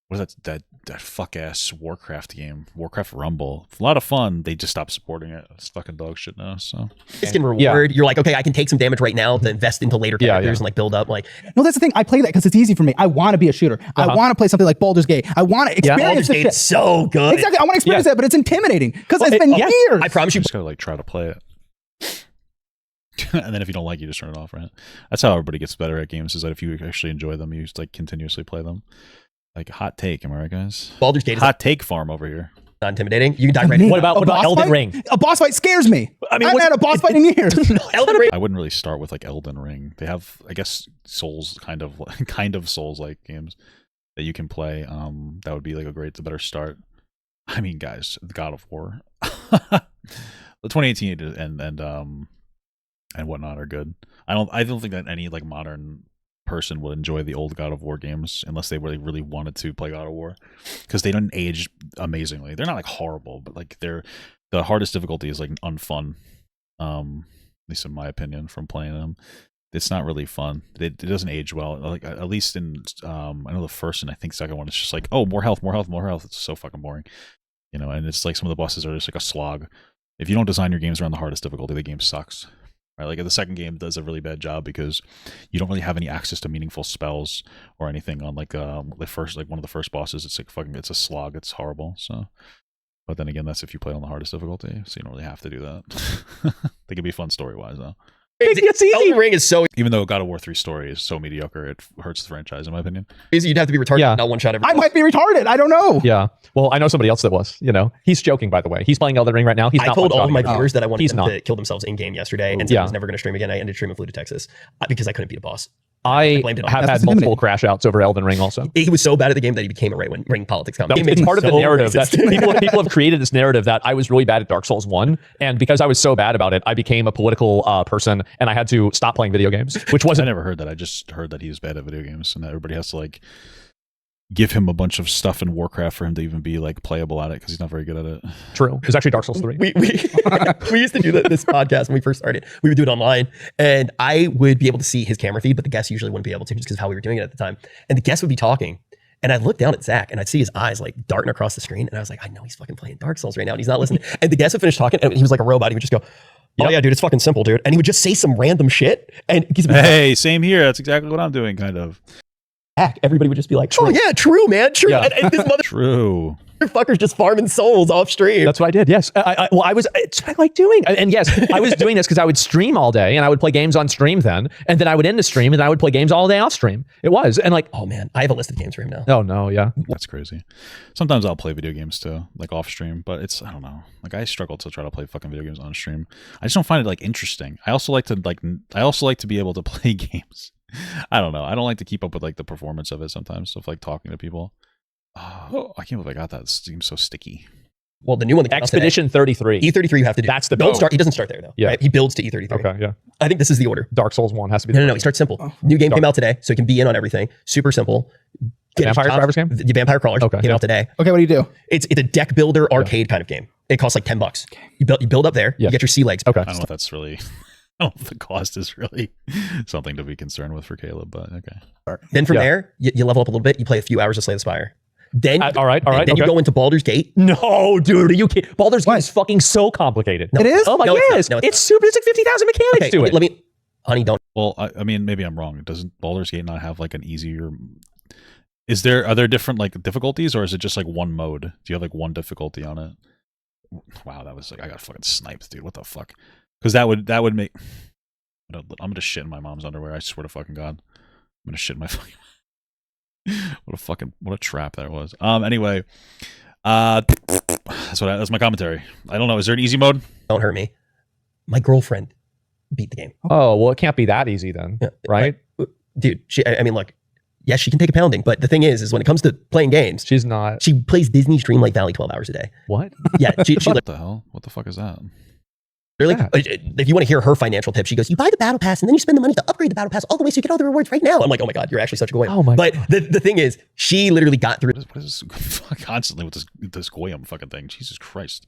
what is that fuck ass Warcraft game, Warcraft Rumble. A lot of fun. They just stopped supporting it. It's fucking dog shit now. So Risk and reward. You're like, okay, I can take some damage right now to invest into later characters and like build up. Like, No, that's the thing. I play that because it's easy for me. I want to be a shooter. I want to play something like Baldur's Gate. I want to experience Baldur's this Gate shit. is so good. Exactly. I want to experience that, but it's intimidating because it's been years. I promise you. you just gotta like try to play it. And then if you don't like it, you just turn it off, right? That's how everybody gets better at games, is that if you actually enjoy them, you just like continuously play them. Like hot take, am I right, guys? Baldur's Gate is Hot take farm over here. not intimidating. You can dive right in. What about boss Elden fight? Ring? A boss fight scares me. I mean, I haven't had a boss fight in years. Elden Ring. I wouldn't really start with like Elden Ring. They have, I guess, Souls kind of Souls like games that you can play. That would be like a better start. I mean, guys, the God of War, the 2018 and whatnot are good. I don't think that any like modern person would enjoy the old God of War games unless they really wanted to play God of War, because they don't age amazingly. They're not like horrible, but like the hardest difficulty is like unfun. At least in my opinion, from playing them, it's not really fun. It doesn't age well. Like at least in I know the first and I think second one, it's just like, oh, more health. It's so fucking boring, you know. And it's like some of the bosses are just like a slog. If you don't design your games around the hardest difficulty, the game sucks. Right, like the second game does a really bad job because you don't really have any access to meaningful spells or anything on like the first, like one of the first bosses. It's like it's a slog. It's horrible. So, but then again, that's if you play on the hardest difficulty, so you don't really have to do that. They can be fun story wise though. It's easy. Elden Ring is so Even though God of War 3 story is so mediocre, it hurts the franchise in my opinion. easy. You'd have to be retarded. Yeah. Not one shot every. I might be retarded. I don't know. Yeah. Well, I know somebody else that was. You know, he's joking. By the way, he's playing Elden Ring right now. He's I not told all of my one-shotting it. viewers that I wanted He's them not. to kill themselves in game yesterday, and said I was never going to stream again. I ended streaming Flew to Texas because I couldn't beat a boss. I blamed it on have him. had That's multiple intimidating. crash outs over Elden Ring also. He was so bad at the game that he became a right-wing politics comment. It's part of the narrative that people have created this narrative that I was really bad at Dark Souls 1, and because I was so bad about it, I became a political person, and I had to stop playing video games, which I wasn't. never heard that. I just heard that he's bad at video games and that everybody has to like give him a bunch of stuff in Warcraft for him to even be like playable at it because he's not very good at it. True. It was actually Dark Souls 3. we used to do this podcast when we first started. We would do it online, and I would be able to see his camera feed, but the guests usually wouldn't be able to just because of how we were doing it at the time. And the guests would be talking, and I'd look down at Zach, and I'd see his eyes like darting across the screen, and I was like, I know he's fucking playing Dark Souls right now, and he's not listening. And the guest would finish talking, and he was like a robot. He would just go, "Oh yeah, dude, it's fucking simple, dude," and he would just say some random shit. And he's Hey, same here. That's exactly what I'm doing, kind of. back, everybody would just be like, "Oh yeah, true, man, true." Yeah. And this True. motherfucker's just farming souls off stream. That's what I did. Yes. It's what I like doing. And yes, I was doing this because I would stream all day and I would play games on stream then. And then I would end the stream and then I would play games all day off stream. It was. And like, oh man, I have a list of games for him now. oh no. Yeah. That's crazy. Sometimes I'll play video games too, like off stream, but I don't know. Like I struggle to try to play fucking video games on stream. I just don't find it like interesting. I also like to be able to play games. I don't know. I don't like to keep up with like the performance of it sometimes, of like talking to people. Oh, I can't believe I got that. It seems so sticky. Well, the new one that came out today, Expedition 33. E33 you have to do. That's the Don't build. start. He doesn't start there though. Yeah. Right? He builds to E33. Okay. Yeah. I think this is the order. Dark Souls 1 has to be. No. He starts simple. New game came out today, so he can be in on everything. Super simple. Vampire Survivors game? The Vampire Crawlers came out today. Okay, what do you do? It's a deck builder arcade kind of game. It costs like $10. You build up there. You get your sea legs. Okay. I don't know if that's really. I don't know if the cost is really something to be concerned with for Caleb, but okay. Then from there, you level up a little bit. You play a few hours of Slay the Spire. Then all right. Then you go into Baldur's Gate. No, dude, are you kidding? Baldur's Gate is fucking so complicated. No, it is? Oh my No, god, it's not. No, it's super. It's like 50,000 mechanics to it. Let me, honey, don't. Well, I mean, maybe I'm wrong. Doesn't Baldur's Gate not have like an easier? Are there different like difficulties, or is it just like one mode? Do you have like one difficulty on it? Wow, that was like I got fucking sniped, dude. What the fuck? Because that would make. I'm gonna shit in my mom's underwear. I swear to fucking God, I'm gonna shit in my fucking. What a trap that was. Anyway, that's my commentary. I don't know. Is there an easy mode? Don't hurt me. My girlfriend beat the game. Oh well, it can't be that easy then, right? Dude, I mean, look, yes, she can take a pounding, but the thing is when it comes to playing games, She's not. she plays Disney's Dreamlight Valley 12 hours a day. What? Yeah, she What the hell? What the fuck is that? if you want to hear her financial tip, she goes, you buy the battle pass and then you spend the money to upgrade the battle pass all the way so you get all the rewards right now. I'm like, oh my God, you're actually such a goyim. Oh my But the thing is, she literally got through. What is this constantly with this Goyam fucking thing? Jesus Christ.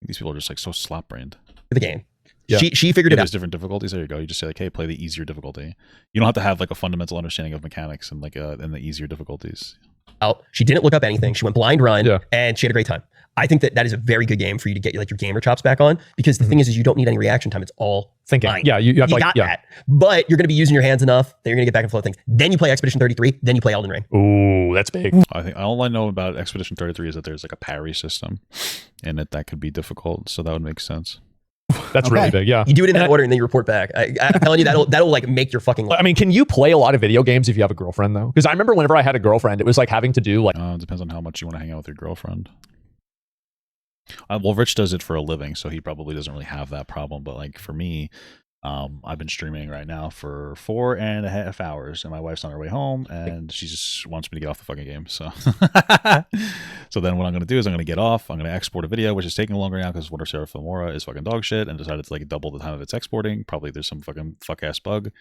These people are just like so slop brained. The game. Yeah. She figured it There's out. different difficulties. There you go. You just say like, hey, play the easier difficulty. You don't have to have like a fundamental understanding of mechanics and like and the easier difficulties. She didn't look up anything. She went blind run Yeah. and she had a great time. I think that is a very good game for you to get like your gamer chops back on, because the thing is you don't need any reaction time. It's all Thinking. mind. Yeah, you have You like, got yeah. that. But you're going to be using your hands enough that you're going to get back and flow things. Then you play Expedition 33. Then you play Elden Ring. Ooh, that's big. I think all I know about Expedition 33 is that there's like a parry system and that could be difficult. So that would make sense. That's really big. Yeah. You do it in that order and then you report back. I'm telling you, that'll like make your fucking life. I mean, can you play a lot of video games if you have a girlfriend though? Because I remember whenever I had a girlfriend, it was like having to do like. It depends on how much you want to hang out with your girlfriend. Well, Rich does it for a living, so he probably doesn't really have that problem. But like for me, I've been streaming right now for 4.5 hours, and my wife's on her way home, and she just wants me to get off the fucking game. So, so then what I'm gonna do is I'm gonna get off. I'm gonna export a video, which is taking longer now because Water Seraph Filmora is fucking dog shit, and decided to like double the time of its exporting. Probably there's some fucking fuck ass bug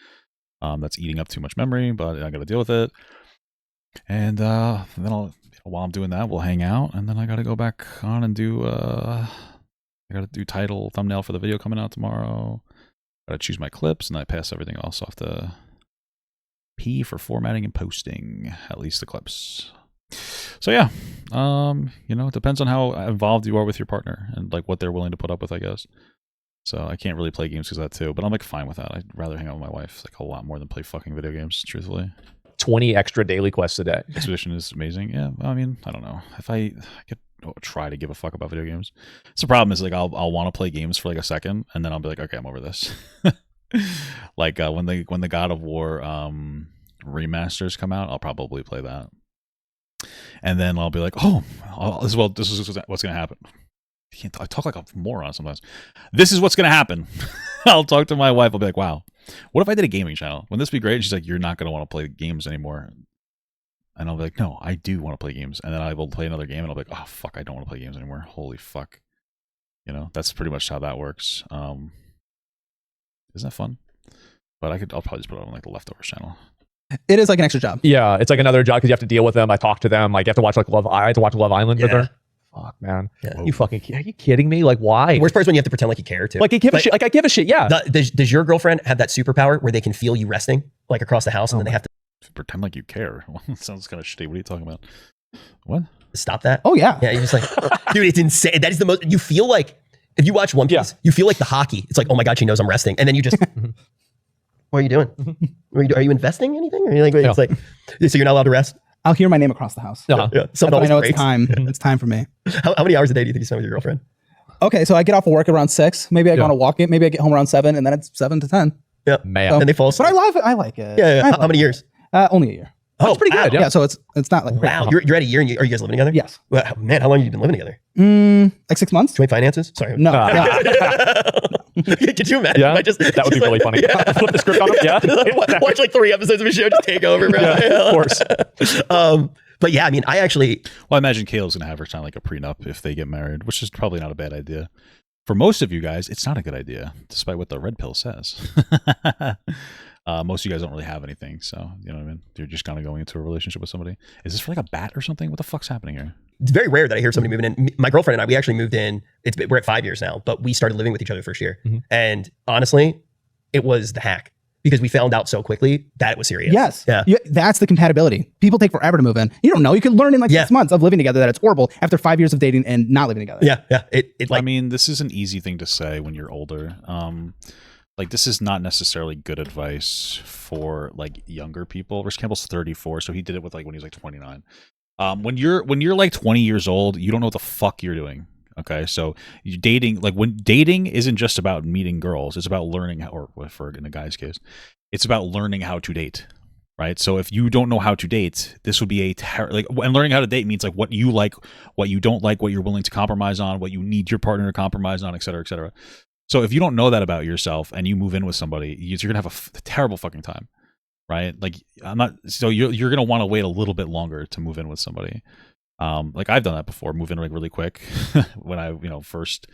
that's eating up too much memory, but I gotta deal with it. And then while I'm doing that, we'll hang out, and then I gotta go back on and do I gotta do title thumbnail for the video coming out tomorrow. Gotta choose my clips, and I pass everything else off to P for formatting and posting, at least the clips. So yeah, it depends on how involved you are with your partner and like what they're willing to put up with, I guess. So I can't really play games because of that too, but I'm like fine with that. I'd rather hang out with my wife like a lot more than play fucking video games, truthfully. 20 extra daily quests a day. Expedition is amazing. Yeah, I mean, I don't know if I could try to give a fuck about video games. So the problem is like I'll want to play games for like a second, and then I'll be like, okay, I'm over this. Like when the God of War remasters come out, I'll probably play that, and then I'll be like, this is what's gonna happen. I talk like a moron sometimes. This is what's gonna happen. I'll talk to my wife. I'll be like, wow, what if I did a gaming channel? Wouldn't this be great? And she's like, you're not gonna want to play games anymore. And I'll be like, no, I do want to play games. And then I will play another game, and I'll be like, oh fuck, I don't want to play games anymore. Holy fuck. That's pretty much how that works. Isn't that fun? But I'll probably just put it on like the leftovers channel. It is like an extra job. Yeah, it's like another job because you have to deal with them. I talk to them. Like you have to watch like I had to watch Love Island with her. Fuck, man. Yeah. You fucking are you kidding me? Like why? The worst part is when you have to pretend like you care too. Like I give a shit. Like I give a shit. Yeah. Does your girlfriend have that superpower where they can feel you resting like across the house, and then they have to Pretend like you care. Sounds kind of shitty. What are you talking about? What? stop that? Oh yeah. Yeah, you're just like, dude, it's insane. That is the most. You feel like if you watch One Piece, you feel like the hockey. It's like, oh my God, she knows I'm resting, and then you just. What are you doing? Are you investing anything? Or are you like, it's like, so you're not allowed to rest? I'll hear my name across the house. Yeah. That's when I know it's time. It's time for me. How many hours a day do you think you spend with your girlfriend? Okay, so I get off of work around 6. Maybe I go on a walk. Maybe I get home around 7, and then it's 7 to 10. Yeah, man. So, and they fall asleep. But I love it. I like it. Yeah. How many years? Only a year. That's pretty good. Yeah. So it's not like wow. You're at a year, and are you guys living together? Yes. Well, man, how long have you been living together? Like 6 months. Joint finances? Sorry. No. Could you imagine? Yeah, that would be really funny. Flip the script on him. Yeah. Watch like 3 episodes of a show, just take over, bro. Yeah, of course. But yeah, I mean, I imagine Caleb's gonna have her sign like a prenup if they get married, which is probably not a bad idea. For most of you guys, it's not a good idea, despite what the red pill says. Most of you guys don't really have anything, so you know what I mean. You're just kind of going into a relationship with somebody. Is this for like a bat or something? What the fuck's happening here? It's very rare that I hear somebody moving in. My girlfriend and I, we actually moved in. We're at 5 years now, but we started living with each other first year. And honestly, it was the hack because we found out so quickly that it was serious. Yes. Yeah. That's the compatibility. People take forever to move in. You don't know. You can learn in like 6 months of living together that it's horrible after 5 years of dating and not living together. Yeah. I mean, this is an easy thing to say when you're older. Like this is not necessarily good advice for like younger people. Rich Campbell's 34, so he did it with like when he was like 29. When you're like 20 years old, you don't know what the fuck you're doing. Okay, so you dating, like when dating isn't just about meeting girls, it's about learning how, or for in a guy's case, it's about learning how to date, right? So if you don't know how to date, this would be and learning how to date means like what you like, what you don't like, what you're willing to compromise on, what you need your partner to compromise on, et cetera, et cetera. So if you don't know that about yourself and you move in with somebody, you're gonna have a terrible fucking time, right? Like you're gonna want to wait a little bit longer to move in with somebody. Like I've done that before, move in like really quick when I, first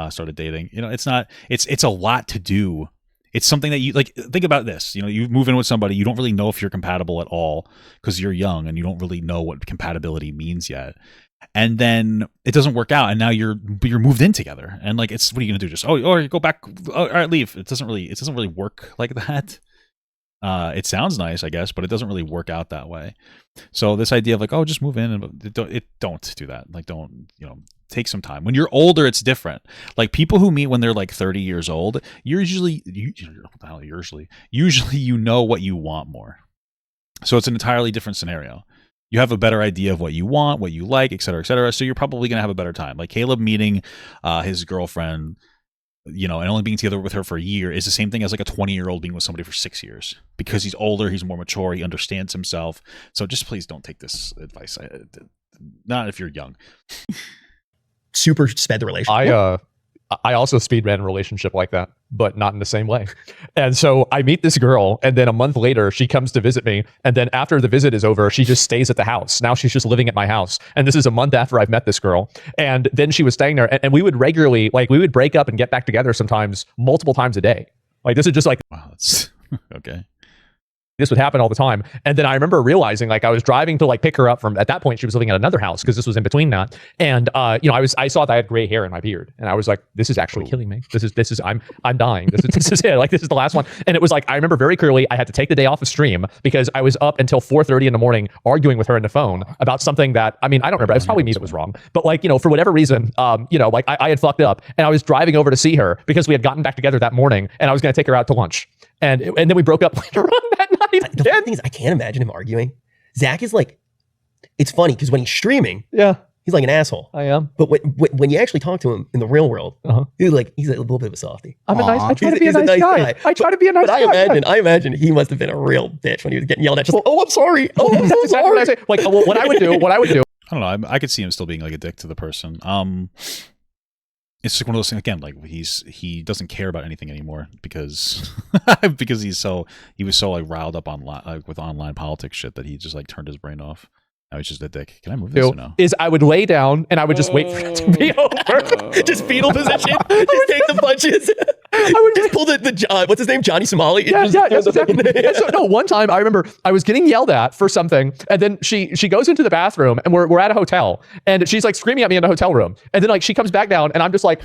started dating. It's a lot to do. It's something that you like, think about this, you move in with somebody, you don't really know if you're compatible at all because you're young and you don't really know what compatibility means yet. And then it doesn't work out and now you're moved in together and like, what are you going to do? Just, or go back, all right, leave. It doesn't really work like that. It sounds nice, I guess, but it doesn't really work out that way. So this idea of like, oh, just move in, and don't do that. Like, don't, take some time. When you're older, it's different. Like people who meet when they're like 30 years old, usually you know what you want more. So it's an entirely different scenario. You have a better idea of what you want, what you like, et cetera, et cetera. So you're probably going to have a better time. Like Caleb meeting his girlfriend, and only being together with her for a year is the same thing as like a 20-year-old being with somebody for 6 years because he's older, he's more mature, he understands himself. So just please don't take this advice. Not if you're young. Super sped the relationship. I also speed ran a relationship like that, but not in the same way. And so I meet this girl, and then a month later, she comes to visit me. And then after the visit is over, she just stays at the house. Now she's just living at my house. And this is a month after I've met this girl. And then she was staying there, and we would regularly, we would break up and get back together sometimes, multiple times a day. Like this is just like, wow, that's okay. This would happen all the time. And then I remember realizing I was driving to pick her up from, at that point she was living at another house because this was in between that. And I saw that I had gray hair in my beard and I was like, this is actually killing me. This is I'm dying. This is it. This is the last one. And it was I remember very clearly I had to take the day off of stream because I was up until 4:30 in the morning arguing with her on the phone about something that, I don't remember. It was probably me that was wrong. But for whatever reason, I had fucked up and I was driving over to see her because we had gotten back together that morning and I was going to take her out to lunch. And then we broke up later on that night. The funny thing is, I can't imagine him arguing. Zach is it's funny because when he's streaming, he's like an asshole. I am. But when you actually talk to him in the real world, he's a little bit of a softie. I try to be a nice guy. I try to be a nice guy. But I imagine he must have been a real bitch when he was getting yelled at. Just I'm sorry. Oh, I'm so sorry. What I would do. I don't know. I could see him still being a dick to the person. It's just one of those things again. He doesn't care about anything anymore because he was so riled up online with online politics shit that he just turned his brain off. Now he's just a dick. Can I move this or no? I would lay down and I would just wait for it to be over. Just fetal position. Just take the punches. I would just pull the what's his name? Johnny Somali. Yeah, exactly. So, one time I remember I was getting yelled at for something, and then she goes into the bathroom, and we're at a hotel, and she's screaming at me in the hotel room, and then she comes back down, and I'm just I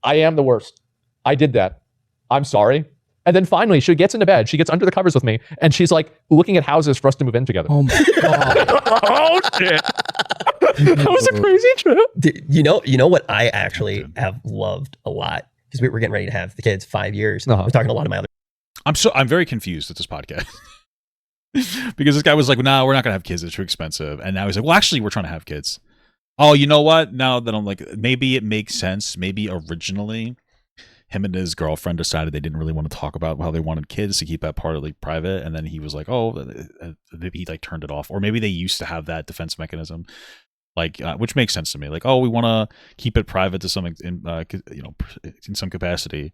am the worst. I did that. I'm sorry. And then finally, she gets into bed. She gets under the covers with me, and she's looking at houses for us to move in together. Oh my god! Oh shit! That was a crazy trip. You know what I actually have loved a lot because we were getting ready to have the kids 5 years. I was talking to a lot of my other. I'm very confused with this podcast. Because this guy was like, "No, we're not gonna have kids. It's too expensive." And now he's like, "Well, actually, we're trying to have kids." Oh, you know what? Now that I'm like, maybe it makes sense. Maybe originally, him and his girlfriend decided they didn't really want to talk about how they wanted kids to keep that part like private. And then he was like, "Oh," maybe he like turned it off, or maybe they used to have that defense mechanism, like which makes sense to me. Like, oh, we want to keep it private to some, in some capacity.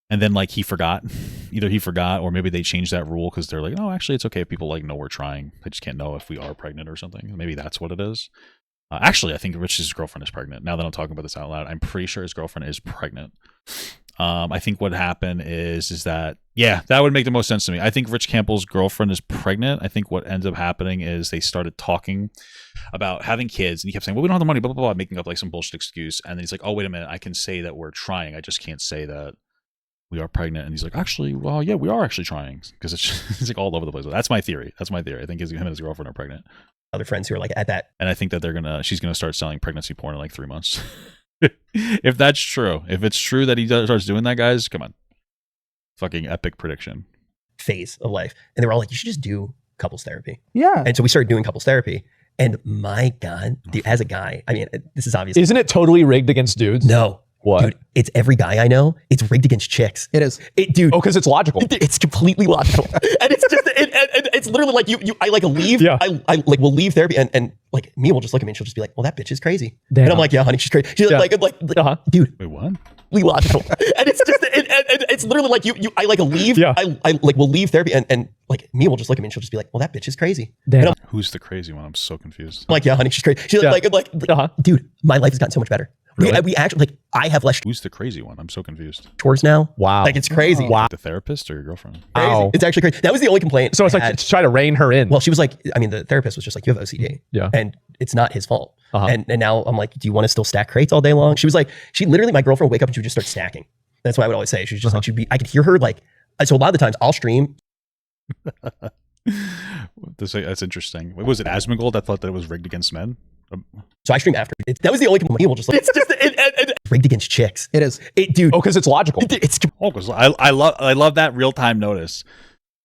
And then like he forgot, either he forgot or maybe they changed that rule because they're like, oh, actually it's okay if people like know we're trying. They just can't know if we are pregnant or something. Maybe that's what it is. Actually, I think Rich's girlfriend is pregnant. Now that I'm talking about this out loud, I'm pretty sure his girlfriend is pregnant. I think what happened is that, yeah, that would make the most sense to me. I think Rich Campbell's girlfriend is pregnant. I think what ends up happening is they started talking about having kids and he kept saying, well, we don't have the money, blah, blah, blah, making up like some bullshit excuse. And then he's like, oh, wait a minute. I can say that we're trying. I just can't say that we are pregnant. And he's like, actually, well, yeah, we are actually trying, because it's like all over the place. That's my theory. I think him and his girlfriend are pregnant. Other friends who are like at that. And I think that she's gonna start selling pregnancy porn in like 3 months. If that's true, if it's true that he starts doing that, guys, come on. Fucking epic prediction. Phase of life. And they were all like, you should just do couples therapy. Yeah. And so we started doing couples therapy. And my God, dude, as a guy, I mean, this is obvious. Isn't it totally rigged against dudes? No. What? Dude, it's every guy I know. It's rigged against chicks. It is. Dude. Oh, because it's logical. It's completely logical. And it's just, it's literally like I like leave. Yeah. I like will leave therapy and like Mia will just look at me and she'll just be like, well, that bitch is crazy. Damn. And I'm like, yeah, honey, she's crazy. She's like, dude. Wait, what? Logical. And it's just, it's literally like I like leave. Yeah. I like will leave therapy and like Mia will just look at me and she'll just be like, well, that bitch is crazy. Damn. Who's the crazy one? I'm so confused. I'm like, yeah, honey, she's crazy. She's like, dude, my life has gotten so much better. Really? We actually, like, I have less Who's the crazy one? I'm so confused. chores now. Wow. Like, it's crazy. Wow. The therapist or your girlfriend? Crazy. Wow. It's actually crazy. That was the only complaint. So it's I like had. to try to rein her in. Well, she was like, I mean, the therapist was just like, you have OCD. Yeah. And it's not his fault. Uh-huh. And now I'm like, do you want to still stack crates all day long? She was like, she literally, my girlfriend would wake up and she would just start stacking. That's what I would always say. She's just like, I could hear her like, so a lot of the times I'll stream. That's interesting. What was it, Asmongold? I thought that it was rigged against men. So I stream after. That was the only complaint. We'll just like, it's just rigged against chicks. It is. Dude. Oh, because it's logical. It's I love that real time notice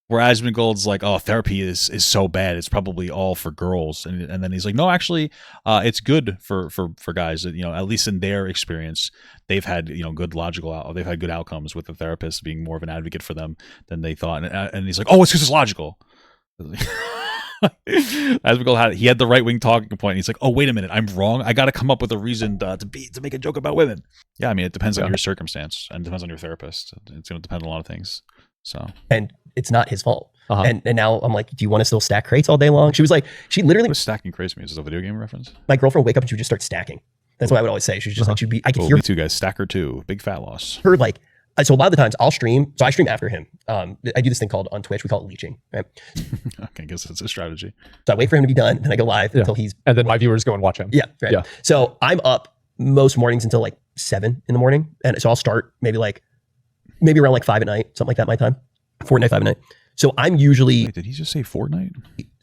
where Asmongold's like, oh, therapy is so bad. It's probably all for girls, and then he's like, no, actually, it's good for guys. That, at least in their experience, they've had they've had good outcomes with the therapist being more of an advocate for them than they thought. And he's like, oh, it's because it's logical. Asmongold had the right wing talking point. He's like, oh, wait a minute, I'm wrong. I got to come up with a reason to make a joke about women. Yeah, I mean, it depends on your circumstance and it depends on your therapist. It's going to depend on a lot of things. So, and it's not his fault. Uh-huh. And now I'm like, do you want to still stack crates all day long? She was like, she literally what stacking crates me? Is this a video game reference? My girlfriend would wake up and she would just start stacking. That's what I would always say. She's just like, I could hear me too, guys. Stacker 2, big fat loss. her like. So a lot of the times I'll stream. So I stream after him. I do this thing called on Twitch. We call it leeching. Right. Okay, I guess that's a strategy. So I wait for him to be done, then I go live until he's. And then my viewers go and watch him. Yeah. Right. Yeah. So I'm up most mornings until like 7 in the morning, and so I'll start maybe around like 5 at night, something like that. My time, Fortnite 5 at night. So I'm usually. Wait, did he just say Fortnite?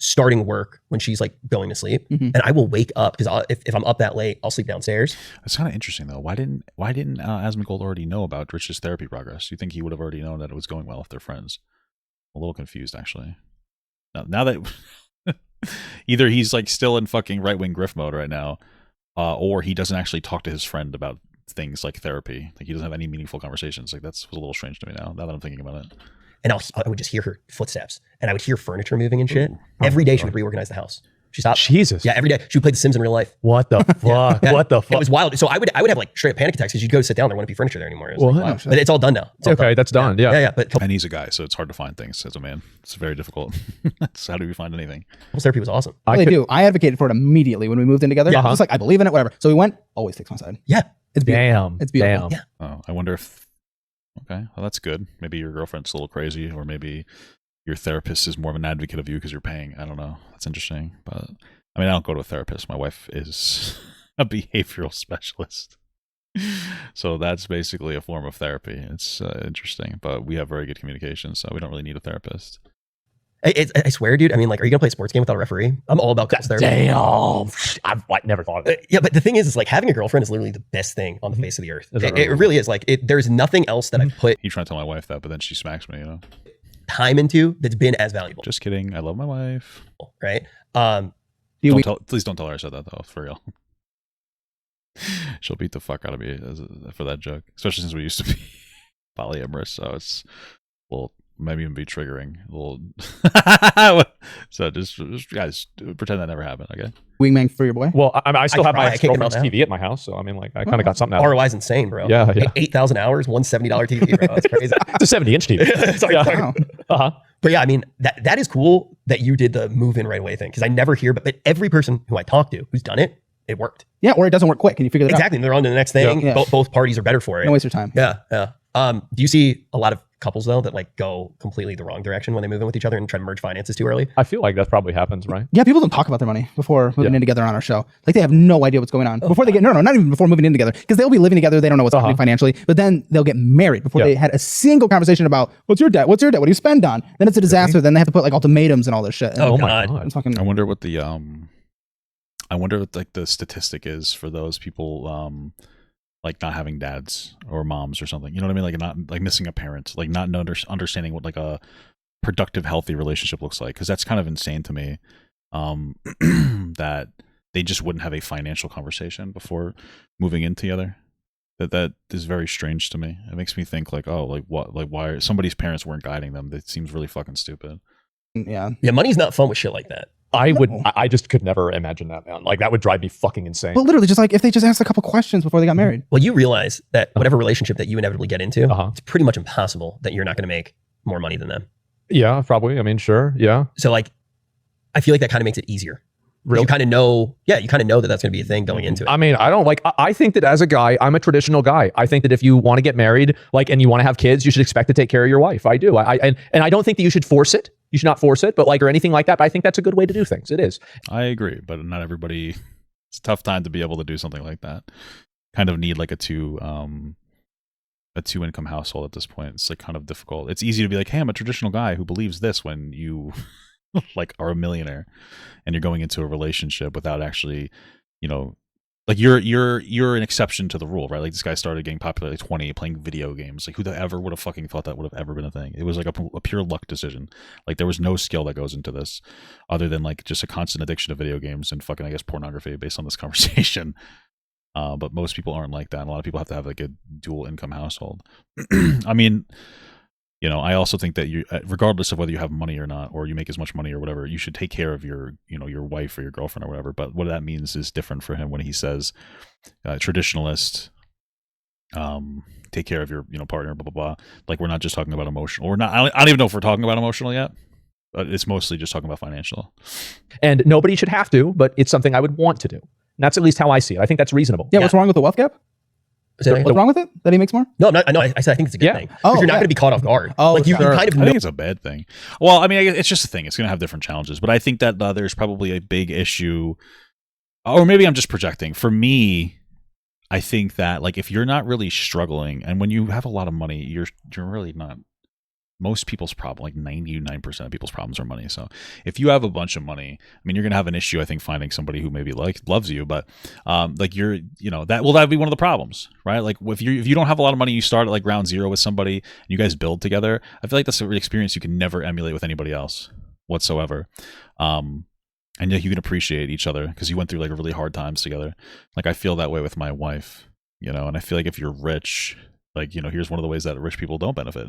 Starting work when she's like going to sleep, and I will wake up because if I'm up that late, I'll sleep downstairs. That's kind of interesting though. Why didn't Asmongold already know about Rich's therapy progress? You think he would have already known that it was going well if they're friends? I'm a little confused actually. Now that either he's like still in fucking right wing grift mode right now, or he doesn't actually talk to his friend about things like therapy. Like he doesn't have any meaningful conversations. Like was a little strange to me now that I'm thinking about it. And I would just hear her footsteps, and I would hear furniture moving and shit. Every day she would reorganize the house. She stopped. Jesus. Yeah, every day she would play The Sims in real life. What the fuck? Yeah. What the fuck? It was wild. So I would have like straight up panic attacks because you'd go sit down, there wouldn't be furniture there anymore. It was What? like, wow. But it's all done now. It's all Okay, done. that's done. Yeah. Yeah. But And he's a guy, so it's hard to find things as a man. It's very difficult. How do we find anything? couples therapy was awesome. I do. I advocated for it immediately when we moved in together. Yeah. I was like, I believe in it, whatever. So we went, always takes my side. Yeah. It's beautiful. Damn. It's beautiful. Damn. Yeah. Oh, I wonder if. Okay, well that's good. Maybe your girlfriend's a little crazy, or maybe your therapist is more of an advocate of you because you're paying. I don't know. That's interesting. But I mean, I don't go to a therapist. My wife is a behavioral specialist. So that's basically a form of therapy. It's interesting, but we have very good communication, so we don't really need a therapist. I swear, dude. I mean, like, are you gonna play a sports game without a referee? I'm all about couples therapy. Damn. I've like, never thought of it. Yeah, but the thing is like having a girlfriend is literally the best thing on the face of the earth. It really is. Like, there's nothing else that I've put He trying to tell my wife that, but then she smacks me, you know? time into that's been as valuable. Just kidding. I love my wife. Right? Please don't tell her I said that, though, for real. She'll beat the fuck out of me for that joke, especially since we used to be polyamorous, so it's well, maybe even be triggering. So just guys, pretend that never happened, okay? Wingman for your boy. Well, I still have my I can't get girlfriend's out now. TV at my house, so I mean, like, I kind of got something out of it. ROI's insane, bro. Yeah, yeah. 8,000 hours, $170 TV, bro. That's crazy. It's a 70-inch TV. Sorry, Yeah. sorry. Wow. Uh-huh. But yeah, I mean, that is cool that you did the move in right away thing because I never hear, but every person who I talk to who's done it, it worked. Yeah, or it doesn't work quick and you figure that Exactly. And they're on to the next thing. Yeah. Both parties are better for out. it. No waste your time. Yeah, yeah. Do you see a lot of couples though that like go completely the wrong direction when they move in with each other and try to merge finances too early? I feel like that probably happens, right? Yeah, people don't talk about their money before moving in together on our show. Like they have no idea what's going on before they get not even before moving in together because they'll be living together. They don't know what's happening financially, but then they'll get married before they had a single conversation about what's your debt, what's your debt, what do you spend on? Then it's a disaster. Then they have to put like ultimatums and all this shit. Oh, my God. It's fucking. I wonder what the like the statistic is for those people like not having dads or moms or something. You know what I mean? Like not like missing a parent, like not understanding what like a productive, healthy relationship looks like. Because that's kind of insane to me. That they just wouldn't have a financial conversation before moving in together. That is very strange to me. It makes me think like, oh, like what, like why somebody's parents weren't guiding them. That seems really fucking stupid. Yeah. Yeah, money's not fun with shit like that. I just could never imagine that, man. Like that would drive me fucking insane. Well, literally, just like if they just asked a couple questions before they got married. Well, you realize that whatever relationship that you inevitably get into, Uh-huh. it's pretty much impossible that you're not going to make more money than them. Yeah, probably. I mean, sure. Yeah. So like, I feel like that kind of makes it easier. Really? You kind of know, you kind of know that that's going to be a thing going into it. I mean, I think that as a guy, I'm a traditional guy. I think that if you want to get married, like, and you want to have kids, you should expect to take care of your wife. I do. And I don't think that you should force it. You should not force it, but like, or anything like that. But I think that's a good way to do things. It is. I agree, but not everybody. It's a tough time to be able to do something like that. Kind of need like a two income household at this point. It's like kind of difficult. It's easy to be like, hey, I'm a traditional guy who believes this when you like are a millionaire and you're going into a relationship without actually, you know, like you're an exception to the rule, right? Like this guy started getting popular at like 20, playing video games. Like who ever would have fucking thought that would have ever been a thing? It was like a pure luck decision. Like there was no skill that goes into this other than like just a constant addiction to video games and fucking, I guess, pornography based on this conversation. But most people aren't like that. And a lot of people have to have like a dual income household. I mean, you know, I also think that you, regardless of whether you have money or not, or you make as much money or whatever, you should take care of your, you know, your wife or your girlfriend or whatever. But what that means is different for him when he says, traditionalist, take care of your, you know, partner, blah, blah, blah. Like we're not just talking about emotional. We're not, I don't even know if we're talking about emotional yet, but it's mostly just talking about financial. And nobody should have to, but it's something I would want to do. And that's at least how I see it. I think that's reasonable. Yeah, what's wrong with the wealth gap? What's wrong with it? That he makes more? No, I said I think it's a good thing. Oh, You're not yeah. going to be caught off guard. Oh, like you sure. kind of I know. think it's a bad thing. Well, I mean, it's just a thing. It's going to have different challenges, but I think that there's probably a big issue, or maybe I'm just projecting. For me, I think that like if you're not really struggling, and when you have a lot of money, you're really not. Most people's problem, like 99% of people's problems are money. So if you have a bunch of money, I mean, you're going to have an issue, I think, finding somebody who maybe like loves you, but like you're, you know, that'd be one of the problems, right? Like if you don't have a lot of money, you start at like ground zero with somebody and you guys build together. I feel like that's an experience you can never emulate with anybody else whatsoever. And yeah, you can appreciate each other because you went through like really hard times together. Like I feel that way with my wife, you know, and I feel like if you're rich, like, you know, here's one of the ways that rich people don't benefit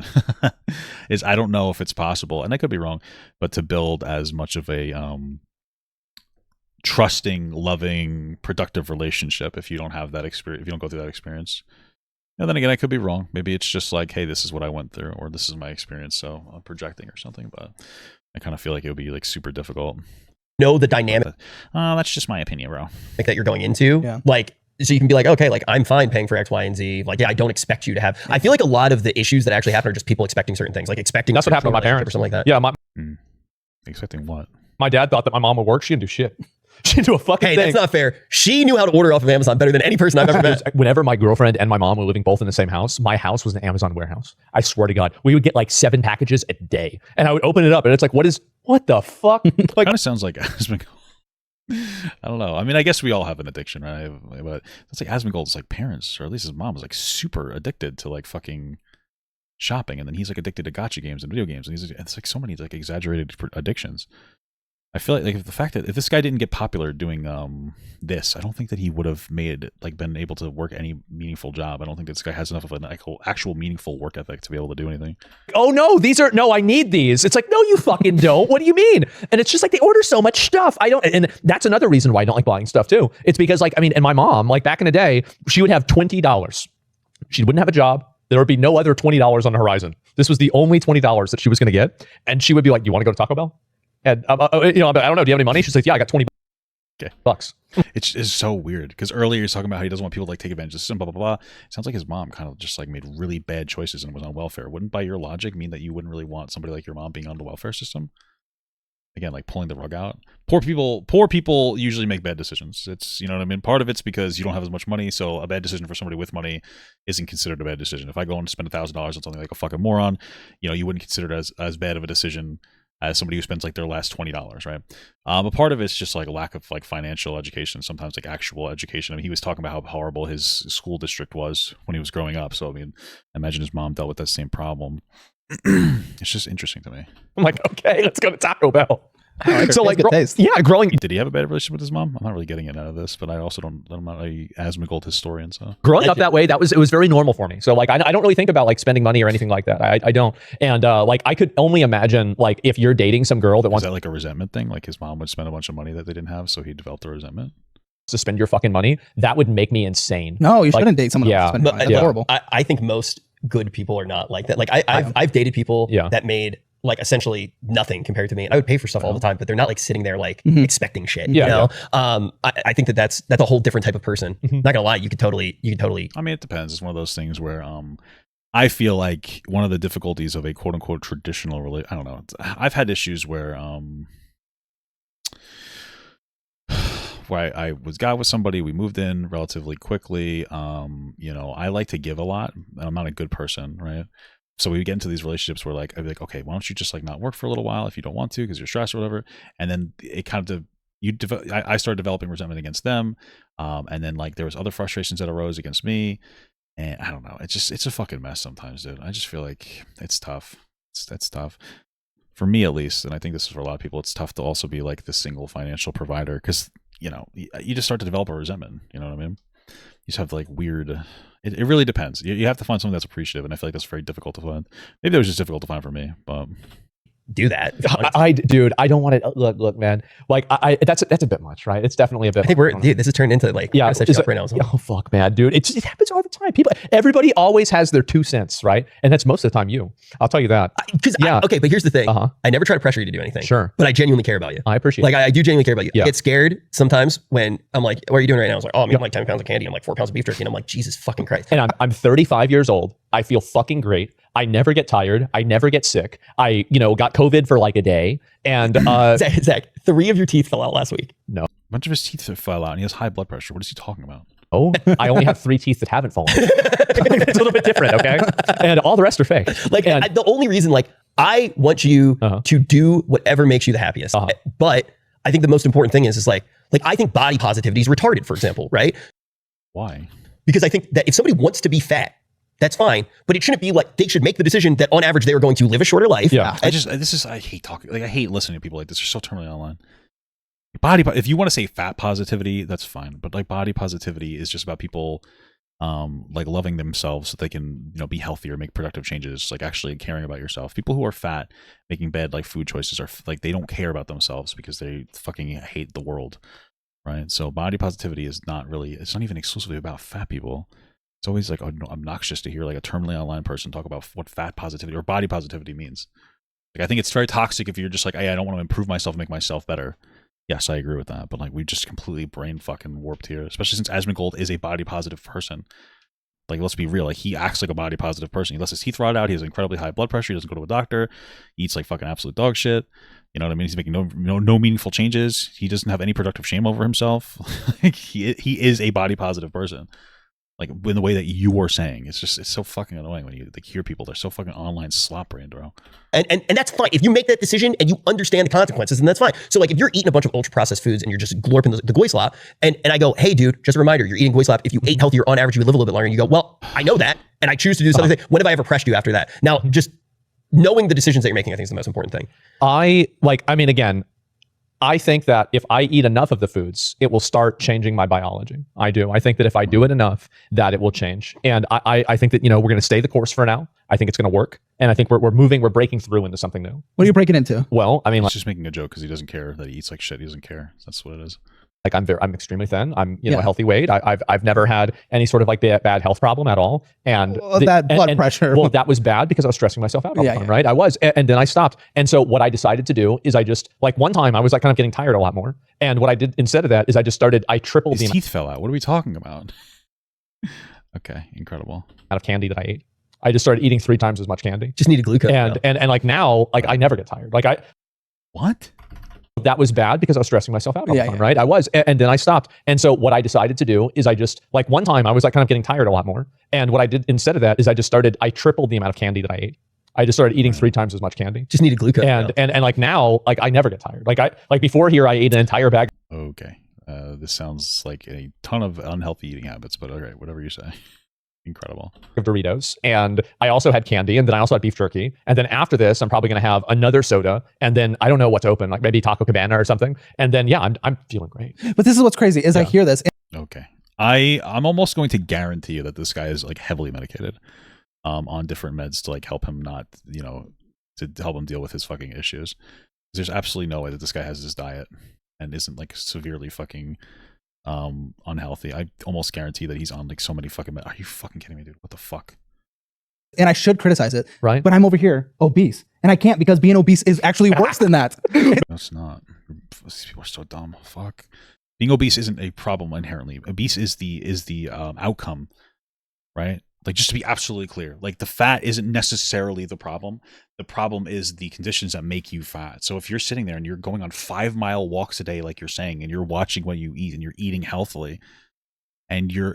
is I don't know if it's possible, and I could be wrong, but to build as much of a trusting, loving, productive relationship if you don't have that experience, if you don't go through that experience. And then again, I could be wrong. Maybe it's just like, hey, this is what I went through, or this is my experience, so I'm projecting or something, but I kind of feel like it would be like super difficult. Know the dynamic That's just my opinion, bro. that you're going into. Yeah. Like, so you can be like, okay, like I'm fine paying for X, Y, and Z. Like, yeah, I don't expect you to have. I feel like a lot of the issues that actually happen are just people expecting certain things, like expecting. That's what happened with my relationship parents or something like that. Yeah, Expecting what? my dad thought that my mom would work. She didn't do shit. She didn't do a fucking Hey, thing. that's not fair. She knew how to order off of Amazon better than any person I've ever met. Whenever my girlfriend and my mom were living both in the same house, my house was an Amazon warehouse. I swear to God, we would get like 7 packages a day, and I would open it up, and it's like, what the fuck? Like, Kind of sounds like Asmongold. I don't know. I mean, I guess we all have an addiction, right? But it's like Asmongold's like parents, or at least his mom, was like super addicted to like fucking shopping, and then he's like addicted to gacha games and video games, and it's like so many like exaggerated addictions. I feel like the fact that if this guy didn't get popular doing this, I don't think that he would have been able to work any meaningful job. I don't think this guy has enough of an actual meaningful work ethic to be able to do anything. oh no, I need these. It's like, no, you fucking don't. What do you mean? And it's just like they order so much stuff. I don't, and that's another reason why I don't like buying stuff too. It's because like, I mean, and my mom, like back in the day, she would have $20. She wouldn't have a job. There would be no other $20 on the horizon. This was the only $20 that she was going to get. And she would be like, you want to go to Taco Bell? And I don't know, do you have any money? She's like, yeah, I got 20 bucks. It's so weird because earlier he's talking about how he doesn't want people to like take advantage of the system, blah blah blah. It sounds like his mom kind of just like made really bad choices and was on welfare. Wouldn't, by your logic, mean that you wouldn't really want somebody like your mom being on the welfare system? Again, like pulling the rug out. Poor people usually make bad decisions. It's, you know what I mean? Part of it's because you don't have as much money, so a bad decision for somebody with money isn't considered a bad decision. If I go and spend $1,000 on something like a fucking moron, you know, you wouldn't consider it as bad of a decision as somebody who spends like their last $20, right? But part of it's just like a lack of like financial education, sometimes like actual education. I mean, he was talking about how horrible his school district was when he was growing up. So I mean, I imagine his mom dealt with that same problem. It's just interesting to me. I'm like, okay, let's go to Taco Bell. So like, good taste. yeah, growing Did he have a bad relationship with his mom? I'm not really getting it out of this, but I also I'm not a Asmongold historian, so up that way, it was very normal for me. So like, I don't really think about like spending money or anything like that. I don't. And like, I could only imagine like if you're dating some girl that wants is that like a resentment thing? Like his mom would spend a bunch of money that they didn't have, so he developed a resentment. to spend your fucking money, that would make me insane. No, you Like, shouldn't date someone yeah. else. Spend money. That's yeah. horrible. I think most good people are not like that. Like I've dated people Yeah. that made like essentially nothing compared to me. And I would pay for stuff all the time, but they're not like sitting there like Mhm. expecting shit. Yeah, You know? I think that's a whole different type of person. Mhm. Not gonna lie, you could totally. I mean, it depends. It's one of those things where I feel like one of the difficulties of a quote unquote traditional I don't know. I've had issues where where I got with somebody, we moved in relatively quickly. You know, I like to give a lot, and I'm not a good person, right? So we get into these relationships where like I'd be like, okay, why don't you just like not work for a little while if you don't want to because you're stressed or whatever, and then it kind of I started developing resentment against them, and then like there was other frustrations that arose against me, and I don't know, it's a fucking mess sometimes, dude. I just feel like it's tough. That's tough for me at least, and I think this is for a lot of people. It's tough to also be like the single financial provider because you know you just start to develop a resentment. You know what I mean? You just have like weird. It really depends. You have to find someone that's appreciative, and I feel like that's very difficult to find. Maybe it was just difficult to find for me, but do that. Dude, I don't want to look, man. Like, that's a bit much, right? It's definitely a bit. I think dude, this has turned into like, yeah, set you up right now. Oh fuck, man, dude, it happens all the time. Everybody always has their 2 cents, right? And that's most of the time you. I'll tell you that. Okay, but here's the thing. Uh-huh. I never try to pressure you to do anything. Sure. But I genuinely care about you. I appreciate Like, I do genuinely care about you. Yeah. I get scared sometimes when I'm like, what are you doing right now? I was like, oh, I'm eating like 10 pounds of candy. I'm like 4 pounds of beef jerky. And I'm like, Jesus fucking Christ. And I'm 35 years old. I feel fucking great. I never get tired. I never get sick. I, got COVID for like a day. And Zach, 3 of your teeth fell out last week. a bunch of his teeth fell out, and he has high blood pressure. What is he talking about? oh, I only have 3 teeth that haven't fallen. It's a little bit different, okay? And all the rest are fake. Like, And- the only reason, like, I want you to do whatever makes you the happiest. But I think the most important thing is like I think body positivity is retarded, for example, right? Why? Because I think that if somebody wants to be fat, that's fine, but it shouldn't be like they should make the decision that on average they are going to live a shorter life. Yeah. I hate talking. Like I hate listening to people like this. They're so terminally online. If you want to say fat positivity, that's fine. But like body positivity is just about people like loving themselves so they can be healthier, make productive changes, like actually caring about yourself. People who are fat making bad like food choices are like they don't care about themselves because they fucking hate the world, right? So body positivity is not really, it's not even exclusively about fat people. It's always like obnoxious to hear like a terminally online person talk about what fat positivity or body positivity means. Like I think it's very toxic if you're just like, hey, I don't want to improve myself, make myself better. Yes, I agree with that. But like we just completely brain fucking warped here, especially since Asmongold is a body positive person. Like let's be real, like he acts like a body positive person. He lets his teeth rot out. He has incredibly high blood pressure. He doesn't go to a doctor. He eats like fucking absolute dog shit. You know what I mean? He's making no meaningful changes. He doesn't have any productive shame over himself. Like he is a body positive person. Like in the way that you were saying, it's so fucking annoying when you like hear people. They're so fucking online slop brain, bro. And that's fine. If you make that decision and you understand the consequences, then that's fine. So like if you're eating a bunch of ultra processed foods and you're just glorping the goy slop, and I go, hey dude, just a reminder, you're eating goy slop. If you ate healthier on average, you would live a little bit longer. And you go, well, I know that, and I choose to do something. When have I ever pressed you after that? Now, just knowing the decisions that you're making, I think is the most important thing. Again, I think that if I eat enough of the foods, it will start changing my biology. I do. I think that if I do it enough, that it will change. And I think that, we're going to stay the course for now. I think it's going to work. And I think we're breaking through into something new. What are you breaking into? Well, I mean, he's just making a joke because he doesn't care that he eats like shit. He doesn't care. That's what it is. Like I'm extremely thin. I'm a healthy weight. I've never had any sort of like bad health problem at all. And that blood pressure. Well, that was bad because I was stressing myself out all the time, right? I was, and then I stopped. And so what I decided to do is I just like one time I was like kind of getting tired a lot more. And what I did instead of that is I tripled his teeth fell out. What are we talking about? Okay, incredible. Amount of candy that I ate. I just started eating 3 times as much candy. Just needed glucose. And like now, like I never get tired. Like what? That was bad because I was stressing myself out all the time, right? I was. And then I stopped. And so what I decided to do is I just, like one time I was like kind of getting tired a lot more. And what I did instead of that is I tripled the amount of candy that I ate. I just started eating 3 times as much candy. Just needed glucose. And like now, like I never get tired. Like before here, I ate an entire bag. Okay. This sounds like a ton of unhealthy eating habits, but all right, whatever you say. Incredible. Of Doritos, and I also had candy, and then I also had beef jerky, and then after this I'm probably going to have another soda, and then I don't know what's open, like maybe Taco Cabana or something, and then I'm feeling great. But this is what's crazy is I hear this. Okay, I'm almost going to guarantee you that this guy is like heavily medicated on different meds to like help him not, to help him deal with his fucking issues. There's absolutely no way that this guy has this diet and isn't like severely fucking unhealthy. I almost guarantee that he's on like so many fucking are you fucking kidding me, dude? What the fuck? And I should criticize it, right? But I'm over here obese, and I can't because being obese is actually worse than that. No, it's not. These people are so dumb. Fuck. Being obese isn't a problem inherently. Obese is the outcome, right? Like, just to be absolutely clear, like the fat isn't necessarily the problem. The problem is the conditions that make you fat. So if you're sitting there and you're going on 5-mile walks a day, like you're saying, and you're watching what you eat and you're eating healthily, and you're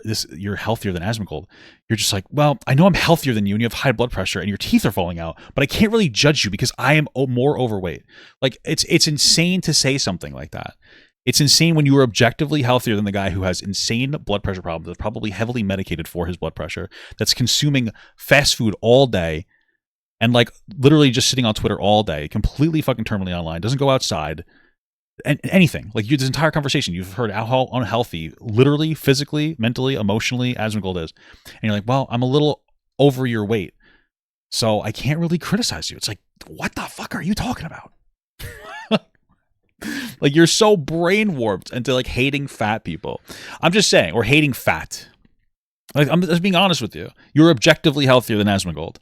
healthier than Asmongold, you're just like, well, I know I'm healthier than you, and you have high blood pressure, and your teeth are falling out, but I can't really judge you because I am more overweight. Like, it's insane to say something like that. It's insane when you are objectively healthier than the guy who has insane blood pressure problems, that's probably heavily medicated for his blood pressure, that's consuming fast food all day, and like literally just sitting on Twitter all day, completely fucking terminally online, doesn't go outside, and anything. Like this entire conversation, you've heard how unhealthy, literally, physically, mentally, emotionally, Asmongold is. And you're like, well, I'm a little over your weight, so I can't really criticize you. It's like, what the fuck are you talking about? Like, you're so brain warped into like hating fat people. I'm just saying, or hating fat. Like, I'm just being honest with you. You're objectively healthier than Asmongold.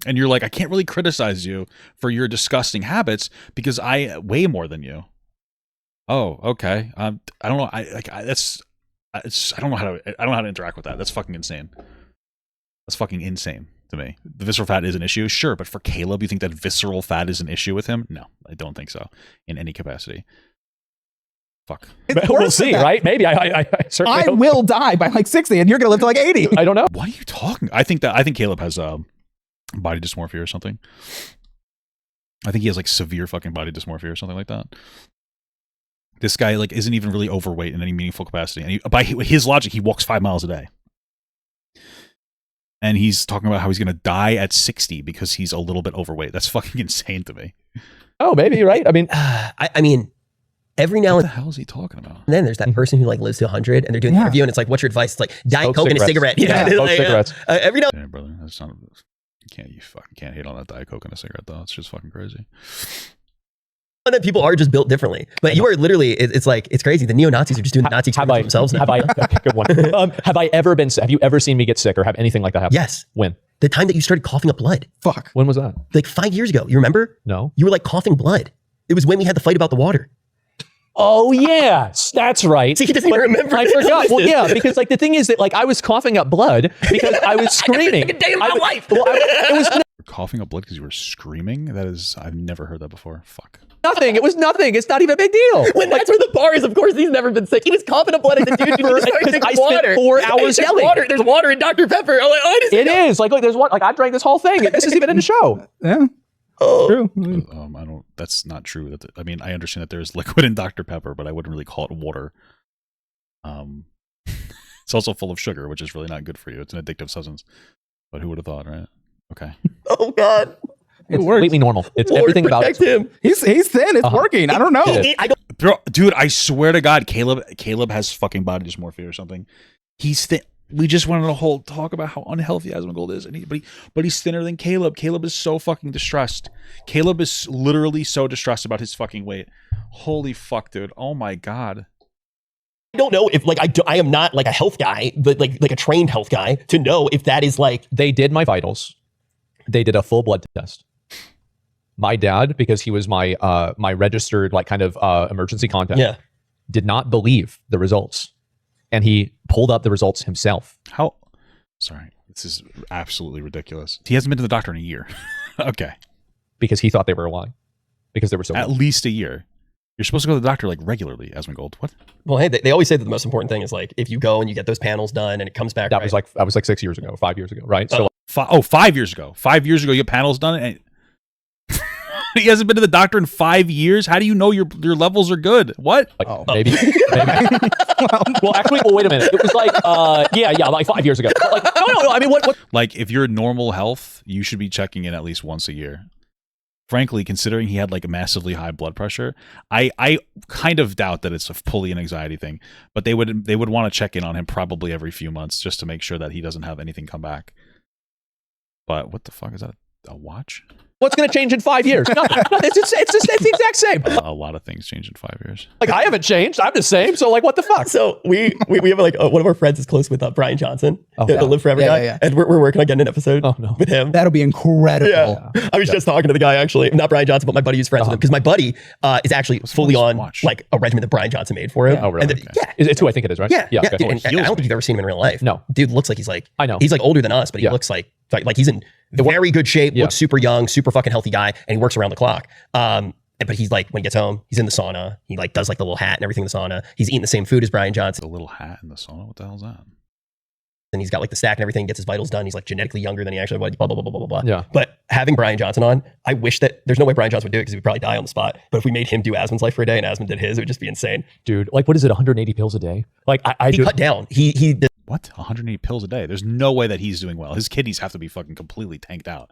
And you're like, I can't really criticize you for your disgusting habits because I weigh more than you. Oh, okay. I don't know. I don't know how to interact with that. That's fucking insane. That's fucking insane to me. The visceral fat is an issue, sure, but for Caleb, you think that visceral fat is an issue with him? No, I don't think so in any capacity. Fuck. We'll see, right? Maybe I certainly I will die by like 60, and you're gonna live to like 80. I don't know. What are you talking? I think Caleb has body dysmorphia or something. I think he has like severe fucking body dysmorphia or something like that. This guy like isn't even really overweight in any meaningful capacity, and by his logic, he walks 5 miles a day. And he's talking about how he's going to die at 60 because he's a little bit overweight. That's fucking insane to me. Oh, maybe, right? I mean, I mean, every now what and the hell is he talking about? then there's that person who like lives to 100 and they're doing the interview and it's like, what's your advice? It's like Diet Coke and a cigarette. Yeah, smoke cigarettes. Every now. Yeah, brother, that's not. You fucking can't hate on that Diet Coke and a cigarette though. It's just fucking crazy. And then people are just built differently, but you are literally, it's like, it's crazy. The neo-Nazis are just doing the Nazi experiments themselves now. Good one. Have you ever seen me get sick or have anything like that happen? Yes. When? The time that you started coughing up blood. Fuck. When was that? Like 5 years ago. You remember? No. You were like coughing blood. It was when we had the fight about the water. Oh yes, that's right. See, he doesn't even remember. I forgot. Well, yeah, because like the thing is that like I was coughing up blood because I was screaming. Every day of my life. It was coughing up blood because you were screaming? That is, I've never heard that before. Fuck. Nothing. It was nothing. It's not even a big deal. When that's where the bar is, of course, he's never been sick. He was coughing up blood at the dude. I spent 4 hours yelling. There's water in Dr. Pepper. I'm like, oh, it is. Like, look, there's one. Like, I drank this whole thing. This is even in the show. Yeah. Oh. True. I don't. That's not true. I mean, I understand that there's liquid in Dr. Pepper, but I wouldn't really call it water. It's also full of sugar, which is really not good for you. It's an addictive substance. But who would have thought, right? Okay. Oh God. It's completely normal. It's Lord, everything about it. him. He's thin. It's working. I don't know. Bro, dude, I swear to God, Caleb has fucking body dysmorphia or something. He's thin. We just went on a whole talk about how unhealthy Asmongold is, and but he's thinner than Caleb. Caleb is so fucking distressed. Caleb is literally so distressed about his fucking weight. Holy fuck, dude. Oh my God. I don't know if I am not like a health guy, but like a trained health guy to know if that is like. They did my vitals. They did a full blood test. My dad, because he was my my registered like kind of emergency contact, did not believe the results, and he pulled up the results himself. How? Sorry, this is absolutely ridiculous. He hasn't been to the doctor in a year. Okay, because he thought they were lying, because they were so at least a year. You're supposed to go to the doctor like regularly, Asmongold. What? Well, hey, they always say that the most important thing is like if you go and you get those panels done and it comes back. That was like 6 years ago, 5 years ago, right? So 5 years ago. 5 years ago, you get panels done, and he hasn't been to the doctor in 5 years. How do you know your levels are good? What? Like, maybe. Well, actually, wait a minute. It was like, like 5 years ago. Like, no. I mean, what? Like, if you're normal health, you should be checking in at least once a year. Frankly, considering he had like a massively high blood pressure, I kind of doubt that it's a fully an anxiety thing. But they would want to check in on him probably every few months just to make sure that he doesn't have anything come back. But what the fuck is that? A watch? What's going to change in 5 years? Nothing. It's the exact same. A lot of things change in 5 years. Like, I haven't changed. I'm the same. So, like, what the fuck? So we have like one of our friends is close with Brian Johnson, the Live Forever guy, yeah. and we're working on getting an episode with him. That'll be incredible. Yeah. I was just talking to the guy actually, not Brian Johnson, but my buddy who's friends with him, because my buddy is actually fully on like a regimen that Brian Johnson made for him. Oh, really? And it's who I think it is, right? Yeah. Okay. Dude, and I don't think you've ever seen him in real life. No. Dude looks like he's like, I know. He's like older than us, but he looks like he's in very good shape, looks super young, super fucking healthy guy, and he works around the clock. But he's like, when he gets home, he's in the sauna. He like does like the little hat and everything in the sauna. He's eating the same food as Brian Johnson. The little hat in the sauna? What the hell's that? And he's got like the stack and everything, gets his vitals done. He's like genetically younger than he actually was, blah, blah, blah, blah, blah, blah. Yeah. But having Brian Johnson on, I wish that there's no way Brian Johnson would do it because he would probably die on the spot. But if we made him do Asmon's life for a day and Asmon did his, it would just be insane. Dude, like, what is it, 180 pills a day? Like, he cut down. He did. What? 180 pills a day? There's no way that he's doing well. His kidneys have to be fucking completely tanked out.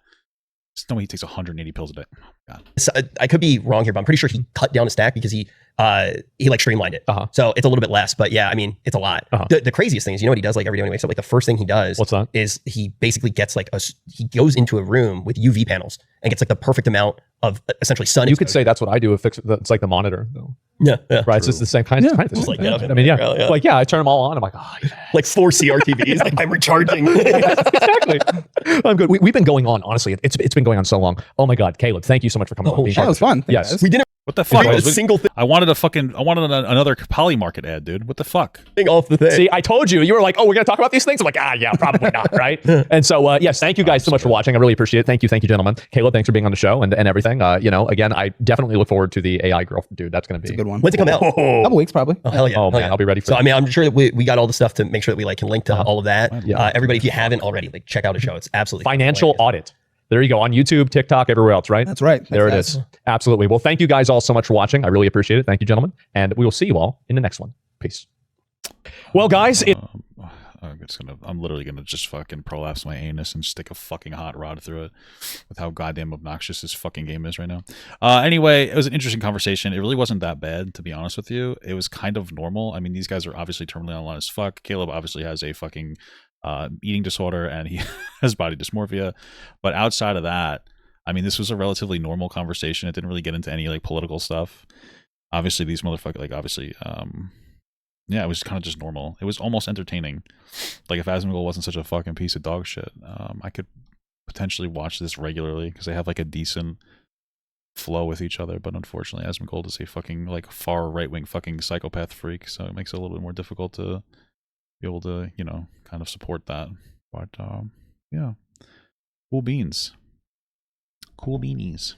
There's no way he takes 180 pills a day. Oh, God. So, I could be wrong here, but I'm pretty sure he cut down a stack because he like streamlined it. So it's a little bit less, but yeah, I mean, it's a lot. The craziest thing is, you know what he does like every day when he wakes up? Like the first thing he does is he basically gets like he goes into a room with UV panels and gets like the perfect amount of essentially sun. You could say that's what I do. It's like the monitor, though. Yeah. Right. It's just the same kind of thing. Just like, I mean, like, I turn them all on. I'm like, oh, yeah. Like 4 CRTVs. Like I'm recharging. Exactly. I'm good. We've been going on, honestly. It's been going on so long. Oh my God, Caleb, thank you so much for coming on. That was fun. Yes. We didn't. What the fuck? A single thing I wanted another Poly Market ad, dude. What the fuck? Off the thing. See, I told you. You were like, oh, we're going to talk about these things? I'm like, yeah, probably not, right? And so, yes, thank you guys so much for watching. I really appreciate it. Thank you, gentlemen. Caleb, thanks for being on the show and everything. Again, I definitely look forward to the AI girl. Dude, that's going to be a good one. When's it come out? A couple weeks, probably. Oh, hell yeah. Oh, man, I'll be ready for it. So, I mean, I'm sure that we got all the stuff to make sure that we like can link to all of that. Yeah. Everybody, if you haven't already, like check out the show. It's absolutely Financial Audit. There you go, on YouTube, TikTok, everywhere else, right? That's right. There it is. Absolutely. Well, thank you guys all so much for watching. I really appreciate it. Thank you, gentlemen. And we will see you all in the next one. Peace. Well, guys, I'm literally gonna just fucking prolapse my anus and stick a fucking hot rod through it with how goddamn obnoxious this fucking game is right now. Anyway, it was an interesting conversation. It really wasn't that bad, to be honest with you. It was kind of normal. I mean, these guys are obviously terminally online as fuck. Caleb obviously has a fucking eating disorder and he has body dysmorphia. But outside of that, I mean, this was a relatively normal conversation. It didn't really get into any like political stuff. Obviously, these motherfuckers, like obviously, yeah, it was kind of just normal. It was almost entertaining. Like if Asmongold wasn't such a fucking piece of dog shit, I could potentially watch this regularly because they have like a decent flow with each other. But unfortunately, Asmongold is a fucking like far right wing fucking psychopath freak, so it makes it a little bit more difficult to be able to, you know, kind of support that. But yeah, cool beans. cool beanies.